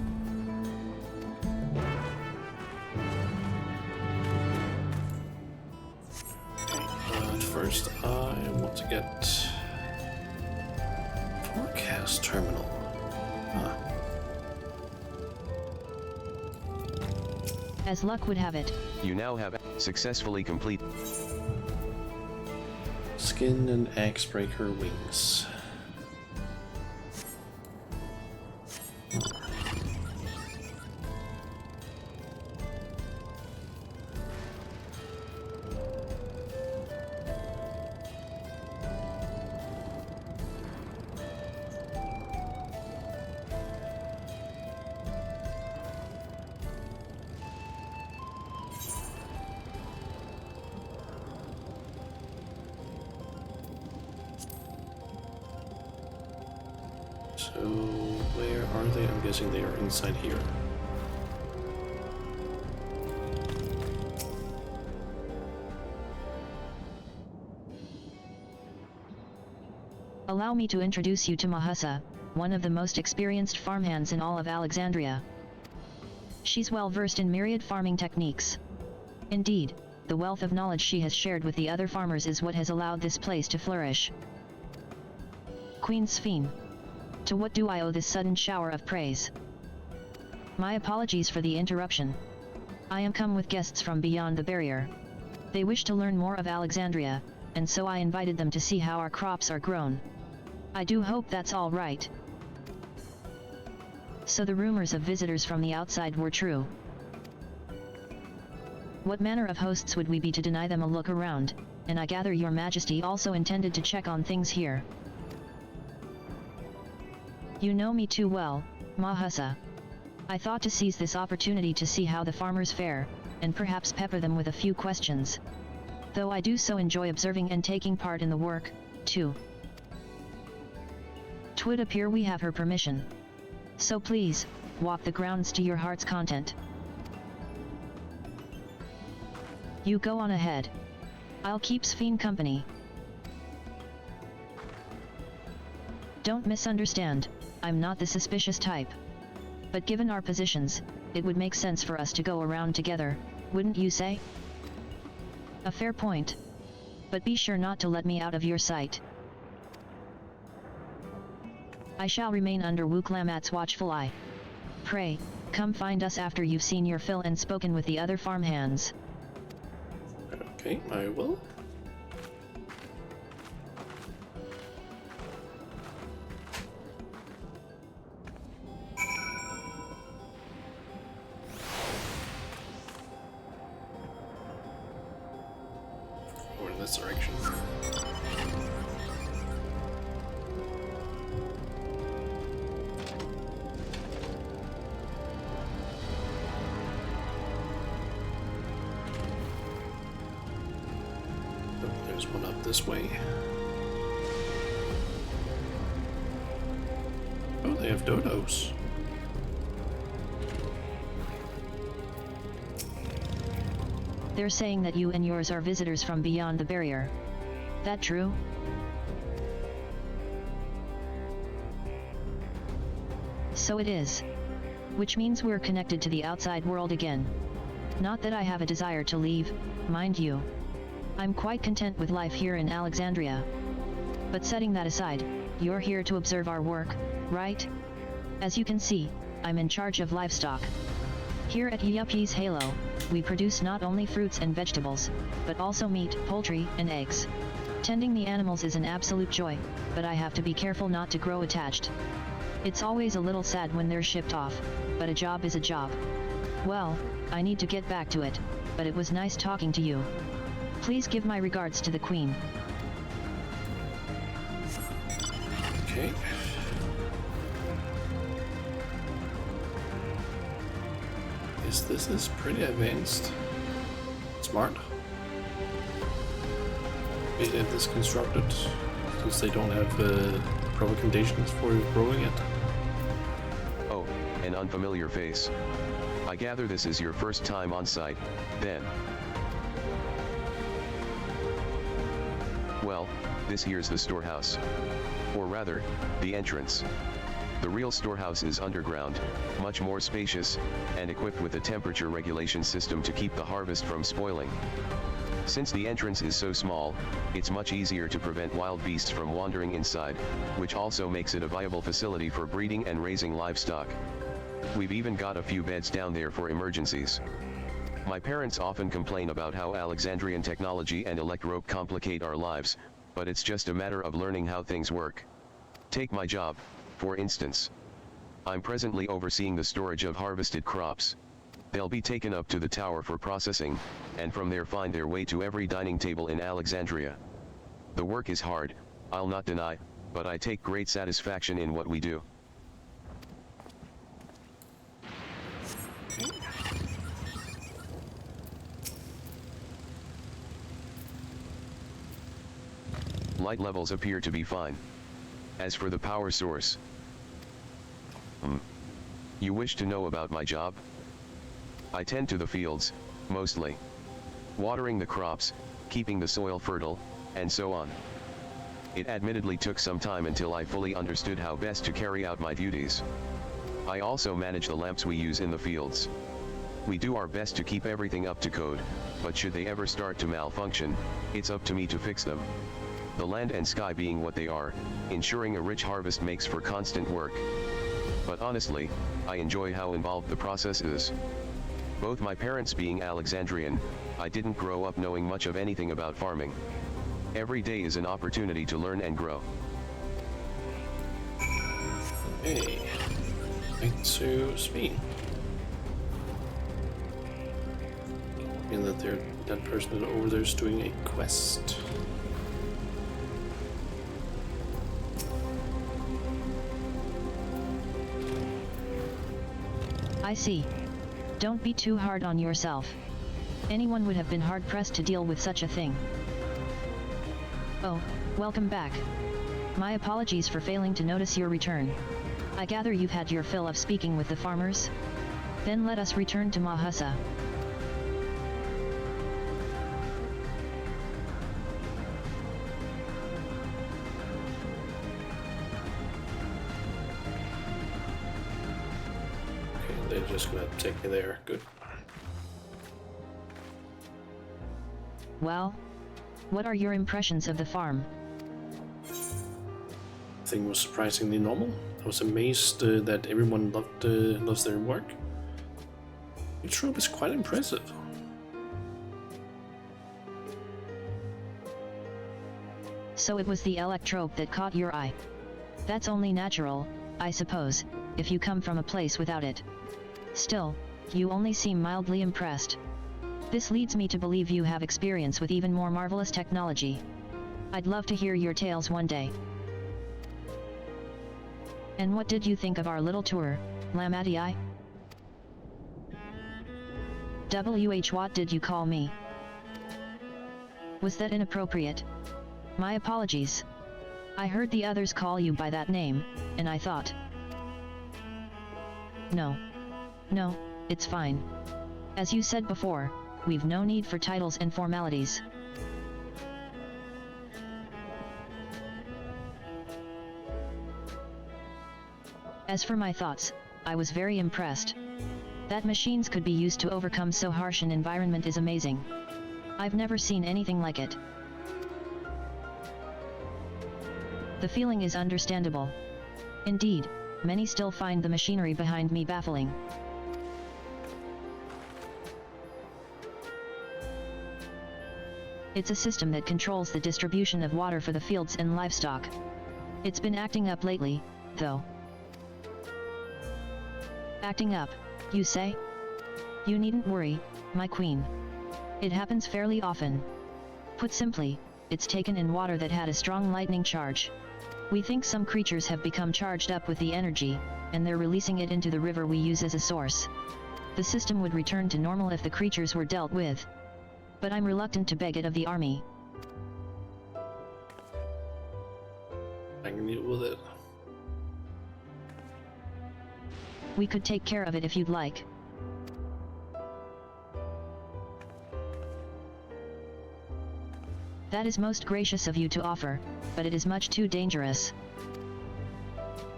But first, I want to get forecast terminal. Huh. As luck would have it, You now have successfully complete Skin and axe breaker wings. So, where are they? I'm guessing they are inside here. allow me to introduce you to Mahusa, one of the most experienced farmhands in all of Alexandria. She's well versed in myriad farming techniques. Indeed, the wealth of knowledge she has shared with the other farmers is what has allowed this place to flourish. Queen Sphene. To what do I owe this sudden shower of praise? My apologies for the interruption. I am come with guests from beyond the barrier. They wish to learn more of Alexandria, and so I invited them to see how our crops are grown. I do hope that's all right. So the rumors of visitors from the outside were true. What manner of hosts would we be to deny them a look around, and I gather your majesty also intended to check on things here. You know me too well, Mahusa. I thought to seize this opportunity to see how the farmers fare, and perhaps pepper them with a few questions. Though I do so enjoy observing and taking part in the work, too. 'Twould appear we have her permission. So please, walk the grounds to your heart's content. You go on ahead. I'll keep Sphene company. Don't misunderstand, I'm not the suspicious type. But given our positions, it would make sense for us to go around together, wouldn't you say? A fair point. But be sure not to let me out of your sight. I shall remain under Wuklamat's watchful eye. Pray, come find us after you've seen your fill and spoken with the other farmhands. Okay, I will. this direction. Oh, there's one up this way. Oh, they have dodos. They're saying that you and yours are visitors from beyond the barrier. That true? So it is. Which means we're connected to the outside world again. Not that I have a desire to leave, mind you. I'm quite content with life here in Alexandria. But setting that aside, you're here to observe our work, right? As you can see, I'm in charge of livestock. Here at Yuppie's Halo, we produce not only fruits and vegetables, but also meat, poultry, and eggs. Tending the animals is an absolute joy, but I have to be careful not to grow attached. It's always a little sad when they're shipped off, but a job is a job. Well, I need to get back to it, but it was nice talking to you. Please give my regards to the Queen. Okay. This is pretty advanced. Smart. They have this constructed since they don't have proper conditions for growing it. Oh, an unfamiliar face. I gather this is your first time on site, then. Well, this here's the storehouse. Or rather, the entrance. The real storehouse is underground, much more spacious, and equipped with a temperature regulation system to keep the harvest from spoiling. Since the entrance is so small, it's much easier to prevent wild beasts from wandering inside, which also makes it a viable facility for breeding and raising livestock. We've even got a few beds down there for emergencies. My parents often complain about how Alexandrian technology and electrope complicate our lives, but it's just a matter of learning how things work. Take my job, for instance. I'm presently overseeing the storage of harvested crops. They'll be taken up to the tower for processing, and from there find their way to every dining table in Alexandria. The work is hard, I'll not deny, but I take great satisfaction in what we do. Light levels appear to be fine. As for the power source, you wish to know about my job? I tend to the fields, mostly. Watering the crops, keeping the soil fertile, and so on. It admittedly took some time until I fully understood how best to carry out my duties. I also manage the lamps we use in the fields. We do our best to keep everything up to code, but should they ever start to malfunction, it's up to me to fix them. The land and sky being what they are, ensuring a rich harvest makes for constant work. But honestly, I enjoy how involved the process is. Both my parents being Alexandrian, I didn't grow up knowing much of anything about farming. Every day is an opportunity to learn and grow. Hey, back to speed. And that person over there is doing a quest. I see. Don't be too hard on yourself. Anyone would have been hard-pressed to deal with such a thing. Oh, welcome back. My apologies for failing to notice your return. I gather you've had your fill of speaking with the farmers? Then let us return to Mahusa. They're just gonna take me there. Good. Well, what are your impressions of the farm? The thing was surprisingly normal. I was amazed that everyone loves their work. The trope is quite impressive. So it was the electrope that caught your eye. That's only natural, I suppose, if you come from a place without it. Still, you only seem mildly impressed. This leads me to believe you have experience with even more marvelous technology. I'd love to hear your tales one day. And what did you think of our little tour, Lamati? What did you call me? Was that inappropriate? My apologies. I heard the others call you by that name, and I thought... No, it's fine. As you said before, we've no need for titles and formalities. As for my thoughts, I was very impressed. That machines could be used to overcome so harsh an environment is amazing. I've never seen anything like it. The feeling is understandable. Indeed, many still find the machinery behind me baffling. It's a system that controls the distribution of water for the fields and livestock. It's been acting up lately, though. Acting up, you say? You needn't worry, my queen. It happens fairly often. Put simply, it's taken in water that had a strong lightning charge. We think some creatures have become charged up with the energy, and they're releasing it into the river we use as a source. The system would return to normal if the creatures were dealt with. But I'm reluctant to beg it of the army. I can deal with it. We could take care of it if you'd like. That is most gracious of you to offer, but it is much too dangerous.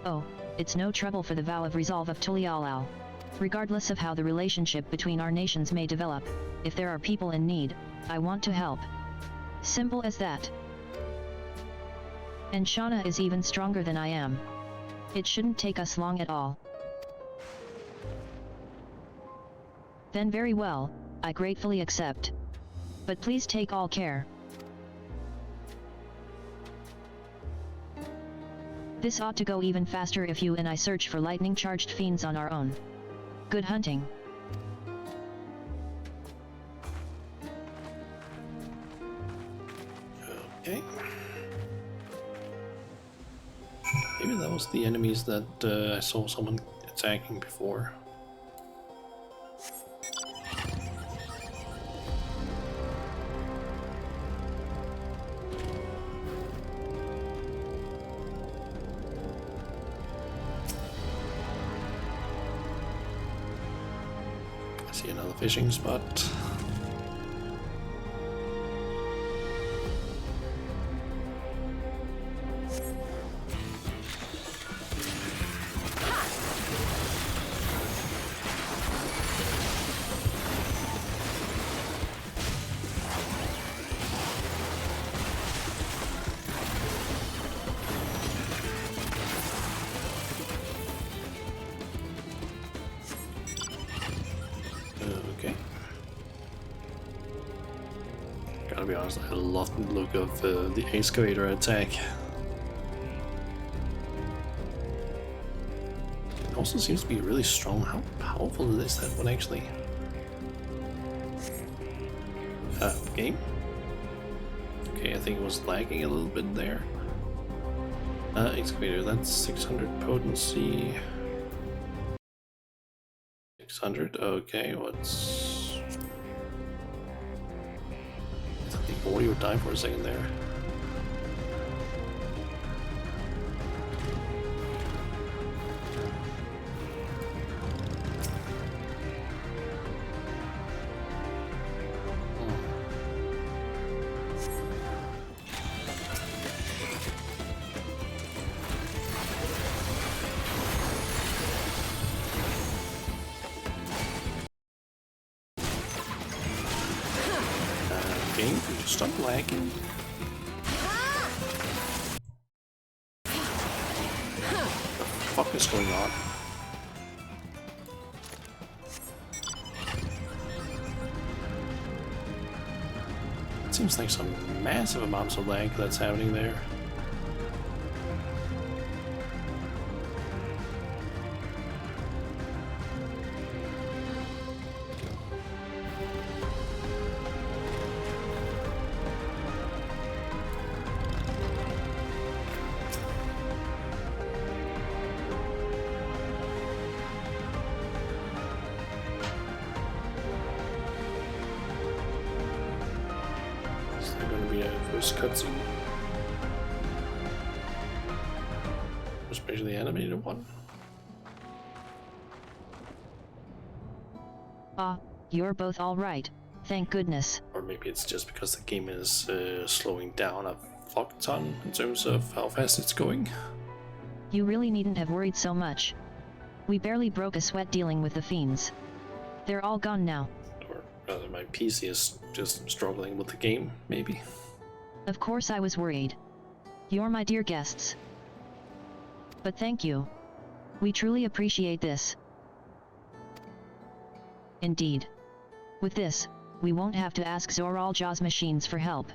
Oh, it's no trouble for the vow of resolve of Tulialal. Regardless of how the relationship between our nations may develop, if there are people in need, I want to help. Simple as that. And Shauna is even stronger than I am. It shouldn't take us long at all. Then very well, I gratefully accept. But please take all care. This ought to go even faster if you and I search for lightning-charged fiends on our own. Good hunting. Okay. Maybe that was the enemies that I saw someone attacking before. See another fishing spot. Gotta be honest, I love the look of the excavator attack. It also seems to be really strong. How powerful is that one actually? Game? Okay, I think it was lagging a little bit there. Excavator, that's 600 potency. 600, okay, what's... The audio died for a second there. Game, can you stop lagging? What the fuck is going on? It seems like some massive amounts of lag that's happening there. First cutscene. Especially the animated one. Ah, you're both all right. Thank goodness. Or maybe it's just because the game is slowing down a fuck ton in terms of how fast it's going. You really needn't have worried so much. We barely broke a sweat dealing with the fiends. They're all gone now. Or rather, my PC is just struggling with the game, maybe. Of course I was worried. You're my dear guests. But thank you. We truly appreciate this. Indeed. With this, we won't have to ask Zoralja's machines for help.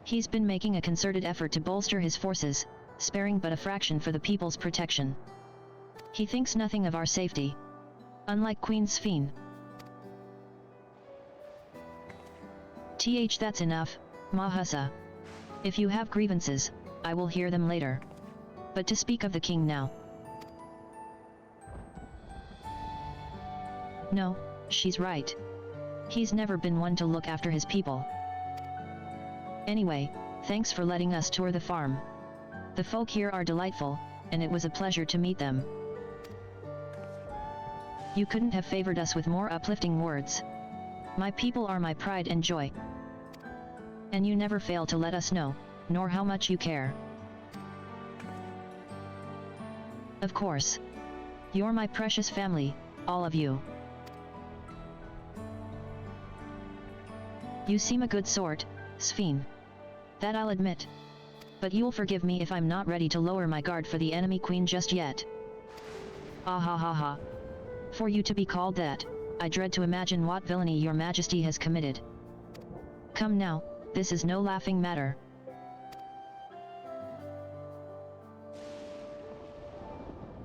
He's been making a concerted effort to bolster his forces, sparing but a fraction for the people's protection. He thinks nothing of our safety. Unlike Queen Sphene. That's enough, Mahusa. If you have grievances, I will hear them later. But to speak of the king now. No, she's right. He's never been one to look after his people. Anyway, thanks for letting us tour the farm. The folk here are delightful, and it was a pleasure to meet them. You couldn't have favored us with more uplifting words. My people are my pride and joy. And you never fail to let us know, nor how much you care. Of course. You're my precious family, all of you. You seem a good sort, Sphene. That I'll admit. But you'll forgive me if I'm not ready to lower my guard for the enemy queen just yet. Ah ha ha ha. For you to be called that, I dread to imagine what villainy your majesty has committed. Come now, this is no laughing matter.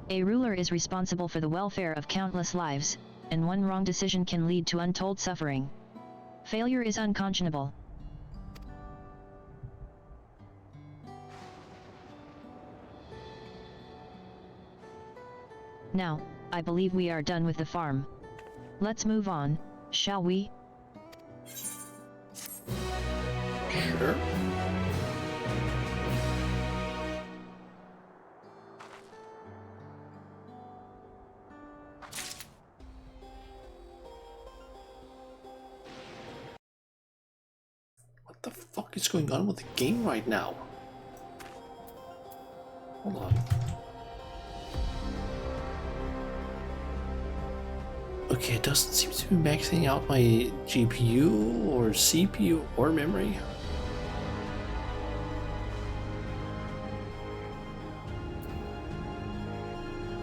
A ruler is responsible for the welfare of countless lives, and one wrong decision can lead to untold suffering. Failure is unconscionable. Now, I believe we are done with the farm. Let's move on, shall we? Sure. What the fuck is going on with the game right now? Hold on. Okay, it doesn't seem to be maxing out my GPU or CPU or memory.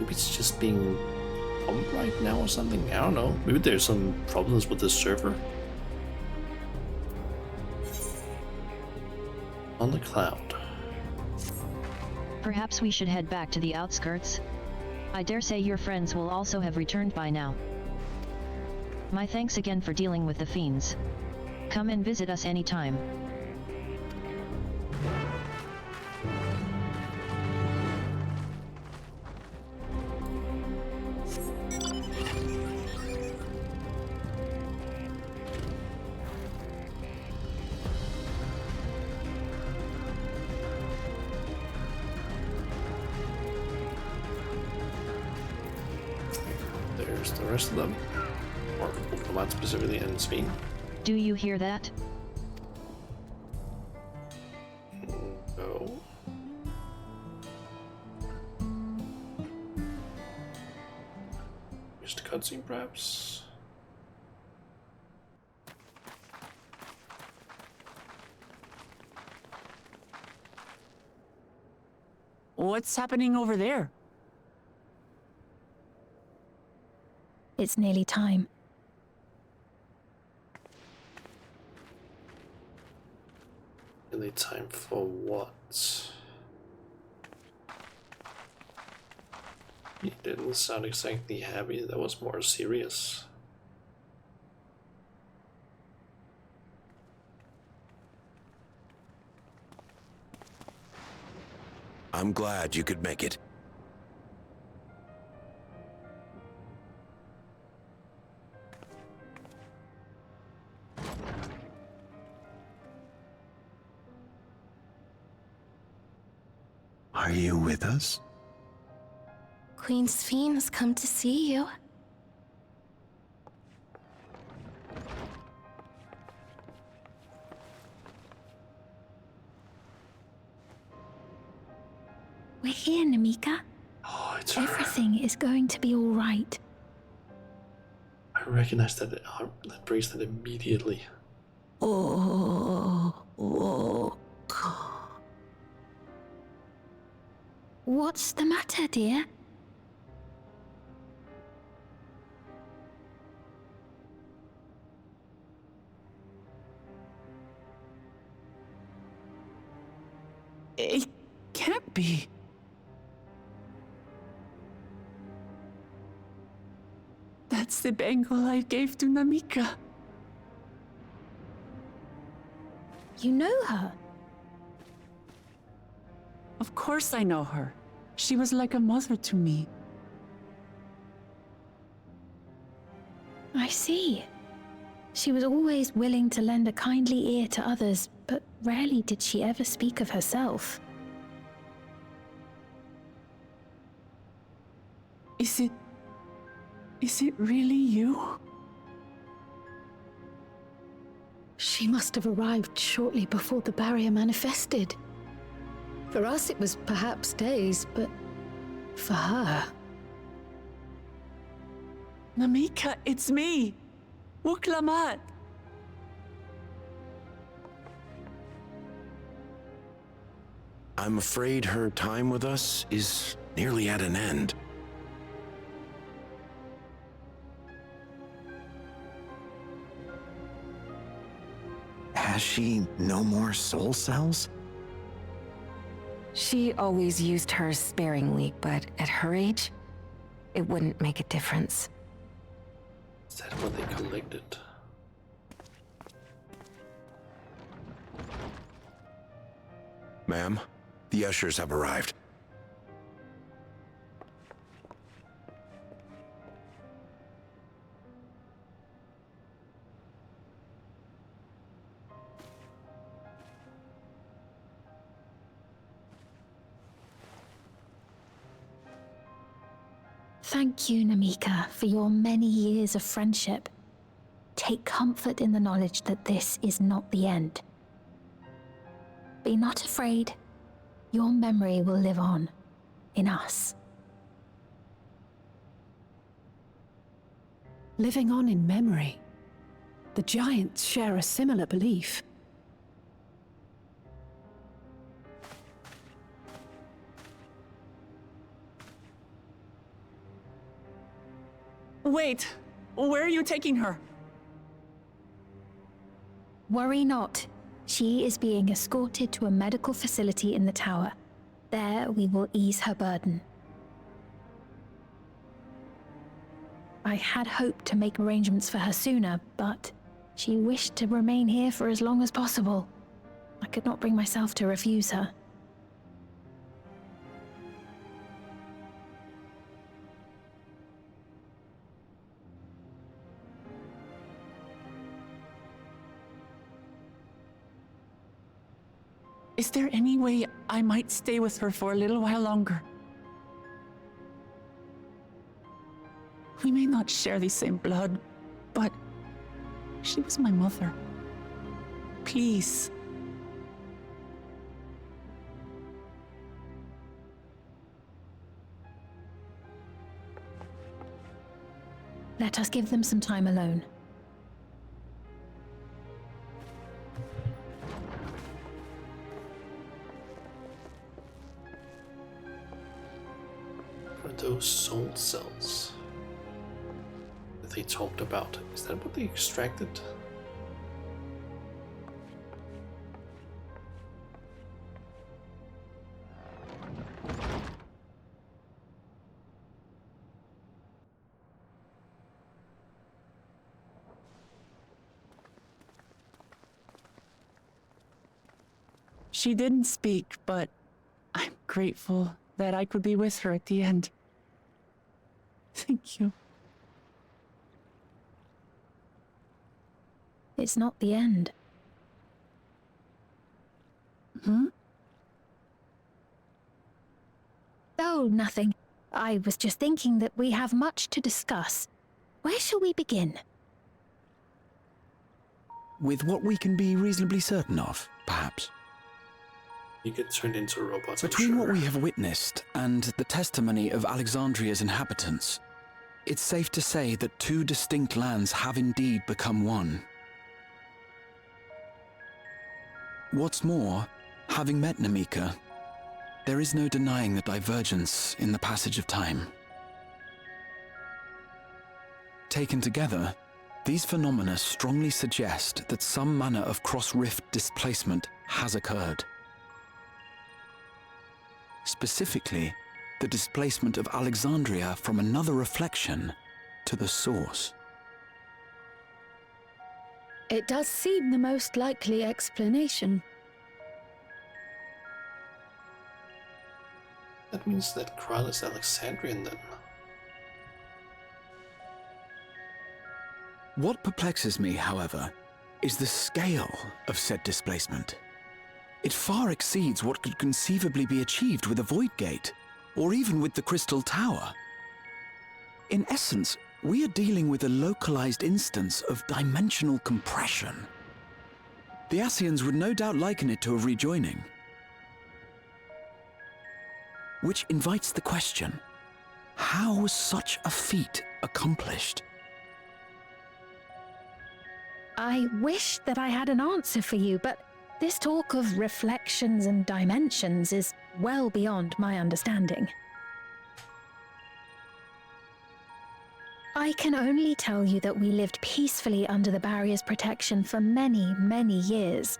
Maybe it's just being pumped right now or something. I don't know. Maybe there's some problems with the server. On the cloud. Perhaps we should head back to the outskirts. I dare say your friends will also have returned by now. My thanks again for dealing with the fiends. Come and visit us anytime. There's the rest of them. Or not specifically in Sphene. Do you hear that? No. Just a cutscene, perhaps. What's happening over there? It's nearly time. Really time for what? You didn't sound exactly happy. That was more serious. I'm glad you could make it. Are you with us? Queen Sphene has come to see you. We're here, Namika. Oh, it's her. Everything is going to be all right. I recognize that bracelet immediately. What's the matter, dear? It can't be. That's the bangle I gave to Namika. You know her? Of course I know her. She was like a mother to me. I see. She was always willing to lend a kindly ear to others, but rarely did she ever speak of herself. Is it really you? She must have arrived shortly before the barrier manifested. For us, it was perhaps days, but for her... Namika, it's me! Wuklamat! I'm afraid her time with us is nearly at an end. Has she no more soul cells? She always used hers sparingly, but at her age, it wouldn't make a difference. Is that what they collected? Ma'am, the ushers have arrived. Thank you, Namika, for your many years of friendship. Take comfort in the knowledge that this is not the end. Be not afraid. Your memory will live on, in us. Living on in memory. The giants share a similar belief. Wait, where are you taking her? Worry not. She is being escorted to a medical facility in the tower. There we will ease her burden. I had hoped to make arrangements for her sooner, but she wished to remain here for as long as possible. I could not bring myself to refuse her. Is there any way I might stay with her for a little while longer? We may not share the same blood, but she was my mother. Please. Let us give them some time alone. Those soul cells that they talked about, is that what they extracted? She didn't speak, but I'm grateful that I could be with her at the end. Thank you. It's not the end. Hmm? Oh, nothing. I was just thinking that we have much to discuss. Where shall we begin? With what we can be reasonably certain of, perhaps. You get turned into robots. Between what we have witnessed and the testimony of Alexandria's inhabitants, it's safe to say that two distinct lands have indeed become one. What's more, having met Namika, there is no denying the divergence in the passage of time. Taken together, these phenomena strongly suggest that some manner of cross-rift displacement has occurred. Specifically, the displacement of Alexandria from another reflection to the source. It does seem the most likely explanation. That means that Kral is Alexandrian then. What perplexes me, however, is the scale of said displacement. It far exceeds what could conceivably be achieved with a Void Gate, or even with the Crystal Tower. In essence, we are dealing with a localized instance of dimensional compression. The Ascians would no doubt liken it to a rejoining. Which invites the question, how was such a feat accomplished? I wish that I had an answer for you, but this talk of reflections and dimensions is well beyond my understanding. I can only tell you that we lived peacefully under the barrier's protection for many, many years,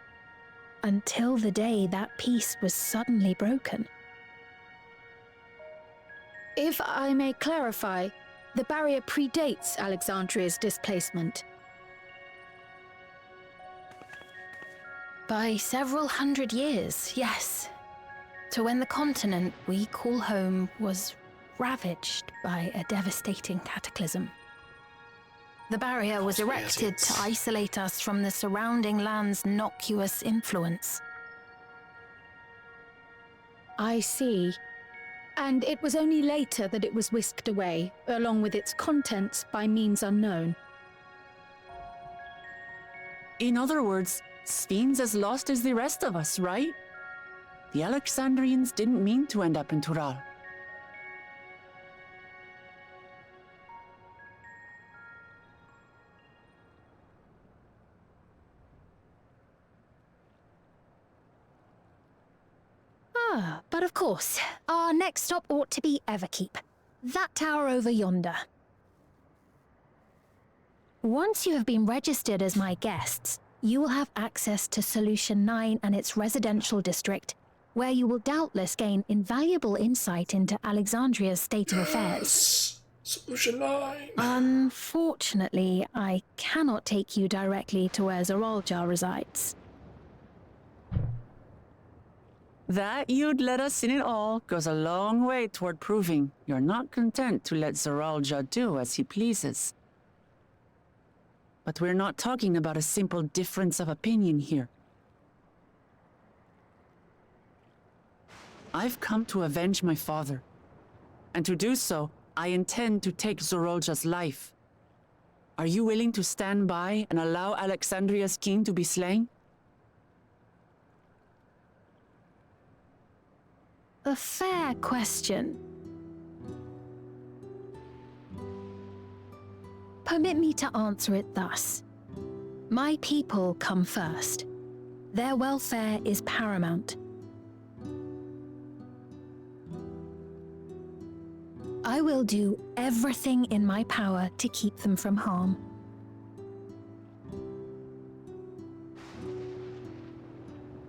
until the day that peace was suddenly broken. If I may clarify, the barrier predates Alexandria's displacement. By several hundred years, yes. To when the continent we call home was ravaged by a devastating cataclysm. The barrier was erected to isolate us from the surrounding land's innocuous influence. I see. And it was only later that it was whisked away, along with its contents, by means unknown. In other words, Sphyn's as lost as the rest of us, right? The Alexandrians didn't mean to end up in Tural. But of course, our next stop ought to be Everkeep. That tower over yonder. Once you have been registered as my guests, you will have access to Solution 9 and its residential district, where you will doubtless gain invaluable insight into Alexandria's state of affairs. Solution 9! Unfortunately, I cannot take you directly to where Zoraljar resides. That you'd let us in it all goes a long way toward proving you're not content to let Zoraljar do as he pleases. But we're not talking about a simple difference of opinion here. I've come to avenge my father, and to do so, I intend to take Zoraljar's life. Are you willing to stand by and allow Alexandria's king to be slain? A fair question. Permit me to answer it thus. My people come first. Their welfare is paramount. I will do everything in my power to keep them from harm.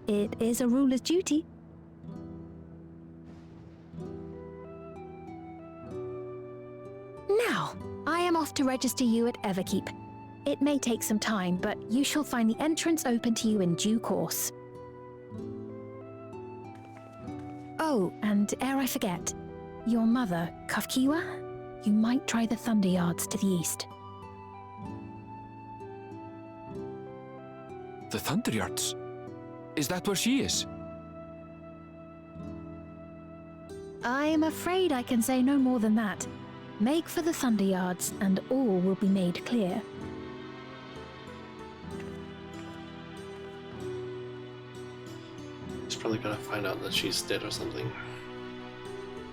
It is a ruler's duty. Now, I am off to register you at Everkeep. It may take some time, but you shall find the entrance open to you in due course. Oh, and ere I forget, your mother, Kafkiwa, you might try the Thunder Yards to the east. The Thunder Yards? Is that where she is? I'm afraid I can say no more than that. Make for the Thunder Yards, and all will be made clear. He's probably gonna find out that she's dead or something.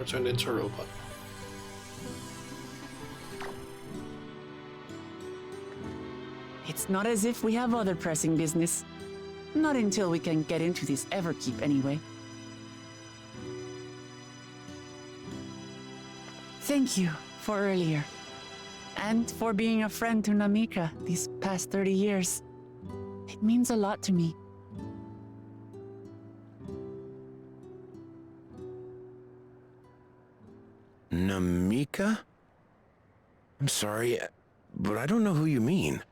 Or turned into a robot. It's not as if we have other pressing business. Not until we can get into this Everkeep, anyway. Thank you for earlier. And for being a friend to Namika these past 30 years. It means a lot to me. Namika? I'm sorry, but I don't know who you mean.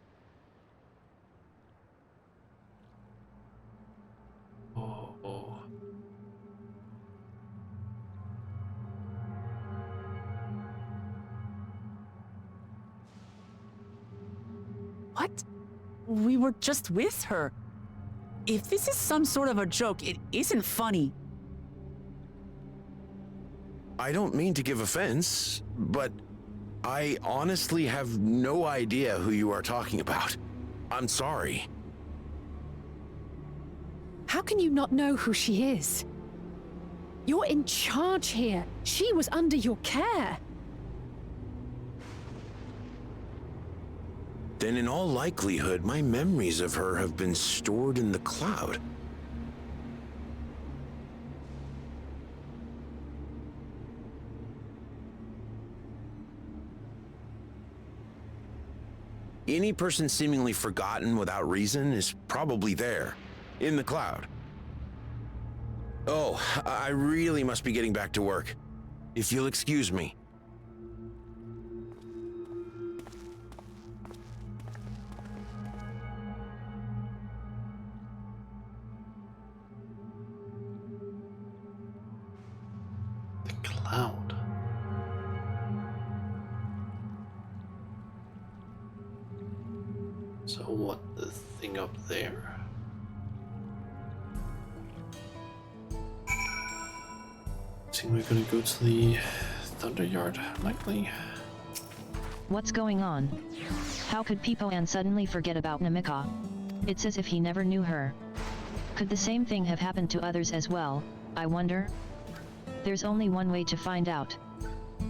What? We were just with her. If this is some sort of a joke, it isn't funny. I don't mean to give offense, but I honestly have no idea who you are talking about. I'm sorry. How can you not know who she is? You're in charge here. She was under your care. Then in all likelihood, my memories of her have been stored in the cloud. Any person seemingly forgotten without reason is probably there, in the cloud. Oh, I really must be getting back to work. If you'll excuse me. Cloud. So what, the thing up there? I think we're gonna go to the Thunder Yard, likely. What's going on? How could Pipoan suddenly forget about Namika? It's as if he never knew her. Could the same thing have happened to others as well, I wonder? There's only one way to find out.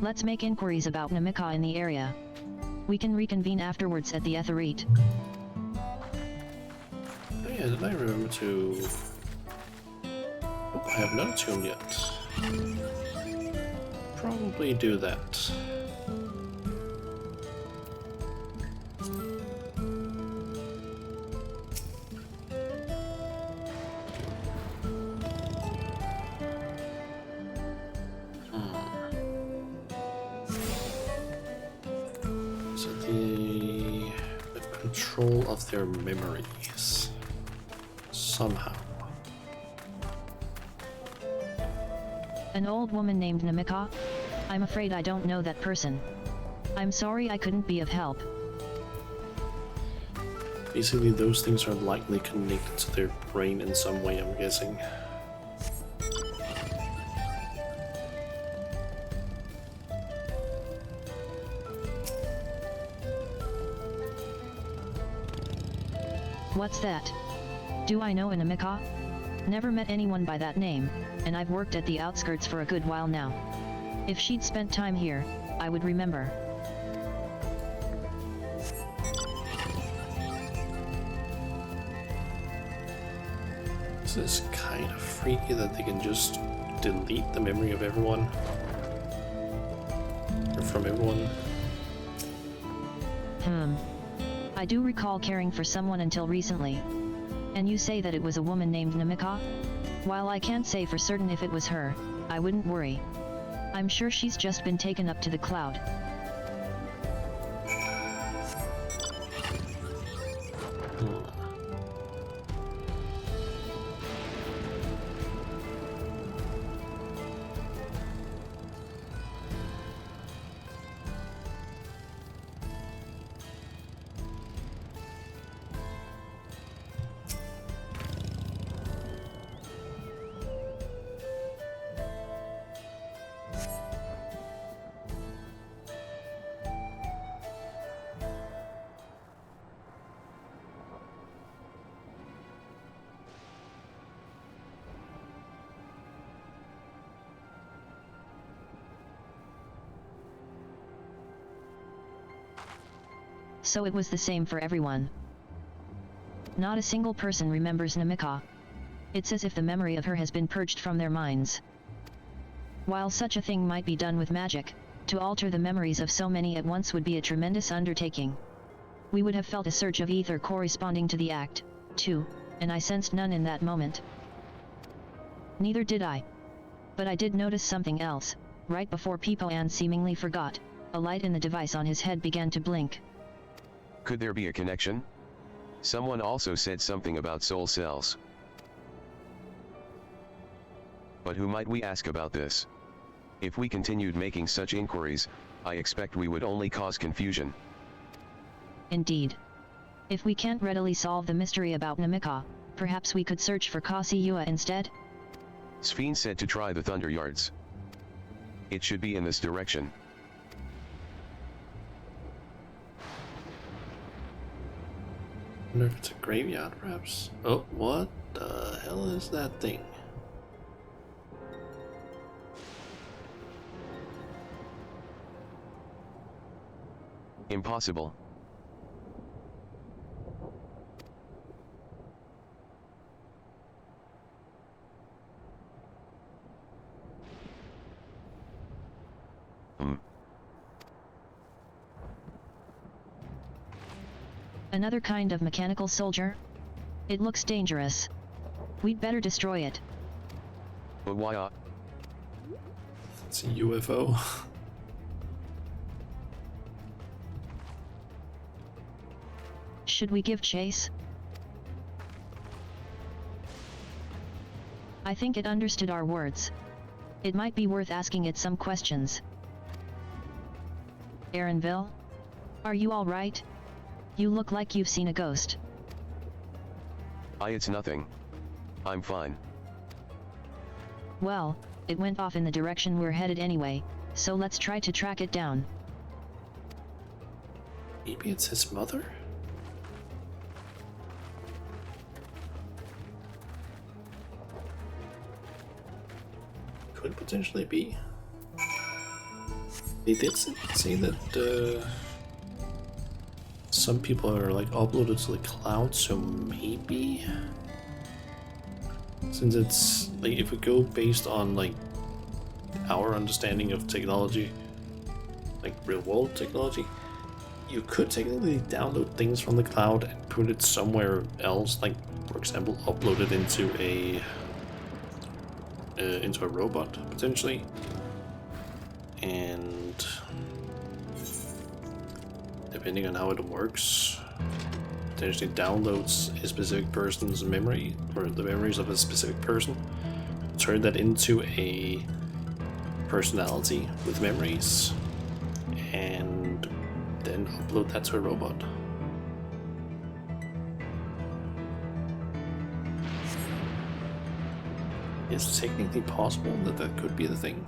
Let's make inquiries about Namika in the area. We can reconvene afterwards at the Etherite. Oh yeah, did I remember to... Oh, I have not tuned yet. Probably do that. Control of their memories. Somehow. An old woman named Namika? I'm afraid I don't know that person. I'm sorry I couldn't be of help. Basically, those things are likely connected to their brain in some way, I'm guessing. What's that? Do I know a Namika? Never met anyone by that name, and I've worked at the outskirts for a good while now. If she'd spent time here, I would remember. This is kind of freaky that they can just delete the memory of everyone. Or from everyone. I do recall caring for someone until recently. And you say that it was a woman named Namika? While I can't say for certain if it was her, I wouldn't worry. I'm sure she's just been taken up to the cloud. So it was the same for everyone. Not a single person remembers Namika. It's as if the memory of her has been purged from their minds. While such a thing might be done with magic, to alter the memories of so many at once would be a tremendous undertaking. We would have felt a surge of ether corresponding to the act, too, and I sensed none in that moment. Neither did I. But I did notice something else. Right before Pipoan seemingly forgot, a light in the device on his head began to blink. Could there be a connection? Someone also said something about soul cells. But who might we ask about this? If we continued making such inquiries, I expect we would only cause confusion. Indeed. If we can't readily solve the mystery about Namika, perhaps we could search for Kasiyua instead? Sphene said to try the Thunder Yards. It should be in this direction. I wonder if it's a graveyard, perhaps. Oh, what the hell is that thing? Impossible. Another kind of mechanical soldier? It looks dangerous. We'd better destroy it. But why? It's a UFO. Should we give chase? I think it understood our words. It might be worth asking it some questions. Aaronville? Are you all right? You look like you've seen a ghost. It's nothing. I'm fine. Well, it went off in the direction we're headed anyway, so let's try to track it down. Maybe it's his mother? Could potentially be. They did say that some people are like uploaded to the cloud, so maybe, since it's like, if we go based on like our understanding of technology, like real world technology, you could technically download things from the cloud and put it somewhere else, like for example upload it into a robot potentially, and depending on how it works, potentially downloads a specific person's memory or the memories of a specific person, turn that into a personality with memories, and then upload that to a robot. It's technically possible that that could be the thing.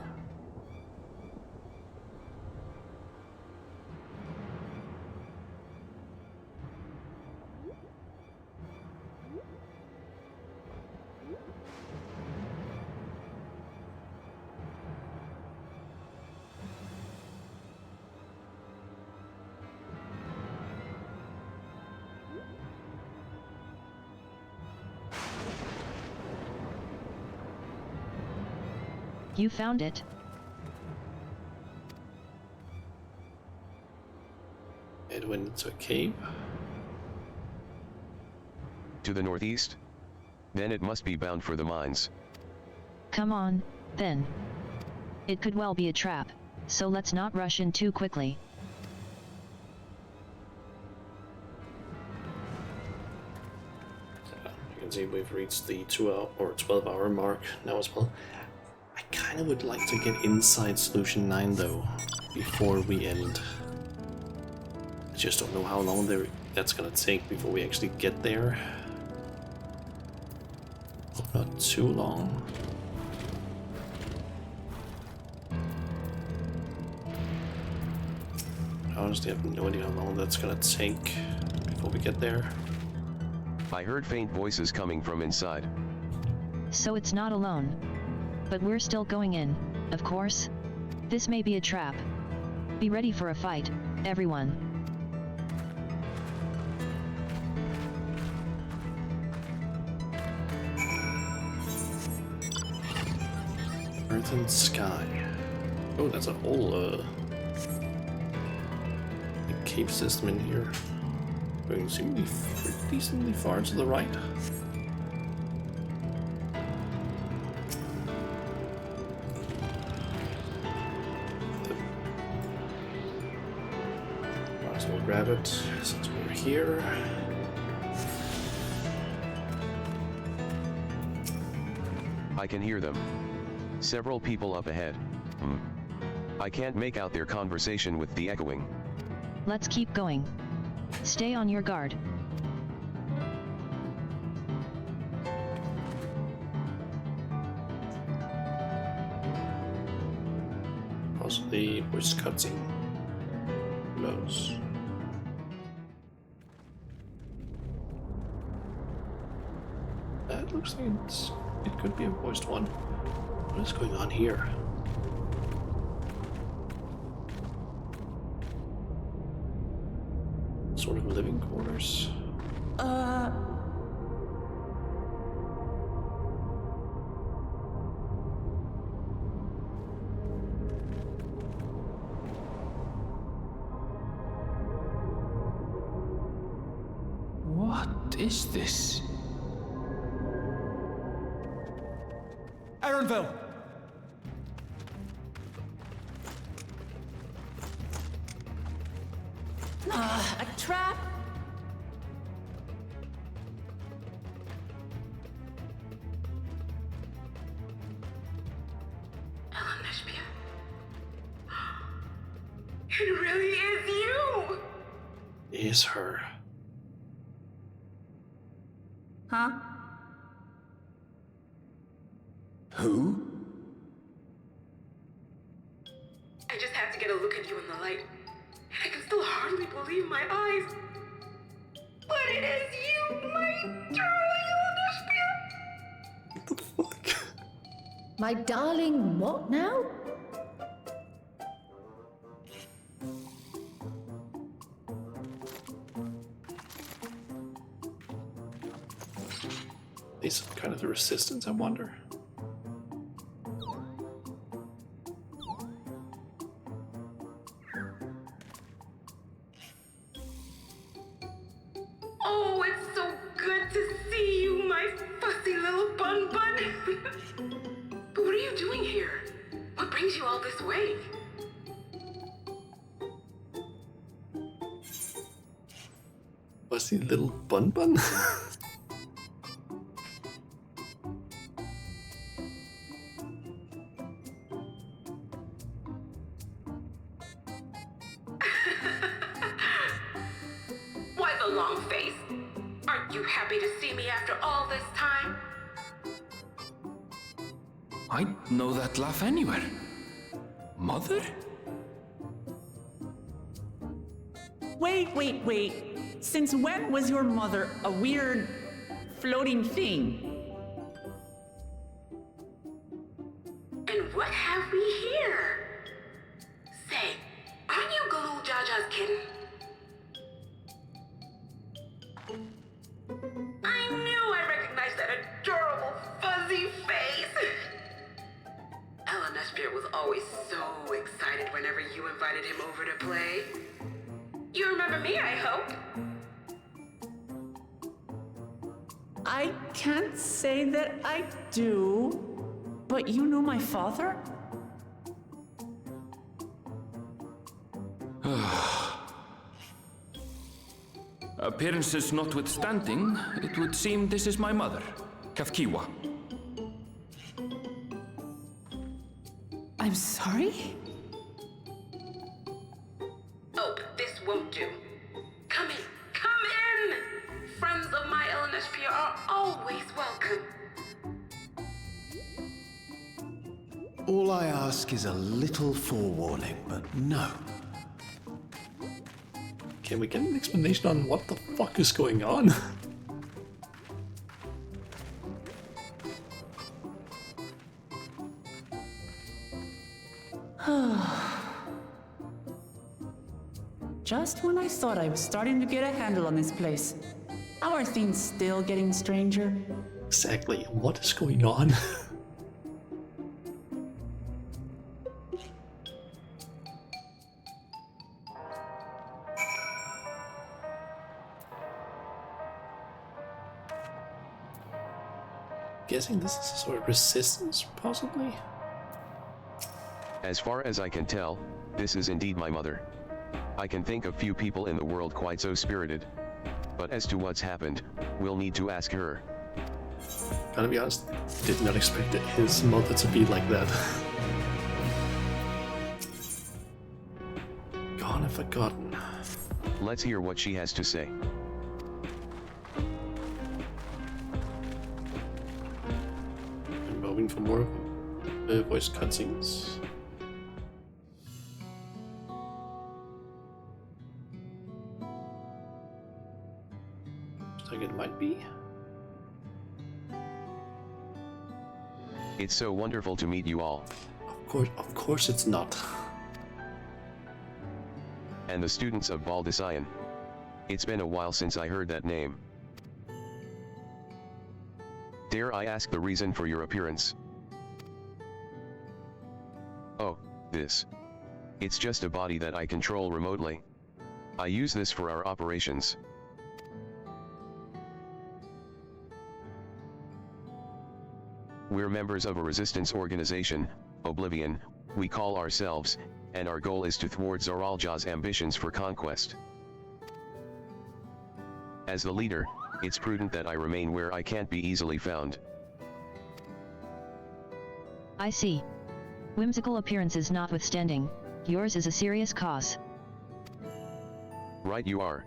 You found it. It went into a cave. To the northeast? Then it must be bound for the mines. Come on, then. It could well be a trap, so let's not rush in too quickly. You can see we've reached the 2-hour or 12-hour mark now as well. I kind of would like to get inside Solution 9 though, before we end. I just don't know how long that's gonna take before we actually get there. Hope not too long. I honestly have no idea how long that's gonna take before we get there. I heard faint voices coming from inside. So it's not alone. But we're still going in, of course. This may be a trap. Be ready for a fight, everyone. Mountain Sky. Oh, that's a whole cave system in here. Going seemingly pretty decently far to the right. Might as well grab it since we're here. I can hear them. Several people up ahead. I can't make out their conversation with the echoing. Let's keep going. Stay on your guard. Possibly voice cutscene. Who knows? That looks like it could be a voiced one. What is going on here? Sort of living quarters. What is this? Erenville! A trap? It really is you! Is her. Huh? Who? I just had to get a look at you in the light. And I can still hardly believe my eyes. But it is you, my darling Olivia! My darling, what now? Is kind of the resistance, I wonder. Oh, it's so good to see you, my fussy little bun bun. But what are you doing here? What brings you all this way? Fussy little bun bun? Why the long face? Aren't you happy to see me after all this time? I know that laugh anywhere. Mother? Wait. Since when was your mother a weird floating thing? And what have we here? Say, aren't you Galul Jaja's kitten? I knew I recognized that adorable fuzzy face. Ella Nespia was always so excited whenever you invited him over to play. You remember me, I hope? I can't say that I do, but you know my father? Appearances notwithstanding, it would seem this is my mother, Kafkiwa. I'm sorry? Oh, this won't do. Come in. Friends of my Ella Nespia are always welcome. All I ask is a little forewarning, but no. Can we get an explanation on what the fuck is going on? Just when I thought I was starting to get a handle on this place, how are things still getting stranger? Exactly, what is going on? guessing this is a sort of resistance, possibly? As far as I can tell, this is indeed my mother. I can think of few people in the world quite so spirited. But as to what's happened, we'll need to ask her. Gotta be honest, did not expect his mother to be like that. Gone and forgotten. Let's hear what she has to say. I'm moving for more voice cutscenes. Looks like it might be. It's so wonderful to meet you all. Of course it's not. And the students of Baldician. It's been a while since I heard that name. Dare I ask the reason for your appearance? Oh, this. It's just a body that I control remotely. I use this for our operations. We're members of a resistance organization, Oblivion, we call ourselves, and our goal is to thwart Zoralja's ambitions for conquest. As the leader, it's prudent that I remain where I can't be easily found. I see. Whimsical appearances notwithstanding, yours is a serious cause. Right you are.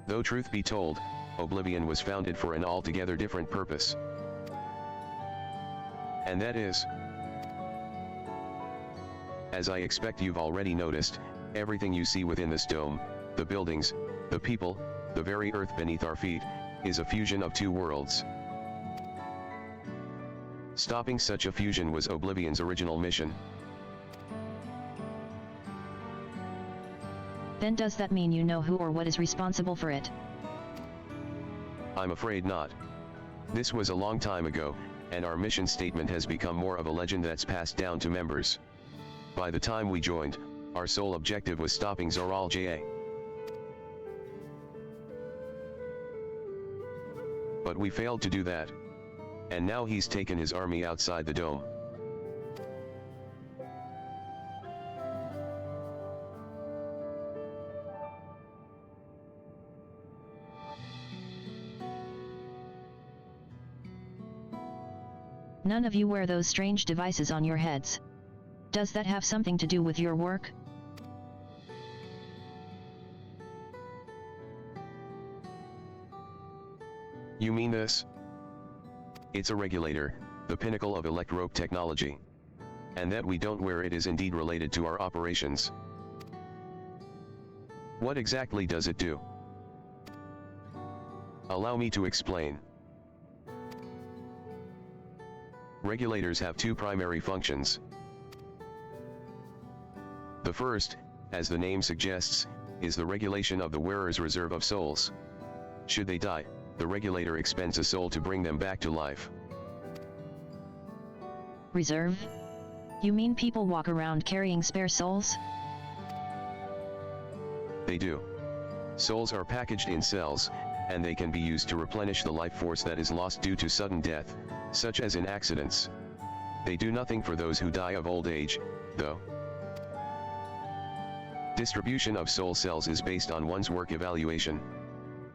Though truth be told, Oblivion was founded for an altogether different purpose. And that is, as I expect you've already noticed, everything you see within this dome, the buildings, the people, the very earth beneath our feet, is a fusion of two worlds. Stopping such a fusion was Oblivion's original mission. Then does that mean you know who or what is responsible for it? I'm afraid not. This was a long time ago, and our mission statement has become more of a legend that's passed down to members. By the time we joined, our sole objective was stopping Zoralja. But we failed to do that. And now he's taken his army outside the dome. None of you wear those strange devices on your heads. Does that have something to do with your work? You mean this? It's a regulator, the pinnacle of electrope technology. And that we don't wear it is indeed related to our operations. What exactly does it do? Allow me to explain. Regulators have two primary functions. The first, as the name suggests, is the regulation of the wearer's reserve of souls. Should they die, the regulator expends a soul to bring them back to life. Reserve? You mean people walk around carrying spare souls? They do. Souls are packaged in cells, and they can be used to replenish the life force that is lost due to sudden death, such as in accidents. They do nothing for those who die of old age, though. Distribution of soul cells is based on one's work evaluation,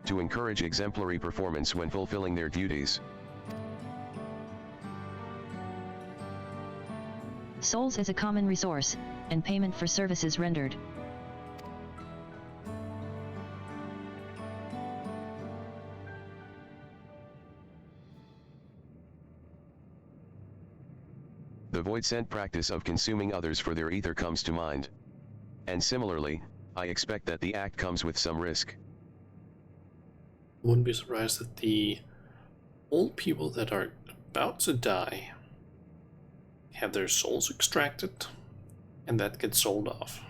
to encourage exemplary performance when fulfilling their duties. Souls is a common resource, and payment for services rendered. The void-sent practice of consuming others for their ether comes to mind. And similarly, I expect that the act comes with some risk. Wouldn't be surprised that the old people that are about to die have their souls extracted and that gets sold off.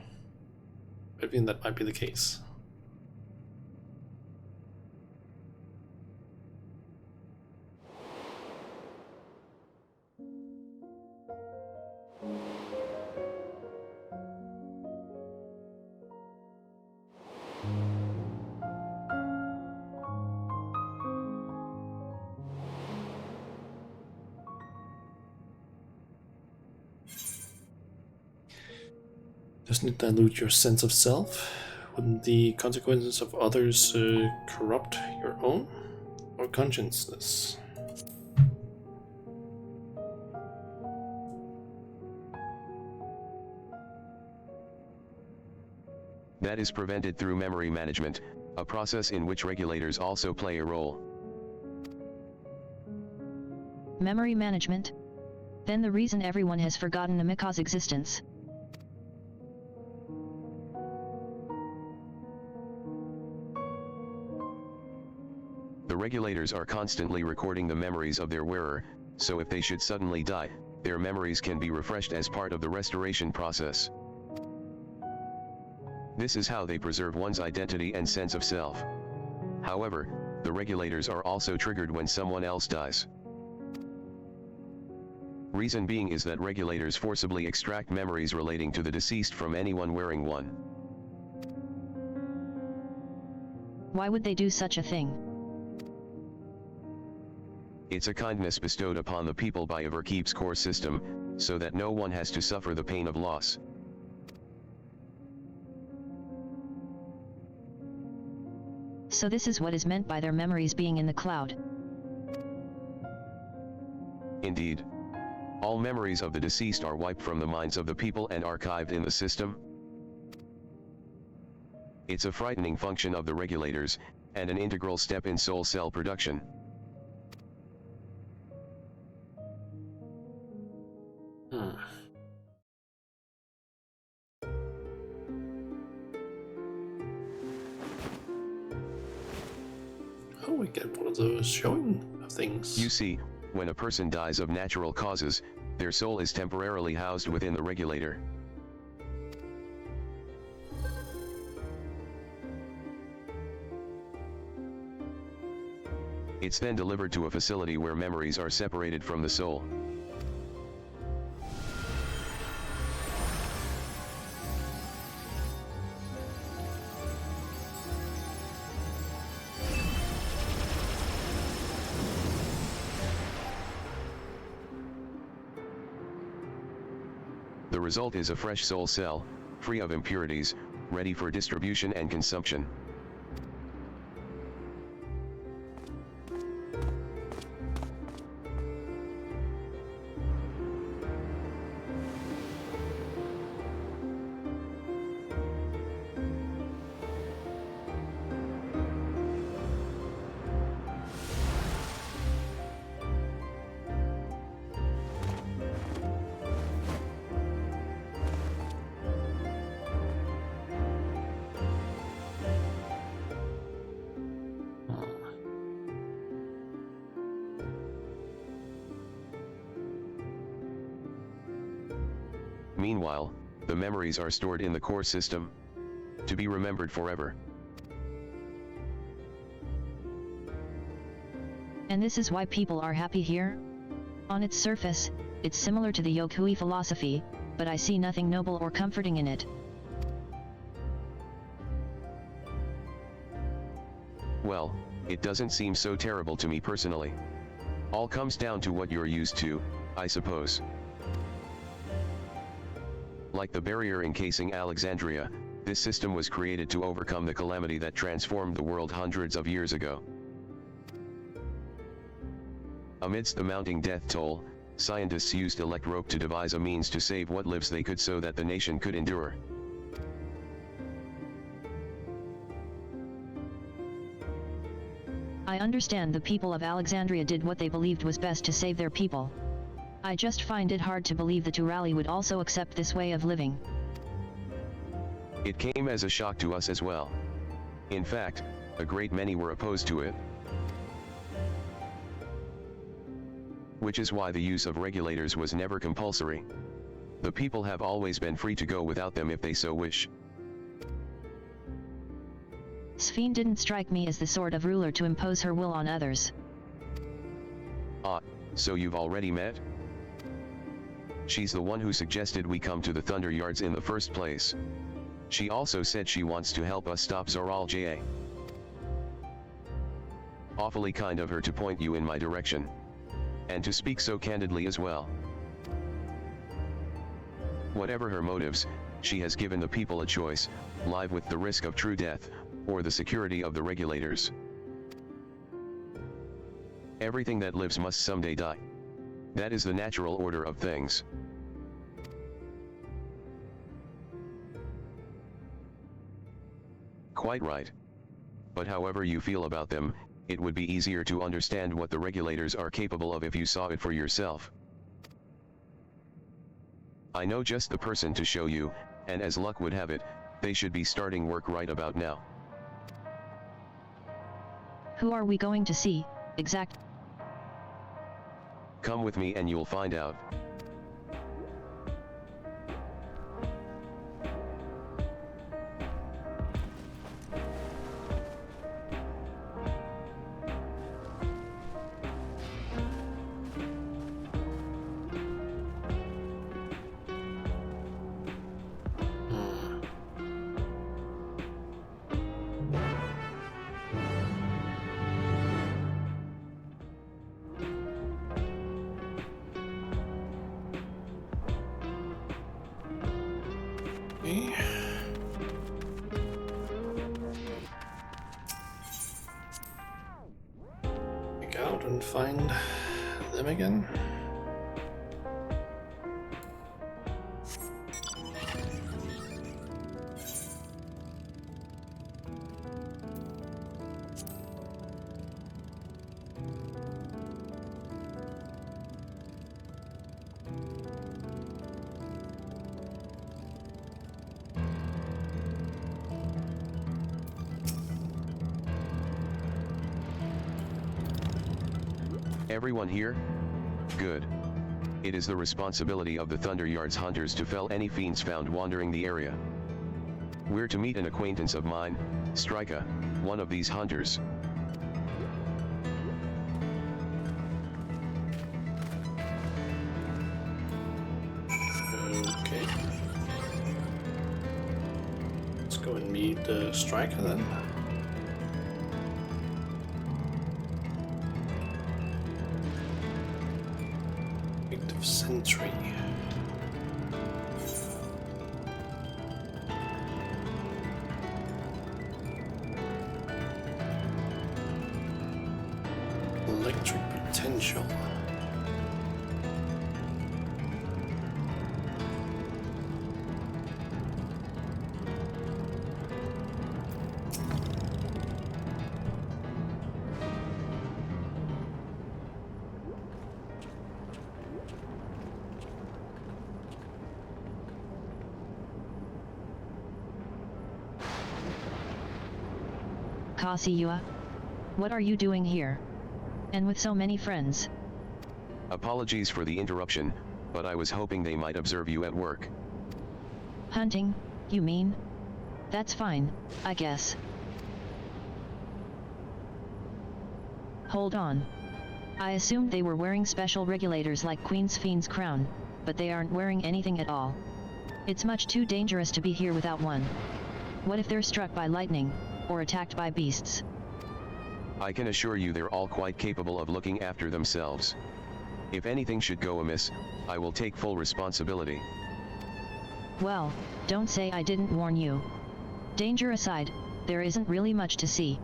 I think that might be the case. Doesn't it dilute your sense of self? Wouldn't the consequences of others corrupt your own? Or consciousness? That is prevented through memory management, a process in which regulators also play a role. Memory management? Then the reason everyone has forgotten the Mika's existence. The regulators are constantly recording the memories of their wearer, so if they should suddenly die, their memories can be refreshed as part of the restoration process. This is how they preserve one's identity and sense of self. However, the regulators are also triggered when someone else dies. Reason being is that regulators forcibly extract memories relating to the deceased from anyone wearing one. Why would they do such a thing? It's a kindness bestowed upon the people by Everkeep's core system, so that no one has to suffer the pain of loss. So this is what is meant by their memories being in the cloud. Indeed. All memories of the deceased are wiped from the minds of the people and archived in the system. It's a frightening function of the regulators, and an integral step in soul cell production. Oh, we get one of those showing of things. You see, when a person dies of natural causes, their soul is temporarily housed within the regulator. It's then delivered to a facility where memories are separated from the soul. The result is a fresh soul cell, free of impurities, ready for distribution and consumption. Meanwhile, the memories are stored in the core system, to be remembered forever. And this is why people are happy here? On its surface, it's similar to the Yokui philosophy, but I see nothing noble or comforting in it. Well, it doesn't seem so terrible to me personally. All comes down to what you're used to, I suppose. Like the barrier encasing Alexandria, this system was created to overcome the calamity that transformed the world hundreds of years ago. Amidst the mounting death toll, scientists used electrope to devise a means to save what lives they could so that the nation could endure. I understand the people of Alexandria did what they believed was best to save their people. I just find it hard to believe the Turali would also accept this way of living. It came as a shock to us as well. In fact, a great many were opposed to it. Which is why the use of regulators was never compulsory. The people have always been free to go without them if they so wish. Sphene didn't strike me as the sort of ruler to impose her will on others. Ah, so you've already met? She's the one who suggested we come to the Thunder Yards in the first place. She also said she wants to help us stop Zoral Ja. Awfully kind of her to point you in my direction. And to speak so candidly as well. Whatever her motives, she has given the people a choice, live with the risk of true death, or the security of the regulators. Everything that lives must someday die. That is the natural order of things. Quite right. But however you feel about them, it would be easier to understand what the regulators are capable of if you saw it for yourself. I know just the person to show you, and as luck would have it, they should be starting work right about now. Who are we going to see, exact? Come with me and you'll find out. Pick out and find them again. Everyone here? Good. It is the responsibility of the Thunderyard's hunters to fell any fiends found wandering the area. We're to meet an acquaintance of mine, Strika, one of these hunters. Okay. Let's go and meet the Striker then. Sentry. Electric potential. Kasiyua? What are you doing here? And with so many friends? Apologies for the interruption, but I was hoping they might observe you at work. Hunting, you mean? That's fine, I guess. Hold on. I assumed they were wearing special regulators like Queen's Fiend's crown, but they aren't wearing anything at all. It's much too dangerous to be here without one. What if they're struck by lightning, or attacked by beasts? I can assure you they're all quite capable of looking after themselves. If anything should go amiss, I will take full responsibility. Well, don't say I didn't warn you. Danger aside, there isn't really much to see.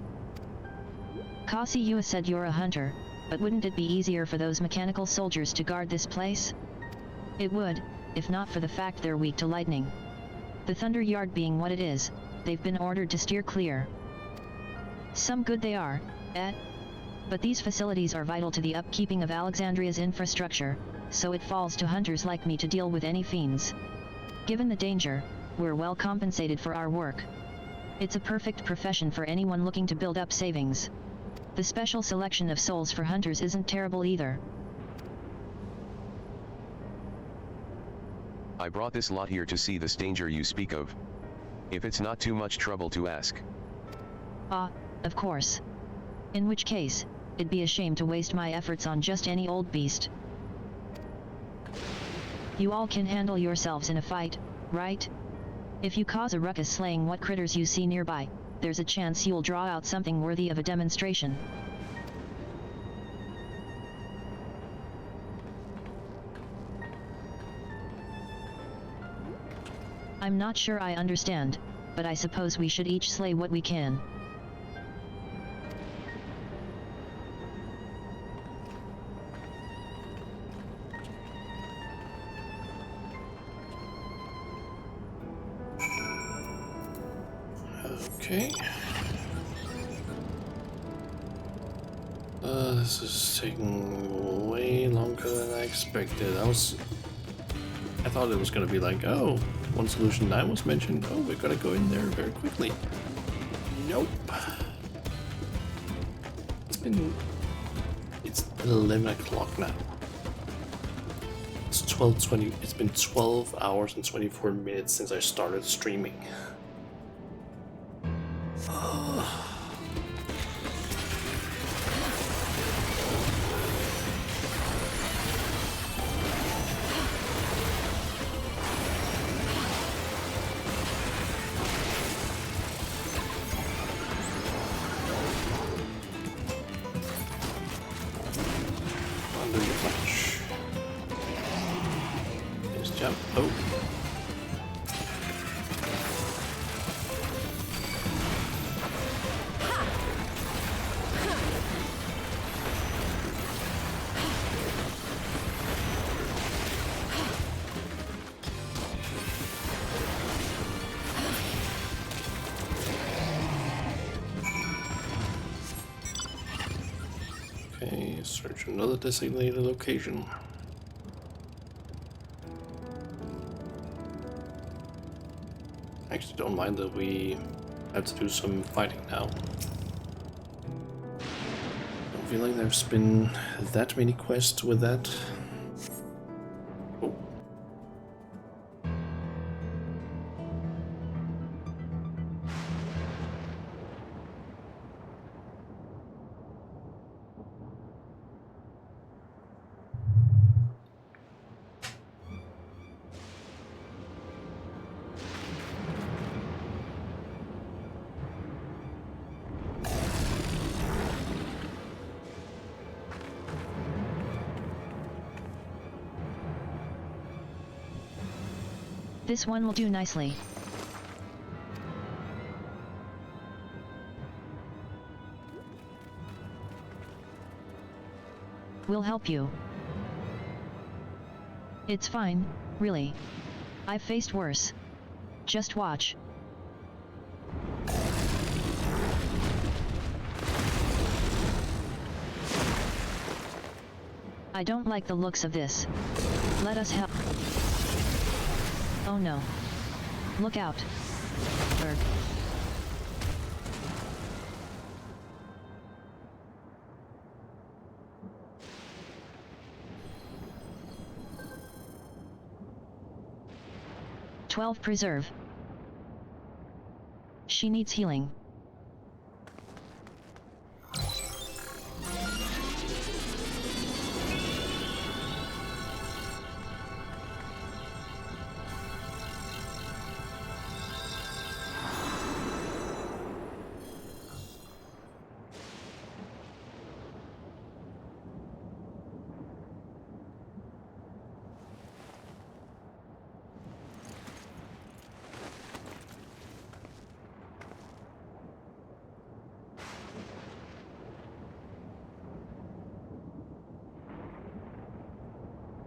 Kasiyua said you're a hunter, but wouldn't it be easier for those mechanical soldiers to guard this place? It would, if not for the fact they're weak to lightning. The Thunder Yard being what it is, they've been ordered to steer clear. Some good they are, but these facilities are vital to the upkeeping of Alexandria's infrastructure, so it falls to hunters like me to deal with any fiends. Given the danger, we're well compensated for our work. It's a perfect profession for anyone looking to build up savings. The special selection of souls for hunters isn't terrible either. I brought this lot here to see this danger you speak of. If it's not too much trouble to ask. Of course. In which case, it'd be a shame to waste my efforts on just any old beast. You all can handle yourselves in a fight, right? If you cause a ruckus slaying what critters you see nearby, there's a chance you'll draw out something worthy of a demonstration. I'm not sure I understand, but I suppose we should each slay what we can. Okay. This is taking way longer than I expected. I thought it was gonna be like, oh, one solution that was mentioned. Oh, we're gonna go in there very quickly. Nope. It's 11 o'clock now. It's 12:20. It's been 12 hours and 24 minutes since I started streaming. Jump. Oh. Okay, search another designated location. I actually don't mind that we have to do some fighting now. I don't feel like there's been that many quests with that. Oh. This one will do nicely. We'll help you. It's fine, really. I've faced worse. Just watch. I don't like the looks of this. Let us help. Oh no. Look out. Bird. "12 preserve. She needs healing."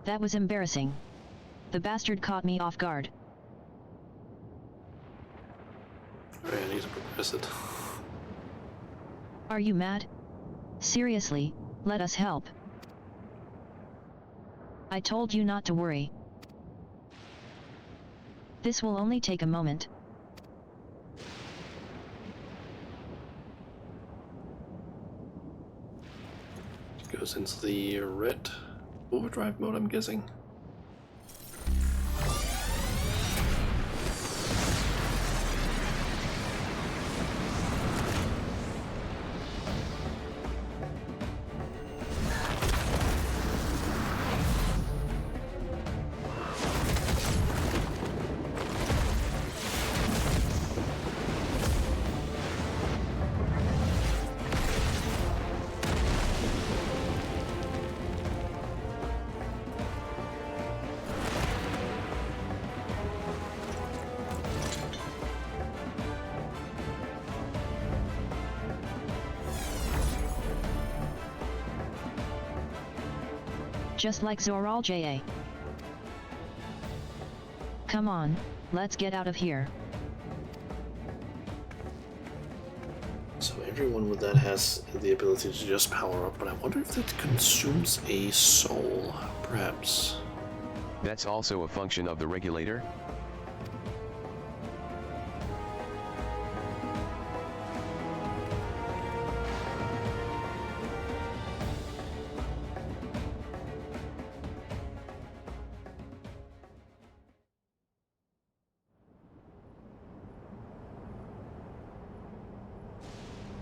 That was embarrassing. The bastard caught me off guard. Alright, I need to progress it. Are you mad? Seriously, let us help. I told you not to worry. This will only take a moment. Goes into the red overdrive mode, I'm guessing. just like Zoral JA. Come on, let's get out of here. So everyone with that has the ability to just power up, but I wonder if that consumes a soul, perhaps. That's also a function of the regulator?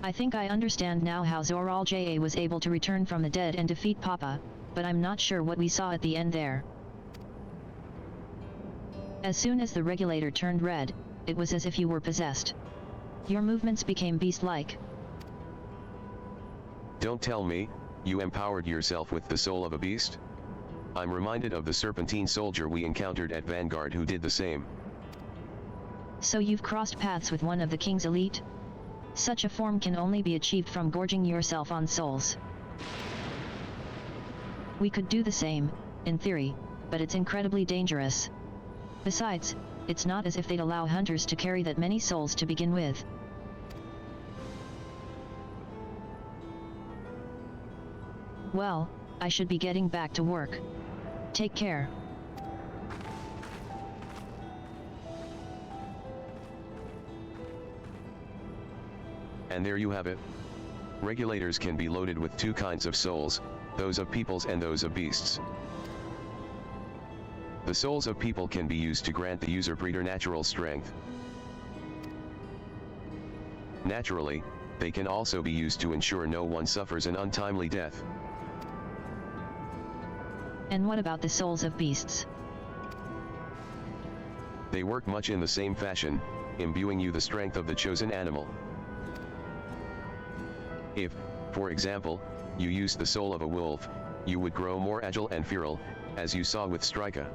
I think I understand now how Zoral JA was able to return from the dead and defeat Papa, but I'm not sure what we saw at the end there. As soon as the regulator turned red, it was as if you were possessed. Your movements became beast-like. Don't tell me, you empowered yourself with the soul of a beast? I'm reminded of the serpentine soldier we encountered at Vanguard who did the same. So you've crossed paths with one of the King's elite? Such a form can only be achieved from gorging yourself on souls. We could do the same, in theory, but it's incredibly dangerous. Besides, it's not as if they'd allow hunters to carry that many souls to begin with. Well, I should be getting back to work. Take care. And there you have it. Regulators can be loaded with two kinds of souls, those of peoples and those of beasts. The souls of people can be used to grant the user preternatural strength. Naturally, they can also be used to ensure no one suffers an untimely death. And what about the souls of beasts? They work much in the same fashion, imbuing you the strength of the chosen animal. If, for example, you used the soul of a wolf, you would grow more agile and feral, as you saw with Strika.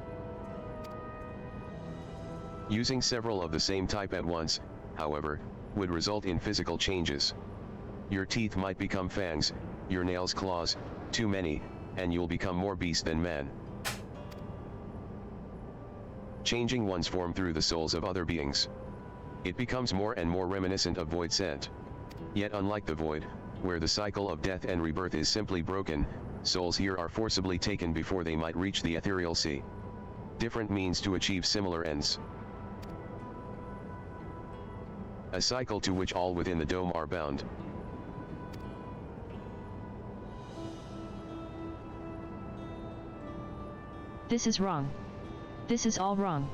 Using several of the same type at once, however, would result in physical changes. Your teeth might become fangs, your nails claws, too many, and you'll become more beast than man. Changing one's form through the souls of other beings. It becomes more and more reminiscent of Void Scent. Yet unlike the Void, where the cycle of death and rebirth is simply broken, souls here are forcibly taken before they might reach the ethereal sea. Different means to achieve similar ends. A cycle to which all within the dome are bound. This is wrong. This is all wrong.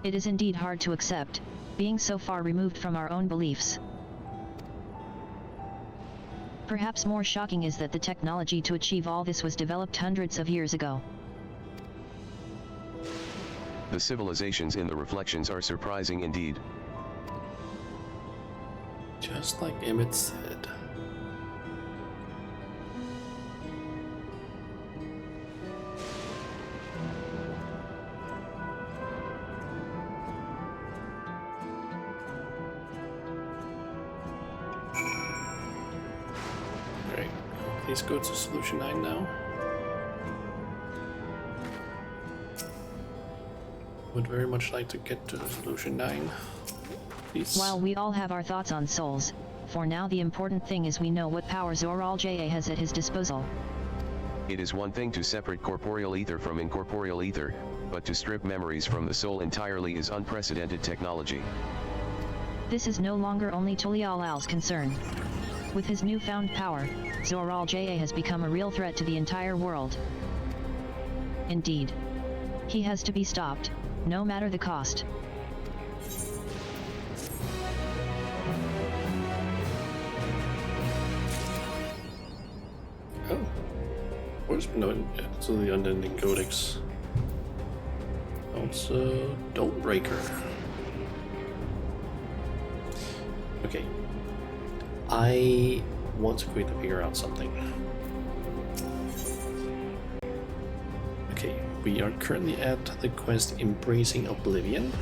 It is indeed hard to accept, being so far removed from our own beliefs. Perhaps more shocking is that the technology to achieve all this was developed hundreds of years ago. The civilizations in the reflections are surprising indeed. Just like Emmett said. Alright, please go to solution 9 now. Would very much like to get to solution 9. Please. While we all have our thoughts on souls, for now the important thing is we know what power Zoral JA has at his disposal. It is one thing to separate corporeal ether from incorporeal ether, but to strip memories from the soul entirely is unprecedented technology. This is no longer only Tulialal's concern. With his newfound power, Zoral JA has become a real threat to the entire world. Indeed. He has to be stopped, no matter the cost. Oh. Where's no to the unending codex? Also, Dawnbreaker. Okay. I want to quickly figure out something. Okay, we are currently at the quest Embracing Oblivion.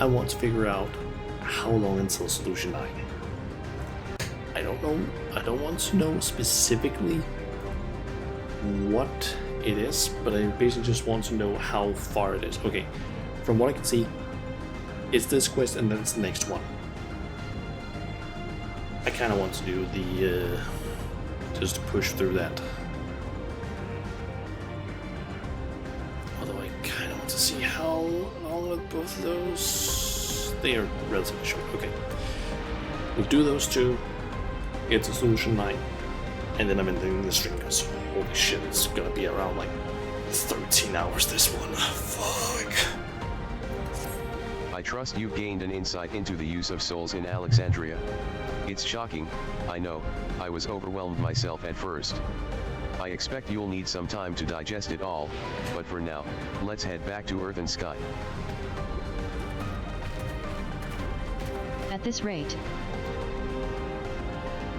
I want to figure out how long until Solution 9? I don't know. I don't want to know specifically what it is, but I basically just want to know how far it is. Okay, from what I can see, it's this quest and then it's the next one. I kind of want to do the just to push through that. Although I kind of want to see how long are both of those. They are relatively short. Okay, we'll do those two. Get to Solution 9, and then I'm ending the stream because holy shit, it's gonna be around like 13 hours this one. Fuck. I trust you've gained an insight into the use of souls in Alexandria. It's shocking, I know, I was overwhelmed myself at first. I expect you'll need some time to digest it all, but for now, let's head back to Earth and Sky. At this rate,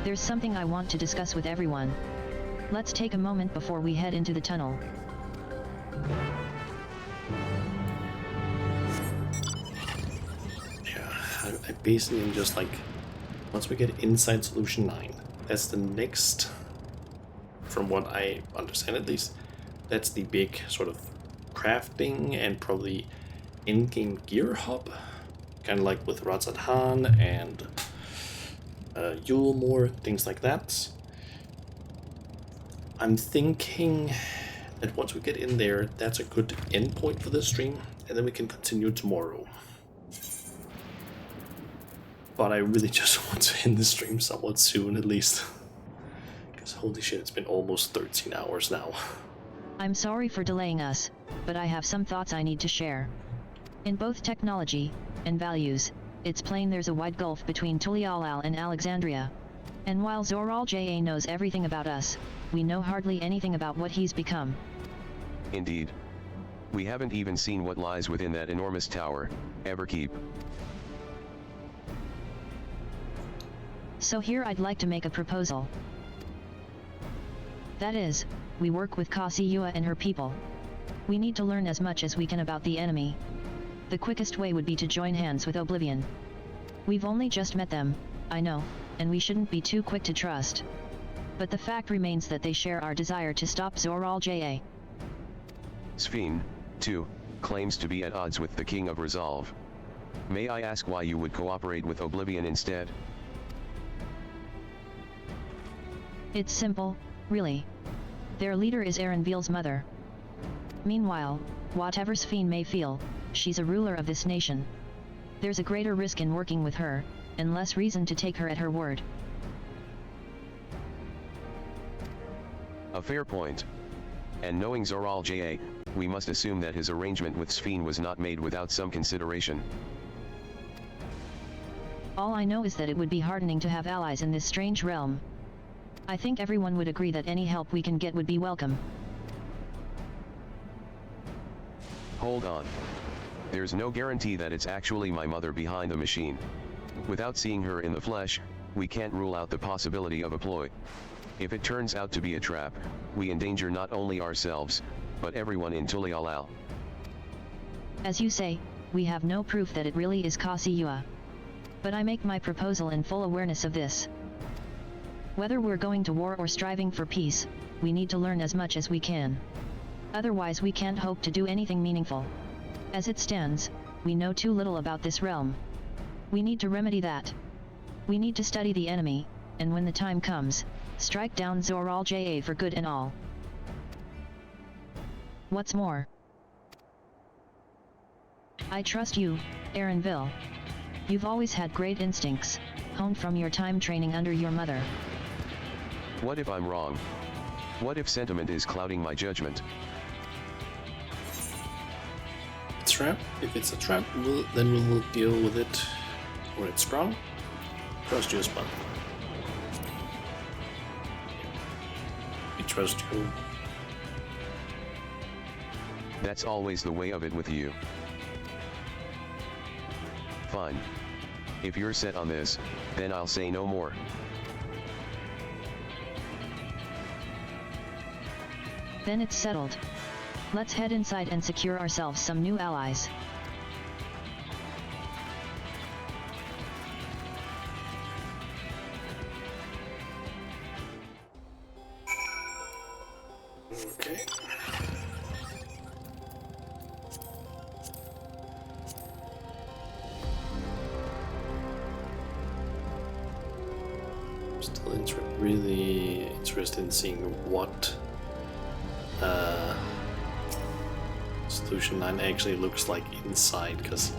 there's something I want to discuss with everyone. Let's take a moment before we head into the tunnel. Yeah, I basically am just like, once we get inside Solution 9, that's the next, from what I understand at least, that's the big sort of crafting and probably in-game gear hub, kind of like with Razat Han and Yulmore, things like that. I'm thinking that once we get in there, that's a good endpoint for this stream, and then we can continue tomorrow. But I really just want to end the stream somewhat soon, at least. Because holy shit, it's been almost 13 hours now. I'm sorry for delaying us, but I have some thoughts I need to share. In both technology and values, it's plain there's a wide gulf between Tulialal and Alexandria. And while Zoral JA knows everything about us, we know hardly anything about what he's become. Indeed. We haven't even seen what lies within that enormous tower, Everkeep. So here I'd like to make a proposal. That is, we work with Kasi Yua and her people. We need to learn as much as we can about the enemy. The quickest way would be to join hands with Oblivion. We've only just met them, I know, and we shouldn't be too quick to trust. But the fact remains that they share our desire to stop Zoral JA. Sphene, too, claims to be at odds with the King of Resolve. May I ask why you would cooperate with Oblivion instead? It's simple, really. Their leader is Erenvil's mother. Meanwhile, whatever Sphene may feel, she's a ruler of this nation. There's a greater risk in working with her, and less reason to take her at her word. A fair point. And knowing Zoral JA, we must assume that his arrangement with Sphene was not made without some consideration. All I know is that it would be heartening to have allies in this strange realm. I think everyone would agree that any help we can get would be welcome. Hold on. There's no guarantee that it's actually my mother behind the machine. Without seeing her in the flesh, we can't rule out the possibility of a ploy. If it turns out to be a trap, we endanger not only ourselves, but everyone in Tulialal. As you say, we have no proof that it really is Kasi Yua. But I make my proposal in full awareness of this. Whether we're going to war or striving for peace, we need to learn as much as we can. Otherwise we can't hope to do anything meaningful. As it stands, we know too little about this realm. We need to remedy that. We need to study the enemy, and when the time comes, strike down Zoral JA for good and all. What's more, I trust you, Erenvil. You've always had great instincts, honed from your time training under your mother. What if I'm wrong? What if sentiment is clouding my judgment? Trap. If it's a trap, then we'll deal with it when it's sprung. Trust you, Spun. We trust you. That's always the way of it with you. Fine. If you're set on this, then I'll say no more. Then it's settled. Let's head inside and secure ourselves some new allies. Okay. Still really interested in seeing what Solution 9 actually looks like inside, because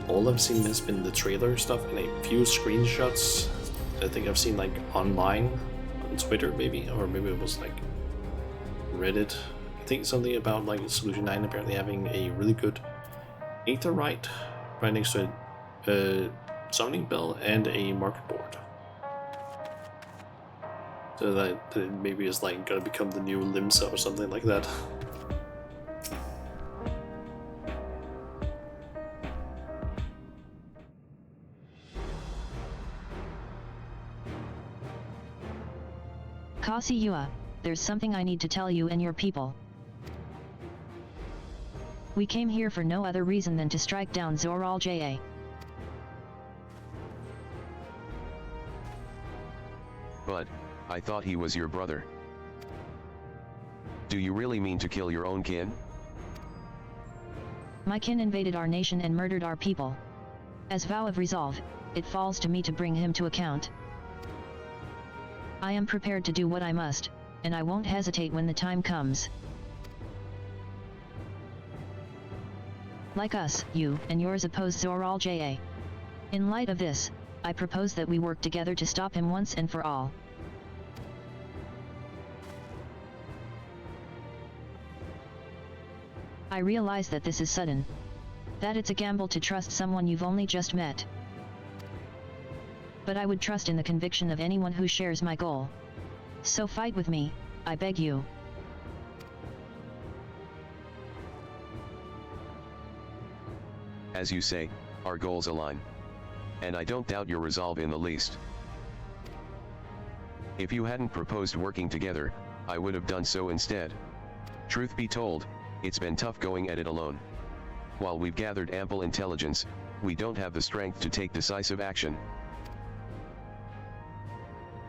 all I've seen has been the trailer stuff and a few screenshots I think I've seen like online, on Twitter maybe, or maybe it was like Reddit. I think something about like Solution 9 apparently having a really good Aetherite right next to a summoning bell and a market board. So that maybe is like gonna become the new Limsa or something like that. Kasi Yua, there's something I need to tell you and your people. We came here for no other reason than to strike down Zoral J.A. But I thought he was your brother. Do you really mean to kill your own kin? My kin invaded our nation and murdered our people. As vow of resolve, it falls to me to bring him to account. I am prepared to do what I must, and I won't hesitate when the time comes. Like us, you and yours oppose Zoral J.A. In light of this, I propose that we work together to stop him once and for all. I realize that this is sudden. That it's a gamble to trust someone you've only just met. But I would trust in the conviction of anyone who shares my goal. So fight with me, I beg you. As you say, our goals align. And I don't doubt your resolve in the least. If you hadn't proposed working together, I would have done so instead. Truth be told, it's been tough going at it alone. While we've gathered ample intelligence, we don't have the strength to take decisive action.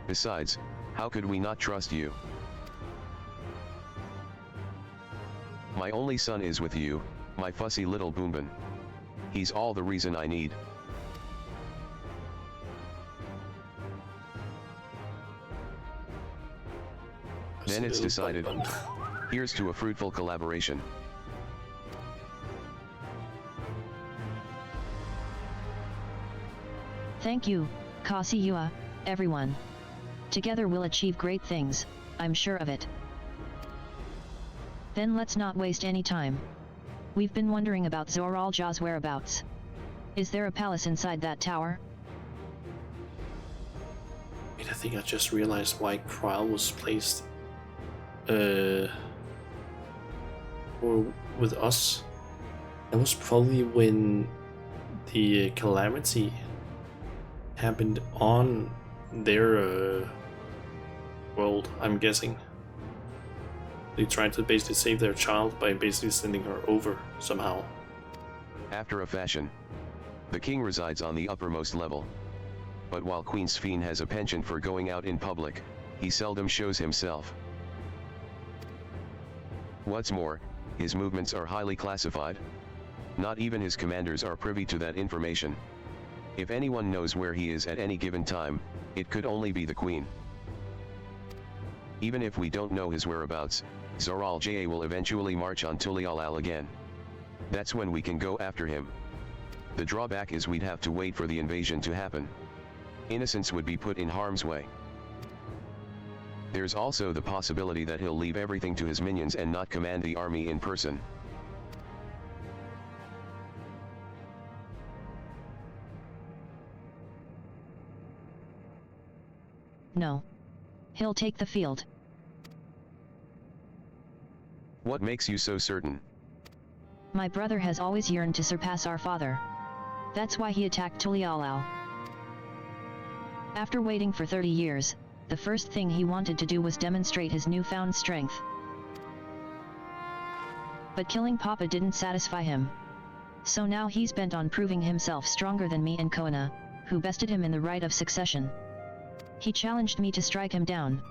Besides, how could we not trust you? My only son is with you, my fussy little Boomban. He's all the reason I need. Then it's decided. Here's to a fruitful collaboration. Thank you, Kasi Yua, everyone. Together we'll achieve great things, I'm sure of it. Then let's not waste any time. We've been wondering about Zoral Ja's whereabouts. Is there a palace inside that tower? Wait, I think I just realized why Krile was placed or with us. That was probably when the calamity happened on their world, I'm guessing. They tried to basically save their child by basically sending her over somehow. After a fashion. The king resides on the uppermost level. But while Queen Sphene has a penchant for going out in public, he seldom shows himself. What's more, his movements are highly classified. Not even his commanders are privy to that information. If anyone knows where he is at any given time, it could only be the Queen. Even if we don't know his whereabouts, Zoral J.A. will eventually march on Tulialal again. That's when we can go after him. The drawback is we'd have to wait for the invasion to happen. Innocents would be put in harm's way. There's also the possibility that he'll leave everything to his minions and not command the army in person. No. He'll take the field. What makes you so certain? My brother has always yearned to surpass our father. That's why he attacked Tulialal. After waiting for 30 years, the first thing he wanted to do was demonstrate his newfound strength. But killing Papa didn't satisfy him. So now he's bent on proving himself stronger than me and Koana, who bested him in the right of succession. He challenged me to strike him down.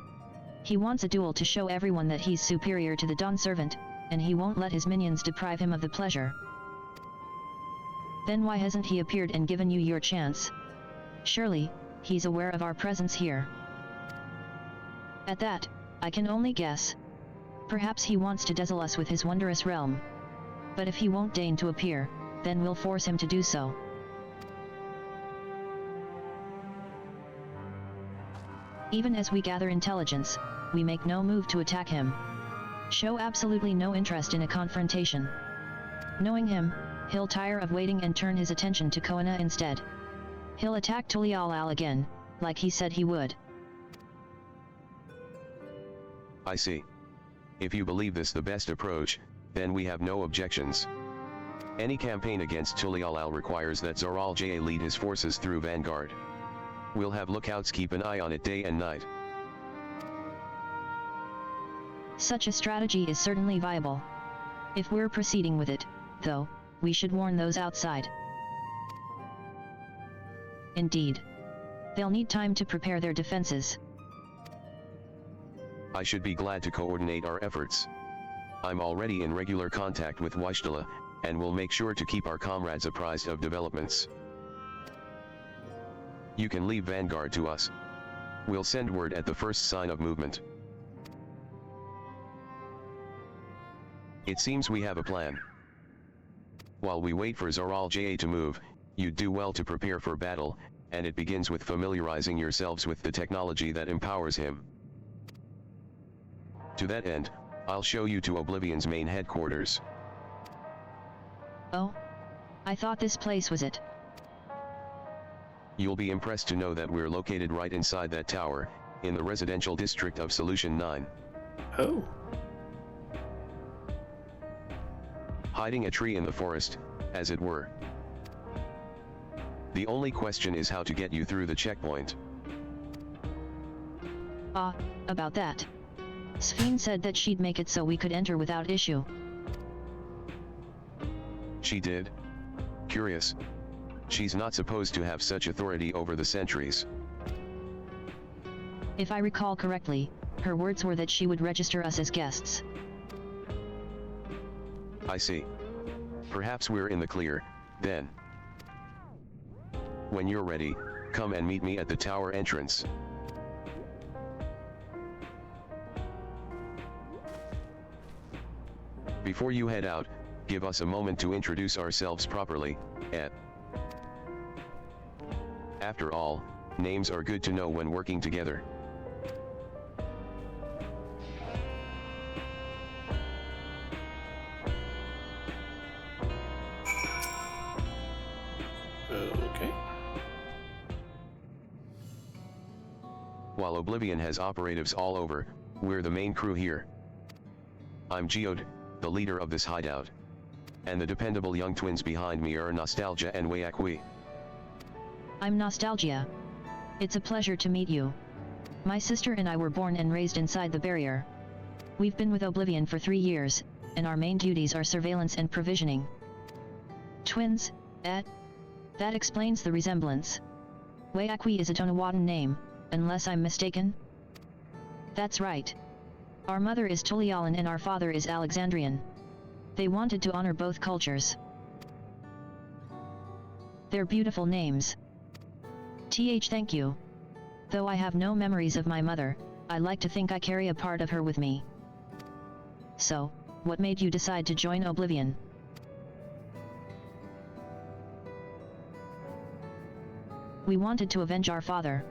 He wants a duel to show everyone that he's superior to the Dawn Servant, and he won't let his minions deprive him of the pleasure. Then why hasn't he appeared and given you your chance? Surely, he's aware of our presence here. At that, I can only guess. Perhaps he wants to dazzle us with his wondrous realm. But if he won't deign to appear, then we'll force him to do so. Even as we gather intelligence, we make no move to attack him. Show absolutely no interest in a confrontation. Knowing him, he'll tire of waiting and turn his attention to Koana instead. He'll attack Tulialal again, like he said he would. I see. If you believe this the best approach, then we have no objections. Any campaign against Tulialal requires that Zoral Ja lead his forces through Vanguard. We'll have lookouts keep an eye on it day and night. Such a strategy is certainly viable. If we're proceeding with it, though, we should warn those outside. Indeed. They'll need time to prepare their defenses. I should be glad to coordinate our efforts. I'm already in regular contact with Wishtala, and will make sure to keep our comrades apprised of developments. You can leave Vanguard to us. We'll send word at the first sign of movement. It seems we have a plan. While we wait for Zoral Ja to move, you'd do well to prepare for battle, and it begins with familiarizing yourselves with the technology that empowers him. To that end, I'll show you to Oblivion's main headquarters. Oh? I thought this place was it. You'll be impressed to know that we're located right inside that tower, in the residential district of Solution 9. Oh. Hiding a tree in the forest, as it were. The only question is how to get you through the checkpoint. About that. Sphene said that she'd make it so we could enter without issue. She did? Curious. She's not supposed to have such authority over the sentries. If I recall correctly, her words were that she would register us as guests. I see. Perhaps we're in the clear, then. When you're ready, come and meet me at the tower entrance. Before you head out, give us a moment to introduce ourselves properly, Ed. After all, names are good to know when working together. Okay. While Oblivion has operatives all over, we're the main crew here. I'm Geode, the leader of this hideout. And the dependable young twins behind me are Nostalgia and Wayakwi. I'm Nostalgia. It's a pleasure to meet you. My sister and I were born and raised inside the barrier. We've been with Oblivion for 3 years, and our main duties are surveillance and provisioning. Twins, eh? That explains the resemblance. Wayakwi is a Tonawatan name, unless I'm mistaken? That's right. Our mother is Tulialan and our father is Alexandrian. They wanted to honor both cultures. They're beautiful names. Thank you. Though I have no memories of my mother, I like to think I carry a part of her with me. So, what made you decide to join Oblivion? We wanted to avenge our father.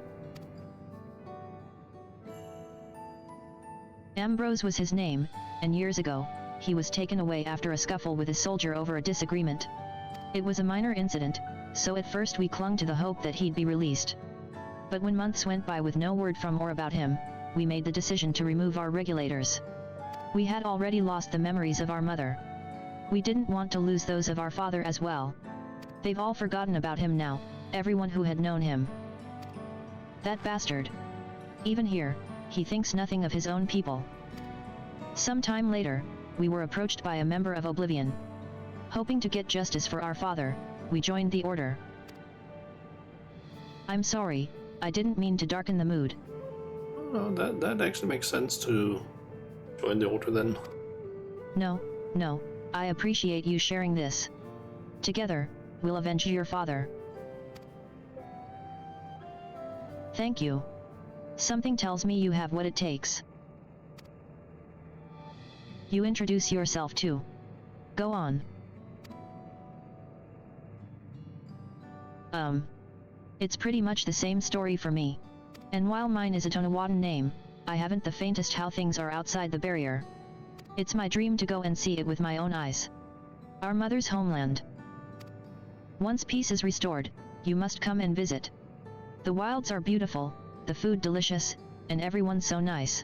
Ambrose was his name, and years ago, he was taken away after a scuffle with a soldier over a disagreement. It was a minor incident, so at first we clung to the hope that he'd be released. But when months went by with no word from or about him, we made the decision to remove our regulators. We had already lost the memories of our mother. We didn't want to lose those of our father as well. They've all forgotten about him now, everyone who had known him. That bastard. Even here, he thinks nothing of his own people. Some time later, we were approached by a member of Oblivion. Hoping to get justice for our father, we joined the order. I'm sorry, I didn't mean to darken the mood. no, that actually makes sense to join the Order then. No, I appreciate you sharing this. Together, we'll avenge your father. Thank you. Something tells me you have what it takes. You introduce yourself too. Go on. It's pretty much the same story for me. And while mine is a Tonawatan name, I haven't the faintest how things are outside the barrier. It's my dream to go and see it with my own eyes. Our mother's homeland. Once peace is restored, you must come and visit. The wilds are beautiful, the food delicious, and everyone so nice.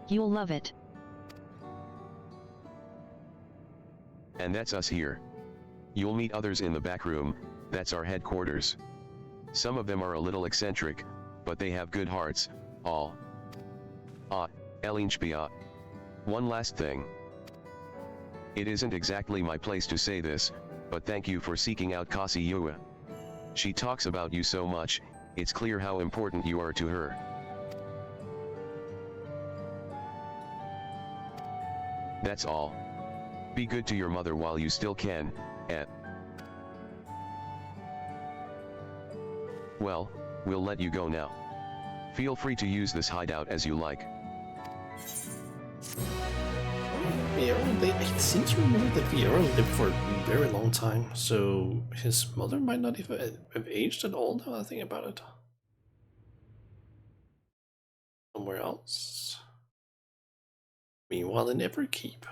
You'll love it. And that's us here. You'll meet others in the back room, that's our headquarters. Some of them are a little eccentric, but they have good hearts, all. Elinchpia. One last thing. It isn't exactly my place to say this, but thank you for seeking out Kasi Yua. She talks about you so much, it's clear how important you are to her. That's all. Be good to your mother while you still can, Well, we'll let you go now. Feel free to use this hideout as you like. I seem to remember that Vieira lived for a very long time, so his mother might not even have aged at all now I think about it. Somewhere else. Meanwhile in Everkeep.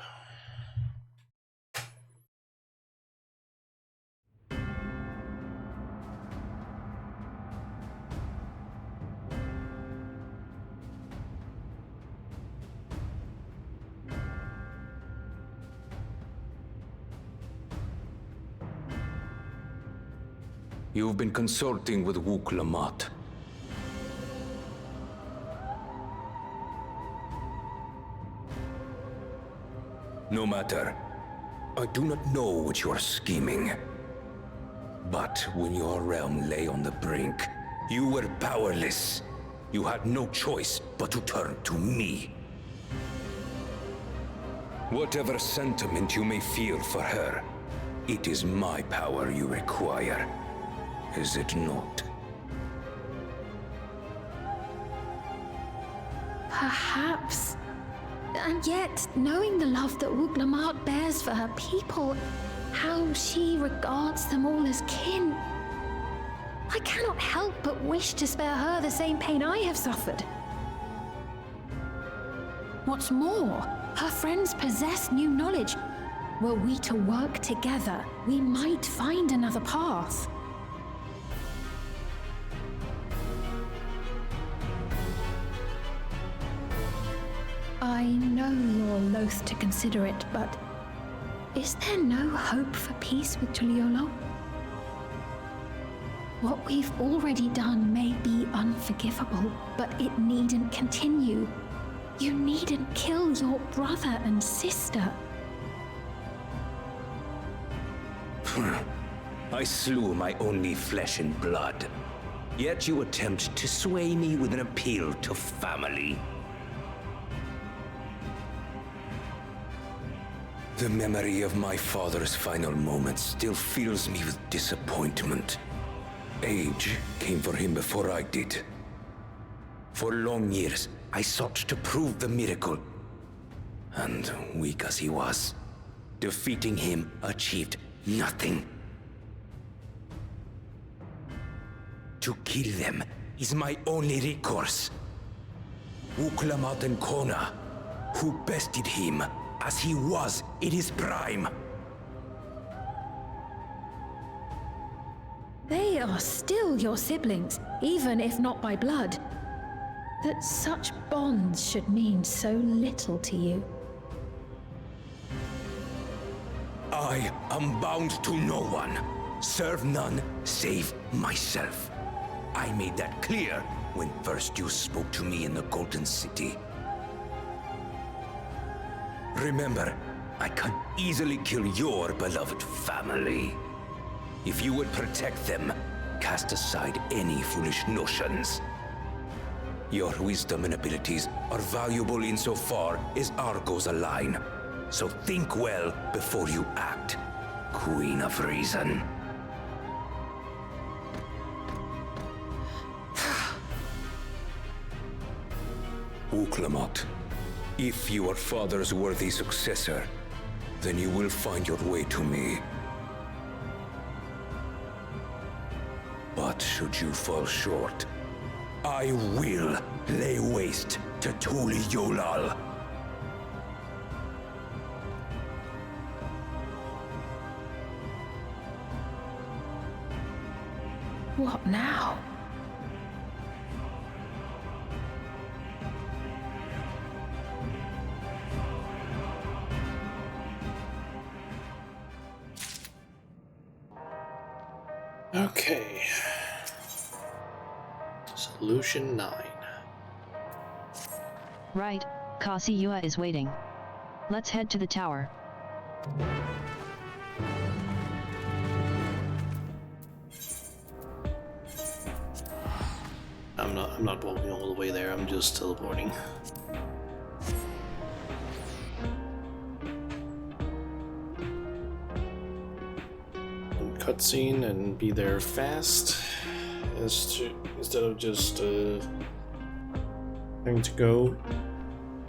You've been consulting with Wook Lamont. No matter. I do not know what you are scheming. But when your realm lay on the brink, you were powerless. You had no choice but to turn to me. Whatever sentiment you may feel for her, it is my power you require. Is it not? Perhaps. And yet, knowing the love that Wook Lamont bears for her people, how she regards them all as kin, I cannot help but wish to spare her the same pain I have suffered. What's more, her friends possess new knowledge. Were we to work together, we might find another path. I know you're loath to consider it, but is there no hope for peace with Tuliolo? What we've already done may be unforgivable, but it needn't continue. You needn't kill your brother and sister. I slew my only flesh and blood. Yet you attempt to sway me with an appeal to family. The memory of my father's final moments still fills me with disappointment. Age came for him before I did. For long years, I sought to prove the miracle. And weak as he was, defeating him achieved nothing. To kill them is my only recourse. Wook Lamont and Kona, who bested him as he was in his prime. They are still your siblings, even if not by blood. That such bonds should mean so little to you. I am bound to no one. Serve none save myself. I made that clear when first you spoke to me in the Golden City. Remember, I can easily kill your beloved family. If you would protect them, cast aside any foolish notions. Your wisdom and abilities are valuable insofar as Argos align. So think well before you act, Queen of Reason. Uklamat, if you are father's worthy successor, then you will find your way to me. But should you fall short, I will lay waste to Tuli Yolal. What now? Okay. Solution 9. Right, Kasiyua is waiting. Let's head to the tower. I'm not walking all the way there, I'm just teleporting. Cutscene and be there fast instead of just having to go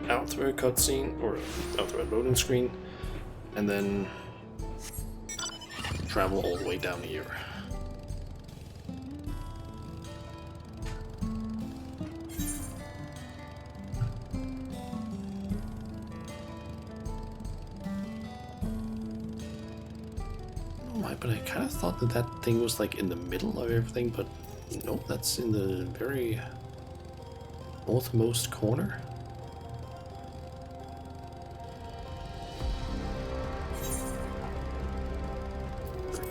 out through a cutscene or out through a loading screen and then travel all the way down here. But I kind of thought that that thing was like in the middle of everything, but nope, that's in the very northmost corner.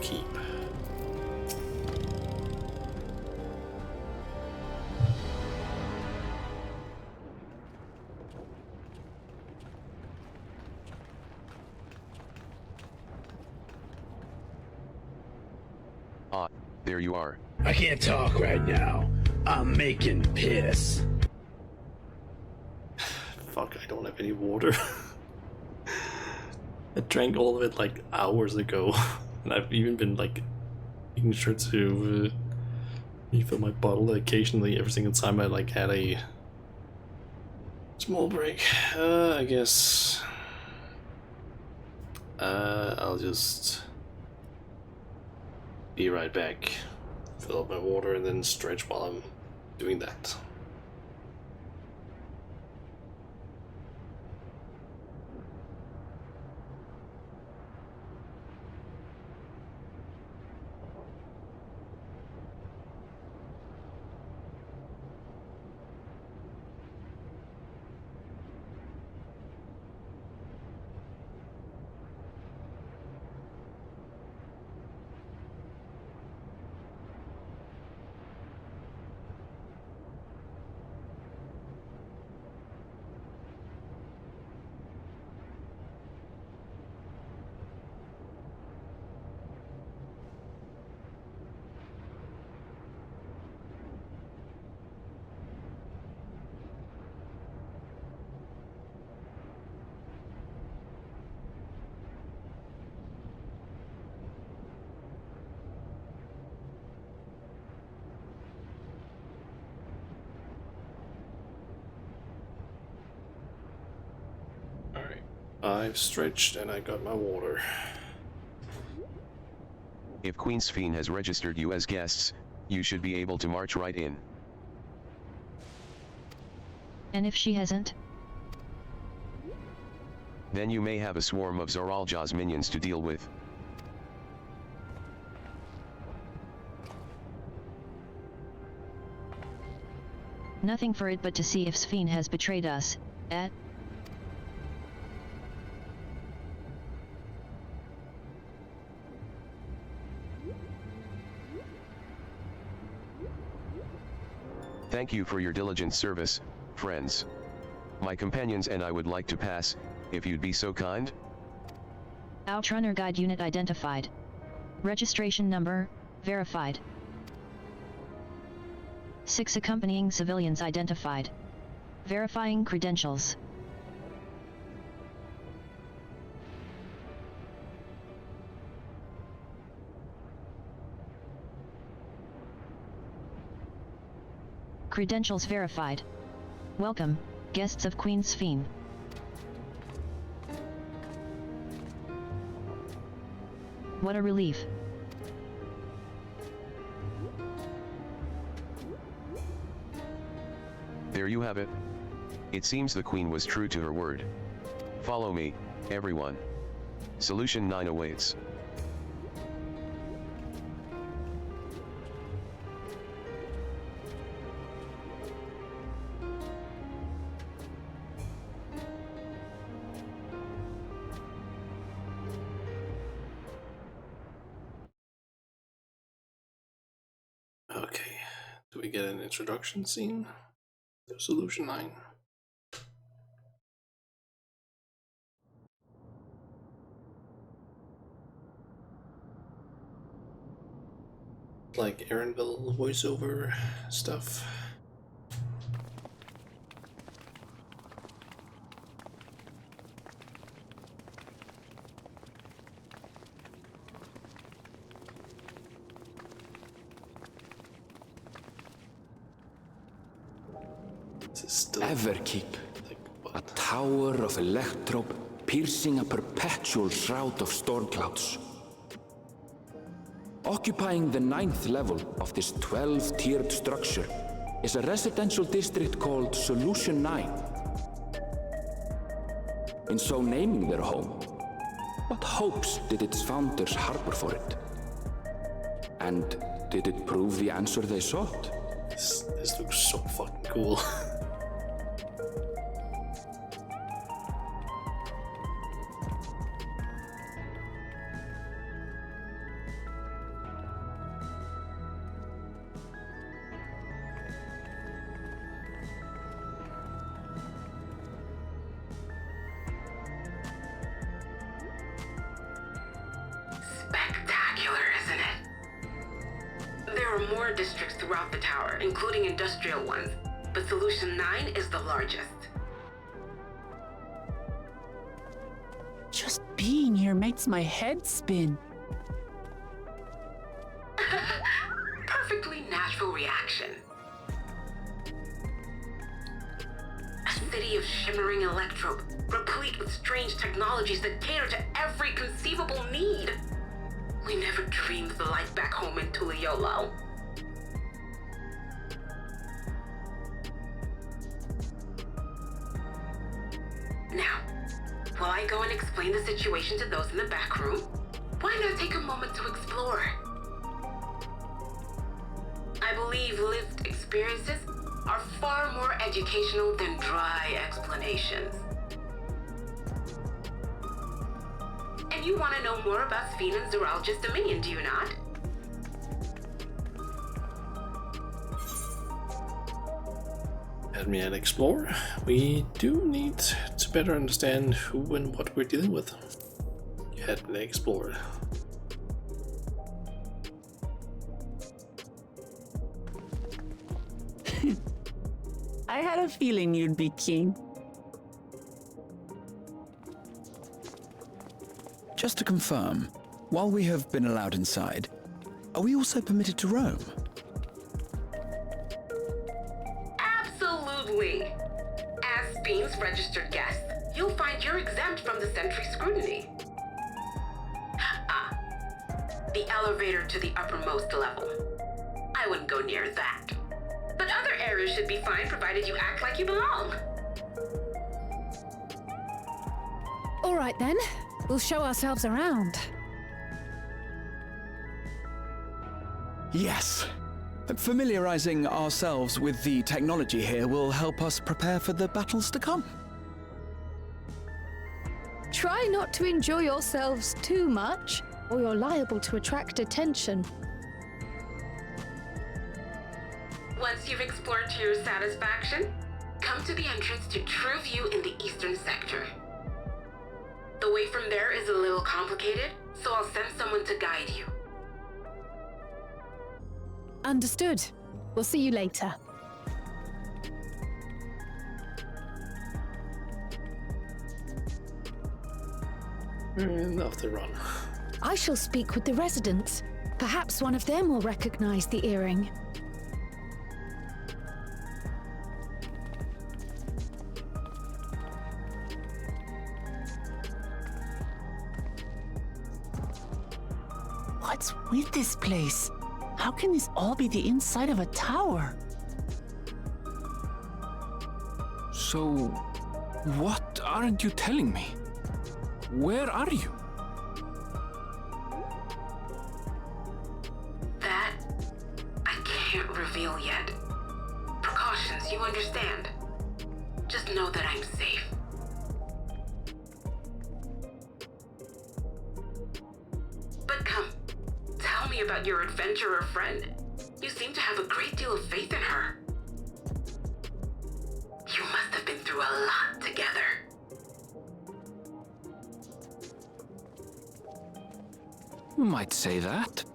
Keep. Ah, there you are. I can't talk right now. I'm making piss. Fuck, I don't have any water. I drank all of it like hours ago, and I've even been like making sure to refill my bottle occasionally every single time I like had a small break. I guess I'll just be right back, fill up my water, and then stretch while I'm doing that. I've stretched and I got my water. If Queen Sphene has registered you as guests, you should be able to march right in. And if she hasn't? Then you may have a swarm of Zoralja's minions to deal with. Nothing for it but to see if Sphene has betrayed us, eh? Thank you for your diligent service, friends. My companions and I would like to pass, if you'd be so kind. Outrunner Guide Unit identified. Registration number, verified. 6 accompanying civilians identified. Verifying credentials. Credentials verified. Welcome, guests of Queen Sphene. What a relief. There you have it. It seems the Queen was true to her word. Follow me, everyone. Solution 9 awaits. Okay, do we get an introduction scene? Solution 9. Like Aaronville voiceover stuff. Everkeep, a tower of electrobe piercing a perpetual shroud of storm clouds. Occupying the 9th level of this 12-tiered structure is a residential district called Solution 9. In so naming their home, what hopes did its founders harbor for it? And did it prove the answer they sought? This looks so fucking cool. Spectacular, isn't it? There are more districts throughout the tower, including industrial ones, but Solution 9 is the largest. Just being here makes my head spin. Perfectly natural reaction. A city of shimmering electrobe, replete with strange technologies that cater to every conceivable need. We never dreamed of the life back home in Tuliyollal. Now, while I go and explain the situation to those in the back room, why not take a moment to explore? I believe lived experiences are far more educational than dry explanations. And you want to know more about Sphene and Zoologist Dominion, do you not? Let me explore. We do need to better understand who and what we're dealing with. Let me explore. I had a feeling you'd be keen. Just to confirm, while we have been allowed inside, are we also permitted to roam? Absolutely. As Sphene's registered guest, you'll find you're exempt from the sentry scrutiny. The elevator to the uppermost level. I wouldn't go near that. But other areas should be fine provided you act like you belong. All right then, we'll show ourselves around. Yes. Familiarizing ourselves with the technology here will help us prepare for the battles to come. Try not to enjoy yourselves too much, or you're liable to attract attention. Once you've explored to your satisfaction, come to the entrance to True View in the eastern sector. The way from there is a little complicated, so I'll send someone to guide you. Understood. We'll see you later. And off they run. I shall speak with the residents. Perhaps one of them will recognize the earring. What's with this place? How can this all be the inside of a tower? So, what aren't you telling me? Where are you? That I can't reveal yet. Precautions, you understand? Just know that I'm safe. But come, tell me about your adventurer friend. You seem to have a great deal of faith in her. You must have been through a lot together. You might say that.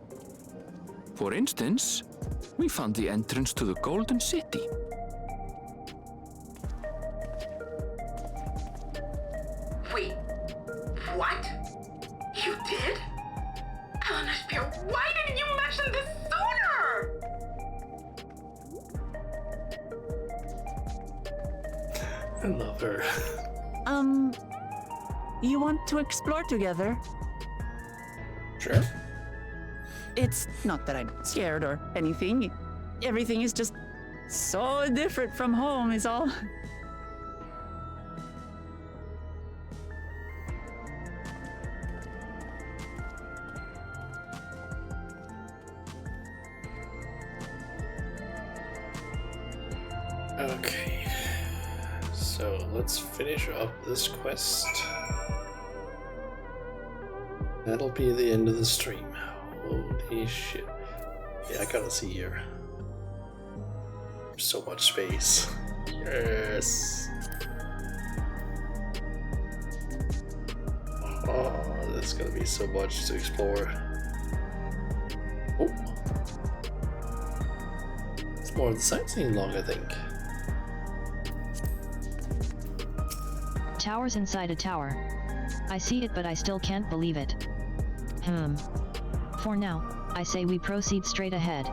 For instance, we found the entrance to the Golden City. Wait, what? You did? Elnashpir, why didn't you mention this sooner? I love her. You want to explore together? Sure. It's not that I'm scared or anything. Everything is just so different from home is all. Okay. So let's finish up this quest. That'll be the end of the stream. Holy shit. Yeah, I gotta see here. So much space. Yes. Oh, there's gonna be so much to explore. Oh. It's more of the sightseeing log, I think. Towers inside a tower. I see it, but I still can't believe it. For now, I say we proceed straight ahead.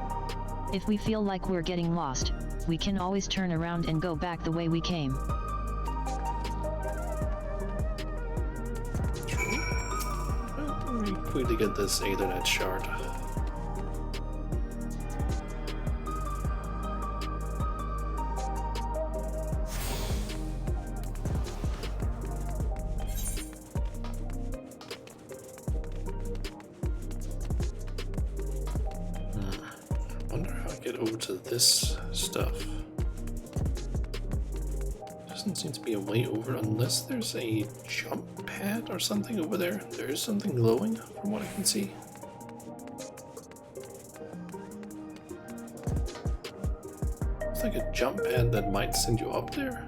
If we feel like we're getting lost, we can always turn around and go back the way we came. Let me quickly get this Ethernet shard. This stuff doesn't seem to be a way over unless there's a jump pad or something over there. There is something glowing from what I can see. It's like a jump pad that might send you up there.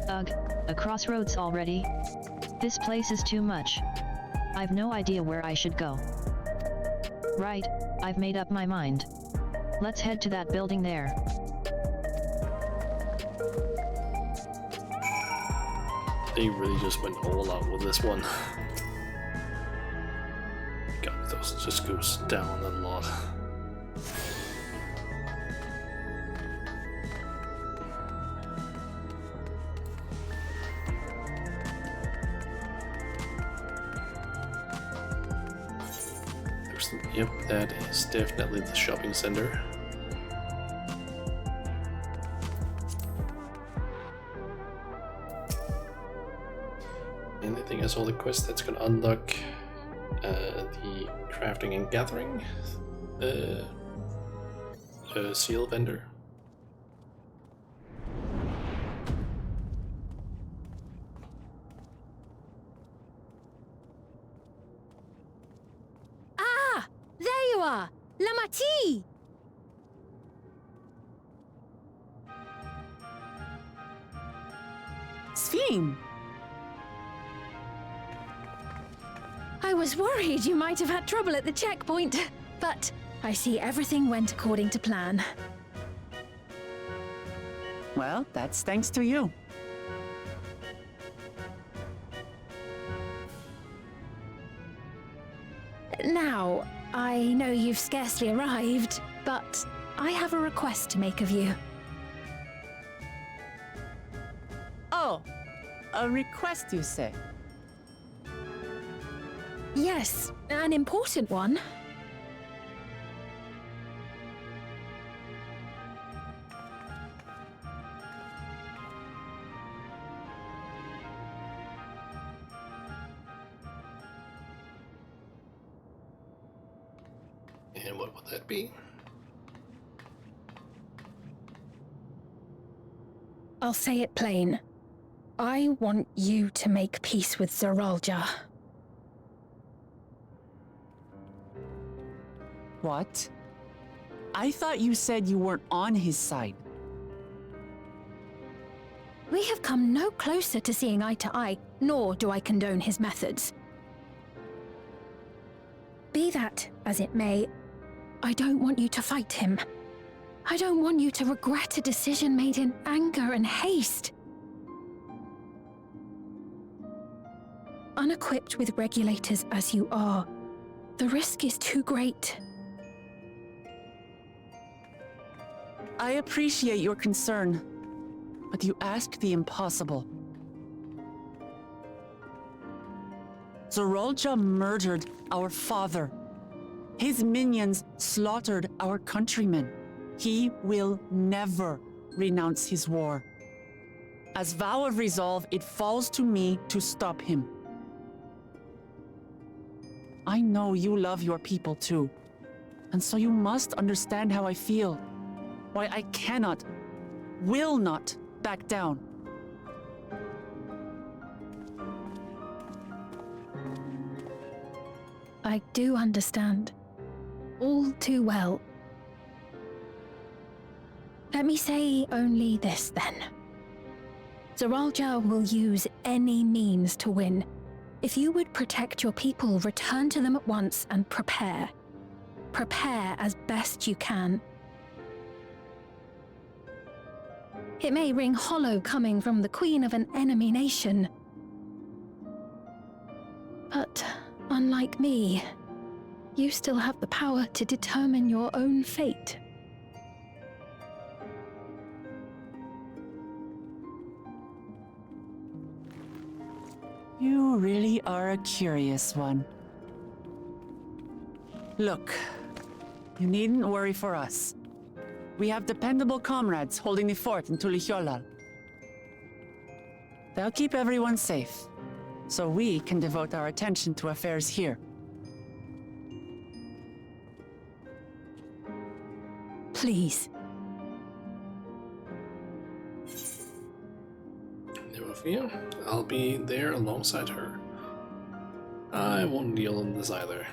Ugh, a crossroads already? This place is too much. I've no idea where I should go. Right, I've made up my mind. Let's head to that building there. They really just went all out with this one. God, those just goes down a lot. Yep, that is definitely the shopping center. And I think that's all the quests that's gonna unlock the crafting and gathering seal vendor. Lamati! Sphene! I was worried you might have had trouble at the checkpoint, but I see everything went according to plan. Well, that's thanks to you. Now, I know you've scarcely arrived, but I have a request to make of you. Oh, a request, you say? Yes, an important one. And what would that be? I'll say it plain. I want you to make peace with Zoralja. What? I thought you said you weren't on his side. We have come no closer to seeing eye to eye, nor do I condone his methods. Be that as it may, I don't want you to fight him. I don't want you to regret a decision made in anger and haste. Unequipped with regulators as you are, the risk is too great. I appreciate your concern, but you ask the impossible. Zoralja murdered our father. His minions slaughtered our countrymen. He will never renounce his war. As vow of resolve, it falls to me to stop him. I know you love your people too, and so you must understand how I feel. Why I cannot, will not back down. I do understand. All too well. Let me say only this then. Zoralja will use any means to win. If you would protect your people, return to them at once and prepare. Prepare as best you can. It may ring hollow coming from the queen of an enemy nation. But unlike me, you still have the power to determine your own fate. You really are a curious one. Look, you needn't worry for us. We have dependable comrades holding the fort in Tulihyolal. They'll keep everyone safe, so we can devote our attention to affairs here. Please. Never fear, I'll be there alongside her. I won't deal in this either.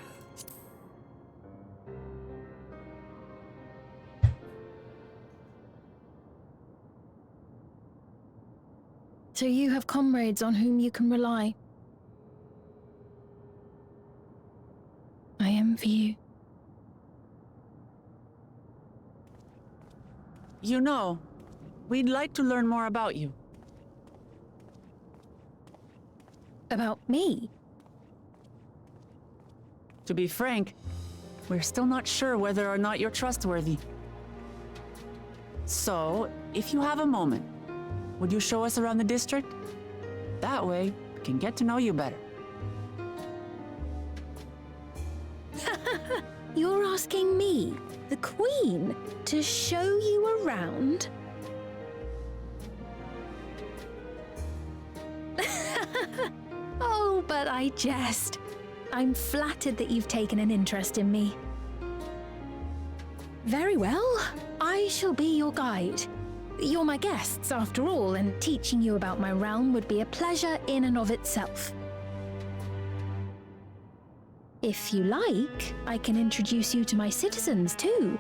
So you have comrades on whom you can rely. I envy you. You know, we'd like to learn more about you. About me? To be frank, we're still not sure whether or not you're trustworthy. So, if you have a moment, would you show us around the district? That way, we can get to know you better. You're asking me, the Queen, to show you around? Oh, but I jest. I'm flattered that you've taken an interest in me. Very well, I shall be your guide. You're my guests, after all, and teaching you about my realm would be a pleasure in and of itself. If you like, I can introduce you to my citizens, too.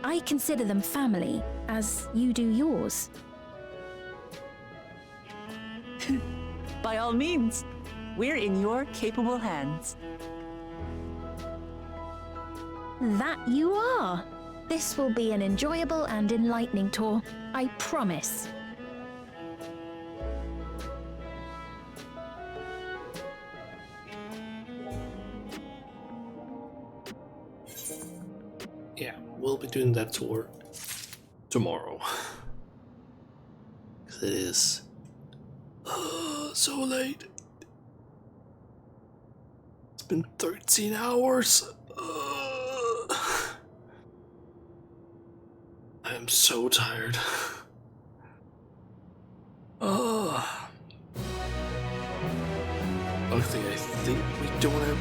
I consider them family, as you do yours. By all means, we're in your capable hands. That you are. This will be an enjoyable and enlightening tour, I promise. Yeah, we'll be doing that tour tomorrow. It is so late. It's been 13 hours. I am so tired. Luckily, I think we don't have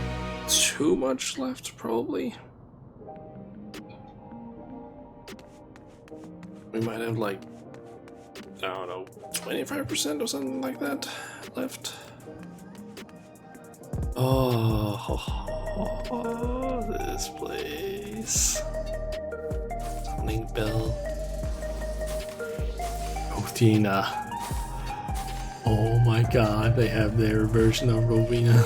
too much left, probably. We might have like, I don't know, 25% or something like that left. Oh, this place. Summoning bell. Rowena. Oh my god, they have their version of Rowena.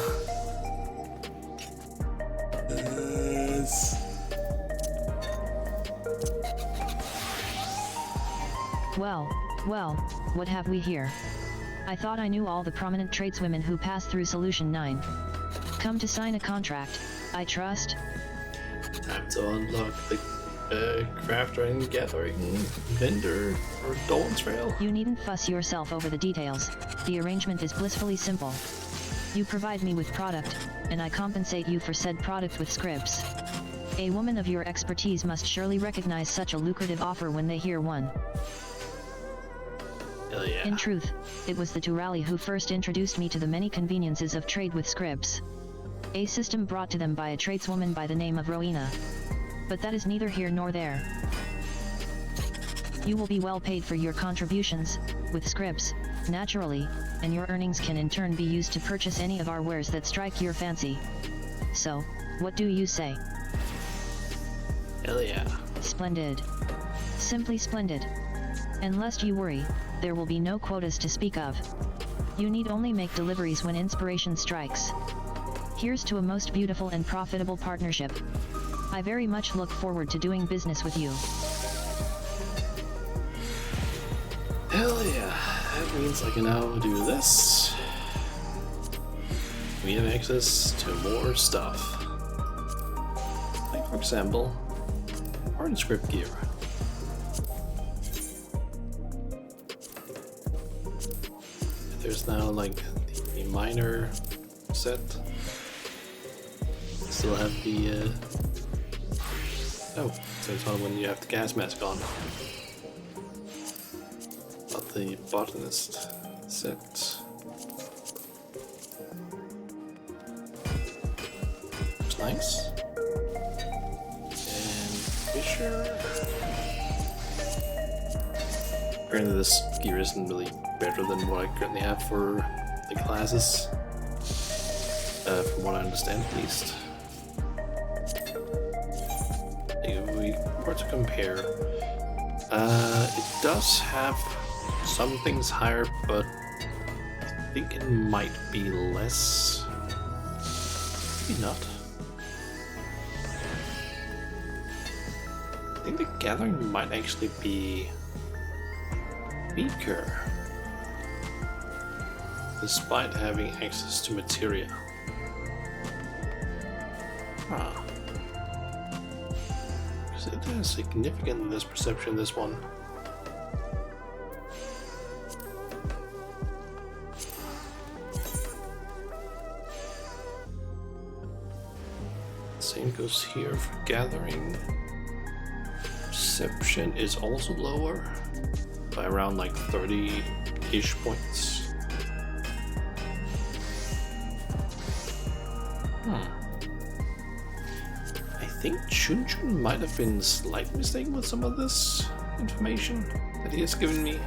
Yes. Well, what have we here? I thought I knew all the prominent tradeswomen who passed through Solution 9. Come to sign a contract, I trust. Time to unlock the crafter and gathering vendor for Dawntrail. You needn't fuss yourself over the details. The arrangement is blissfully simple. You provide me with product, and I compensate you for said product with scripts. A woman of your expertise must surely recognize such a lucrative offer when they hear one. Hell yeah. In truth, it was the Turali who first introduced me to the many conveniences of trade with scripts. A system brought to them by a tradeswoman by the name of Rowena. But that is neither here nor there. You will be well paid for your contributions, with scripts, naturally, and your earnings can in turn be used to purchase any of our wares that strike your fancy. So, what do you say? Hell yeah. Splendid. Simply splendid. And lest you worry, there will be no quotas to speak of. You need only make deliveries when inspiration strikes. Here's to a most beautiful and profitable partnership. I very much look forward to doing business with you. Hell yeah. That means I can now do this. We have access to more stuff. Like for example, art and script gear. There's now like the minor set. Still have the oh, so it's not when you have the gas mask on. But the botanist set. Looks nice. And Fisher. Apparently this gear isn't really better than what I currently have for the classes. From what I understand at least. If we were to compare, it does have some things higher, but I think it might be less. Maybe not. I think the gathering might actually be weaker, despite having access to materia. Huh. Because it has significant this perception, this one. Same goes here for gathering. Perception is also lower by around like 30-ish points. I think Chun might have been slightly mistaken with some of this information that he has given me.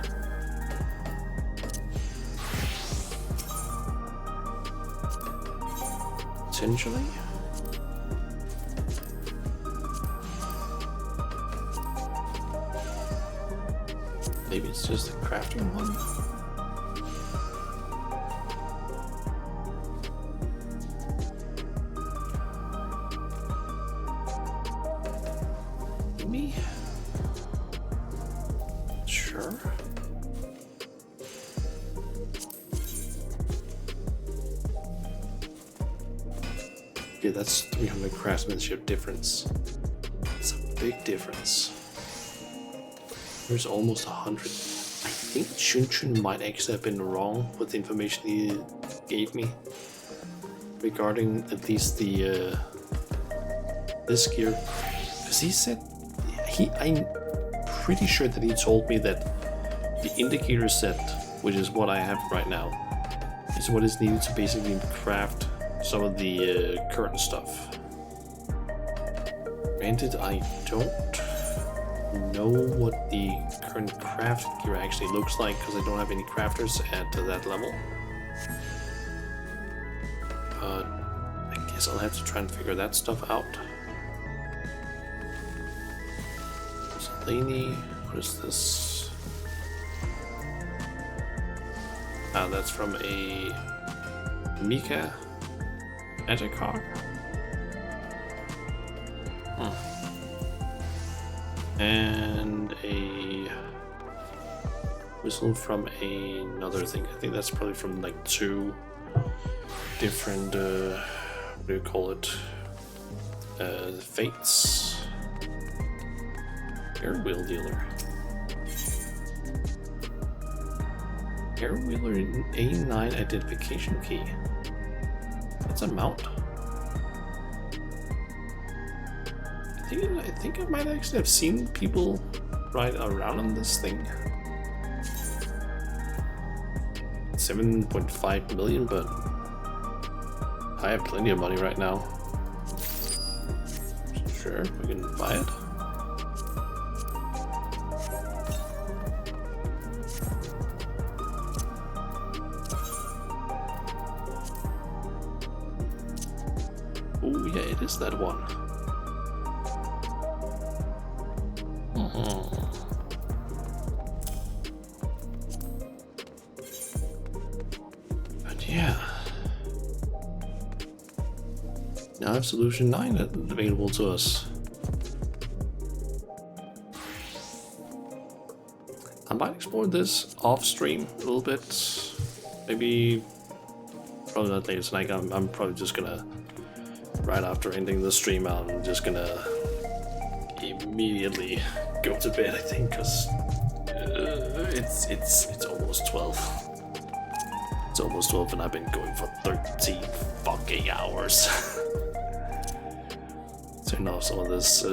Potentially. Maybe it's just a crafting one. Okay, that's 300 craftsmanship difference. It's a big difference. There's almost 100. I think Chun might actually have been wrong with the information he gave me regarding at least the this gear, because he said I'm pretty sure that he told me that the indicator set, which is what I have right now, is what is needed to basically craft some of the current stuff. Granted, I don't know what the current craft gear actually looks like because I don't have any crafters at that level. But I guess I'll have to try and figure that stuff out. Zelani, what is this? Ah, that's from a Mika magic card. And a whistle from another thing. I think that's probably from like 2 different, what do you call it? Fates. Air wheel dealer. Air wheeler A9 identification key. That's a mount. I think I might actually have seen people ride around on this thing. 7.5 million, but I have plenty of money right now. Sure, we can buy it. Oh yeah, it is that one. But yeah, now I have solution 9 available to us. I might explore this off stream a little bit. Maybe, probably not later tonight. I'm probably just gonna, right after ending the stream, I'm just gonna immediately go to bed, I think, because it's almost 12. It's almost 12 and I've been going for 13 fucking hours. Turn off some of this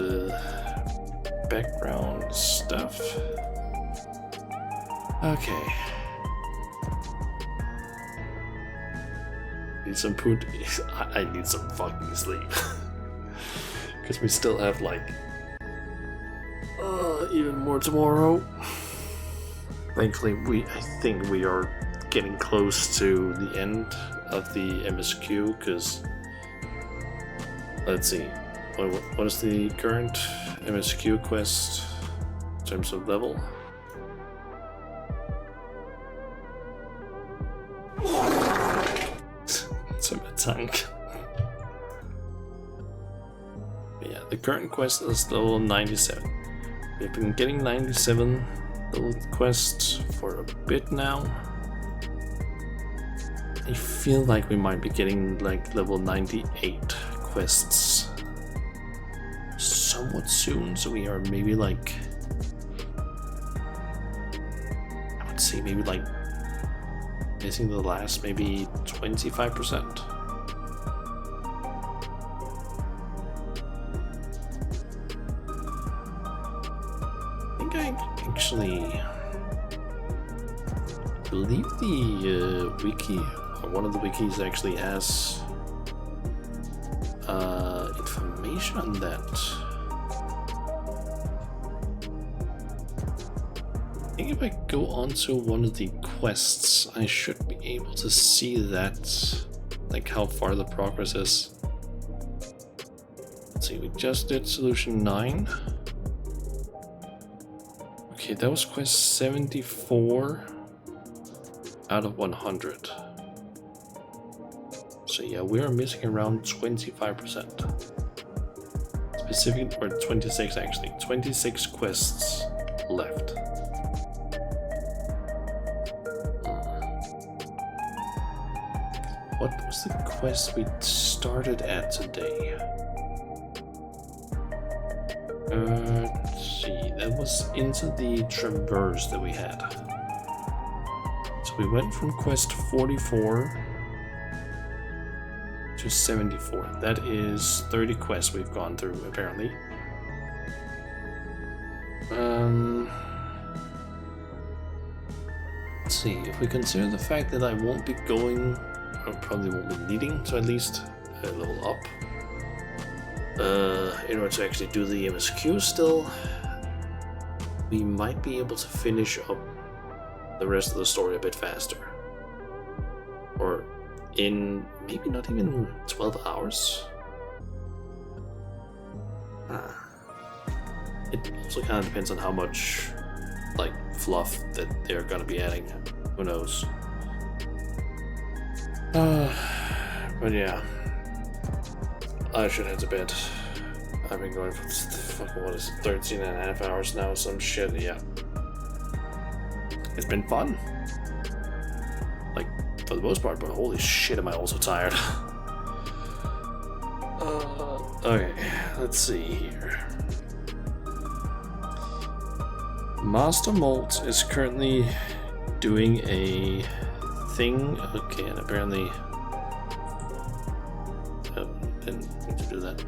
background stuff. Okay. Need some food. I need some fucking sleep. Because we still have like even more tomorrow. Thankfully, I think we are getting close to the end of the MSQ, because let's see, what is the current MSQ quest in terms of level? It's a tank. But yeah, the current quest is level 97. We've been getting 97 level quests for a bit now. I feel like we might be getting like level 98 quests somewhat soon, so we are maybe like, I would say maybe like missing the last maybe 25%. I think I actually believe the wiki, or one of the wikis, actually has information on that. I think if I go onto one of the quests, I should be able to see that, like how far the progress is. Let's see, we just did solution 9. Okay, that was quest 74 out of 100. So yeah, we are missing around 25%. Specifically, or 26 actually. 26 quests left. What was the quest we started at today? Let's see, that was into the traverse that we had. So we went from quest 44 to 74. That is 30 quests we've gone through, apparently. Let's see, if we consider the fact that I won't be going, or probably won't be needing to at least level up in order to actually do the MSQ still, we might be able to finish up the rest of the story a bit faster. Or in maybe not even 12 hours. It also kind of depends on how much like fluff that they're gonna be adding. Who knows? But yeah, I should head to bed. I've been going for fucking, what is it, 13 and a half hours now, some shit, yeah. It's been fun. Like, for the most part, but holy shit am I also tired. Okay, let's see here. Master Molt is currently doing a thing. Okay, and apparently didn't need to do that.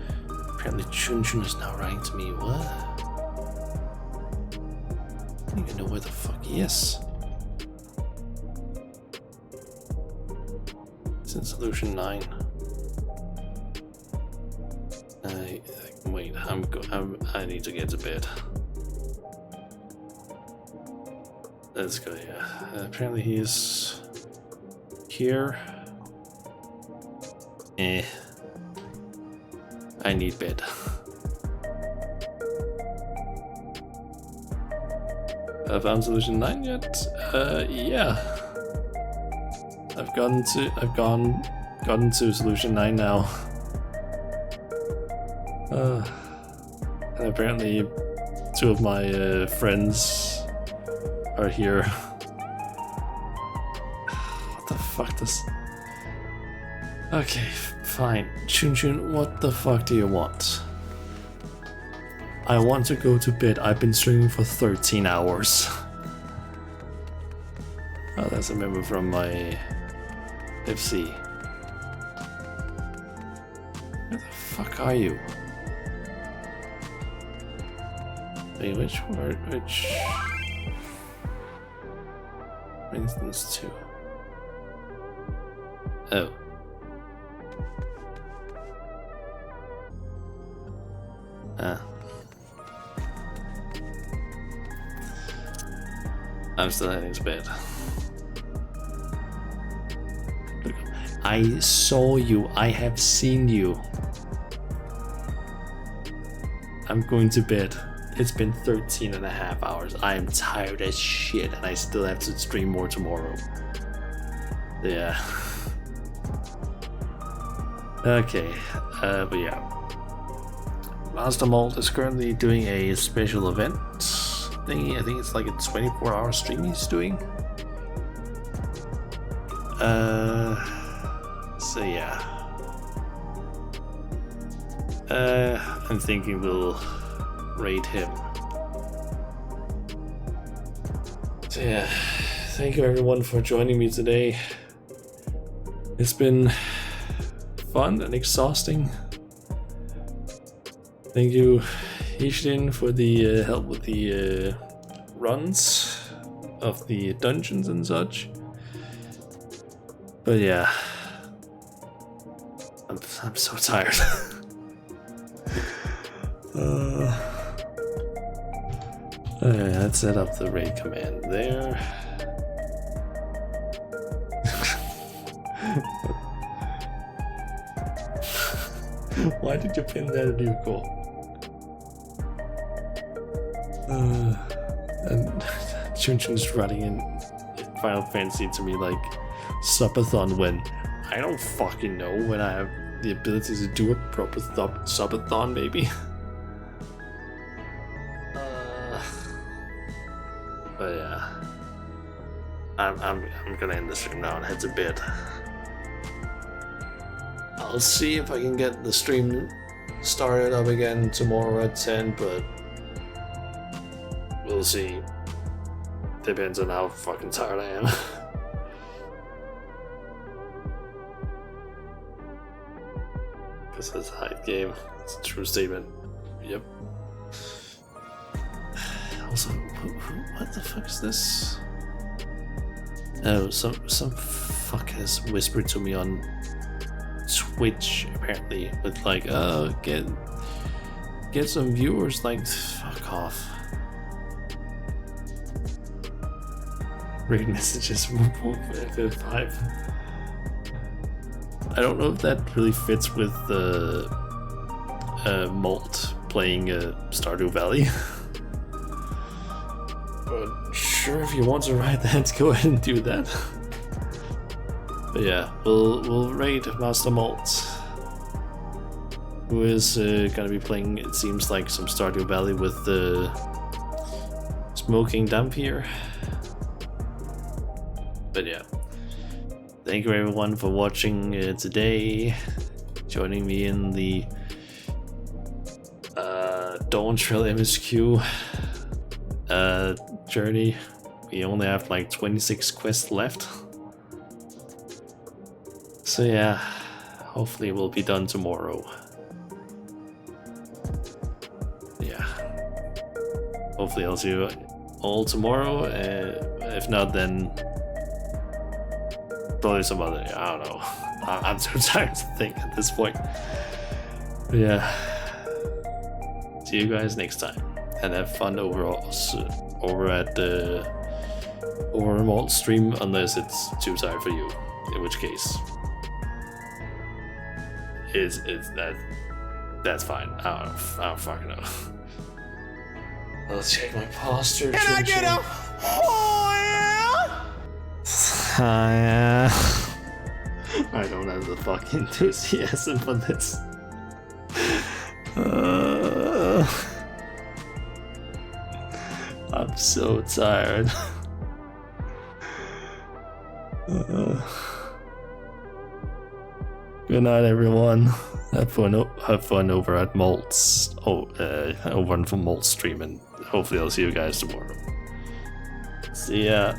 Apparently Chun Chun is now writing to me. What? I don't even know where the fuck he is. It's in solution 9. Wait, I need to get to bed. Let's go, yeah. Apparently he is here. I need bed. I found solution 9 yet? Yeah. I've gotten to solution 9 now. And apparently 2 of my friends are here. What the fuck does... Okay, fine. Chun Chun, what the fuck do you want? I want to go to bed. I've been streaming for 13 hours. Oh, that's a member from my FC. Where the fuck are you? Wait, which word? Which... Instance 2. Oh. I'm still heading to bed. I saw you. I have seen you. I'm going to bed. It's been 13 and a half hours. I am tired as shit and I still have to stream more tomorrow. Yeah. Okay, but yeah. Master Molt is currently doing a special event thingy. I think it's like a 24-hour stream he's doing. So yeah. I'm thinking we'll raid him. So yeah, thank you everyone for joining me today. It's been fun and exhausting. Thank you, Ishin, for the help with the runs of the dungeons and such. But yeah, I'm so tired. Okay, let's set up the raid command there. Why did you pin that in your call? And Chun Chun's running in Final Fantasy to me like subathon when I don't fucking know when I have the ability to do a proper subathon maybe. But yeah, I'm gonna end the stream now and head to bed. I'll see if I can get the stream started up again tomorrow at 10, but we'll see. Depends on how fucking tired I am. Because it's a hype game. It's a true statement. Yep. Also, what the fuck is this? Oh, some fuck has whispered to me on Twitch apparently with like, get some viewers. Like, fuck off. Read messages from F5. I don't know if that really fits with the Molt playing Stardew Valley. But sure, if you want to write that, go ahead and do that. But yeah, we'll raid Master Molt, who is gonna be playing, it seems like, some Stardew Valley with the Smoking Damp here. But yeah, thank you everyone for watching today, joining me in the Dawntrail MSQ journey. We only have like 26 quests left. So yeah, hopefully we'll be done tomorrow. Yeah, hopefully I'll see you all tomorrow. If not, then probably some other, I don't know. I'm too tired to think at this point. But yeah, see you guys next time, and have fun over at the Molt stream, unless it's too tired for you, in which case that's fine. I don't fucking know. Let's check my posture. Can I get a I don't have the fucking enthusiasm for this. I'm so tired. Good night, everyone. Have fun over at Molt's. Over from Molt's stream, and hopefully I'll see you guys tomorrow. See ya.